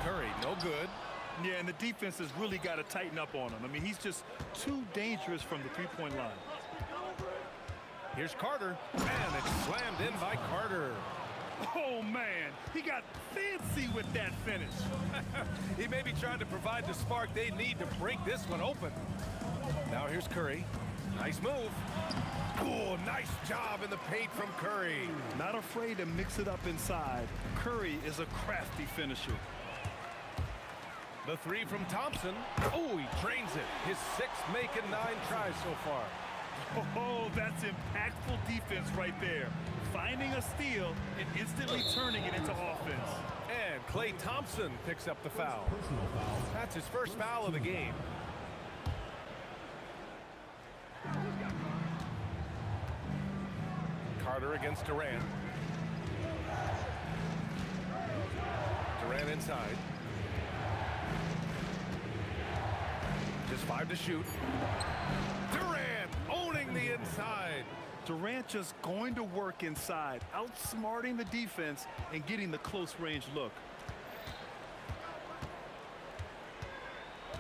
Curry, no good. Yeah, and the defense has really got to tighten up on him. I mean, he's just too dangerous from the three-point line. Here's Carter, and it's slammed in by Carter. Oh, man, he got fancy with that finish. He may be trying to provide the spark they need to break this one open. Now here's Curry. Nice move. Oh, nice job in the paint from Curry. Not afraid to mix it up inside. Curry is a crafty finisher. The 3 from Thompson. Oh, he drains it. His 6th make and 9 tries so far. Oh, that's impactful defense right there. Finding a steal and instantly turning it into offense. And Klay Thompson picks up the foul. That's his first foul of the game. Carter against Durant. Durant inside. Just 5 to shoot. Durant owning the inside. Durant just going to work inside, outsmarting the defense and getting the close range look.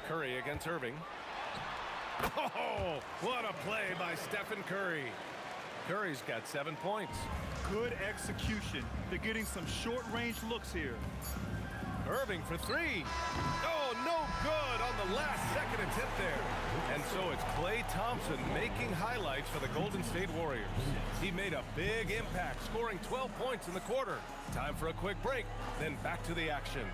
Curry against Irving. Oh, what a play by Stephen Curry. Curry's got 7 points. Good execution. They're getting some short-range looks here. Irving for three. Oh, no good on the last second attempt there. And so it's Klay Thompson making highlights for the Golden State Warriors. He made a big impact, scoring 12 points in the quarter. Time for a quick break, then back to the action.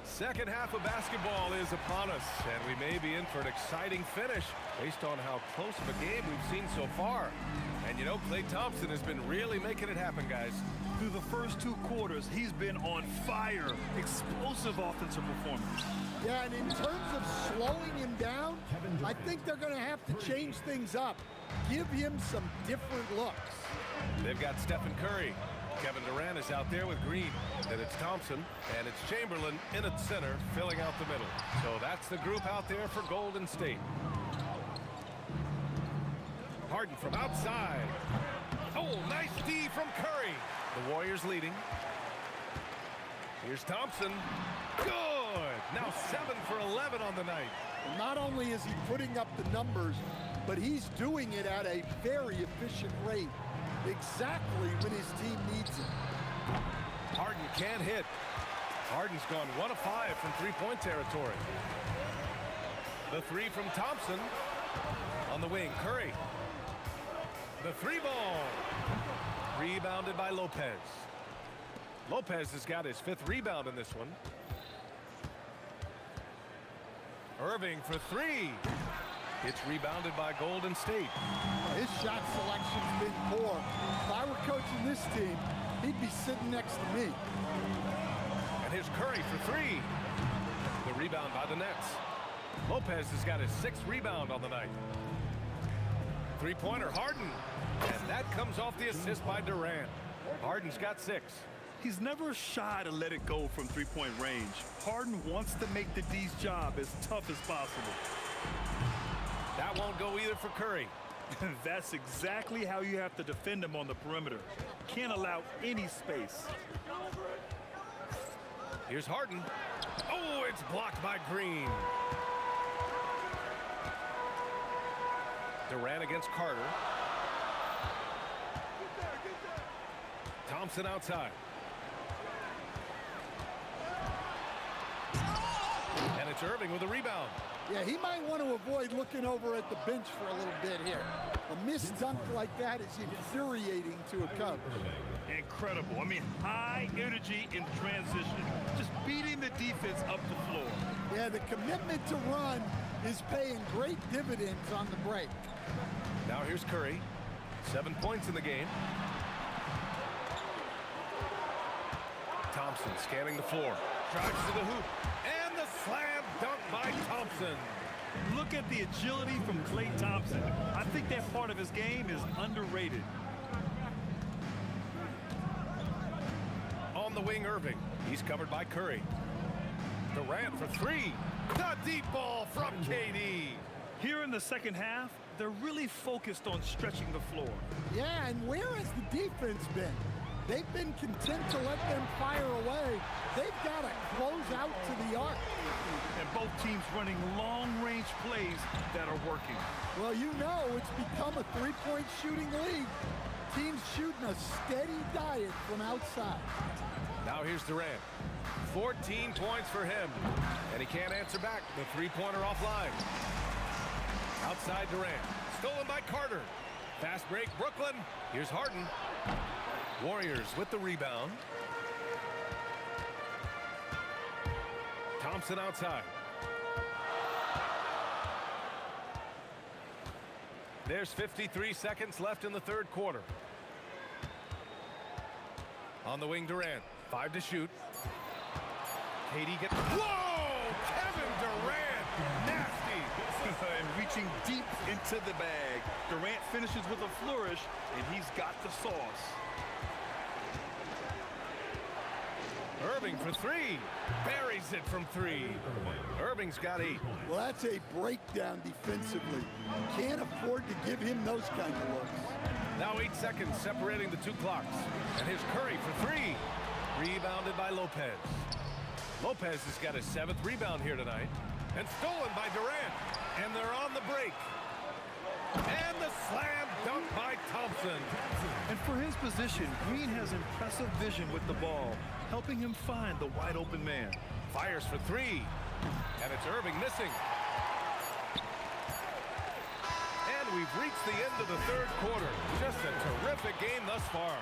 Second half of basketball is upon us, and we may be in for an exciting finish based on how close of a game we've seen so far. And you know, Klay Thompson has been really making it happen, guys. Through the first 2 quarters, he's been on fire. Explosive offensive performance. Yeah, and in terms of slowing him down, I think they're going to have to change things up. Give him some different looks. They've got Stephen Curry. Kevin Durant is out there with Green. Then it's Thompson, and it's Chamberlain in at center, filling out the middle. So that's the group out there for Golden State. Harden from outside. Oh, nice D from Curry. The Warriors leading. Here's Thompson. Good. Now 7 for 11 on the night. Not only is he putting up the numbers, but he's doing it at a very efficient rate. Exactly when his team needs it. Harden can't hit. Harden's gone 1 of 5 from three-point territory. The three from Thompson. On the wing, Curry. The three ball. Rebounded by Lopez. Lopez has got his 5th rebound in this one. Irving for three. It's rebounded by Golden State. His shot selection's been poor. If I were coaching this team, he'd be sitting next to me. And here's Curry for three. The rebound by the Nets. Lopez has got his 6th rebound on the night. Three-pointer, Harden. And that comes off the assist by Durant. Harden's got 6. He's never shy to let it go from three-point range. Harden wants to make the D's job as tough as possible. That won't go either for Curry. That's exactly how you have to defend him on the perimeter. Can't allow any space. Here's Harden. Oh, it's blocked by Green. Durant against Carter. Thompson outside. And it's Irving with a rebound. Yeah, he might want to avoid looking over at the bench for a little bit here. A missed dunk like that is infuriating to a coach. Incredible. I mean, high energy in transition. Just beating the defense up the floor. Yeah, the commitment to run is paying great dividends on the break. Now here's Curry. 7 points in the game. Thompson scanning the floor. Drives to the hoop. And the slam dunk by Thompson. Look at the agility from Klay Thompson. I think that part of his game is underrated. On the wing, Irving. He's covered by Curry. Durant for three. The deep ball from KD. Here in the second half, they're really focused on stretching the floor. Yeah, and where has the defense been? They've been content to let them fire away. They've got to close out to the arc. And both teams running long-range plays that are working. Well, you know it's become a three-point shooting league. Teams shooting a steady diet from outside. Now here's Durant. 14 points for him. And he can't answer back. The three-pointer offline. Outside Durant. Stolen by Carter. Fast break, Brooklyn. Here's Harden. Warriors with the rebound. Thompson outside. There's 53 seconds left in the third quarter. On the wing, Durant. 5 to shoot. KD gets... Whoa! Nasty. And reaching deep into the bag. Durant finishes with a flourish, and he's got the sauce. Irving for three. Buries it from three. Irving's got 8. Well, that's a breakdown defensively. Can't afford to give him those kind of looks. Now 8 seconds separating the two clocks. And here's Curry for 3. Rebounded by Lopez. Lopez has got his 7th rebound here tonight. And stolen by Durant. And they're on the break. And the slam dunk by Thompson. And for his position, Green has impressive vision with the ball, helping him find the wide open man. Fires for 3. And it's Irving missing. And we've reached the end of the 3rd quarter. Just a terrific game thus far.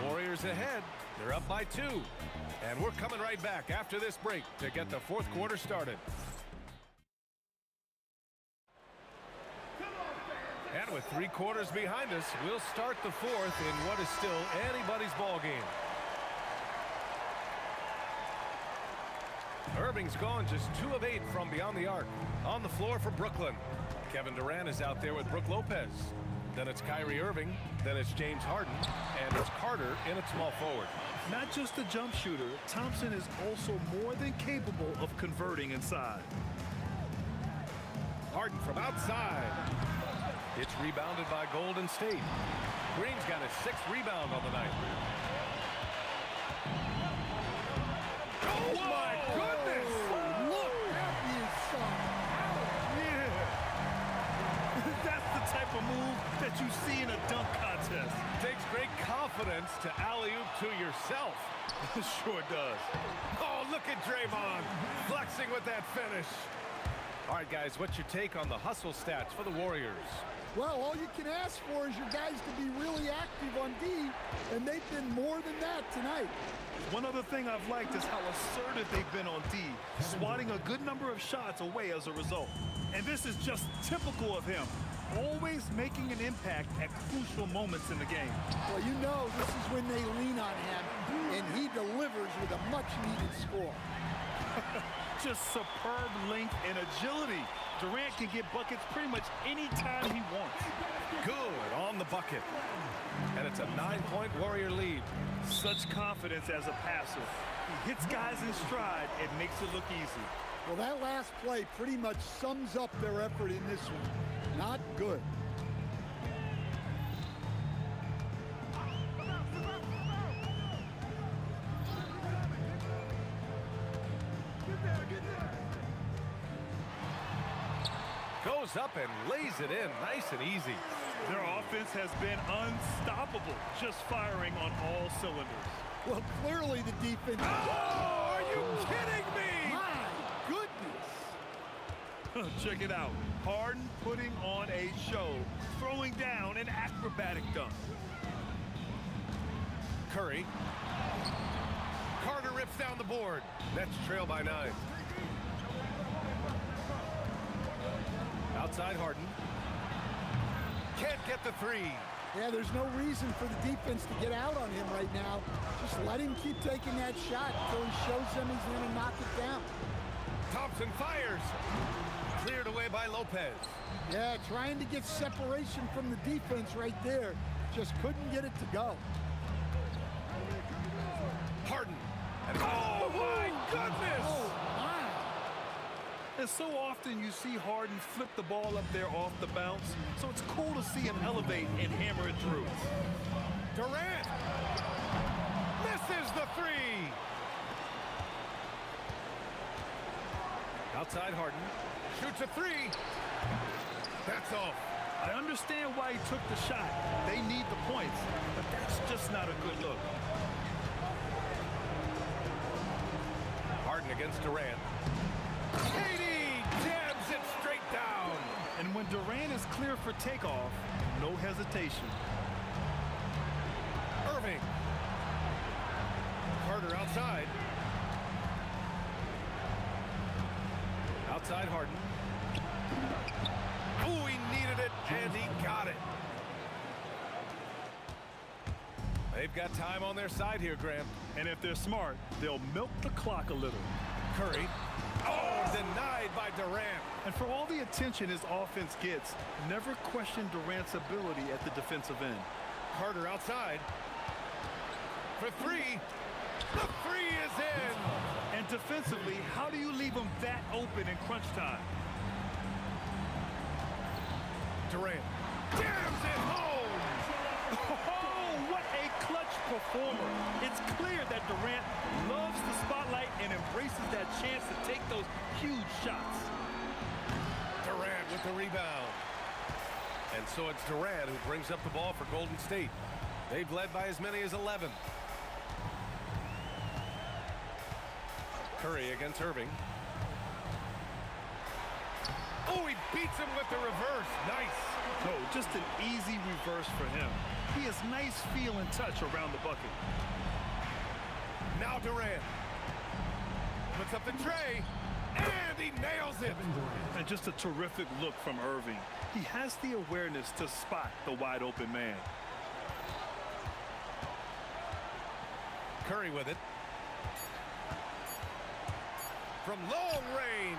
Warriors ahead. They're up by 2. And we're coming right back after this break to get the 4th quarter started. And with 3 quarters behind us, we'll start the 4th in what is still anybody's ball game. Irving's gone just 2 of 8 from beyond the arc. On the floor for Brooklyn. Kevin Durant is out there with Brook Lopez. Then it's Kyrie Irving. Then it's James Harden. And it's Carter in at small forward. Not just a jump shooter, Thompson is also more than capable of converting inside. Harden from outside. It's rebounded by Golden State. Green's got his 6th rebound on the night. Oh, my goodness! Look at his son. Yeah. That's the type of move that you see in a dunk contest. Takes great confidence to alley-oop to yourself. Sure does. Oh, look at Draymond flexing with that finish. All right, guys, what's your take on the hustle stats for the Warriors? Well, all you can ask for is your guys to be really active on D, and they've been more than that tonight. One other thing I've liked is how assertive they've been on D, swatting a good number of shots away as a result. And this is just typical of him, always making an impact at crucial moments in the game. Well, you know this is when they lean on him, and he delivers with a much-needed score. Just superb length and agility. Durant can get buckets pretty much any time he wants. Good on the bucket. And it's a 9-point Warrior lead. Such confidence as a passer. He hits guys in stride and makes it look easy. Well, that last play pretty much sums up their effort in this one. Not good. Goes up and lays it in nice and easy. Their offense has been unstoppable, just firing on all cylinders. Well, clearly the defense... Oh, are you kidding me? My goodness. Check it out. Harden putting on a show, throwing down an acrobatic dunk. Curry. Carter rips down the board. Nets trail by 9. Outside Harden. Can't get the 3. Yeah, there's no reason for the defense to get out on him right now. Just let him keep taking that shot until he shows them he's going to knock it down. Thompson fires. Cleared away by Lopez. Yeah, trying to get separation from the defense right there. Just couldn't get it to go. Harden. And oh, my goodness! Oh, my. And so often you see Harden flip the ball up there off the bounce, so it's cool to see him elevate and hammer it through. Durant misses the 3. Outside Harden shoots a 3. That's off. I understand why he took the shot. They need the points, but that's just not a good look. Harden against Durant. KD jams it straight down. And when Durant is clear for takeoff, no hesitation. Irving. Carter outside. Outside Harden. Oh, he needed it, and he got it. They've got time on their side here, Graham. And if they're smart, they'll milk the clock a little. Curry. Oh, denied by Durant. And for all the attention his offense gets, never question Durant's ability at the defensive end. Carter outside. For three. The three is in. And defensively, how do you leave him that open in crunch time? Durant jams it home. Oh, what a clutch performer. It's clear that Durant loves the spotlight and embraces that chance to take those huge shots. Durant with the rebound. And so it's Durant who brings up the ball for Golden State. They've led by as many as 11. Curry against Irving. Oh, he beats him with the reverse. Nice. No, just an easy reverse for him. He has nice feel and touch around the bucket. Now Durant puts up the tray, and he nails it. And just a terrific look from Irving. He has the awareness to spot the wide open man. Curry with it. From long range.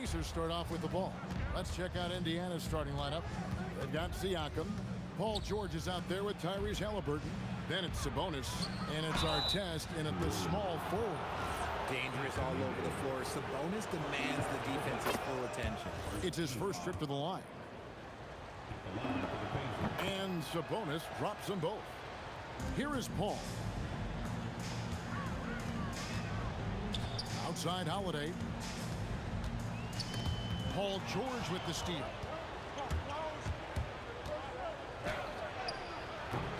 Pacers start off with the ball. Let's check out Indiana's starting lineup. They've got Siakam. Paul George is out there with Tyrese Halliburton. Then it's Sabonis, and it's Artest in at the small forward. Dangerous all over the floor. Sabonis demands the defense's full attention. It's his first trip to the line. And Sabonis drops them both. Here is Paul. Outside Holiday. Paul George with the steal.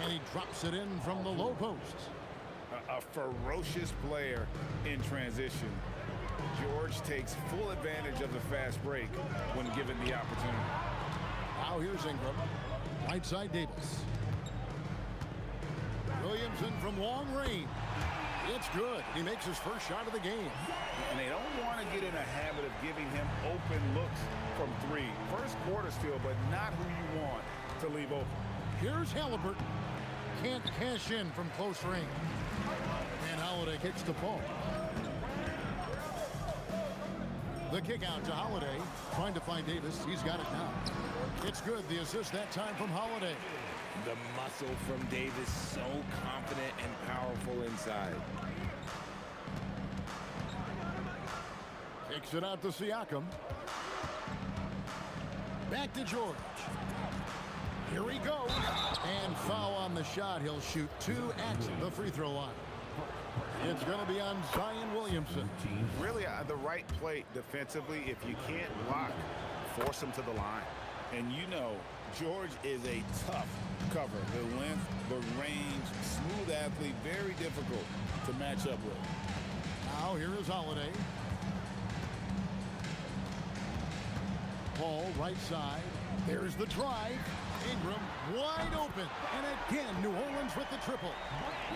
And he drops it in from the low post. A ferocious player in transition. George takes full advantage of the fast break when given the opportunity. Now here's Ingram. Right side Davis. Williamson from long range. It's good. He makes his first shot of the game. And they don't want to get in a habit of giving him open looks from three. First quarter steal, but not who you want to leave open. Here's Halliburton. Can't cash in from close range. And Holiday kicks to Paul. The kick out to Holiday. Trying to find Davis. He's got it now. It's good. The assist that time from Holiday. The muscle from Davis, so confident and powerful inside. Kicks it out to Siakam. Back to George. Here he goes. And foul on the shot. He'll shoot 2 at the free throw line. It's going to be on Zion Williamson. Really the right play defensively. If you can't block, force him to the line. And you know, George is a tough cover. The length, the range, smooth athlete, very difficult to match up with. Now here is Holiday. Paul right side. There's the drive. Ingram wide open. And again, New Orleans with the triple.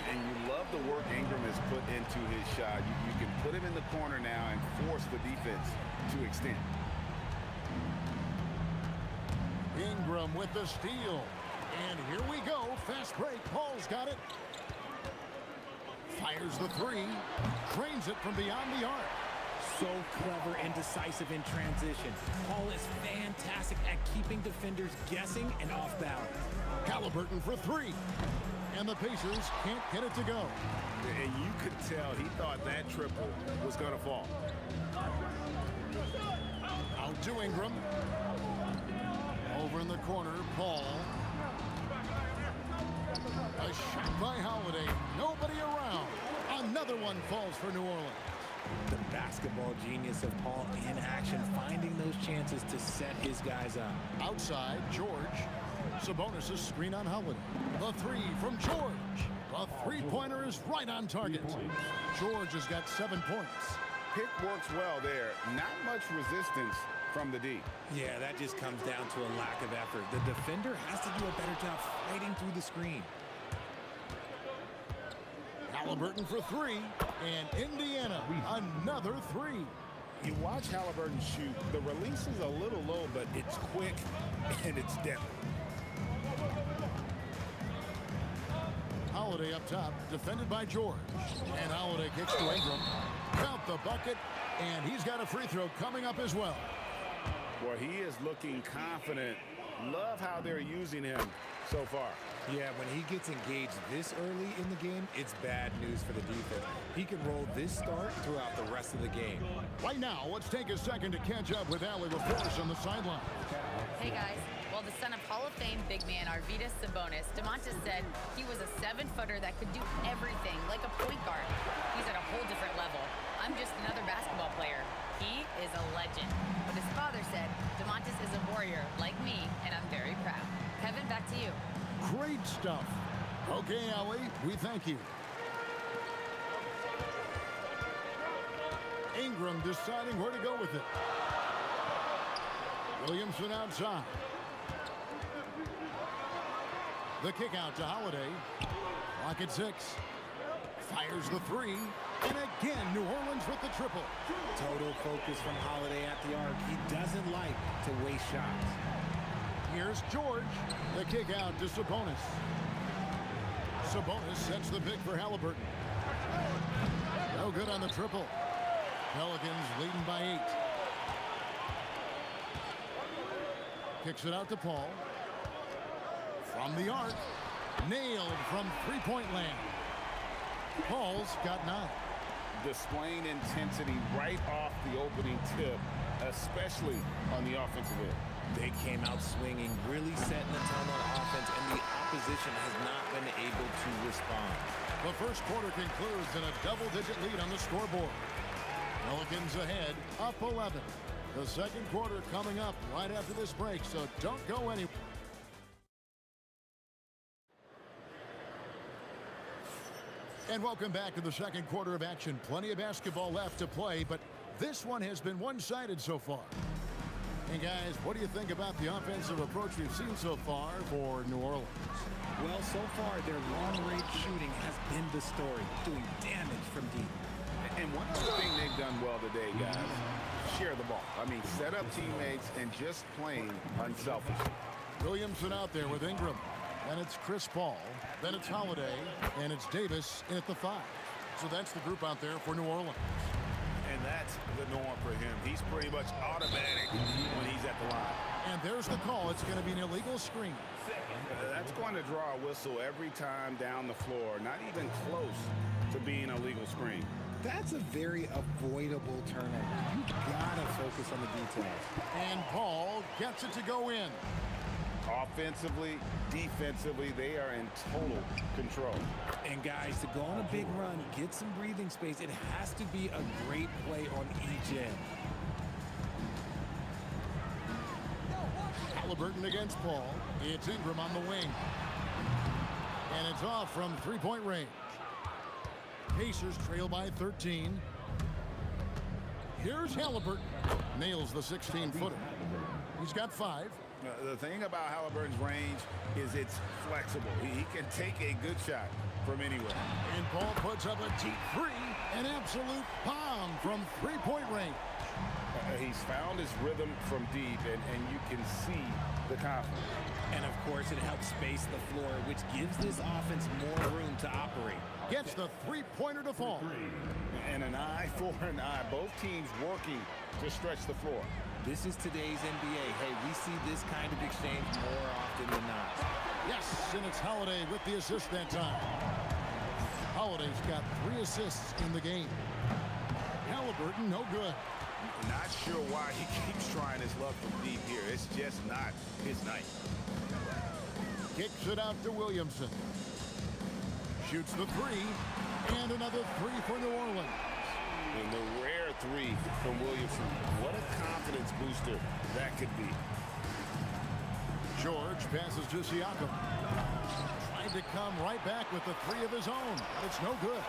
And you love the work Ingram has put into his shot. You can put him in the corner now and force the defense to extend. Ingram with the steal. And here we go. Fast break. Paul's got it. Fires the three. Drains it from beyond the arc. So clever and decisive in transition. Paul is fantastic at keeping defenders guessing and off balance. Halliburton for three. And the Pacers can't get it to go. And you could tell he thought that triple was going to fall. Out to Ingram. Over in the corner, Paul. A shot by Holiday. Nobody around. Another one falls for New Orleans. The basketball genius of Paul in action, finding those chances to set his guys up. Outside, George. Sabonis' screen on Holiday. The three from George. The three-pointer is right on target. George has got 7 points. Pick works well there. Not much resistance from the D. Yeah, that just comes down to a lack of effort. The defender has to do a better job fighting through the screen. Halliburton for three, and Indiana another three. You watch Halliburton shoot. The release is a little low, but it's quick and it's deadly. Holiday up top, defended by George. And Holiday kicks to Ingram. Count the bucket, and he's got a free throw coming up as well. Well, he is looking confident. Love how they're using him so far. Yeah, when he gets engaged this early in the game, it's bad news for the defense. He can roll this start throughout the rest of the game. Right now, let's take a second to catch up with Allie LaForce on the sideline. Hey, guys. Well, the son of Hall of Fame big man Arvydas Sabonis, DeMontis said he was a 7-footer that could do everything, like a point guard. He's at a whole different level. I'm just another basketball player. He is a legend. But his father said DeMontis is a warrior like me, and I'm very proud. Kevin, back to you. Great stuff. Okay, Allie, we thank you. Ingram deciding where to go with it. Williamson outside. The kick out to Holiday. Clock at 6. Fires the three. And again, New Orleans with the triple. Total focus from Holiday at the arc. He doesn't like to waste shots. Here's George. The kick out to Sabonis. Sabonis sets the pick for Halliburton. No good on the triple. Pelicans leading by 8. Kicks it out to Paul. From the arc. Nailed from three-point land. Paul's got 9. Displaying intensity right off the opening tip, especially on the offensive end. They came out swinging, really setting the tone on offense, and the opposition has not been able to respond. The first quarter concludes in a double-digit lead on the scoreboard. Pelicans ahead, up 11. The second quarter coming up right after this break, so don't go anywhere. And welcome back to the second quarter of action. Plenty of basketball left to play, but this one has been one-sided so far. And guys, what do you think about the offensive approach we've seen so far for New Orleans? Well, so far, their long-range shooting has been the story, doing damage from deep. And one other thing they've done well today, guys, share the ball. I mean, set up teammates and just playing unselfishly. Williamson out there with Ingram. Then it's Chris Paul. Then it's Holiday. And it's Davis in at the 5. So that's the group out there for New Orleans. And that's the norm for him. He's pretty much automatic when he's at the line. And there's the call. It's going to be an illegal screen. That's going to draw a whistle every time down the floor. Not even close to being a legal screen. That's a very avoidable turnover. You gotta focus on the details. And Paul gets it to go in. Offensively, defensively, they are in total control. And guys, to go on a big run, get some breathing space, it has to be a great play on each end. Halliburton against Paul. It's Ingram on the wing. And it's off from three-point range. Pacers trail by 13. Here's Halliburton. Nails the 16-footer. He's got 5. The thing about Halliburton's range is it's flexible. He can take a good shot from anywhere. And Paul puts up a deep 3. An absolute bomb from three-point range. He's found his rhythm from deep, and you can see the confidence. And, of course, it helps space the floor, which gives this offense more room to operate. Gets the three-pointer to fall. And an eye for an eye. Both teams working to stretch the floor. This is today's NBA. Hey, we see this kind of exchange more often than not. Yes, and it's Holiday with the assist that time. Holiday's got 3 assists in the game. Halliburton, no good. Not sure why he keeps trying his luck from deep here. It's just not his night. Kicks it out to Williamson. Shoots the 3. And another 3 for New Orleans. And the rare 3 from Williamson. What a confidence booster that could be. George passes to Siakam. Tried to come right back with the 3 of his own, but it's no good.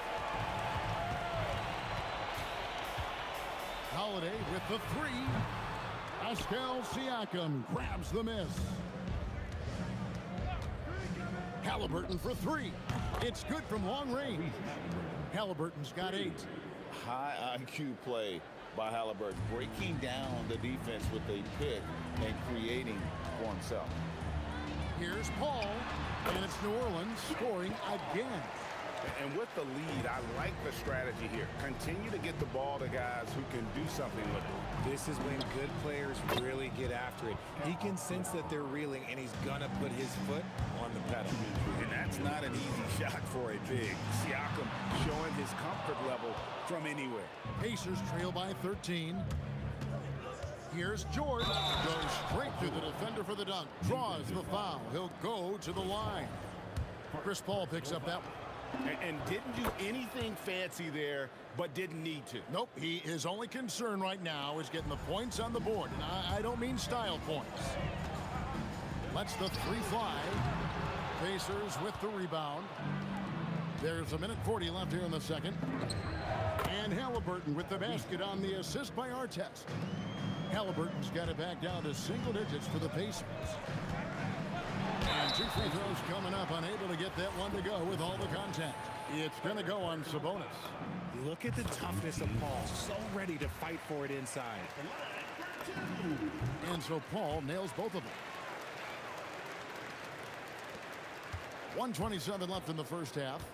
Holiday with the 3. Pascal Siakam grabs the miss. Halliburton for 3. It's good from long range. Halliburton's got 8. High IQ play by Halliburton, breaking down the defense with a pick and creating for himself. Here's Paul, and it's New Orleans scoring again. And with the lead, I like the strategy here. Continue to get the ball to guys who can do something with it. This is when good players really get after it. He can sense that they're reeling, and he's gonna put his foot on the pedal. And that's not an easy shot for a big. Siakam showing his comfort level from anywhere. Pacers trail by 13. Here's George. Goes straight through the defender for the dunk. Draws the foul. He'll go to the line. Chris Paul picks up that one. And didn't do anything fancy there, but didn't need to. Nope, his only concern right now is getting the points on the board. And I don't mean style points. Lets the 3 fly. Pacers with the rebound. There's a minute 40 left here in the second. And Halliburton with the basket on the assist by Artest. Halliburton's got it back down to single digits for the Pacers. And 2 free throws coming up, unable to get that one to go with all the contact. It's going to go on Sabonis. Look at the toughness of Paul, so ready to fight for it inside. And so Paul nails both of them. 1:27 left in the first half.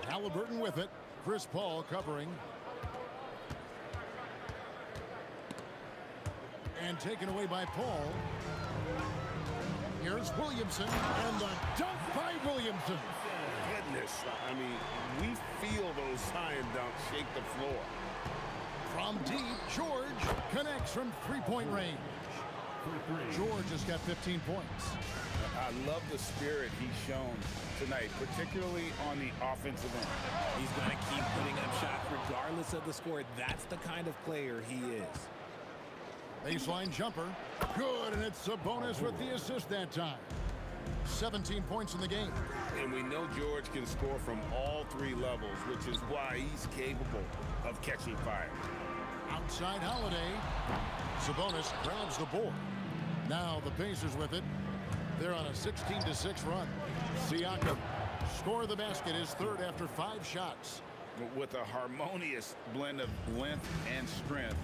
Halliburton with it. Chris Paul covering. And taken away by Paul. Here's Williamson, and the dunk by Williamson. Goodness, I mean, we feel those science dunks shake the floor. From deep, George connects from three-point range. George has got 15 points. I love the spirit he's shown tonight, particularly on the offensive end. He's going to keep putting up shots regardless of the score. That's the kind of player he is. Baseline jumper. Good, and it's Sabonis with the assist that time. 17 points in the game. And we know George can score from all three levels, which is why he's capable of catching fire. Outside Holiday. Sabonis grabs the board. Now the Pacers with it. They're on a 16-6 run. Siakam score the basket, his third after 5 shots. With a harmonious blend of length and strength,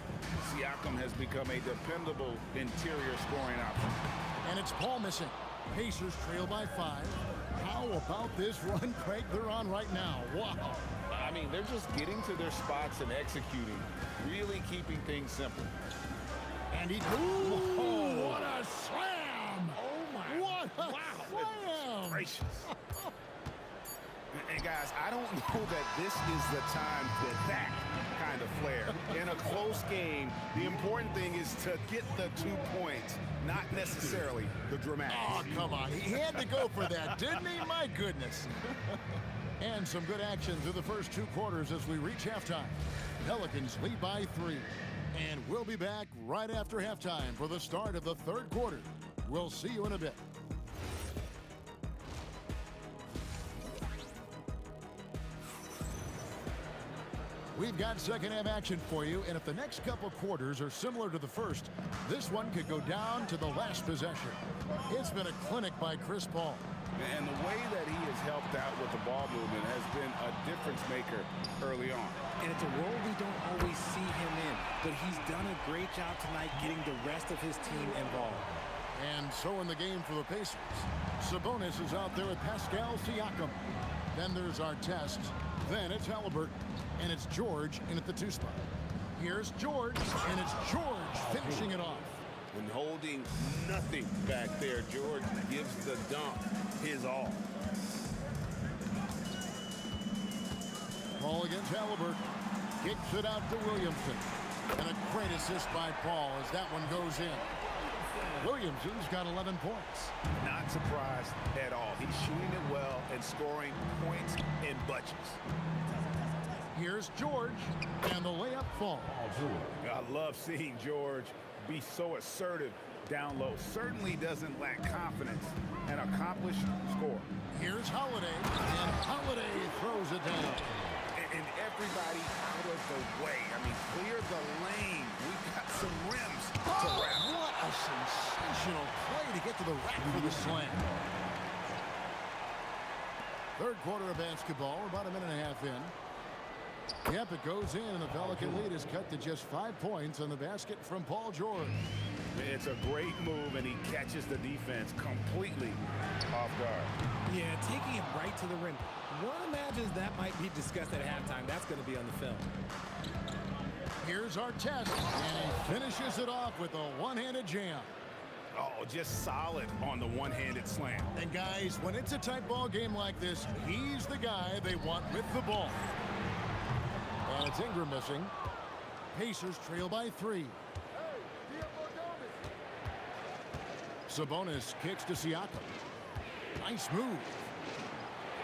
Siakam has become a dependable interior scoring option. And it's Paul missing. Pacers trail by 5. How about this run, Craig, they're on right now? Wow. I mean, they're just getting to their spots and executing, really keeping things simple. And he... Ooh, what a slam! Oh, my. What a slam! Gracious. And guys, I don't know that this is the time for that kind of flair. In a close game, the important thing is to get the 2 points, not necessarily the dramatic. Oh, come on. He had to go for that, didn't he? My goodness. And some good action through the first 2 quarters as we reach halftime. Pelicans lead by 3. And we'll be back right after halftime for the start of the third quarter. We'll see you in a bit. We've got second half action for you, and if the next couple quarters are similar to the first, this one could go down to the last possession. It's been a clinic by Chris Paul. And the way that he has helped out with the ball movement has been a difference maker early on. And it's a role we don't always see him in, but he's done a great job tonight getting the rest of his team involved. And so in the game for the Pacers, Sabonis is out there with Pascal Siakam. Then there's Artest. Then it's Halliburton. And it's George in at the 2 spot. Here's George, and it's George finishing it off. And holding nothing back there, George gives the dunk his all. Paul against Halliburton. Kicks it out to Williamson. And a great assist by Paul as that one goes in. Williamson's got 11 points. Not surprised at all. He's shooting it well and scoring points in bunches. Here's George, and the layup falls. I love seeing George be so assertive down low. Certainly doesn't lack confidence. An accomplished scorer. Here's Holiday, and Holiday throws it down. And everybody out of the way. I mean, clear the lane. We've got some rims to wrap. What a sensational play to get to the rack for the slam. Third quarter of basketball, about a minute and a half in. Yep, it goes in, and the Pelican lead is cut to just 5 points on the basket from Paul George. It's a great move, and he catches the defense completely off guard. Yeah, taking it right to the rim. One imagines that might be discussed at halftime. That's going to be on the film. Here's Artest, and he finishes it off with a one-handed jam. Oh, just solid on the one-handed slam. And guys, when it's a tight ball game like this, he's the guy they want with the ball. And it's Ingram missing. Pacers trail by 3. Sabonis kicks to Siakam. Nice move.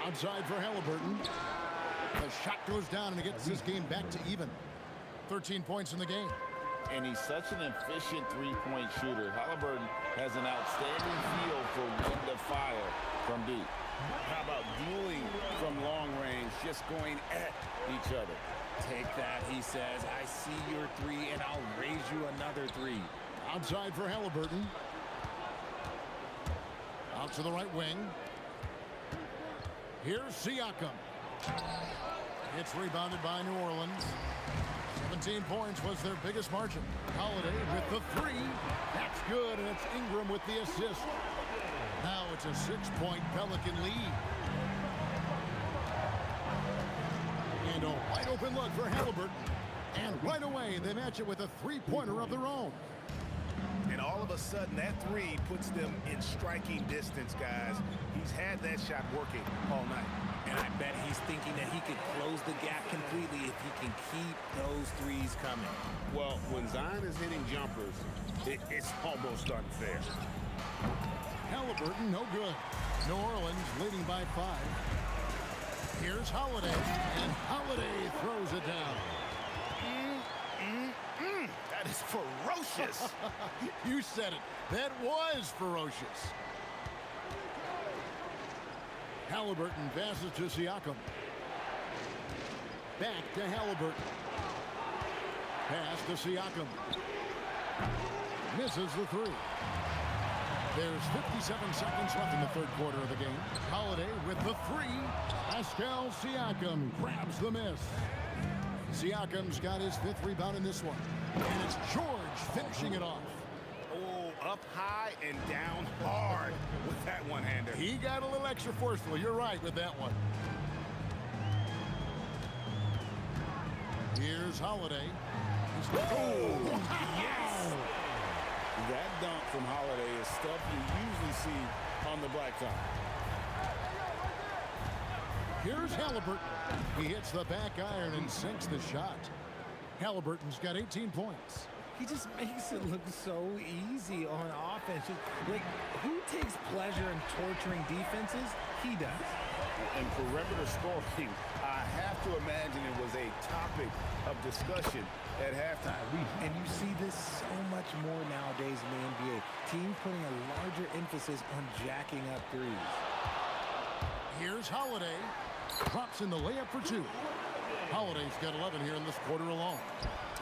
Outside for Halliburton. The shot goes down, and it gets this game back to even. 13 points in the game. And he's such an efficient three-point shooter. Halliburton has an outstanding feel for when to fire from deep. How about dueling from long range, just going at each other? Take that, he says. I see your 3, and I'll raise you another 3. Outside for Halliburton. Out to the right wing. Here's Siakam. It's rebounded by New Orleans. 17 points was their biggest margin. Holiday with the 3. That's good, and it's Ingram with the assist. Now it's a 6-point Pelican lead. And a wide open look for Halliburton. And right away, they match it with a 3-pointer of their own. And all of a sudden, that three puts them in striking distance, guys. He's had that shot working all night. And I bet he's thinking that he could close the gap completely if he can keep those threes coming. Well, when Zion is hitting jumpers, it's almost unfair. Halliburton, no good. New Orleans leading by 5. Here's Holiday, and Holiday throws it down. That is ferocious. You said it. That was ferocious. Halliburton passes to Siakam. Back to Halliburton. Pass to Siakam. Misses the three. There's 57 seconds left in the third quarter of the game. Holiday with the three. Pascal Siakam grabs the miss. Siakam's got his 5th rebound in this one. And it's George finishing it off. Oh, up high and down hard with that one-hander. He got a little extra forceful. You're right with that one. Here's Holiday. Oh, yes! That dunk from Holiday is stuff you usually see on the blacktop. Here's Halliburton. He hits the back iron and sinks the shot. Halliburton's got 18 points. He just makes it look so easy on offense. Like, who takes pleasure in torturing defenses? He does. And perimeter scoring, I have to imagine it was a topic of discussion at halftime. And you see this so much more nowadays in the NBA. Teams putting a larger emphasis on jacking up threes. Here's Holiday. Drops in the layup for 2. Holiday's got 11 here in this quarter alone.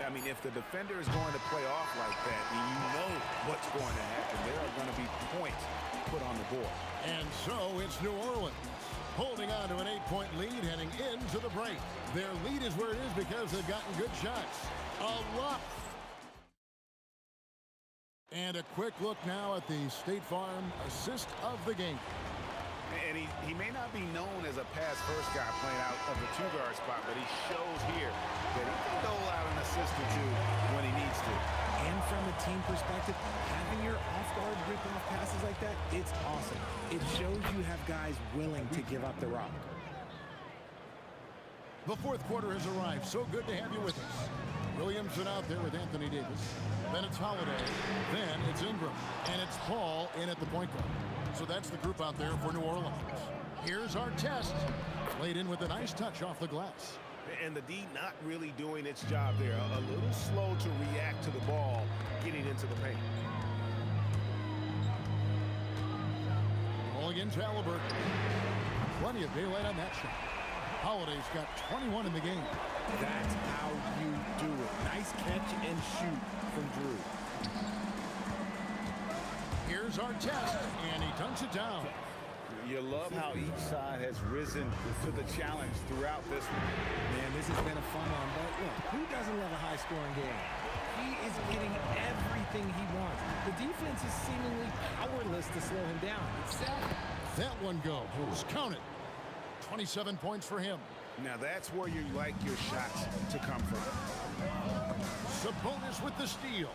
I mean, if the defender is going to play off like that, then you know what's going to happen. There are going to be points put on the board. And so it's New Orleans holding on to an 8-point lead heading into the break. Their lead is where it is because they've gotten good shots. A lot. And a quick look now at the State Farm assist of the game. And he may not be known as a pass-first guy playing out of the 2-guard spot, but he shows here that he can dole out an assist or 2 when he needs to. And from a team perspective, having your off-guard rip-off passes like that, it's awesome. It shows you have guys willing to give up the rock. The fourth quarter has arrived. So good to have you with us. Williamson out there with Anthony Davis. Then it's Holiday. Then it's Ingram. And it's Paul in at the point guard. So that's the group out there for New Orleans. Here's our test. Laid in with a nice touch off the glass. And the D not really doing its job there. A little slow to react to the ball getting into the paint. Ball against Halliburton. Plenty of daylight on that shot. Holiday's got 21 in the game. That's how you do it. Nice catch and shoot from Drew. Here's our test, and he dunks it down. You love how each side has risen to the challenge throughout this one. Man, this has been a fun one, but look, who doesn't love a high-scoring game? He is getting everything he wants. The defense is seemingly powerless to slow him down. It's sad. That one goes. Count it. 27 points for him. Now that's where you like your shots to come from. Sabonis with the steal.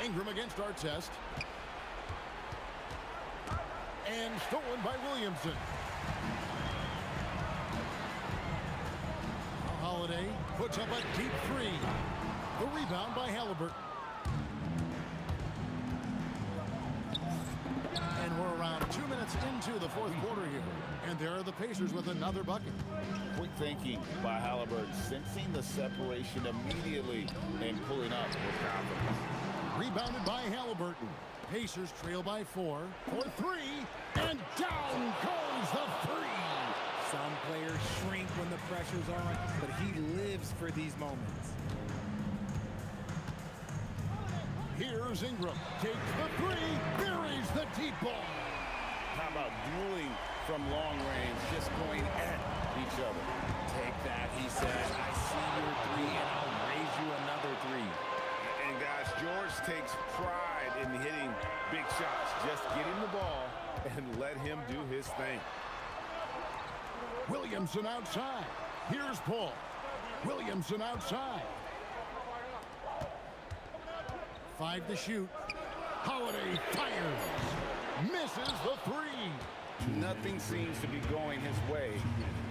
Ingram against Artest. And stolen by Williamson. Holiday puts up a deep 3. The rebound by Halliburton. And we're around 2 minutes into the fourth quarter here. And there are the Pacers with another bucket. Quick thinking by Halliburton, sensing the separation immediately and pulling up with confidence. Rebounded by Halliburton. Pacers trail by 4 for 3, and down goes the 3. Some players shrink when the pressure's on, but he lives for these moments. Here's Ingram. Takes the 3, buries the deep ball. How about dueling from long range, just going at each other? Take that, he says. I see your 3, and I'll raise you another 3. And guys, George takes pride in hitting big shots. Just get him the ball and let him do his thing. Williamson outside. Here's Paul. Williamson outside. 5 to shoot. Holiday fires. Misses the 3. Nothing seems to be going his way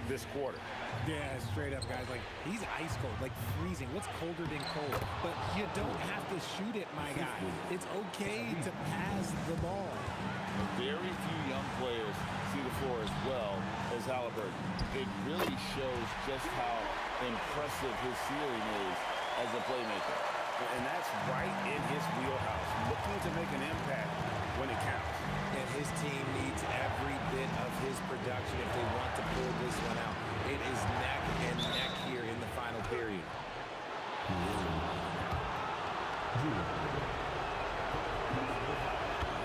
this quarter. Yeah, straight up, guys. Like, he's ice cold, like freezing. What's colder than cold? But you don't have to shoot it, my guy. It's okay to pass the ball. Very few young players see the floor as well as Halliburton. It really shows just how impressive his ceiling is as a playmaker. And that's right in his wheelhouse, looking to make an impact when it counts. And his team needs every bit of his production if they want to pull this one out. It is neck and neck here in the final period.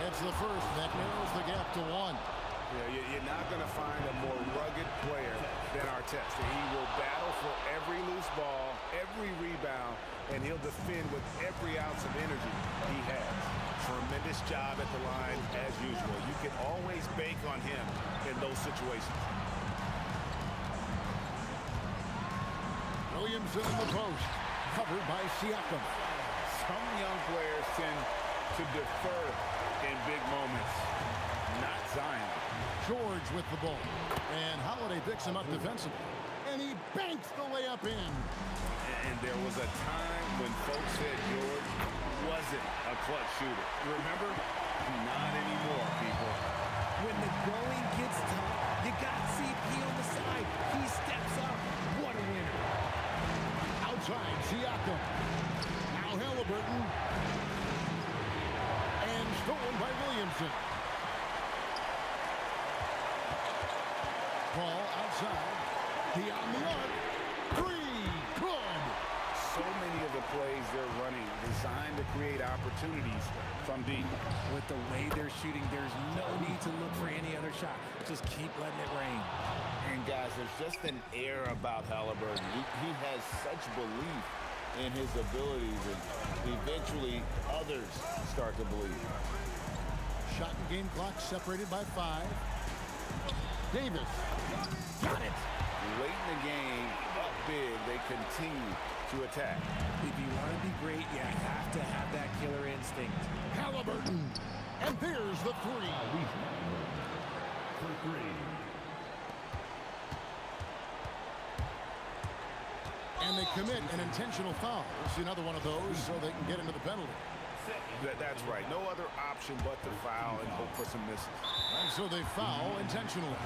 It's the first that narrows the gap to 1. Yeah, you're not going to find a more rugged player than Artest. He will battle for every loose ball, every rebound, and he'll defend with every ounce of energy he has. Tremendous job at the line as usual. You can always bank on him in those situations. Williamson in the post, covered by Siakam. Some young players tend to defer in big moments, not Zion. George with the ball, and Holiday picks him up defensively, and he banks the layup in. And there was a time when folks said George wasn't a clutch shooter. Remember? Not anymore, people. When the going gets tough, you got CP on the side. He steps up. What a winner. Outside, Siakam. Now Halliburton. And stolen by Williamson. Ball outside. He on the arc. 3. Good. So many of the plays they're running designed to create opportunities from deep. With the way they're shooting, there's no need to look for any other shot. Just keep letting it rain. And guys, there's just an air about Halliburton. He has such belief in his abilities, and eventually others start to believe. Shot and game clock separated by 5. Davis. Got it. Late in the game, up big, they continue to attack. If you want to be great, you have to have that killer instinct. Halliburton. And there's the 3. For 3. And they commit an intentional foul. We'll see another one of those so they can get into the penalty. That's right. No other option but to foul and hope for some misses. And so they foul intentionally.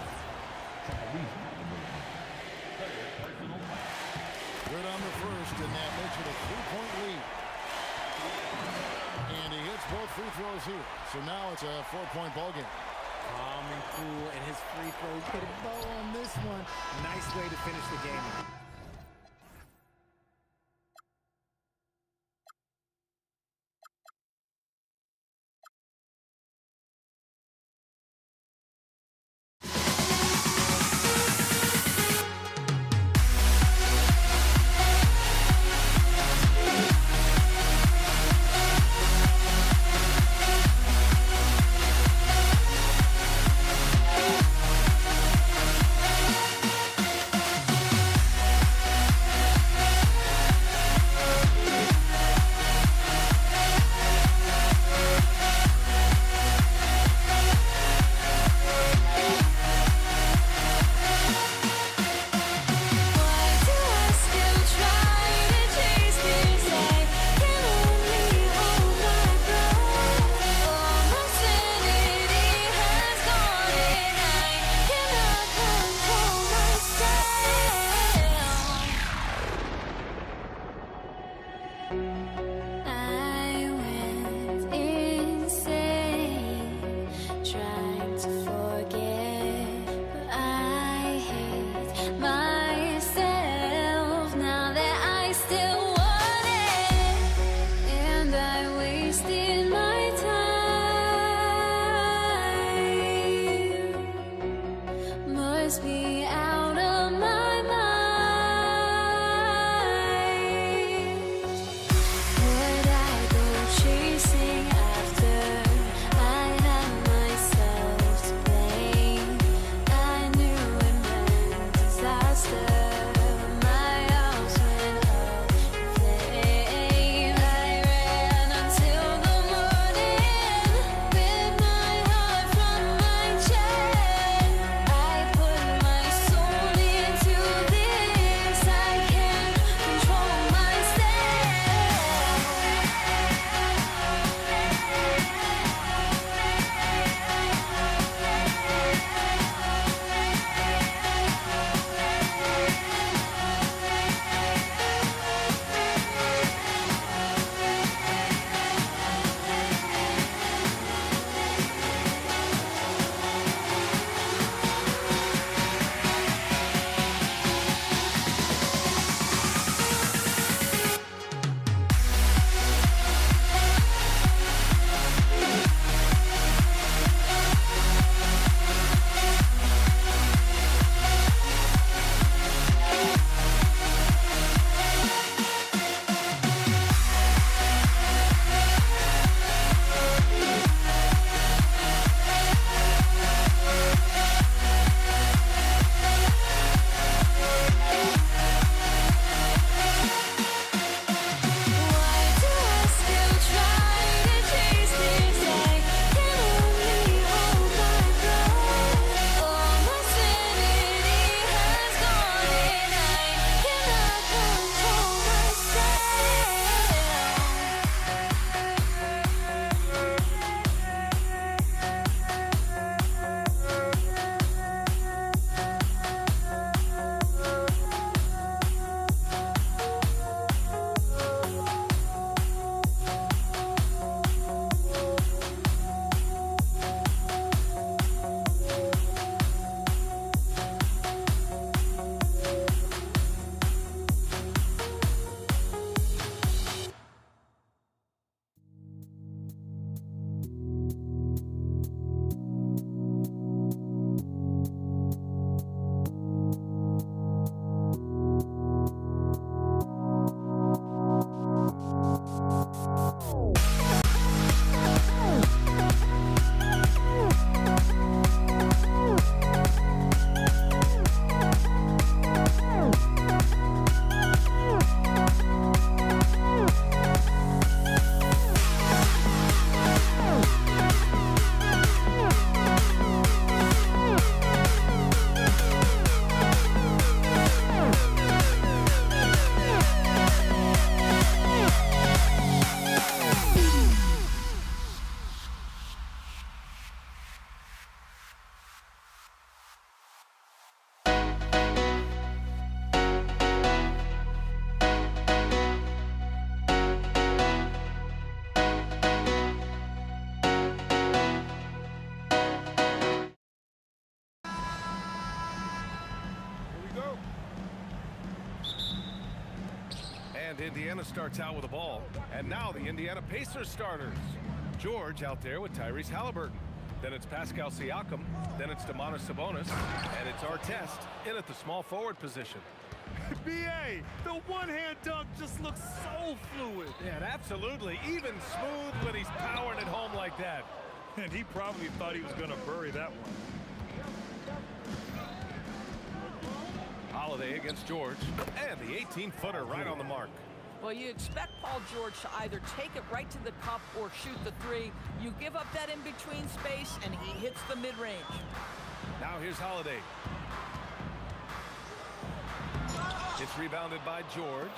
Good on the first, and that makes it a 3-point lead. And he hits both free throws here. So now it's a 4-point ball game. Calm and cool, and his free throws put a bow on this one. Nice way to finish the game. And Indiana starts out with the ball. And now the Indiana Pacers starters. George out there with Tyrese Halliburton. Then it's Pascal Siakam. Then it's Domantas Sabonis. And it's Artest in at the small forward position. B.A., the one-hand dunk just looks so fluid. Yeah, and absolutely. Even smooth when he's powering it home like that. And he probably thought he was going to bury that one. Holiday against George. And the 18-footer right on the mark. Well, you expect Paul George to either take it right to the cup or shoot the three. You give up that in-between space, and he hits the mid-range. Now here's Holiday. It's rebounded by George.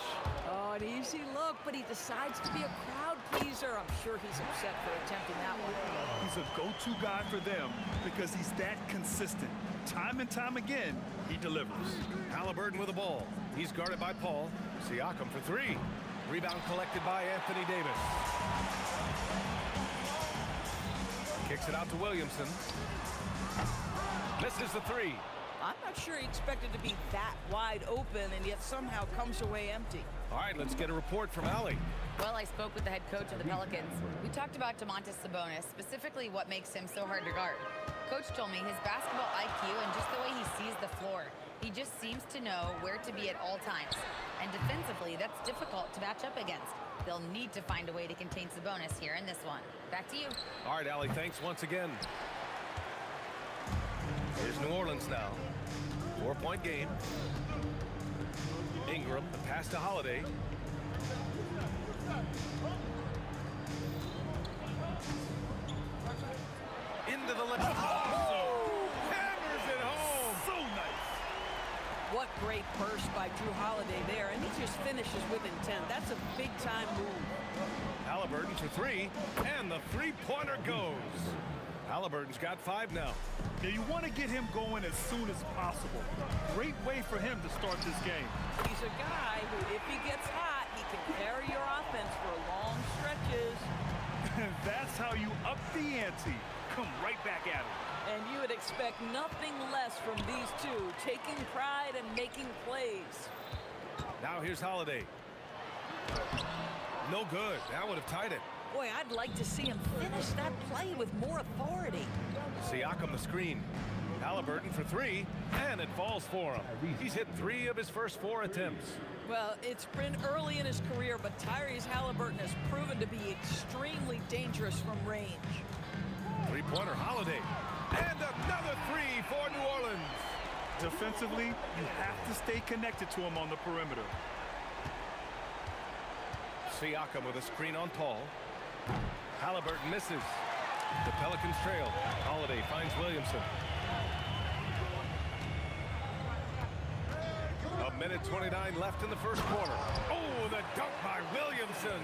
Oh, an easy look, but he decides to be a crowd pleaser. I'm sure he's upset for attempting that one. He's a go-to guy for them because he's that consistent. Time and time again, he delivers. Halliburton with the ball. He's guarded by Paul. Siakam for three. Rebound collected by Anthony Davis. Kicks it out to Williamson. Misses the three. I'm not sure he expected to be that wide open and yet somehow comes away empty. All right, let's get a report from Allie. Well, I spoke with the head coach of the Pelicans. We talked about Domantas Sabonis, specifically what makes him so hard to guard. Coach told me his basketball IQ and just the way he sees the floor. He just seems to know where to be at all times. And defensively, that's difficult to match up against. They'll need to find a way to contain Sabonis here in this one. Back to you. All right, Allie, thanks once again. Here's New Orleans now. 4-point game. Ingram, the pass to Holiday. Into the left. Oh! Hammers it home. So nice. What great burst by Drew Holiday there, and he just finishes with intent. That's a big-time move. Halliburton for three, and the three-pointer goes. Halliburton's got 5 now. Yeah, you want to get him going as soon as possible. Great way for him to start this game. He's a guy who, if he gets hot, he can carry your offense for long stretches. And that's how you up the ante. Come right back at him. And you would expect nothing less from these two, taking pride and making plays. Now here's Holiday. No good. That would have tied it. Boy, I'd like to see him finish that play with more authority. Siakam the screen. Halliburton for three, and it falls for him. He's hit 3 of his first 4 attempts. Well, it's been early in his career, but Tyrese Halliburton has proven to be extremely dangerous from range. Three-pointer Holiday. And another 3 for New Orleans. Defensively, you have to stay connected to him on the perimeter. Siakam with a screen on Paul. Halliburton misses. The Pelicans trail. Holiday finds Williamson. 1:29 left in the first quarter. Oh, the dunk by Williamson.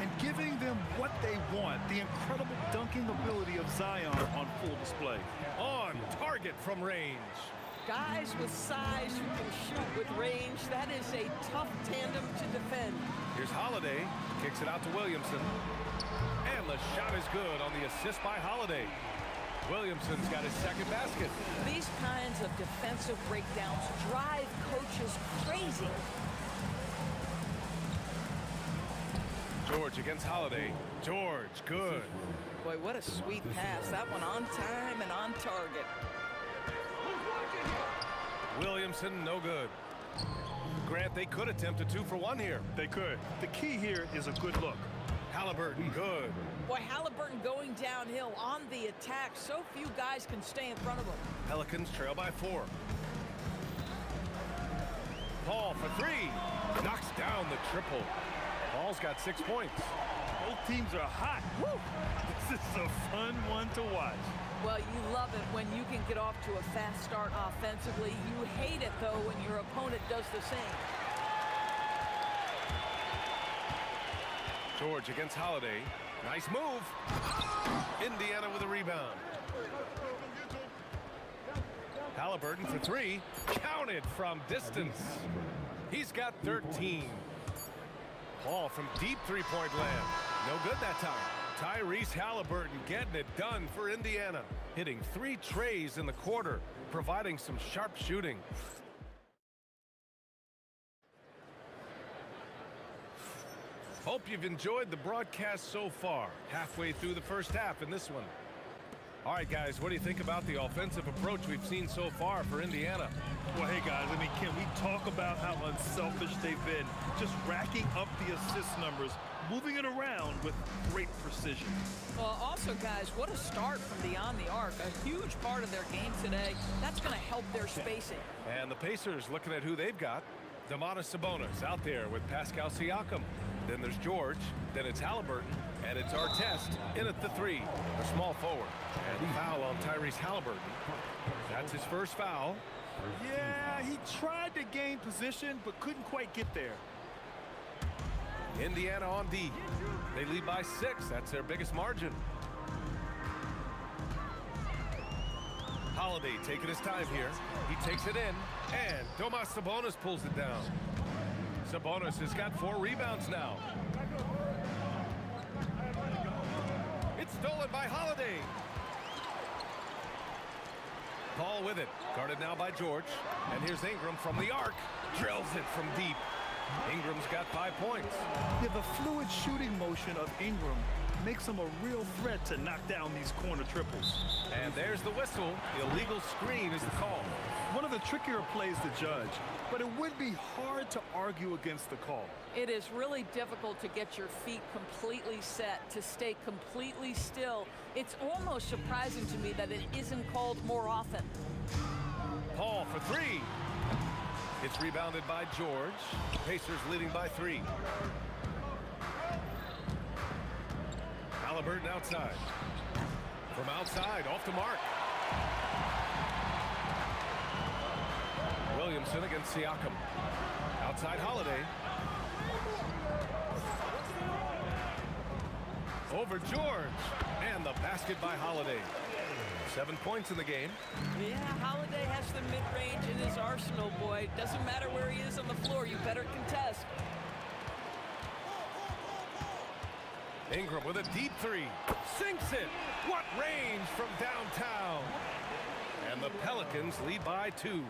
And giving them what they want, the incredible dunking ability of Zion on full display. On target from range. Guys with size who can shoot with range, that is a tough tandem to defend. Here's Holiday, kicks it out to Williamson. And the shot is good on the assist by Holiday. Williamson's got his second basket. These kinds of defensive breakdowns drive coaches crazy. George against Holiday. George, good. Boy, what a sweet pass. That one on time and on target. Williamson, no good. Grant, they could attempt a 2-for-1 here. They could. The key here is a good look. Halliburton, good. Boy, Halliburton going downhill on the attack. So few guys can stay in front of him. Pelicans trail by 4. Paul for 3. Knocks down the triple. Paul's got 6 points. Both teams are hot. Woo! This is a fun one to watch. Well, you love it when you can get off to a fast start offensively. You hate it, though, when your opponent does the same. George against Holiday. Nice move. Indiana with a rebound. Halliburton for 3. Counted from distance. He's got 13. Paul from deep three-point land. No good that time. Tyrese Halliburton getting it done for Indiana. Hitting 3 trays in the quarter, providing some sharp shooting. Hope you've enjoyed the broadcast so far. Halfway through the first half in this one. All right, guys, what do you think about the offensive approach we've seen so far for Indiana? Well, hey, guys, I mean, can we talk about how unselfish they've been? Just racking up the assist numbers, moving it around with great precision. Well, also, guys, what a start from beyond the arc. A huge part of their game today. That's going to help their spacing. And the Pacers looking at who they've got. Domantas Sabonis out there with Pascal Siakam. Then there's George. Then it's Halliburton. And it's Artest in at the 3, a small forward. And foul on Tyrese Halliburton. That's his first foul. Yeah, he tried to gain position, but couldn't quite get there. Indiana on D. They lead by 6. That's their biggest margin. Holiday taking his time here. He takes it in, and Domas Sabonis pulls it down. Sabonis has got 4 rebounds now. It's stolen by Holiday. Paul with it. Guarded now by George. And here's Ingram from the arc. Drills it from deep. Ingram's got 5 points. Yeah, the fluid shooting motion of Ingram makes him a real threat to knock down these corner triples. And there's the whistle. The illegal screen is the call. One of the trickier plays to judge, but it would be hard to argue against the call. It is really difficult to get your feet completely set, to stay completely still. It's almost surprising to me that it isn't called more often. Paul for 3. It's rebounded by George. Pacers leading by 3. Halliburton outside. From outside, off the mark. Williamson against Siakam. Outside Holiday. Over George. And the basket by Holiday. 7 points in the game. Yeah, Holiday has the mid-range in his arsenal, boy. Doesn't matter where he is on the floor, you better contest. Ingram with a deep 3. Sinks it. What range from downtown. And the Pelicans lead by 2.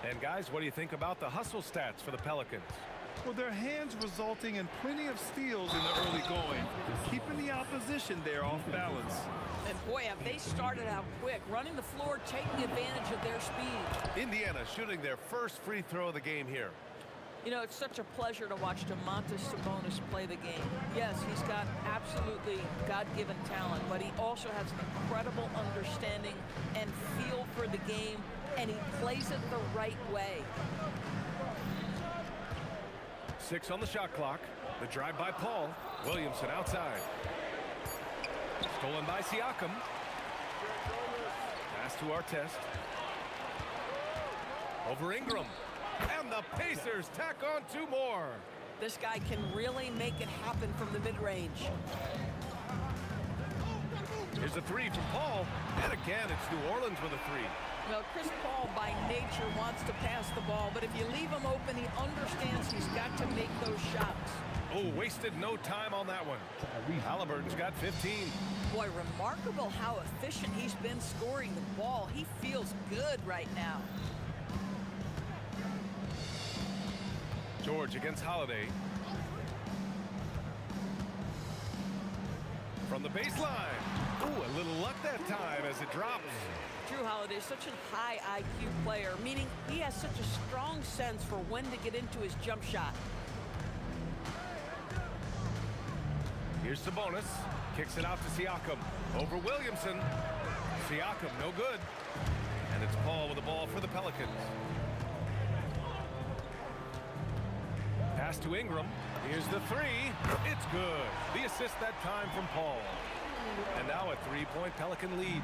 And guys, what do you think about the hustle stats for the Pelicans? Well, their hands resulting in plenty of steals in the early going, keeping the opposition there off balance. And boy, have they started out quick, running the floor, taking advantage of their speed. Indiana shooting their first free throw of the game here. You know, it's such a pleasure to watch Domantas Sabonis play the game. Yes, he's got absolutely God-given talent, but he also has an incredible understanding and feel for the game, and he plays it the right way. 6 on the shot clock. The drive by Paul. Williamson outside. Stolen by Siakam. Pass to Artest. Over Ingram. And the Pacers tack on 2 more. This guy can really make it happen from the mid-range. Here's a 3 from Paul. And again, it's New Orleans with a 3. Well, Chris Paul by nature wants to pass the ball, but if you leave him open, he understands he's got to make those shots. Oh, wasted no time on that one. Halliburton's got 15. Boy, remarkable how efficient he's been scoring the ball. He feels good right now. George against Holiday. From the baseline. Ooh, a little luck that time as it drops. Drew Holiday is such a high IQ player, meaning he has such a strong sense for when to get into his jump shot. Here's Sabonis. Kicks it out to Siakam. Over Williamson. Siakam, no good. And it's Paul with the ball for the Pelicans. Pass to Ingram. Here's the 3. It's good. The assist that time from Paul. And now a 3-point Pelican lead.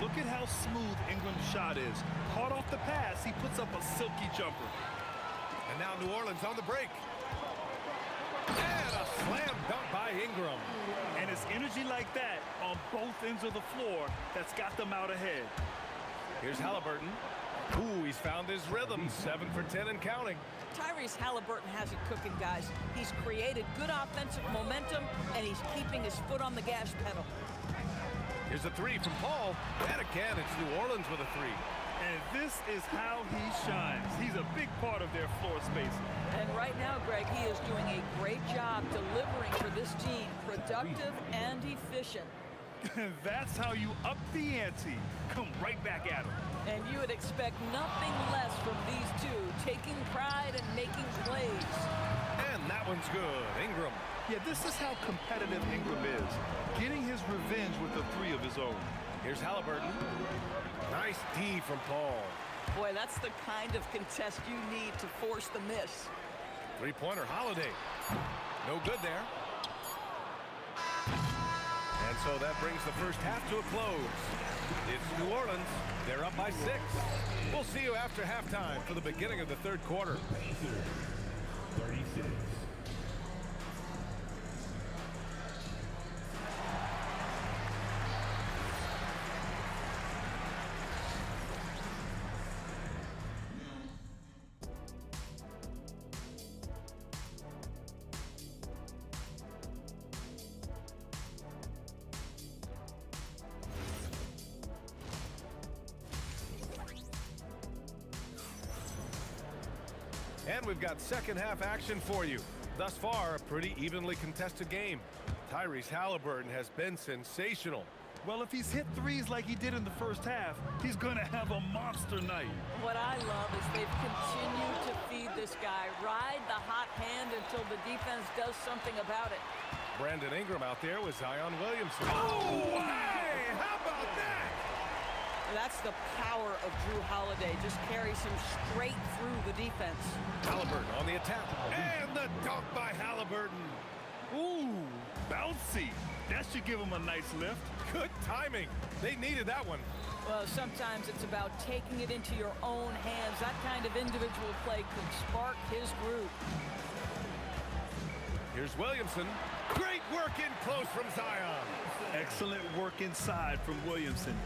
Look at how smooth Ingram's shot is. Caught off the pass, he puts up a silky jumper. And now New Orleans on the break. And a slam dunk by Ingram. And it's energy like that on both ends of the floor that's got them out ahead. Here's Halliburton. Ooh, he's found his rhythm. 7 for 10 and counting. Tyrese Halliburton has it cooking, guys. He's created good offensive momentum, and he's keeping his foot on the gas pedal. Here's a 3 from Paul. And again, it's New Orleans with a 3. And this is how he shines. He's a big part of their floor space. And right now, Greg, he is doing a great job delivering for this team, productive and efficient. That's how you up the ante. Come right back at him. And you would expect nothing less from these two, taking pride and making plays. And that one's good. Ingram. Yeah, this is how competitive Ingram is. Getting his revenge with a three of his own. Here's Halliburton. Nice D from Paul. Boy, that's the kind of contest you need to force the miss. Three-pointer, Holiday. No good there. And so that brings the first half to a close. It's New Orleans. They're up by 6. We'll see you after halftime for the beginning of the third quarter. 36. And we've got second half action for you. Thus far, a pretty evenly contested game. Tyrese Halliburton has been sensational. Well, if he's hit threes like he did in the first half, he's going to have a monster night. What I love is they've continued to feed this guy, ride the hot hand until the defense does something about it. Brandon Ingram out there with Zion Williamson. Oh, hey, how about that? That's the power of Drew Holiday. Just carries him straight through the defense. Halliburton on the attack. And the dunk by Halliburton. Ooh, bouncy. That should give him a nice lift. Good timing. They needed that one. Well, sometimes it's about taking it into your own hands. That kind of individual play could spark his groove. Here's Williamson. Great work in close from Zion. Excellent work inside from Williamson.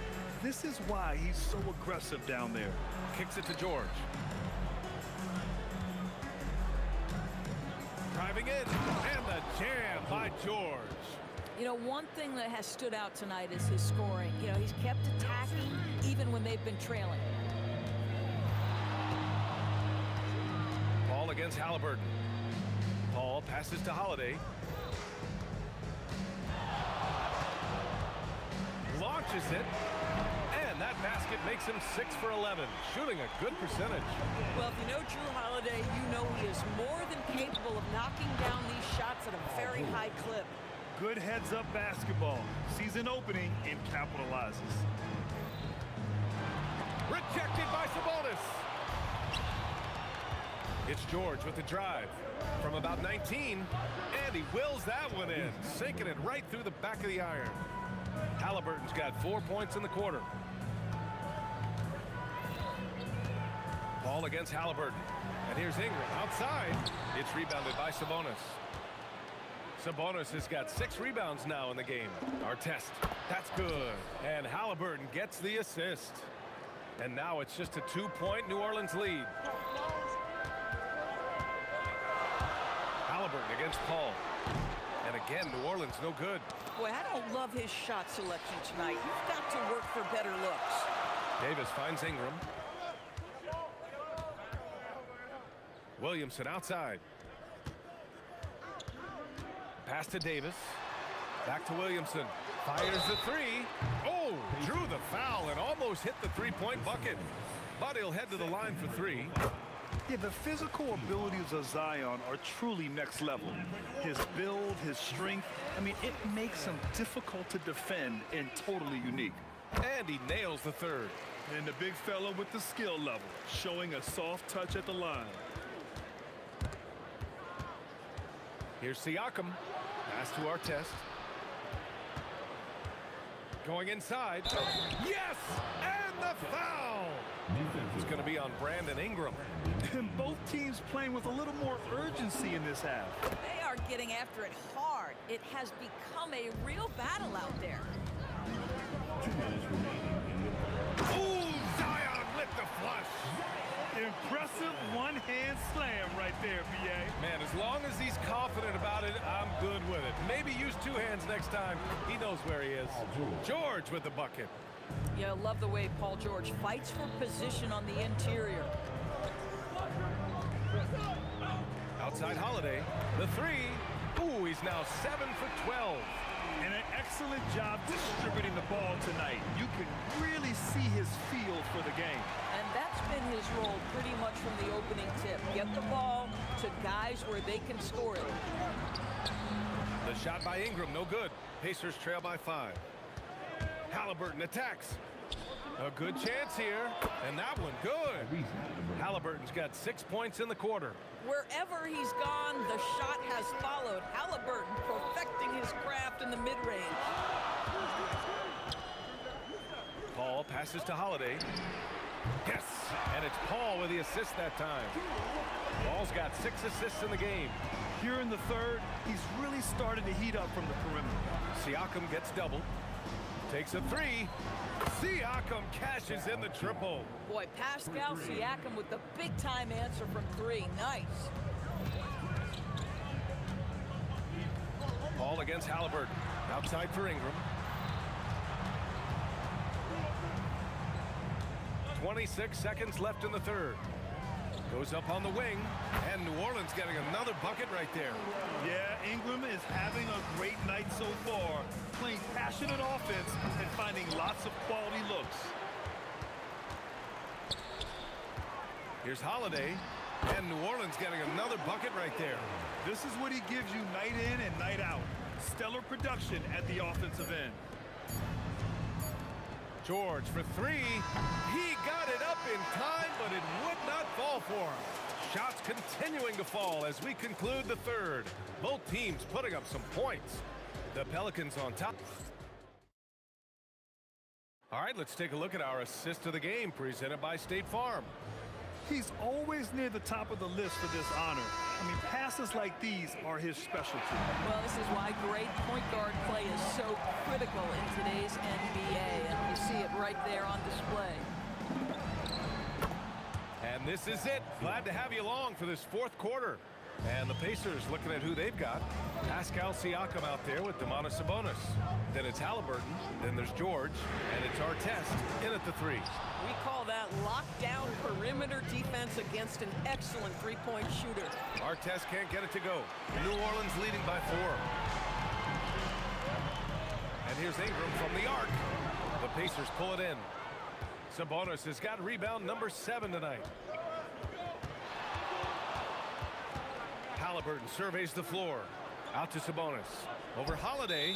This is why he's so aggressive down there. Kicks it to George. Driving in, and the jam by George. You know, one thing that has stood out tonight is his scoring. You know, he's kept attacking even when they've been trailing. Paul against Halliburton. Paul passes to Holiday. Launches it. And that basket makes him 6 for 11, shooting a good percentage. Well, if you know Drew Holiday, you know he is more than capable of knocking down these shots at a very high clip. Good heads-up basketball. Sees an opening and capitalizes. Rejected by Sabonis. It's George with the drive from about 19, and he wills that one in, sinking it right through the back of the iron. Halliburton's got 4 points in the quarter. Paul against Halliburton. And here's Ingram outside. It's rebounded by Sabonis. Sabonis has got 6 rebounds now in the game. Artest. That's good. And Halliburton gets the assist. And now it's just a 2-point New Orleans lead. Halliburton against Paul. And again, New Orleans no good. Boy, I don't love his shot selection tonight. You've got to work for better looks. Davis finds Ingram. Williamson outside. Pass to Davis. Back to Williamson. Fires the three. Oh, drew the foul and almost hit the three-point bucket. But he'll head to the line for 3. Yeah, the physical abilities of Zion are truly next level. His build, his strength, I mean, it makes him difficult to defend and totally unique. And he nails the third. And the big fella with the skill level, showing a soft touch at the line. Here's Siakam. Pass to Artest. Going inside. Yes! And the foul! It's going to be on Brandon Ingram. And both teams playing with a little more urgency in this half. They are getting after it hard. It has become a real battle out there. 2 minutes remaining in the Ooh, Zion with the flush. Impressive one-hand slam right there, B.A. Man, as long as he's confident about it, I'm good with it. Maybe use 2 hands next time. He knows where he is. George with the bucket. Yeah, I love the way Paul George fights for position on the interior. Outside Holiday, the three. Ooh, he's now 7 for 12. And an excellent job distributing the ball tonight. You can really see his feel for the game. And that's been his role pretty much from the opening tip. Get the ball to guys where they can score it. The shot by Ingram, no good. Pacers trail by 5. Halliburton attacks. A good chance here, and that one good. Halliburton's got 6 points in the quarter. Wherever he's gone, the shot has followed. Halliburton perfecting his craft in the mid-range. Paul passes to Holiday. Yes, and it's Paul with the assist that time. Paul's got 6 assists in the game. Here in the third, he's really started to heat up from the perimeter. Siakam gets doubled. Takes a 3. Siakam cashes in the triple. Boy, Pascal Siakam with the big-time answer from 3. Nice. Paul against Halliburton. Outside for Ingram. 26 seconds left in the third. Goes up on the wing, and New Orleans getting another bucket right there. Yeah, Ingram is having a great night so far, playing passionate offense and finding lots of quality looks. Here's Holiday, and New Orleans getting another bucket right there. This is what he gives you night in and night out. Stellar production at the offensive end. George for 3. He got it up in time, but it would not fall for him. Shots continuing to fall as we conclude the third. Both teams putting up some points. The Pelicans on top. All right, let's take a look at our assist of the game presented by State Farm. He's always near the top of the list for this honor. I mean, passes like these are his specialty. Well, this is why great point guard play is so critical in today's NBA, and you see it right there on display. And this is it. Glad to have you along for this fourth quarter. And the Pacers looking at who they've got. Pascal Siakam out there with Domantas Sabonis. Then it's Halliburton. Then there's George. And it's Artest in at the 3. We call that lockdown perimeter defense against an excellent three-point shooter. Artest can't get it to go. New Orleans leading by 4. And here's Ingram from the arc. The Pacers pull it in. Sabonis has got rebound number 7 tonight. Halliburton surveys the floor. Out to Sabonis. Over Holiday.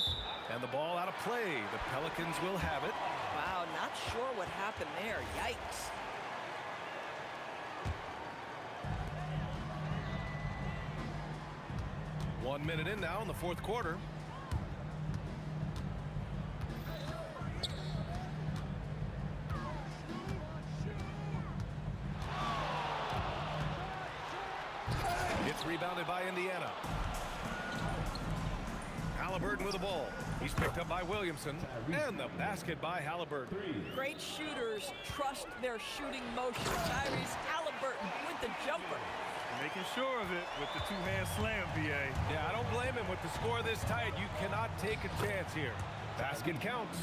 And the ball out of play. The Pelicans will have it. Wow, not sure what happened there. Yikes. One minute in now in the fourth quarter. It's rebounded by Indiana. Halliburton with the ball. He's picked up by Williamson. And the basket by Halliburton. Great shooters trust their shooting motion. Tyrese Halliburton with the jumper. Making sure of it with the two-hand slam, BA. Yeah, I don't blame him with the score this tight. You cannot take a chance here. Basket counts.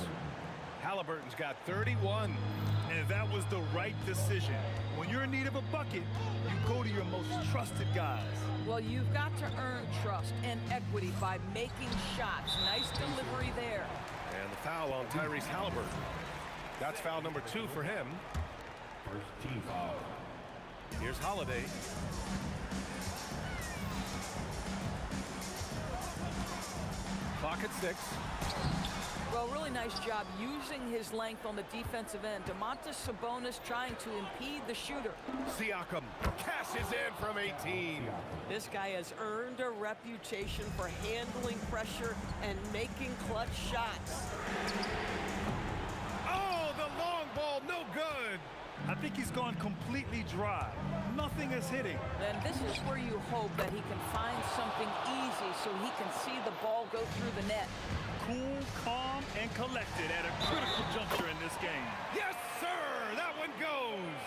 Halliburton's got 31. And that was the right decision. When you're in need of a bucket, you go to your most trusted guys. Well, you've got to earn trust and equity by making shots. Nice delivery there. And the foul on Tyrese Halliburton. That's foul number 2 for him. First team foul. Here's Holiday. Clock at 6. Well, really nice job using his length on the defensive end. Domantas Sabonis trying to impede the shooter. Siakam cashes in from 18. This guy has earned a reputation for handling pressure and making clutch shots. Oh, the long ball, no good. I think he's gone completely dry. Nothing is hitting. And this is where you hope that he can find something easy so he can see the ball go through the net. Cool, calm, and collected at a critical juncture in this game. Yes, sir! That one goes!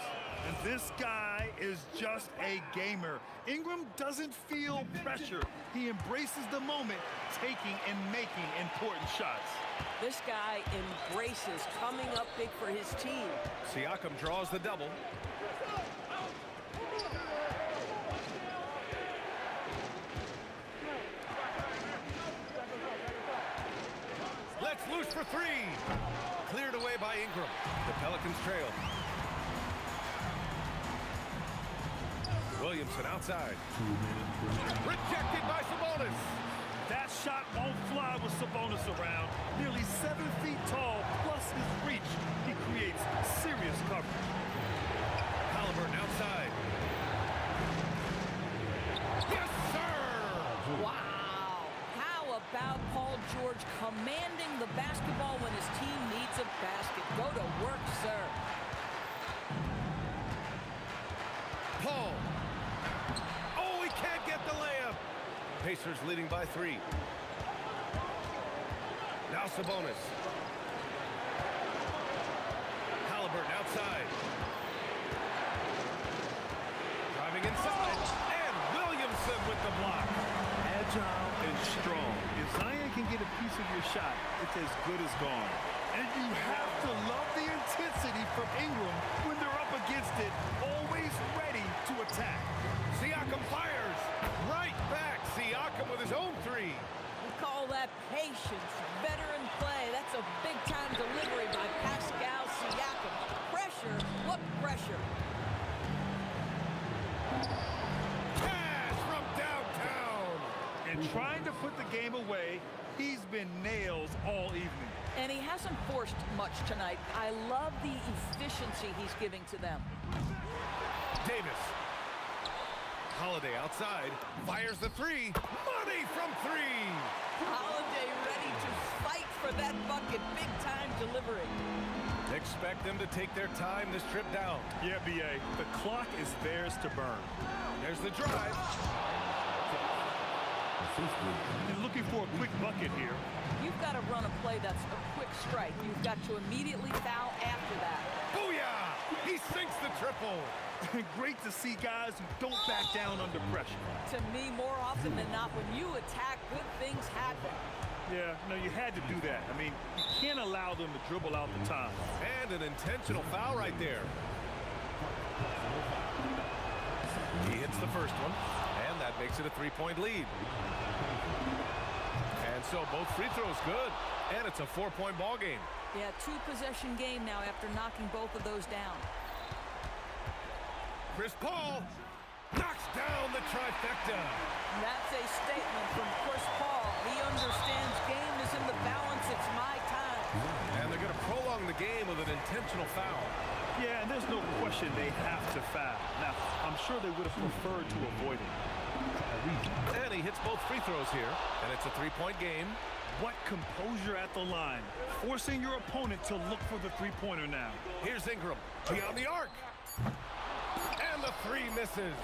And this guy is just a gamer. Ingram doesn't feel pressure. He embraces the moment, taking and making important shots. This guy embraces coming up big for his team. Siakam draws the double. Let's loose for three. Cleared away by Ingram. The Pelicans trail. Williamson outside. Rejected by Sabonis. That shot won't fly with Sabonis around. Nearly 7 feet tall, plus his reach. He creates serious coverage. Halliburton outside. Yes, sir! Wow. How about Paul George commanding the basketball when his team needs a basket? Go to work, sir. Paul. Oh, he can't get the layup. Pacers leading by 3. Now Sabonis. Halliburton outside. Driving inside. And Williamson with the block. Agile and strong. If Zion can get a piece of your shot, it's as good as gone. And you have to love the intensity from Ingram when they're up against it, always ready to attack. Siakam fires. Right back. Siakam with his own 3. We call that patience, veteran play. That's a big-time delivery by Pascal Siakam. Pressure, what pressure? Pass from downtown. And trying to put the game away, he's been nails all evening. And he hasn't forced much tonight. I love the efficiency he's giving to them. Davis. Holiday outside. Fires the 3. Money from 3. Holiday ready to fight for that bucket. Big-time delivery. Expect them to take their time this trip down. Yeah, B.A., the clock is theirs to burn. There's the drive. They're looking for a quick bucket here. You've got to run a play that's a quick strike. You've got to immediately foul after that. Booyah! He sinks the triple. Great to see guys who don't back down under pressure. To me, more often than not, when you attack, good things happen. Yeah, no, you had to do that. I mean, you can't allow them to dribble out the time. And an intentional foul right there. He hits the first one, and that makes it a 3-point lead. And so both free throws good, and it's a 4-point ball game. Yeah, 2-possession game now after knocking both of those down. Chris Paul knocks down the trifecta. That's a statement from Chris Paul. He understands game is in the balance. It's my time. And they're going to prolong the game with an intentional foul. Yeah, and there's no question they have to foul. Now, I'm sure they would have preferred to avoid it. And he hits both free throws here, and it's a 3-point game. What composure at the line, forcing your opponent to look for the three-pointer now. Here's Ingram beyond the arc. And the 3 misses.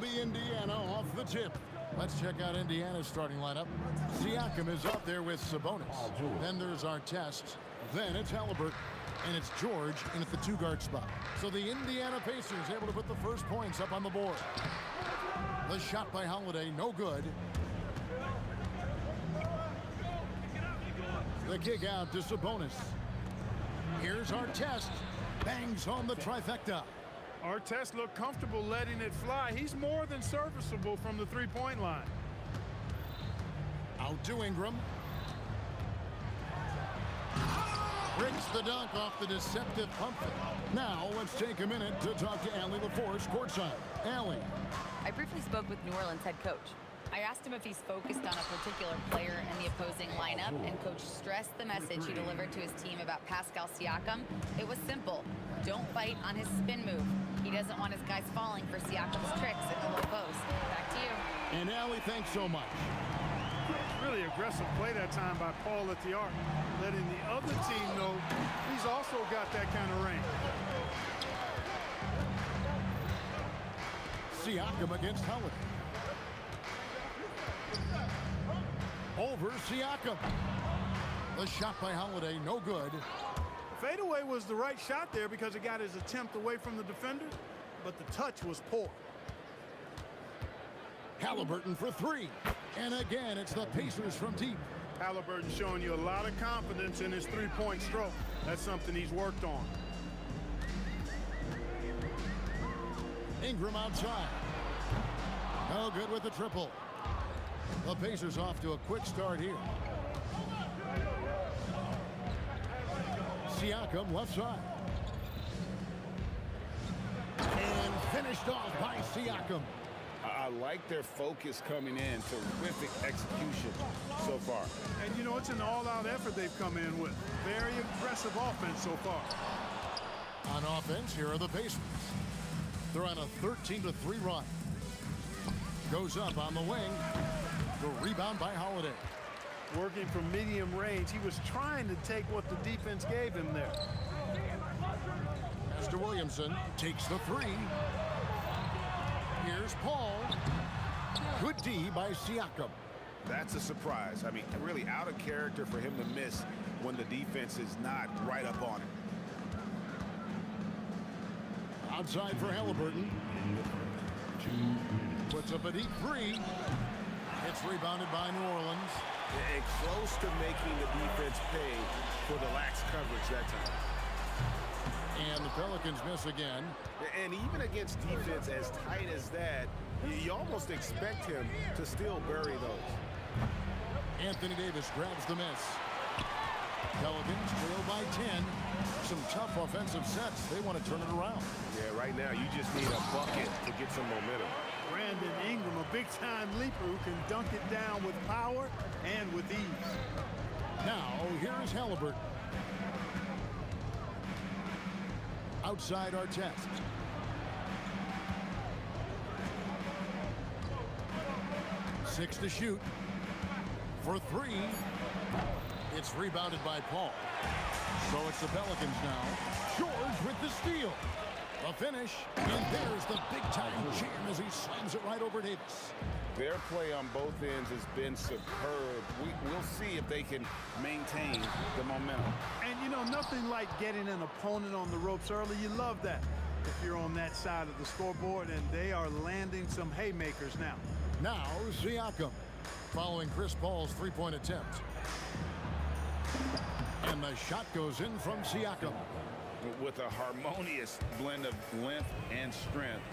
be Indiana off the tip. Let's check out Indiana's starting lineup. Siakam is out there with Sabonis. Then there's Artest. Then it's Halliburton. And it's George in at the 2-guard spot. So the Indiana Pacers able to put the first points up on the board. The shot by Holiday, no good. The kick out to Sabonis. Here's Artest. Bangs on the trifecta. Artest looked comfortable letting it fly. He's more than serviceable from the three-point line. Out to Ingram. Breaks the dunk off the deceptive pump fake. Now let's take a minute to talk to Allie LaForce courtside. Allie. I briefly spoke with New Orleans head coach. I asked him if he's focused on a particular player in the opposing lineup, and coach stressed the message he delivered to his team about Pascal Siakam. It was simple. Don't bite on his spin move. He doesn't want his guys falling for Siakam's tricks in the low post. Back to you. And Allie, thanks so much. Really aggressive play that time by Paul at the arc, letting the other team know he's also got that kind of range. Siakam against Holiday. Over Siakam. The shot by Holiday, no good. Fadeaway was the right shot there because it got his attempt away from the defender, but the touch was poor. Halliburton for 3. And again, it's the Pacers from deep. Halliburton showing you a lot of confidence in his three-point stroke. That's something he's worked on. Ingram outside. No good with the triple. The Pacers off to a quick start here. Siakam left side. And finished off by Siakam. I like their focus coming in. Terrific execution so far. And, you know, it's an all-out effort they've come in with. Very aggressive offense so far. On offense, here are the Pacers. They're on a 13-3 run. Goes up on the wing. The rebound by Holiday. Working from medium range, he was trying to take what the defense gave him there. Master Williamson takes the 3. Here's Paul. Good D by Siakam. That's a surprise. I mean, really out of character for him to miss when the defense is not right up on it. Outside for Halliburton. Puts up a deep 3. It's rebounded by New Orleans. And close to making the defense pay for the lax coverage that time. And the Pelicans miss again. And even against defense as tight as that, you almost expect him to still bury those. Anthony Davis grabs the miss. Pelicans trail by 10. Some tough offensive sets. They want to turn it around. Yeah, right now you just need a bucket to get some momentum. Brandon Ingram, a big-time leaper who can dunk it down with power and with ease. Now, here's Halliburton. Outside Artest. Six to shoot. For 3. It's rebounded by Paul. So it's the Pelicans now. George with the steal. The finish. And there's the big-time jam as he slams it right over Davis. Their play on both ends has been superb. We'll see if they can maintain the momentum. And, you know, nothing like getting an opponent on the ropes early. You love that if you're on that side of the scoreboard, and they are landing some haymakers now. Now, Siakam, following Chris Paul's three-point attempt. And the shot goes in from Siakam. With a harmonious blend of length and strength,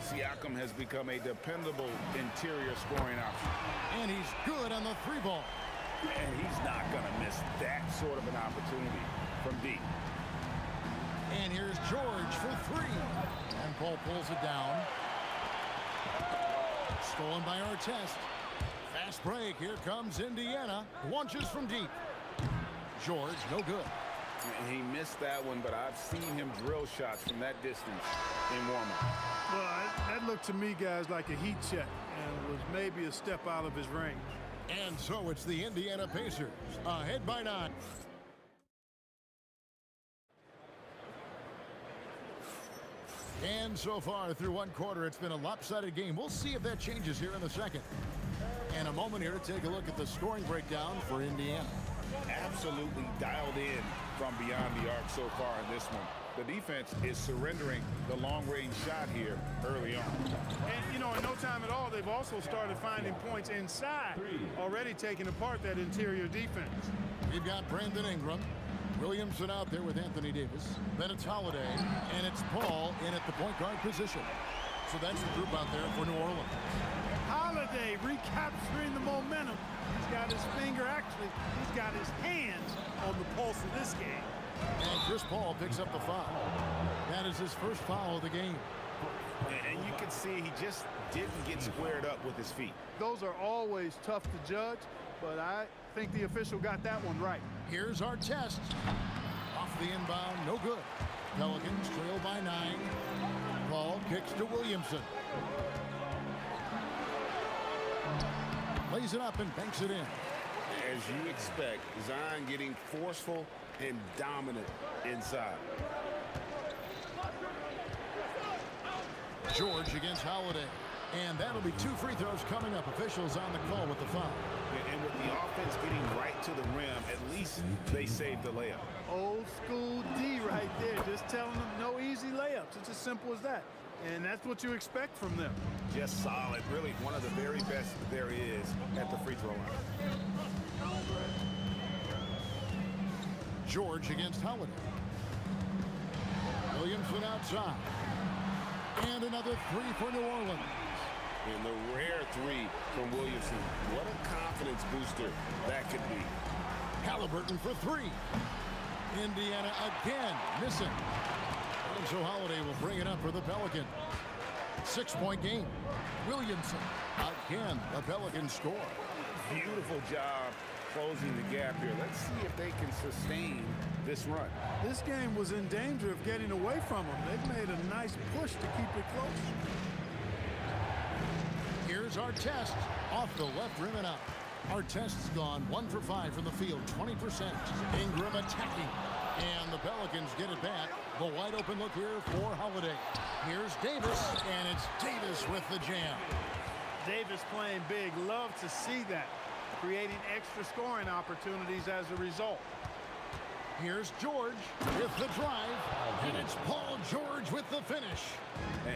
Siakam has become a dependable interior scoring option. And he's good on the 3-ball. And he's not going to miss that sort of an opportunity from deep. And here's George for 3. And Paul pulls it down. Stolen by Artest. Fast break. Here comes Indiana. Launches from deep. George, no good. He missed that one, but I've seen him drill shots from that distance in warm-up. Well, that looked to me, guys, like a heat check, and was maybe a step out of his range. And so it's the Indiana Pacers, ahead by 9. And so far through one quarter, it's been a lopsided game. We'll see if that changes here in the second. And a moment here to take a look at the scoring breakdown for Indiana. Absolutely dialed in from beyond the arc so far in this one. The defense is surrendering the long-range shot here early on. And, you know, in no time at all, they've also started finding points inside, already taking apart that interior defense. We've got Brandon Ingram, Williamson out there with Anthony Davis. Then it's Holiday, and it's Paul in at the point guard position. So that's the group out there for New Orleans. Holiday recapturing the momentum. He's got his finger, actually, he's got his hands on the pulse of this game. And Chris Paul picks up the foul. That is his first foul of the game. And you can see he just didn't get squared up with his feet. Those are always tough to judge, but I think the official got that one right. Here's our test. Off the inbound, no good. Pelicans trail by 9. Paul kicks to Williamson. Lays it up and banks it in. As you expect, Zion getting forceful and dominant inside. George against Holiday. And that'll be 2 free throws coming up. Officials on the call with the foul. And with the offense getting right to the rim, at least they saved the layup. Old school D right there, just telling them no easy layups. It's as simple as that. And that's what you expect from them. Just solid, really one of the very best there is at the free throw line. George against Holiday. Williamson outside. And another 3 for New Orleans. And the rare 3 from Williamson. What a confidence booster that could be. Halliburton for 3. Indiana again missing. And so Holiday will bring it up for the Pelicans. 6-point game. Williamson again. The Pelicans score. Beautiful job closing the gap here. Let's see if they can sustain this run. This game was in danger of getting away from them. They've made a nice push to keep it close. Here's our test. Off the left rim and out. Our test's gone 1 for 5 from the field, 20%. Ingram attacking. And the Pelicans get it back. The wide open look here for Holiday. Here's Davis, and it's Davis with the jam. Davis playing big. Love to see that. Creating extra scoring opportunities as a result. Here's George with the drive, and it's Paul George with the finish.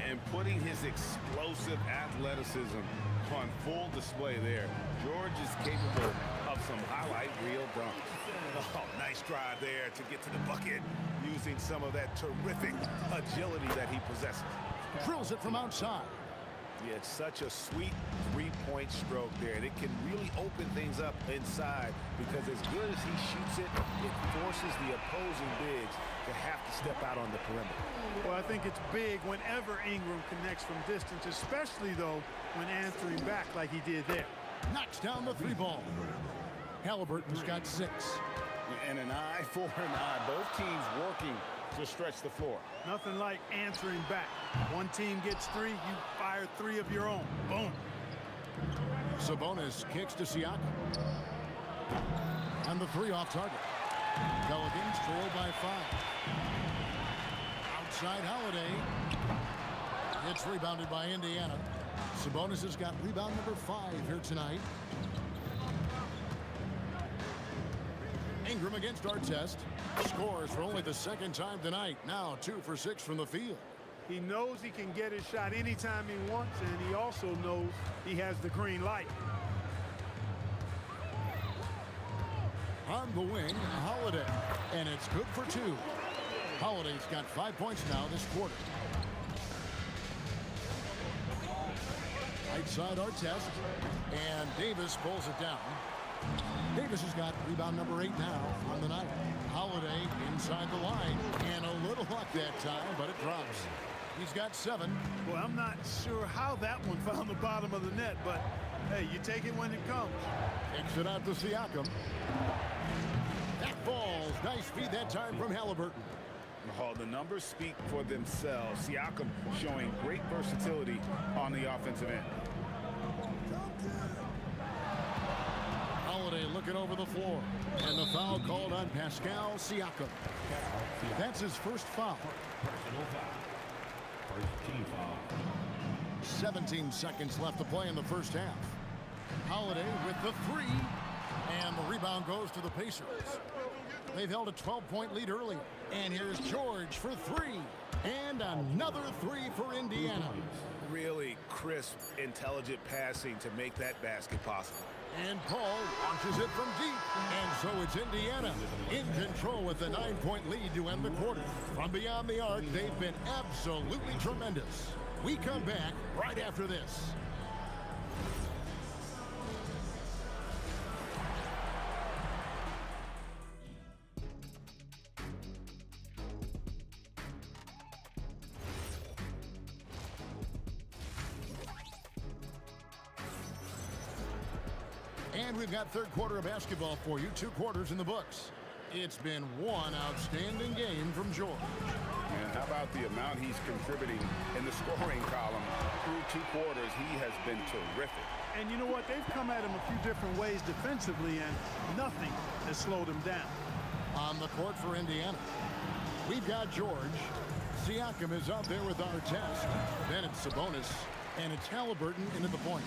And putting his explosive athleticism on full display there. George is capable of some highlight reel dunks. Oh, nice drive there to get to the bucket using some of that terrific agility that he possesses. Drills it from outside. Yeah, it's such a sweet three-point stroke there, and it can really open things up inside because as good as he shoots it, it forces the opposing bigs to have to step out on the perimeter. Well, I think it's big whenever Ingram connects from distance, especially, though, when answering back like he did there. Knocks down the 3 ball. Halliburton's got 6. And an eye for an eye. Both teams working to stretch the floor. Nothing like answering back. One team gets 3, you fire 3 of your own. Boom. Sabonis kicks to Siakam. And the 3 off target. Pelicans trail by 5. Outside Holiday. It's rebounded by Indiana. Sabonis has got rebound number 5 here tonight. Ingram against Artest. Scores for only the 2nd time tonight. Now 2 for 6 from the field. He knows he can get his shot anytime he wants, and he also knows he has the green light. On the wing, Holiday. And it's good for 2. Holiday's got 5 points now this quarter. Right side Artest. And Davis pulls it down. Davis has got rebound number 8 now on the night. Holiday inside the line. And a little luck that time, but it drops. He's got 7. Well, I'm not sure how that one found the bottom of the net, but hey, you take it when it comes. Kicks it out to Siakam. That falls. Nice feed that time from Halliburton. Oh, the numbers speak for themselves. Siakam showing great versatility on the offensive end. Holiday looking over the floor. And the foul called on Pascal Siakam. That's his first foul. team foul. 17 seconds left to play in the first half. Holiday with the three, and the rebound goes to the Pacers. They've held a 12-point lead earlier. And here's George for three, and another three for Indiana. Really crisp, intelligent passing to make that basket possible. And Paul launches it from deep. And so it's Indiana in control with a 9-point lead to end the quarter. From beyond the arc, they've been absolutely tremendous. We come back right after this. And we've got third quarter of basketball for you. 2 quarters in the books. It's been one outstanding game from George. And how about the amount he's contributing in the scoring column? Through 2 quarters, he has been terrific. And you know what? They've come at him a few different ways defensively, and nothing has slowed him down. On the court for Indiana, we've got George. Siakam is out there with our test. Then it's Sabonis, and it's Halliburton into the point.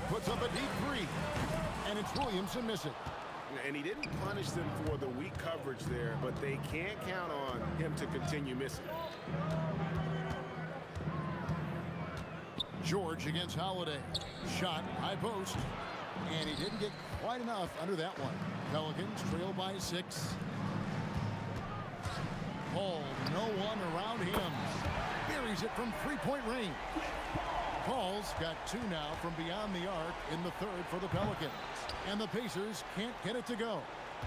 Puts up a deep three, and it's Williamson missing. And he didn't punish them for the weak coverage there, but they can't count on him to continue missing. George against Holiday. Shot, high post, and he didn't get quite enough under that one. Pelicans trail by 6. Paul, no one around him. Buries it from 3-point range. Paul's got 2 now from beyond the arc in the third for the Pelicans. And the Pacers can't get it to go.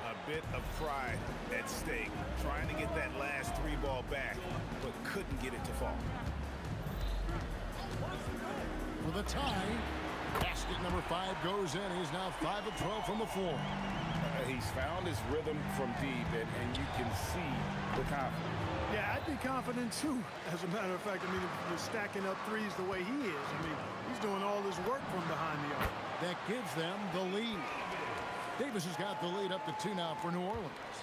A bit of pride at stake, trying to get that last 3 ball back, but couldn't get it to fall. For the tie, basket number 5 goes in. He's now 5 of 12 from the floor. He's found his rhythm from deep, and you can see the confidence. Yeah, I'd be confident too. As a matter of fact, I mean, if you're stacking up threes the way he is, I mean, he's doing all this work from behind the arc. That gives them the lead. Davis has got the lead up to 2 now for New Orleans.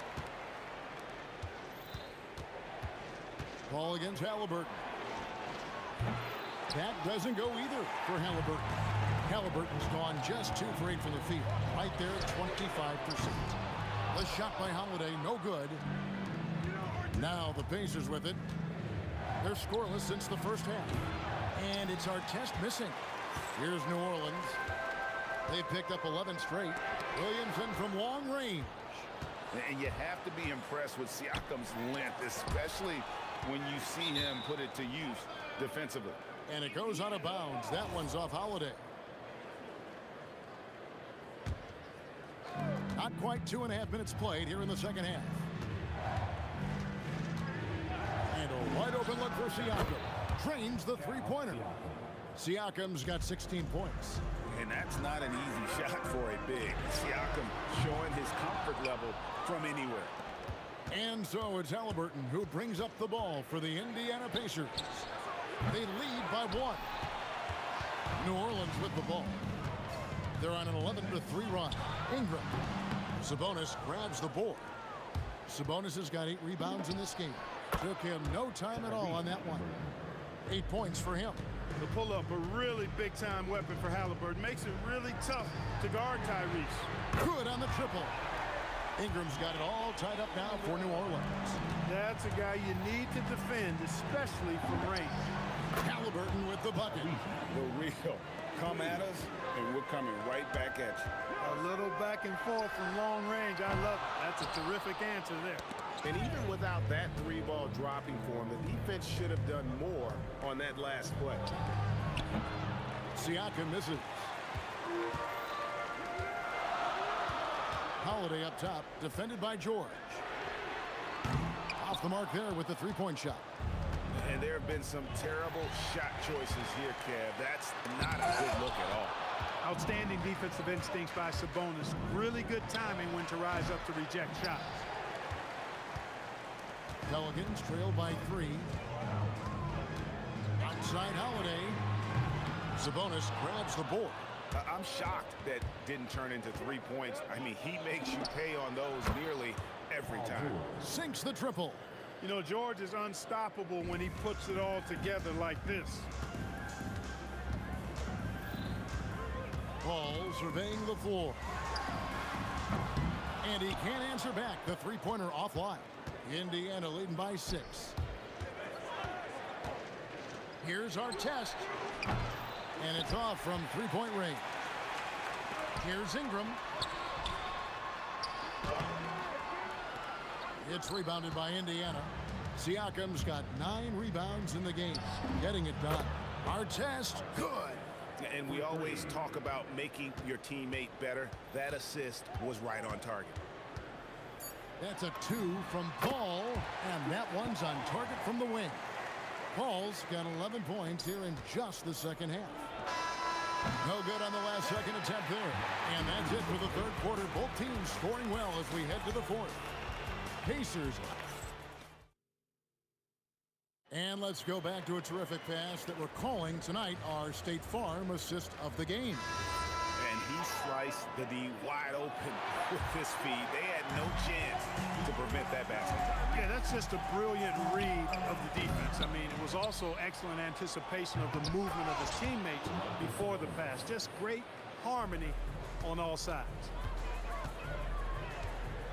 Ball against Halliburton. That doesn't go either for Halliburton. Halliburton's gone just 2 for 8 from the field. Right there at 25%. The shot by Holiday, no good. Now the Pacers with it. They're scoreless since the first half. And it's Artest missing. Here's New Orleans. They've picked up 11 straight. Williamson from long range. And you have to be impressed with Siakam's length, especially when you see him put it to use defensively. And it goes out of bounds. That one's off Holiday. Not quite 2.5 minutes played here in the second half. And a wide open look for Siakam. Drains the 3-pointer. Siakam's got 16 points. And that's not an easy shot for a big. Siakam showing his comfort level from anywhere. And so it's Halliburton who brings up the ball for the Indiana Pacers. They lead by 1. New Orleans with the ball. They're on an 11-3 run. Ingram. Sabonis grabs the board. Sabonis has got 8 rebounds in this game. Took him no time at all on that one. 8 points for him. The pull-up, a really big-time weapon for Halliburton. Makes it really tough to guard Tyrese. Good on the triple. Ingram's got it all tied up now for New Orleans. That's a guy you need to defend, especially from range. Halliburton with the bucket. The real. Come at us, and we're coming right back at you. A little back and forth from long range. I love it. That's a terrific answer there. And even without that 3-ball dropping for him, the defense should have done more on that last play. Siakam misses. Holiday up top, defended by George. Off the mark there with the 3-point shot. And there have been some terrible shot choices here, Kev. That's not a good look at all. Outstanding defensive instincts by Sabonis. Really good timing when to rise up to reject shots. Pelicans trail by 3. Outside Holiday. Sabonis grabs the board. I'm shocked that didn't turn into 3 points. I mean, he makes you pay on those nearly every time. Sinks the triple. You know, George is unstoppable when he puts it all together like this. Paul surveying the floor. And he can't answer back. The three-pointer offline. Indiana leading by 6. Here's our test. And it's off from three-point range. Here's Ingram. It's rebounded by Indiana. Siakam's got 9 rebounds in the game. Getting it done. Our test, good. And we always talk about making your teammate better. That assist was right on target. That's a 2 from Paul, and that one's on target from the wing. Paul's got 11 points here in just the second half. No good on the last second attempt there. And that's it for the third quarter. Both teams scoring well as we head to the fourth. Pacers. And let's go back to a terrific pass that we're calling tonight our State Farm assist of the game. And he sliced the D wide open with his feed. They had no chance to prevent that basket. Yeah, that's just a brilliant read of the defense. I mean, it was also excellent anticipation of the movement of his teammates before the pass. Just great harmony on all sides.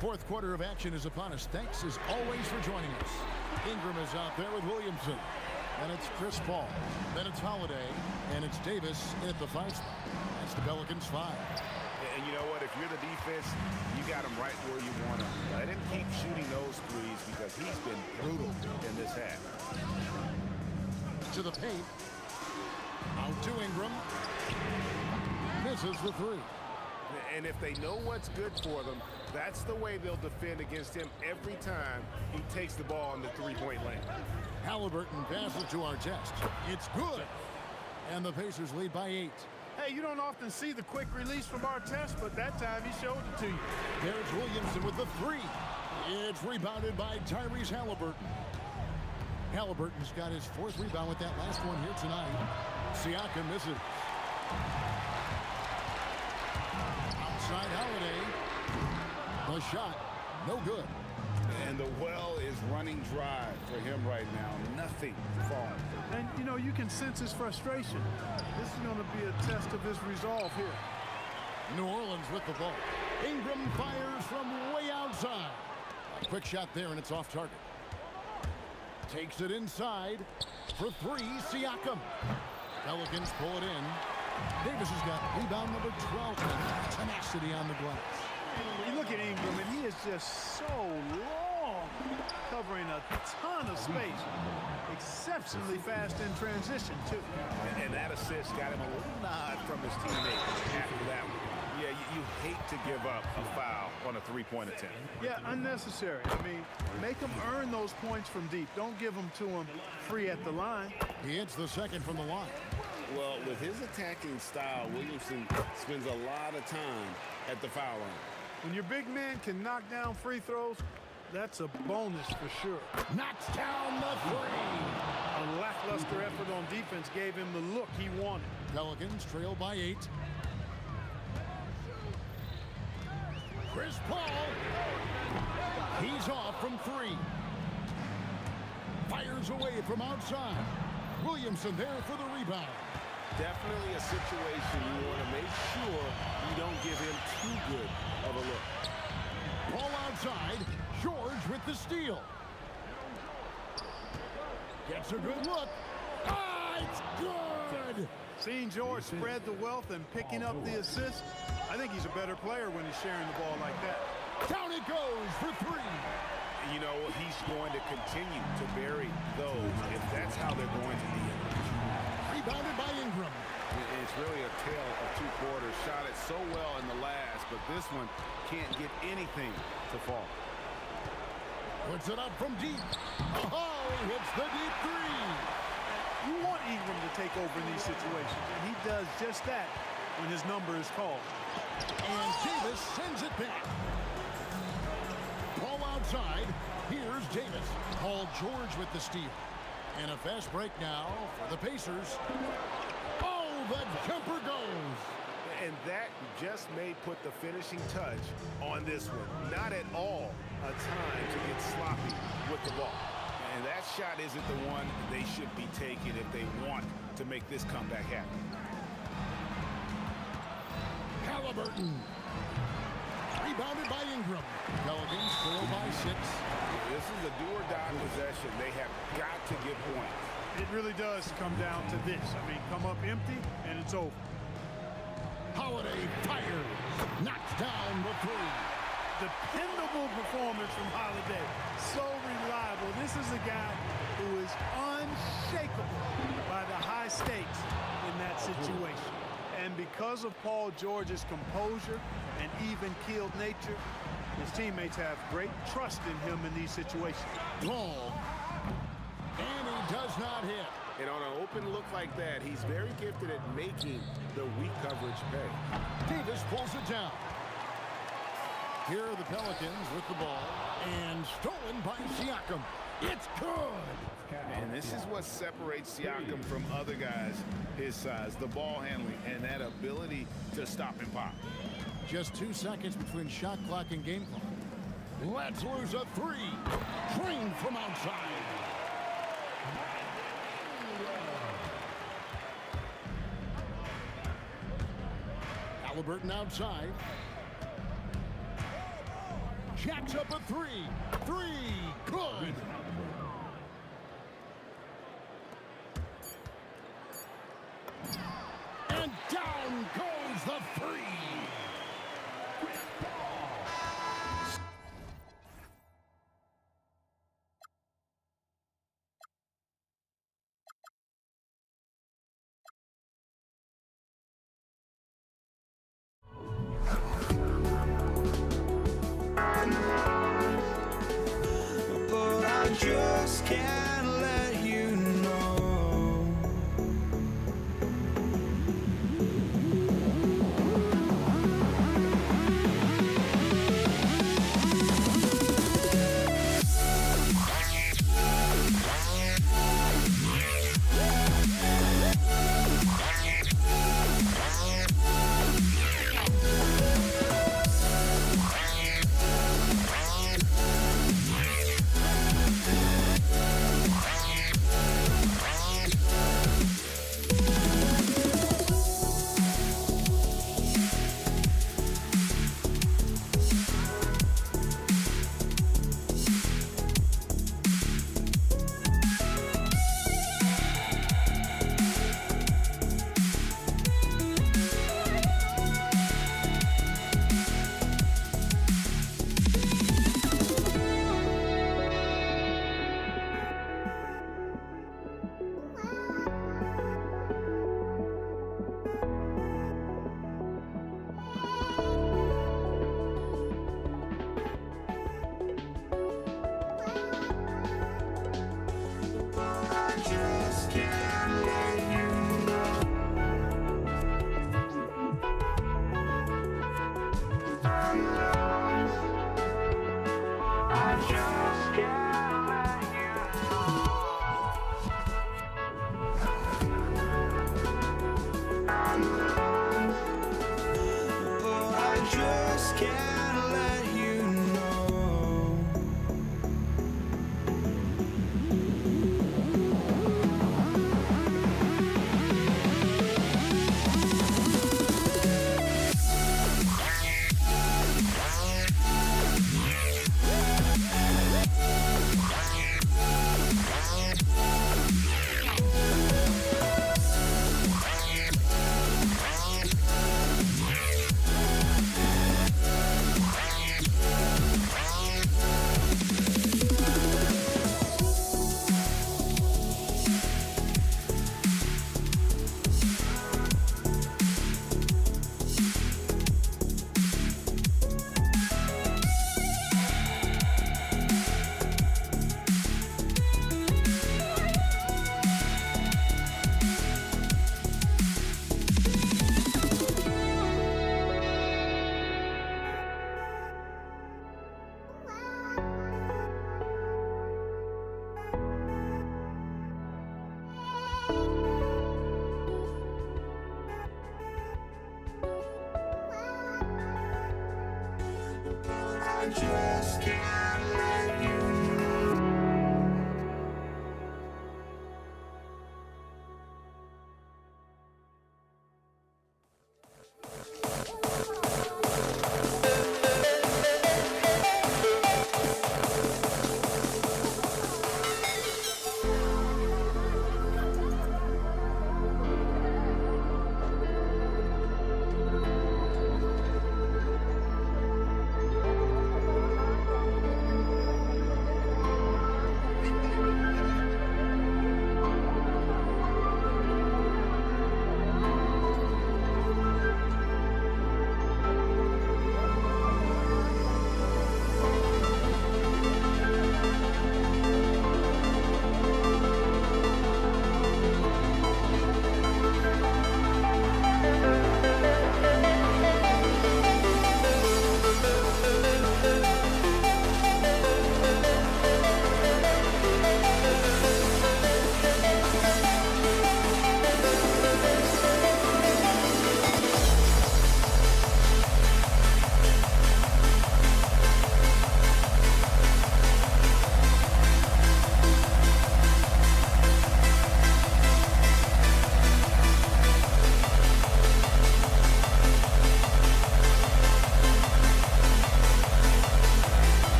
Fourth quarter of action is upon us. Thanks as always for joining us. Ingram is out there with Williamson. And it's Chris Paul. Then it's Holiday. And it's Davis at the 5 spot. That's the Pelicans 5. And you know what? If you're the defense, you got him right where you want him. Let him keep shooting those threes because he's been brutal in this half. To the paint. Out to Ingram. Misses the 3. And if they know what's good for them, that's the way they'll defend against him every time he takes the ball in the three-point lane. Halliburton passes to our test. It's good. And the Pacers lead by 8. Hey, you don't often see the quick release from our test, but that time he showed it to you. There's Williamson with the 3. It's rebounded by Tyrese Halliburton. Halliburton's got his 4th rebound with that last one here tonight. Siakam misses. Outside Holiday. The shot, no good. And the well is running dry for him right now. Nothing falling. And, you know, you can sense his frustration. This is going to be a test of his resolve here. New Orleans with the ball. Ingram fires from way outside. A quick shot there, and it's off target. Takes it inside for 3, Siakam. Pelicans pull it in. Davis has got rebound number 12. Tenacity on the glass. You look at Ingram, and he is just so long, covering a ton of space. Exceptionally fast in transition, too. And that assist got him a little nod from his teammate after that one. Yeah, you hate to give up a foul on a three-point attempt. Yeah, unnecessary. I mean, make him earn those points from deep. Don't give them to him free at the line. He hits the second from the line. Well, with his attacking style, Williamson spends a lot of time at the foul line. When your big man can knock down free throws, that's a bonus for sure. Knocks down the 3. A lackluster effort on defense gave him the look he wanted. Pelicans trail by 8. Chris Paul. He's off from 3. Fires away from outside. Williamson there for the rebound. Definitely a situation you want to make sure you don't give him too good of a look. Ball outside. George with the steal. Gets a good look. Ah, it's good! Seeing George spread the wealth and picking up the assist, I think he's a better player when he's sharing the ball like that. Down it goes for 3. You know, he's going to continue to bury those if that's how they're going to be. Rebounded by Ingram. It's really a tale of 2 quarters. Shot it so well in the last, but this one can't get anything to fall. Puts it up from deep. Oh, he hits the deep 3. You want Ingram to take over in these situations, and he does just that when his number is called. And Davis sends it back. Ball outside. Here's Davis. Paul George with the steal. And a fast break now for the Pacers. Oh, the jumper goes. And that just may put the finishing touch on this one. Not at all a time to get sloppy with the ball. And that shot isn't the one they should be taking if they want to make this comeback happen. Halliburton. Rebounded by Ingram. Pelicans trail by 6. This is a do-or-die possession. They have got to get points. It really does come down to this. I mean, come up empty, and it's over. Holiday fires. Knocks down the 3. Dependable performance from Holiday. So reliable. This is a guy who is unshakable by the high stakes in that situation. And because of Paul George's composure and even-keeled nature, his teammates have great trust in him in these situations. Ball. And he does not hit. And on an open look like that, he's very gifted at making the weak coverage pay. Davis pulls it down. Here are the Pelicans with the ball. And stolen by Siakam. It's good. And this is what separates Siakam from other guys his size, the ball handling and that ability to stop and pop. Just 2 seconds between shot clock and game clock. Let's lose a 3. Trained from outside. Halliburton outside. Jacks up a 3. 3. Good. And down goes the 3. But I just can't let you know. I just can't let you know.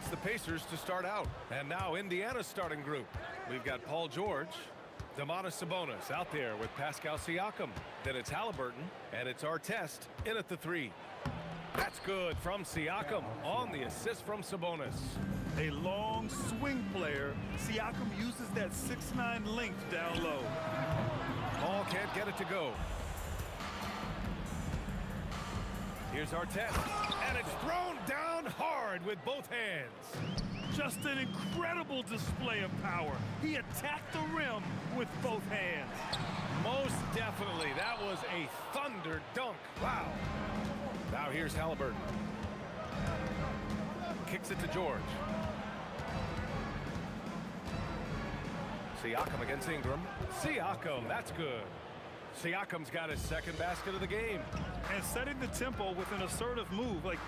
It's the Pacers to start out. And now Indiana's starting group. We've got Paul George, Domantas Sabonis out there with Pascal Siakam. Then it's Halliburton, and it's Artest in at the 3. That's good from Siakam on the assist from Sabonis. A long swing player. Siakam uses that 6'9" length down low. Paul can't get it to go. Here's Artest, and it's thrown down hard with both hands. Just an incredible display of power. He attacked the rim with both hands. Most definitely. That was a thunder dunk. Wow. Now here's Halliburton. Kicks it to George. Siakam against Ingram. Siakam, that's good. Siakam's got his second basket of the game. And setting the tempo with an assertive move. Like,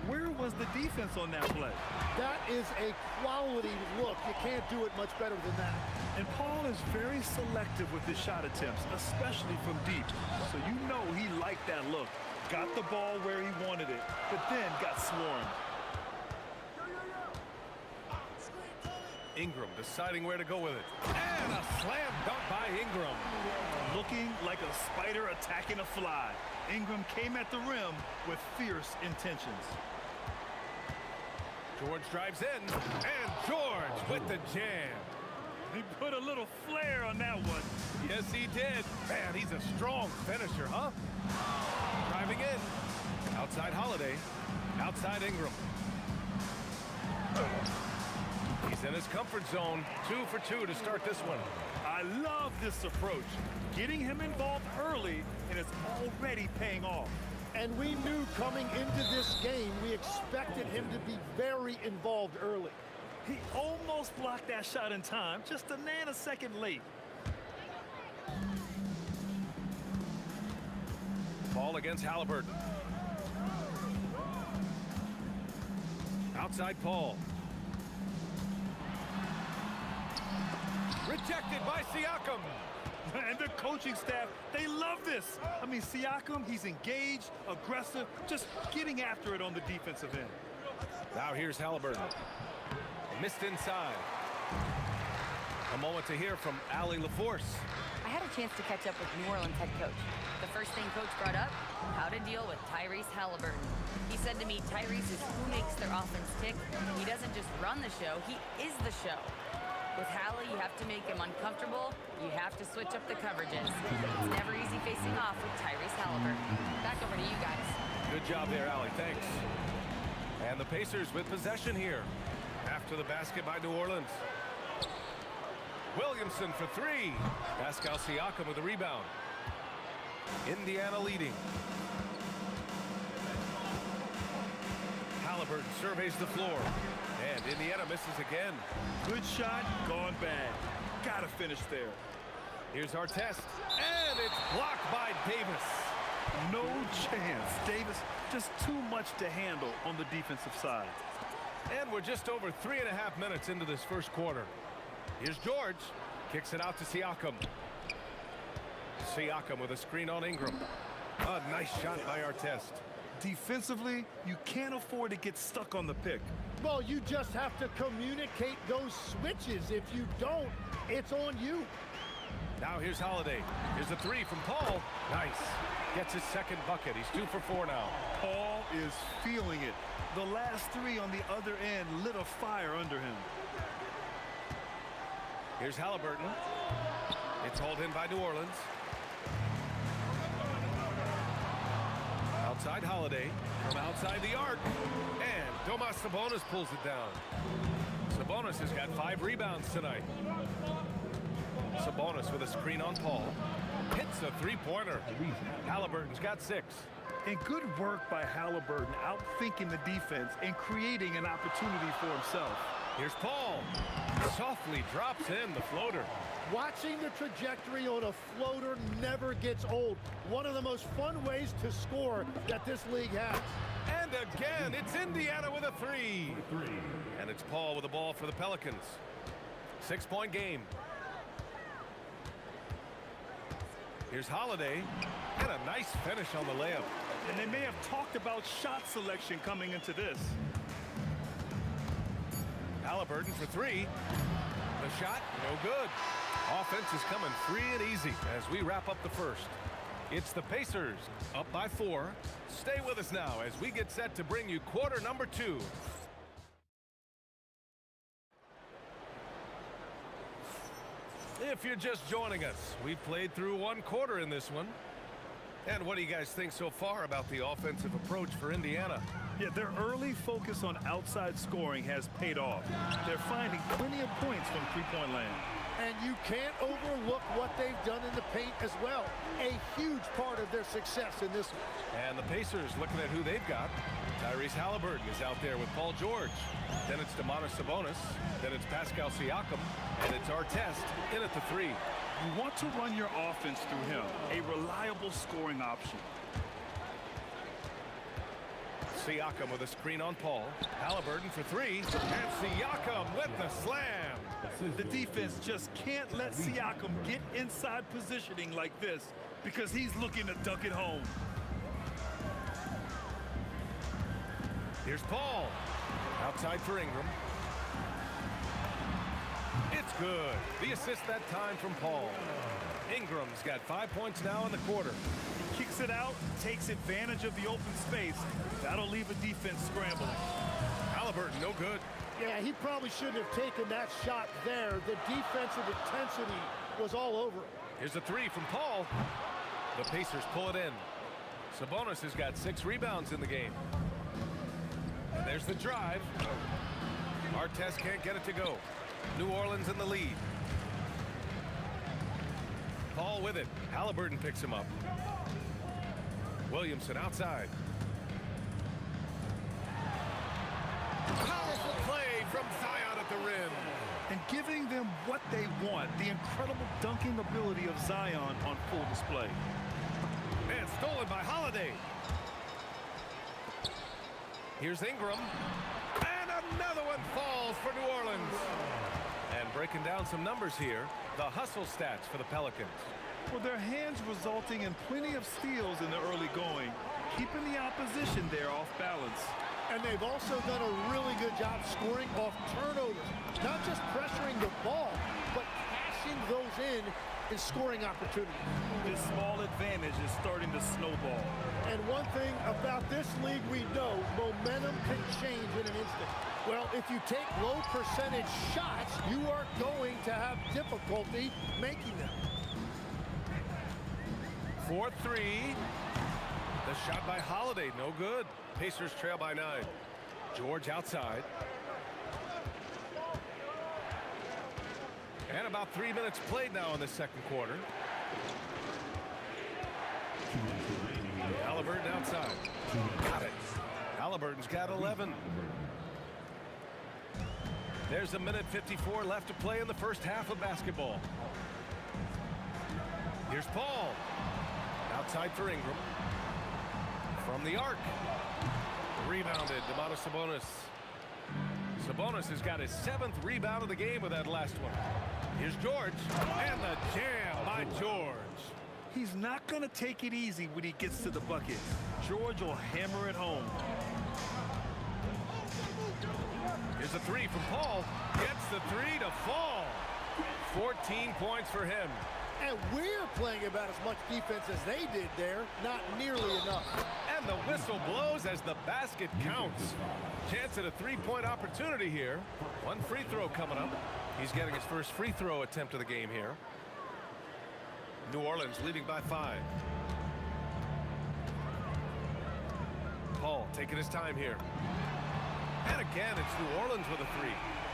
where was the defense on that play? That is a quality look. You can't do it much better than that. And Paul is very selective with his shot attempts, especially from deep. So you know he liked that look. Got the ball where he wanted it, but then got swarmed. Ingram deciding where to go with it. And a slam dunk by Ingram. Looking like a spider attacking a fly. Ingram came at the rim with fierce intentions. George drives in, and George with the jam. He put a little flair on that one. Yes, he did. Man, he's a strong finisher, huh? Driving in. Outside Holiday. Outside Ingram. He's in his comfort zone. 2 for 2 to start this one. I love this approach. Getting him involved early, and it's already paying off. And we knew coming into this game, we expected him to be very involved early. He almost blocked that shot in time, just a nanosecond late. Ball against Halliburton. Outside Paul. Rejected by Siakam. And the coaching staff, they love this. I mean, Siakam, he's engaged, aggressive, just getting after it on the defensive end. Now here's Halliburton. Missed inside. A moment to hear from Allie LaForce. I had a chance to catch up with New Orleans head coach. The first thing coach brought up, how to deal with Tyrese Halliburton. He said to me, Tyrese is who makes their offense tick. He doesn't just run the show, he is the show. With Hallie, you have to make him uncomfortable. You have to switch up the coverages. It's never easy facing off with Tyrese Halliburton. Back over to you guys. Good job there, Allie. Thanks. And the Pacers with possession here. After the basket by New Orleans. Williamson for 3. Pascal Siakam with the rebound. Indiana leading. Halliburton surveys the floor. And Indiana misses again. Good shot, gone bad. Gotta finish there. Here's our test. And it's blocked by Davis. No chance. Davis, just too much to handle on the defensive side. And we're just over 3.5 minutes into this first quarter. Here's George. Kicks it out to Siakam. Siakam with a screen on Ingram. A nice shot by Artest. Defensively, you can't afford to get stuck on the pick. Well, you just have to communicate those switches. If you don't, it's on you. Now here's Holiday. Here's a 3 from Paul. Nice. Gets his second bucket. He's 2 for 4 now. Paul is feeling it. The last 3 on the other end lit a fire under him. Here's Halliburton. It's hauled in by New Orleans. Outside Holiday from outside the arc. And Domas Sabonis pulls it down. Sabonis has got 5 rebounds tonight. Sabonis with a screen on Paul. Hits a 3-pointer. Halliburton's got 6. And good work by Halliburton, outthinking the defense and creating an opportunity for himself. Here's Paul. Softly drops in the floater. Watching the trajectory on a floater never gets old. One of the most fun ways to score that this league has. And again, it's Indiana with a 3. And it's Paul with the ball for the Pelicans. 6-point game. Here's Holiday. And a nice finish on the layup. And they may have talked about shot selection coming into this. Halliburton for 3. The shot, no good. Offense is coming free and easy as we wrap up the first. It's the Pacers up by 4. Stay with us now as we get set to bring you quarter number 2. If you're just joining us, we've played through 1 quarter in this one. And what do you guys think so far about the offensive approach for Indiana? Yeah, their early focus on outside scoring has paid off. They're finding plenty of points from three-point land. And you can't overlook what they've done in the paint as well. A huge part of their success in this one. And the Pacers looking at who they've got. Tyrese Halliburton is out there with Paul George. Then it's Domantas Sabonis. Then it's Pascal Siakam. And it's Artest in at the 3. You want to run your offense through him, a reliable scoring option. Siakam with a screen on Paul. Halliburton for 3. And Siakam with the slam. The defense just can't let Siakam get inside positioning like this because he's looking to dunk it home. Here's Paul. Outside for Ingram. It's good. The assist that time from Paul. Ingram's got 5 points now in the quarter. He kicks it out, takes advantage of the open space. That'll leave a defense scrambling. Halliburton, no good. Yeah, he probably shouldn't have taken that shot there. The defensive intensity was all over him. Here's a 3 from Paul. The Pacers pull it in. Sabonis has got 6 rebounds in the game. And there's the drive. Artest can't get it to go. New Orleans in the lead. Paul with it. Halliburton picks him up. Williamson outside. Powerful play from Zion at the rim. And giving them what they want, the incredible dunking ability of Zion on full display. And stolen by Holiday. Here's Ingram. And another one falls for New Orleans. And breaking down some numbers here, the hustle stats for the Pelicans. Well, their hands resulting in plenty of steals in the early going, keeping the opposition there off balance. And they've also done a really good job scoring off turnovers. Not just pressuring the ball, but cashing those in scoring opportunities. This small advantage is starting to snowball. And one thing about this league we know, momentum can change in an instant. Well, if you take low percentage shots, you are going to have difficulty making them. 4-3. The shot by Holiday, no good. Pacers trail by 9. George outside. And about 3 minutes played now in the second quarter. Halliburton outside. Got it. Halliburton's got 11. There's a minute 54 left to play in the first half of basketball. Here's Paul. Outside for Ingram. From the arc. Rebounded, Domantas Sabonis. Sabonis has got his 7th rebound of the game with that last one. Here's George. And the jam by George. He's not going to take it easy when he gets to the bucket. George will hammer it home. Here's a three from Paul. Gets the three to fall. 14 points for him. And we're playing about as much defense as they did there. Not nearly enough. And the whistle blows as the basket counts. Chance at a three-point opportunity here. One free throw coming up. He's getting his first free throw attempt of the game here. New Orleans leading by 5. Paul taking his time here. And again, it's New Orleans with a three.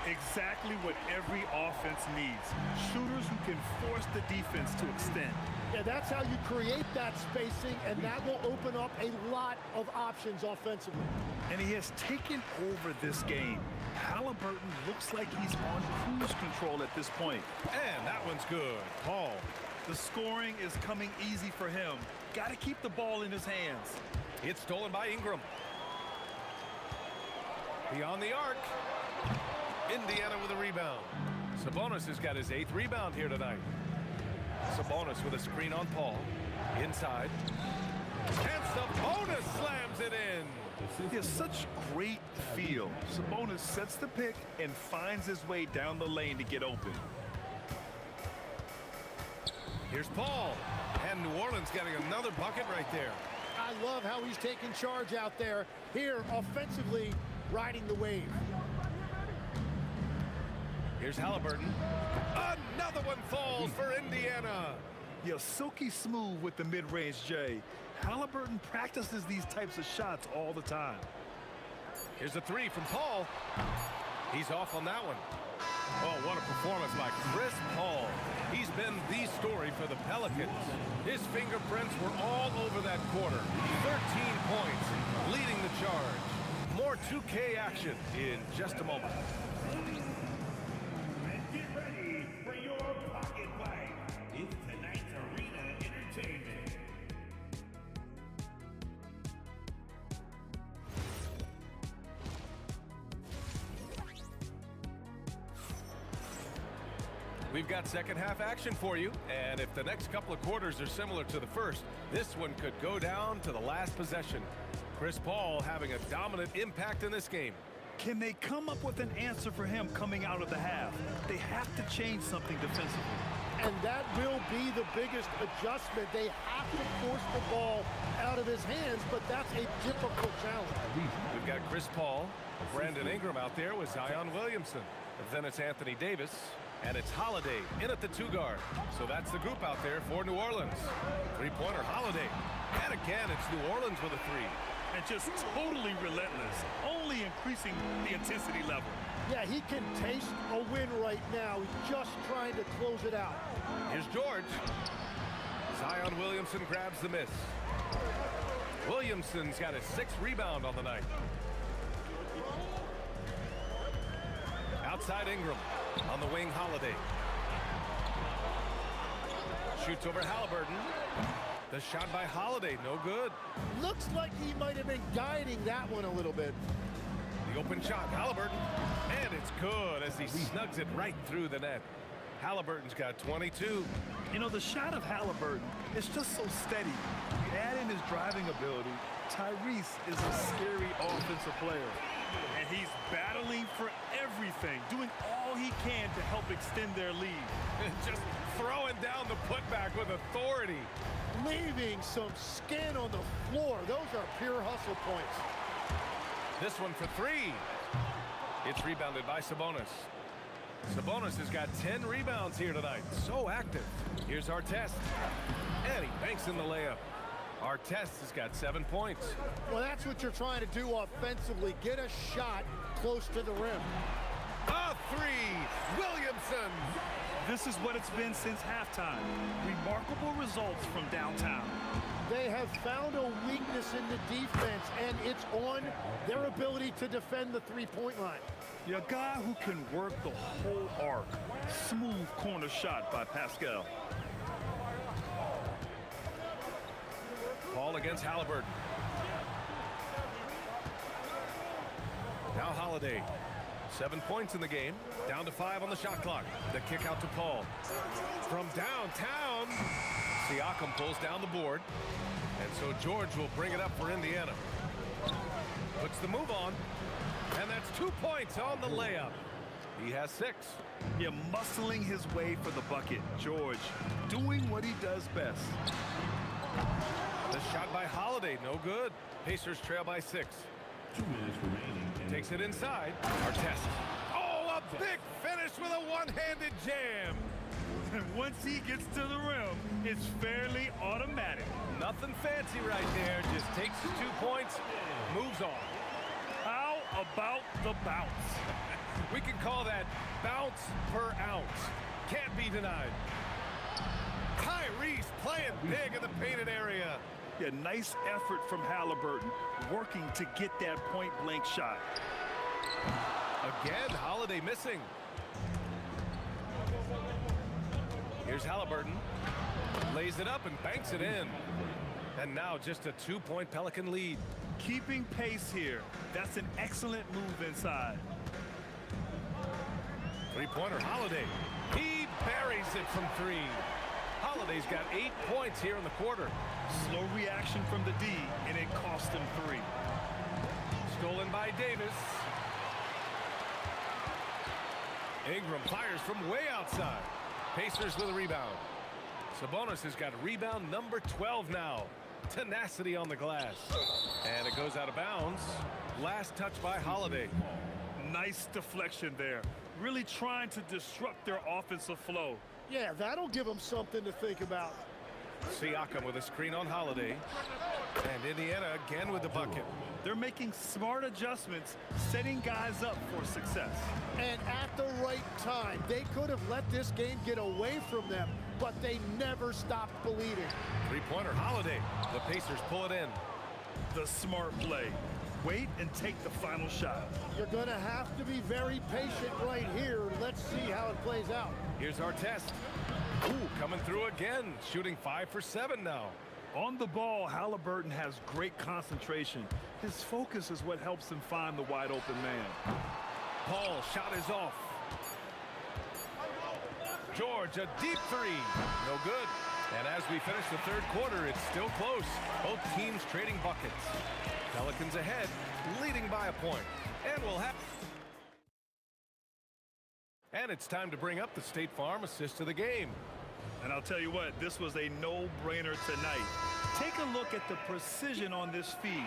Exactly what every offense needs. Shooters who can force the defense to extend. Yeah, that's how you create that spacing, and that will open up a lot of options offensively. And he has taken over this game. Halliburton looks like he's on cruise control at this point. And that one's good. Paul. The scoring is coming easy for him. Got to keep the ball in his hands. It's stolen by Ingram. Beyond the arc. Indiana with a rebound. Sabonis has got his 8th rebound here tonight. Sabonis with a screen on Paul. Inside. And Sabonis slams it in. He has such great feel. Sabonis sets the pick and finds his way down the lane to get open. Here's Paul. And New Orleans getting another bucket right there. I love how he's taking charge out there. Here, offensively, riding the wave. Here's Halliburton. Another one falls for Indiana. Yeah, silky smooth with the mid-range J. Halliburton practices these types of shots all the time. Here's a three from Paul. He's off on that one. Oh, what a performance by Chris Paul. He's been the story for the Pelicans. His fingerprints were all over that quarter. 13 points, leading the charge. More 2K action in just a moment. Get ready for your pocket fight. It's tonight's arena entertainment. We've got second half action for you, and if the next couple of quarters are similar to the first, this one could go down to the last possession. Chris Paul having a dominant impact in this game. Can they come up with an answer for him coming out of the half? They have to change something defensively. And that will be the biggest adjustment. They have to force the ball out of his hands, but that's a difficult challenge. We've got Chris Paul, Brandon Ingram out there with Zion Williamson. Then it's Anthony Davis, and it's Holiday in at the 2-guard. So that's the group out there for New Orleans. Three-pointer Holiday. And again, it's New Orleans with a three. And just totally relentless, only increasing the intensity level. Yeah, he can taste a win right now. He's just trying to close it out. Here's George. Zion Williamson grabs the miss. Williamson's got his 6th rebound on the night. Outside Ingram. On the wing, Holiday. Shoots over Halliburton. The shot by Holiday, no good. Looks like he might have been guiding that one a little bit. The open shot, Halliburton. And it's good as he snugs it right through the net. Halliburton's got 22. You know, the shot of Halliburton is just so steady. You add in his driving ability, Tyrese is a scary offensive player. And he's battling for everything, doing all he can to help extend their lead. Just throwing down the putback with authority. Leaving some skin on the floor. Those are pure hustle points. This one for 3. It's rebounded by Sabonis. Sabonis has got 10 rebounds here tonight. So active. Here's Artest. And he banks in the layup. Artest has got 7 points. Well, that's what you're trying to do offensively. Get a shot close to the rim. A 3. Williamson. This is what it's been since halftime. Remarkable results from downtown. They have found a weakness in the defense, and it's on their ability to defend the three-point line. A guy who can work the whole arc. Smooth corner shot by Pascal. Ball against Halliburton. Now Holiday. 7 points in the game. Down to 5 on the shot clock. The kick out to Paul. From downtown, Siakam pulls down the board. And so George will bring it up for Indiana. Puts the move on. And that's 2 points on the layup. He has 6. Yeah, muscling his way for the bucket. George doing what he does best. The shot by Holiday, no good. Pacers trail by 6. 2 minutes remaining. Takes it inside. Artest. Oh, a big finish with a one-handed jam. And once he gets to the rim, it's fairly automatic. Nothing fancy right there. Just takes his 2 points, moves on. How about the bounce? We can call that bounce per ounce. Can't be denied. Tyrese playing big in the painted area. Yeah, nice effort from Halliburton, working to get that point-blank shot. Again, Holiday missing. Here's Halliburton. Lays it up and banks it in. And now just a 2-point Pelican lead. Keeping pace here. That's an excellent move inside. Three-pointer, Holiday. He buries it from 3. Holiday's got 8 points here in the quarter. Slow reaction from the D, and it cost him 3. Stolen by Davis. Ingram fires from way outside. Pacers with a rebound. Sabonis has got rebound number 12 now. Tenacity on the glass. And it goes out of bounds. Last touch by Holiday. Nice deflection there. Really trying to disrupt their offensive flow. Yeah, that'll give them something to think about. Siakam with a screen on Holiday. And Indiana again with the bucket. They're making smart adjustments, setting guys up for success. And at the right time, they could have let this game get away from them, but they never stopped believing. Three-pointer, Holiday. The Pacers pull it in. The smart play. Wait and take the final shot. You're going to have to be very patient right here. Let's see how it plays out. Here's Artest. Ooh, coming through again, shooting 5 for 7 now. On the ball, Halliburton has great concentration. His focus is what helps him find the wide open man. Paul, shot is off. George, a deep 3. No good. And as we finish the third quarter, it's still close. Both teams trading buckets. Pelicans ahead, leading by a point. And we'll have... And it's time to bring up the State Farm assist of the game. And I'll tell you what, this was a no-brainer tonight. Take a look at the precision on this feed.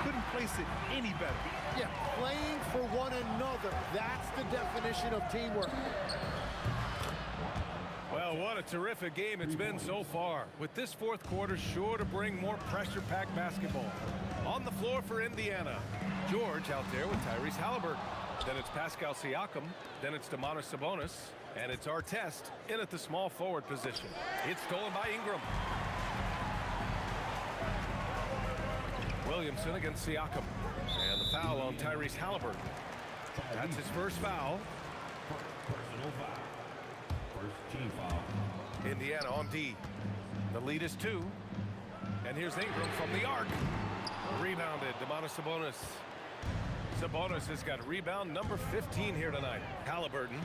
Couldn't place it any better. Yeah, playing for one another. That's the definition of teamwork. Well, what a terrific game it's been so far. With this fourth quarter sure to bring more pressure-packed basketball. On the floor for Indiana, George out there with Tyrese Halliburton. Then it's Pascal Siakam. Then it's Domantas Sabonis. And it's Artest in at the small forward position. It's stolen by Ingram. Williamson against Siakam. And the foul on Tyrese Halliburton. That's his first foul. Personal foul. First team foul. Indiana on D. The lead is 2. And here's Ingram from the arc. Rebounded, Domantas Sabonis. Sabonis has got rebound number 15 here tonight. Halliburton.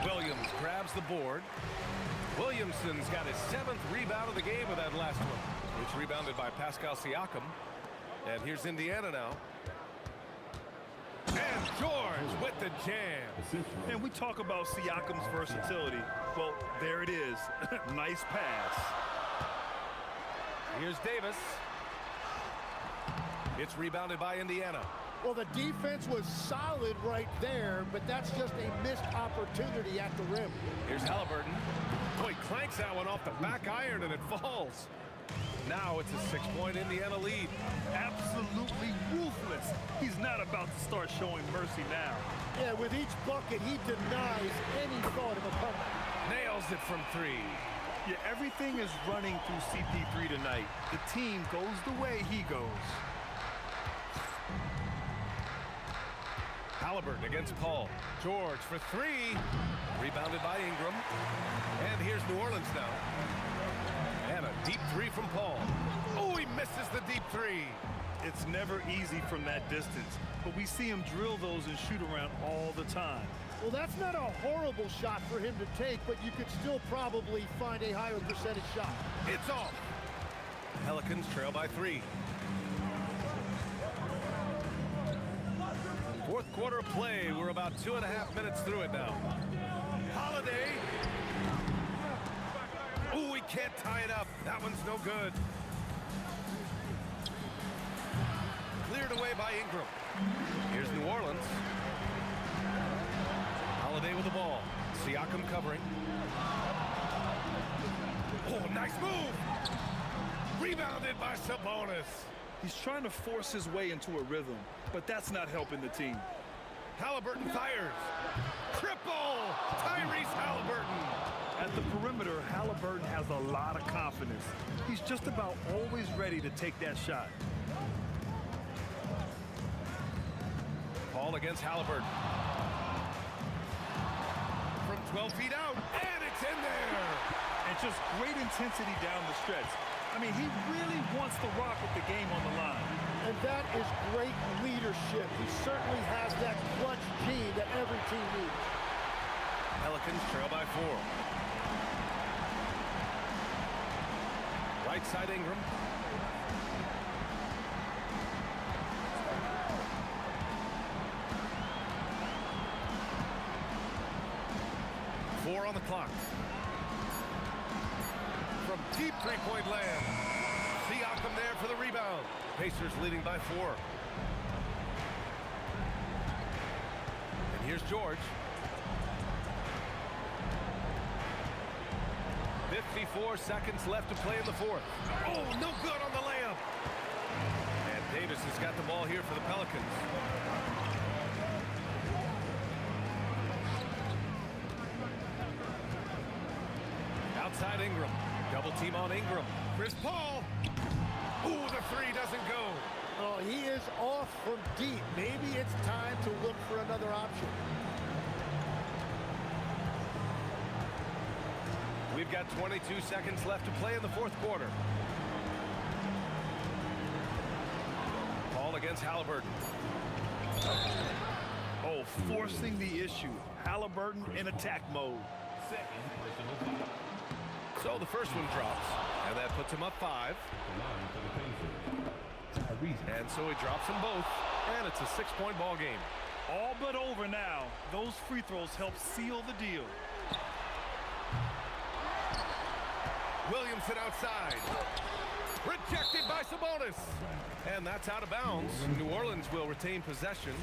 Williams grabs the board. Williamson's got his 7th rebound of the game with that last one. It's rebounded by Pascal Siakam. And here's Indiana now. And George with the jam. And we talk about Siakam's versatility. Well, there it is. Nice pass. Here's Davis. It's rebounded by Indiana. Well, the defense was solid right there, but that's just a missed opportunity at the rim. Here's Halliburton. Boy, clanks that one off the back iron and it falls. Now it's a 6-point Indiana lead. Absolutely ruthless. He's not about to start showing mercy now. Yeah, with each bucket, he denies any thought of a comeback. Nails it from 3. Yeah, everything is running through CP3 tonight. The team goes the way he goes. Halliburton against Paul. George for 3. Rebounded by Ingram. And here's New Orleans now. And a deep 3 from Paul. Oh, he misses the deep 3. It's never easy from that distance, but we see him drill those and shoot around all the time. Well, that's not a horrible shot for him to take, but you could still probably find a higher percentage shot. It's off. Pelicans trail by 3. Fourth quarter of play. We're about 2.5 minutes through it now. Holiday. Oh, he can't tie it up. That one's no good. Cleared away by Ingram. Here's New Orleans. Holiday with the ball. Siakam covering. Oh, nice move. Rebounded by Sabonis. He's trying to force his way into a rhythm, but that's not helping the team. Halliburton fires. Triple! Tyrese Halliburton. At the perimeter, Halliburton has a lot of confidence. He's just about always ready to take that shot. Paul against Halliburton. From 12 feet out, and it's in there! And just great intensity down the stretch. I mean, he really wants to rock with the game on the line. And that is great leadership. He certainly has that clutch gene that every team needs. Pelicans trail by 4. Right side Ingram. Four on the clock. From deep three-point land. Siakam there for the rebound. Pacers leading by 4. And here's George. 54 seconds left to play in the fourth. Oh, no good on the layup. And Davis has got the ball here for the Pelicans. Outside Ingram. Double team on Ingram. Chris Paul. Ooh, the 3 doesn't go. Oh, he is off from deep. Maybe it's time to look for another option. We've got 22 seconds left to play in the fourth quarter. Paul against Halliburton. Oh, forcing the issue. Halliburton in attack mode. So the first one drops, and that puts him up 5. And so he drops them both, and it's a 6-point ball game. All but over now. Those free throws help seal the deal. Williamson outside. Rejected by Sabonis. And that's out of bounds. New Orleans will retain possession.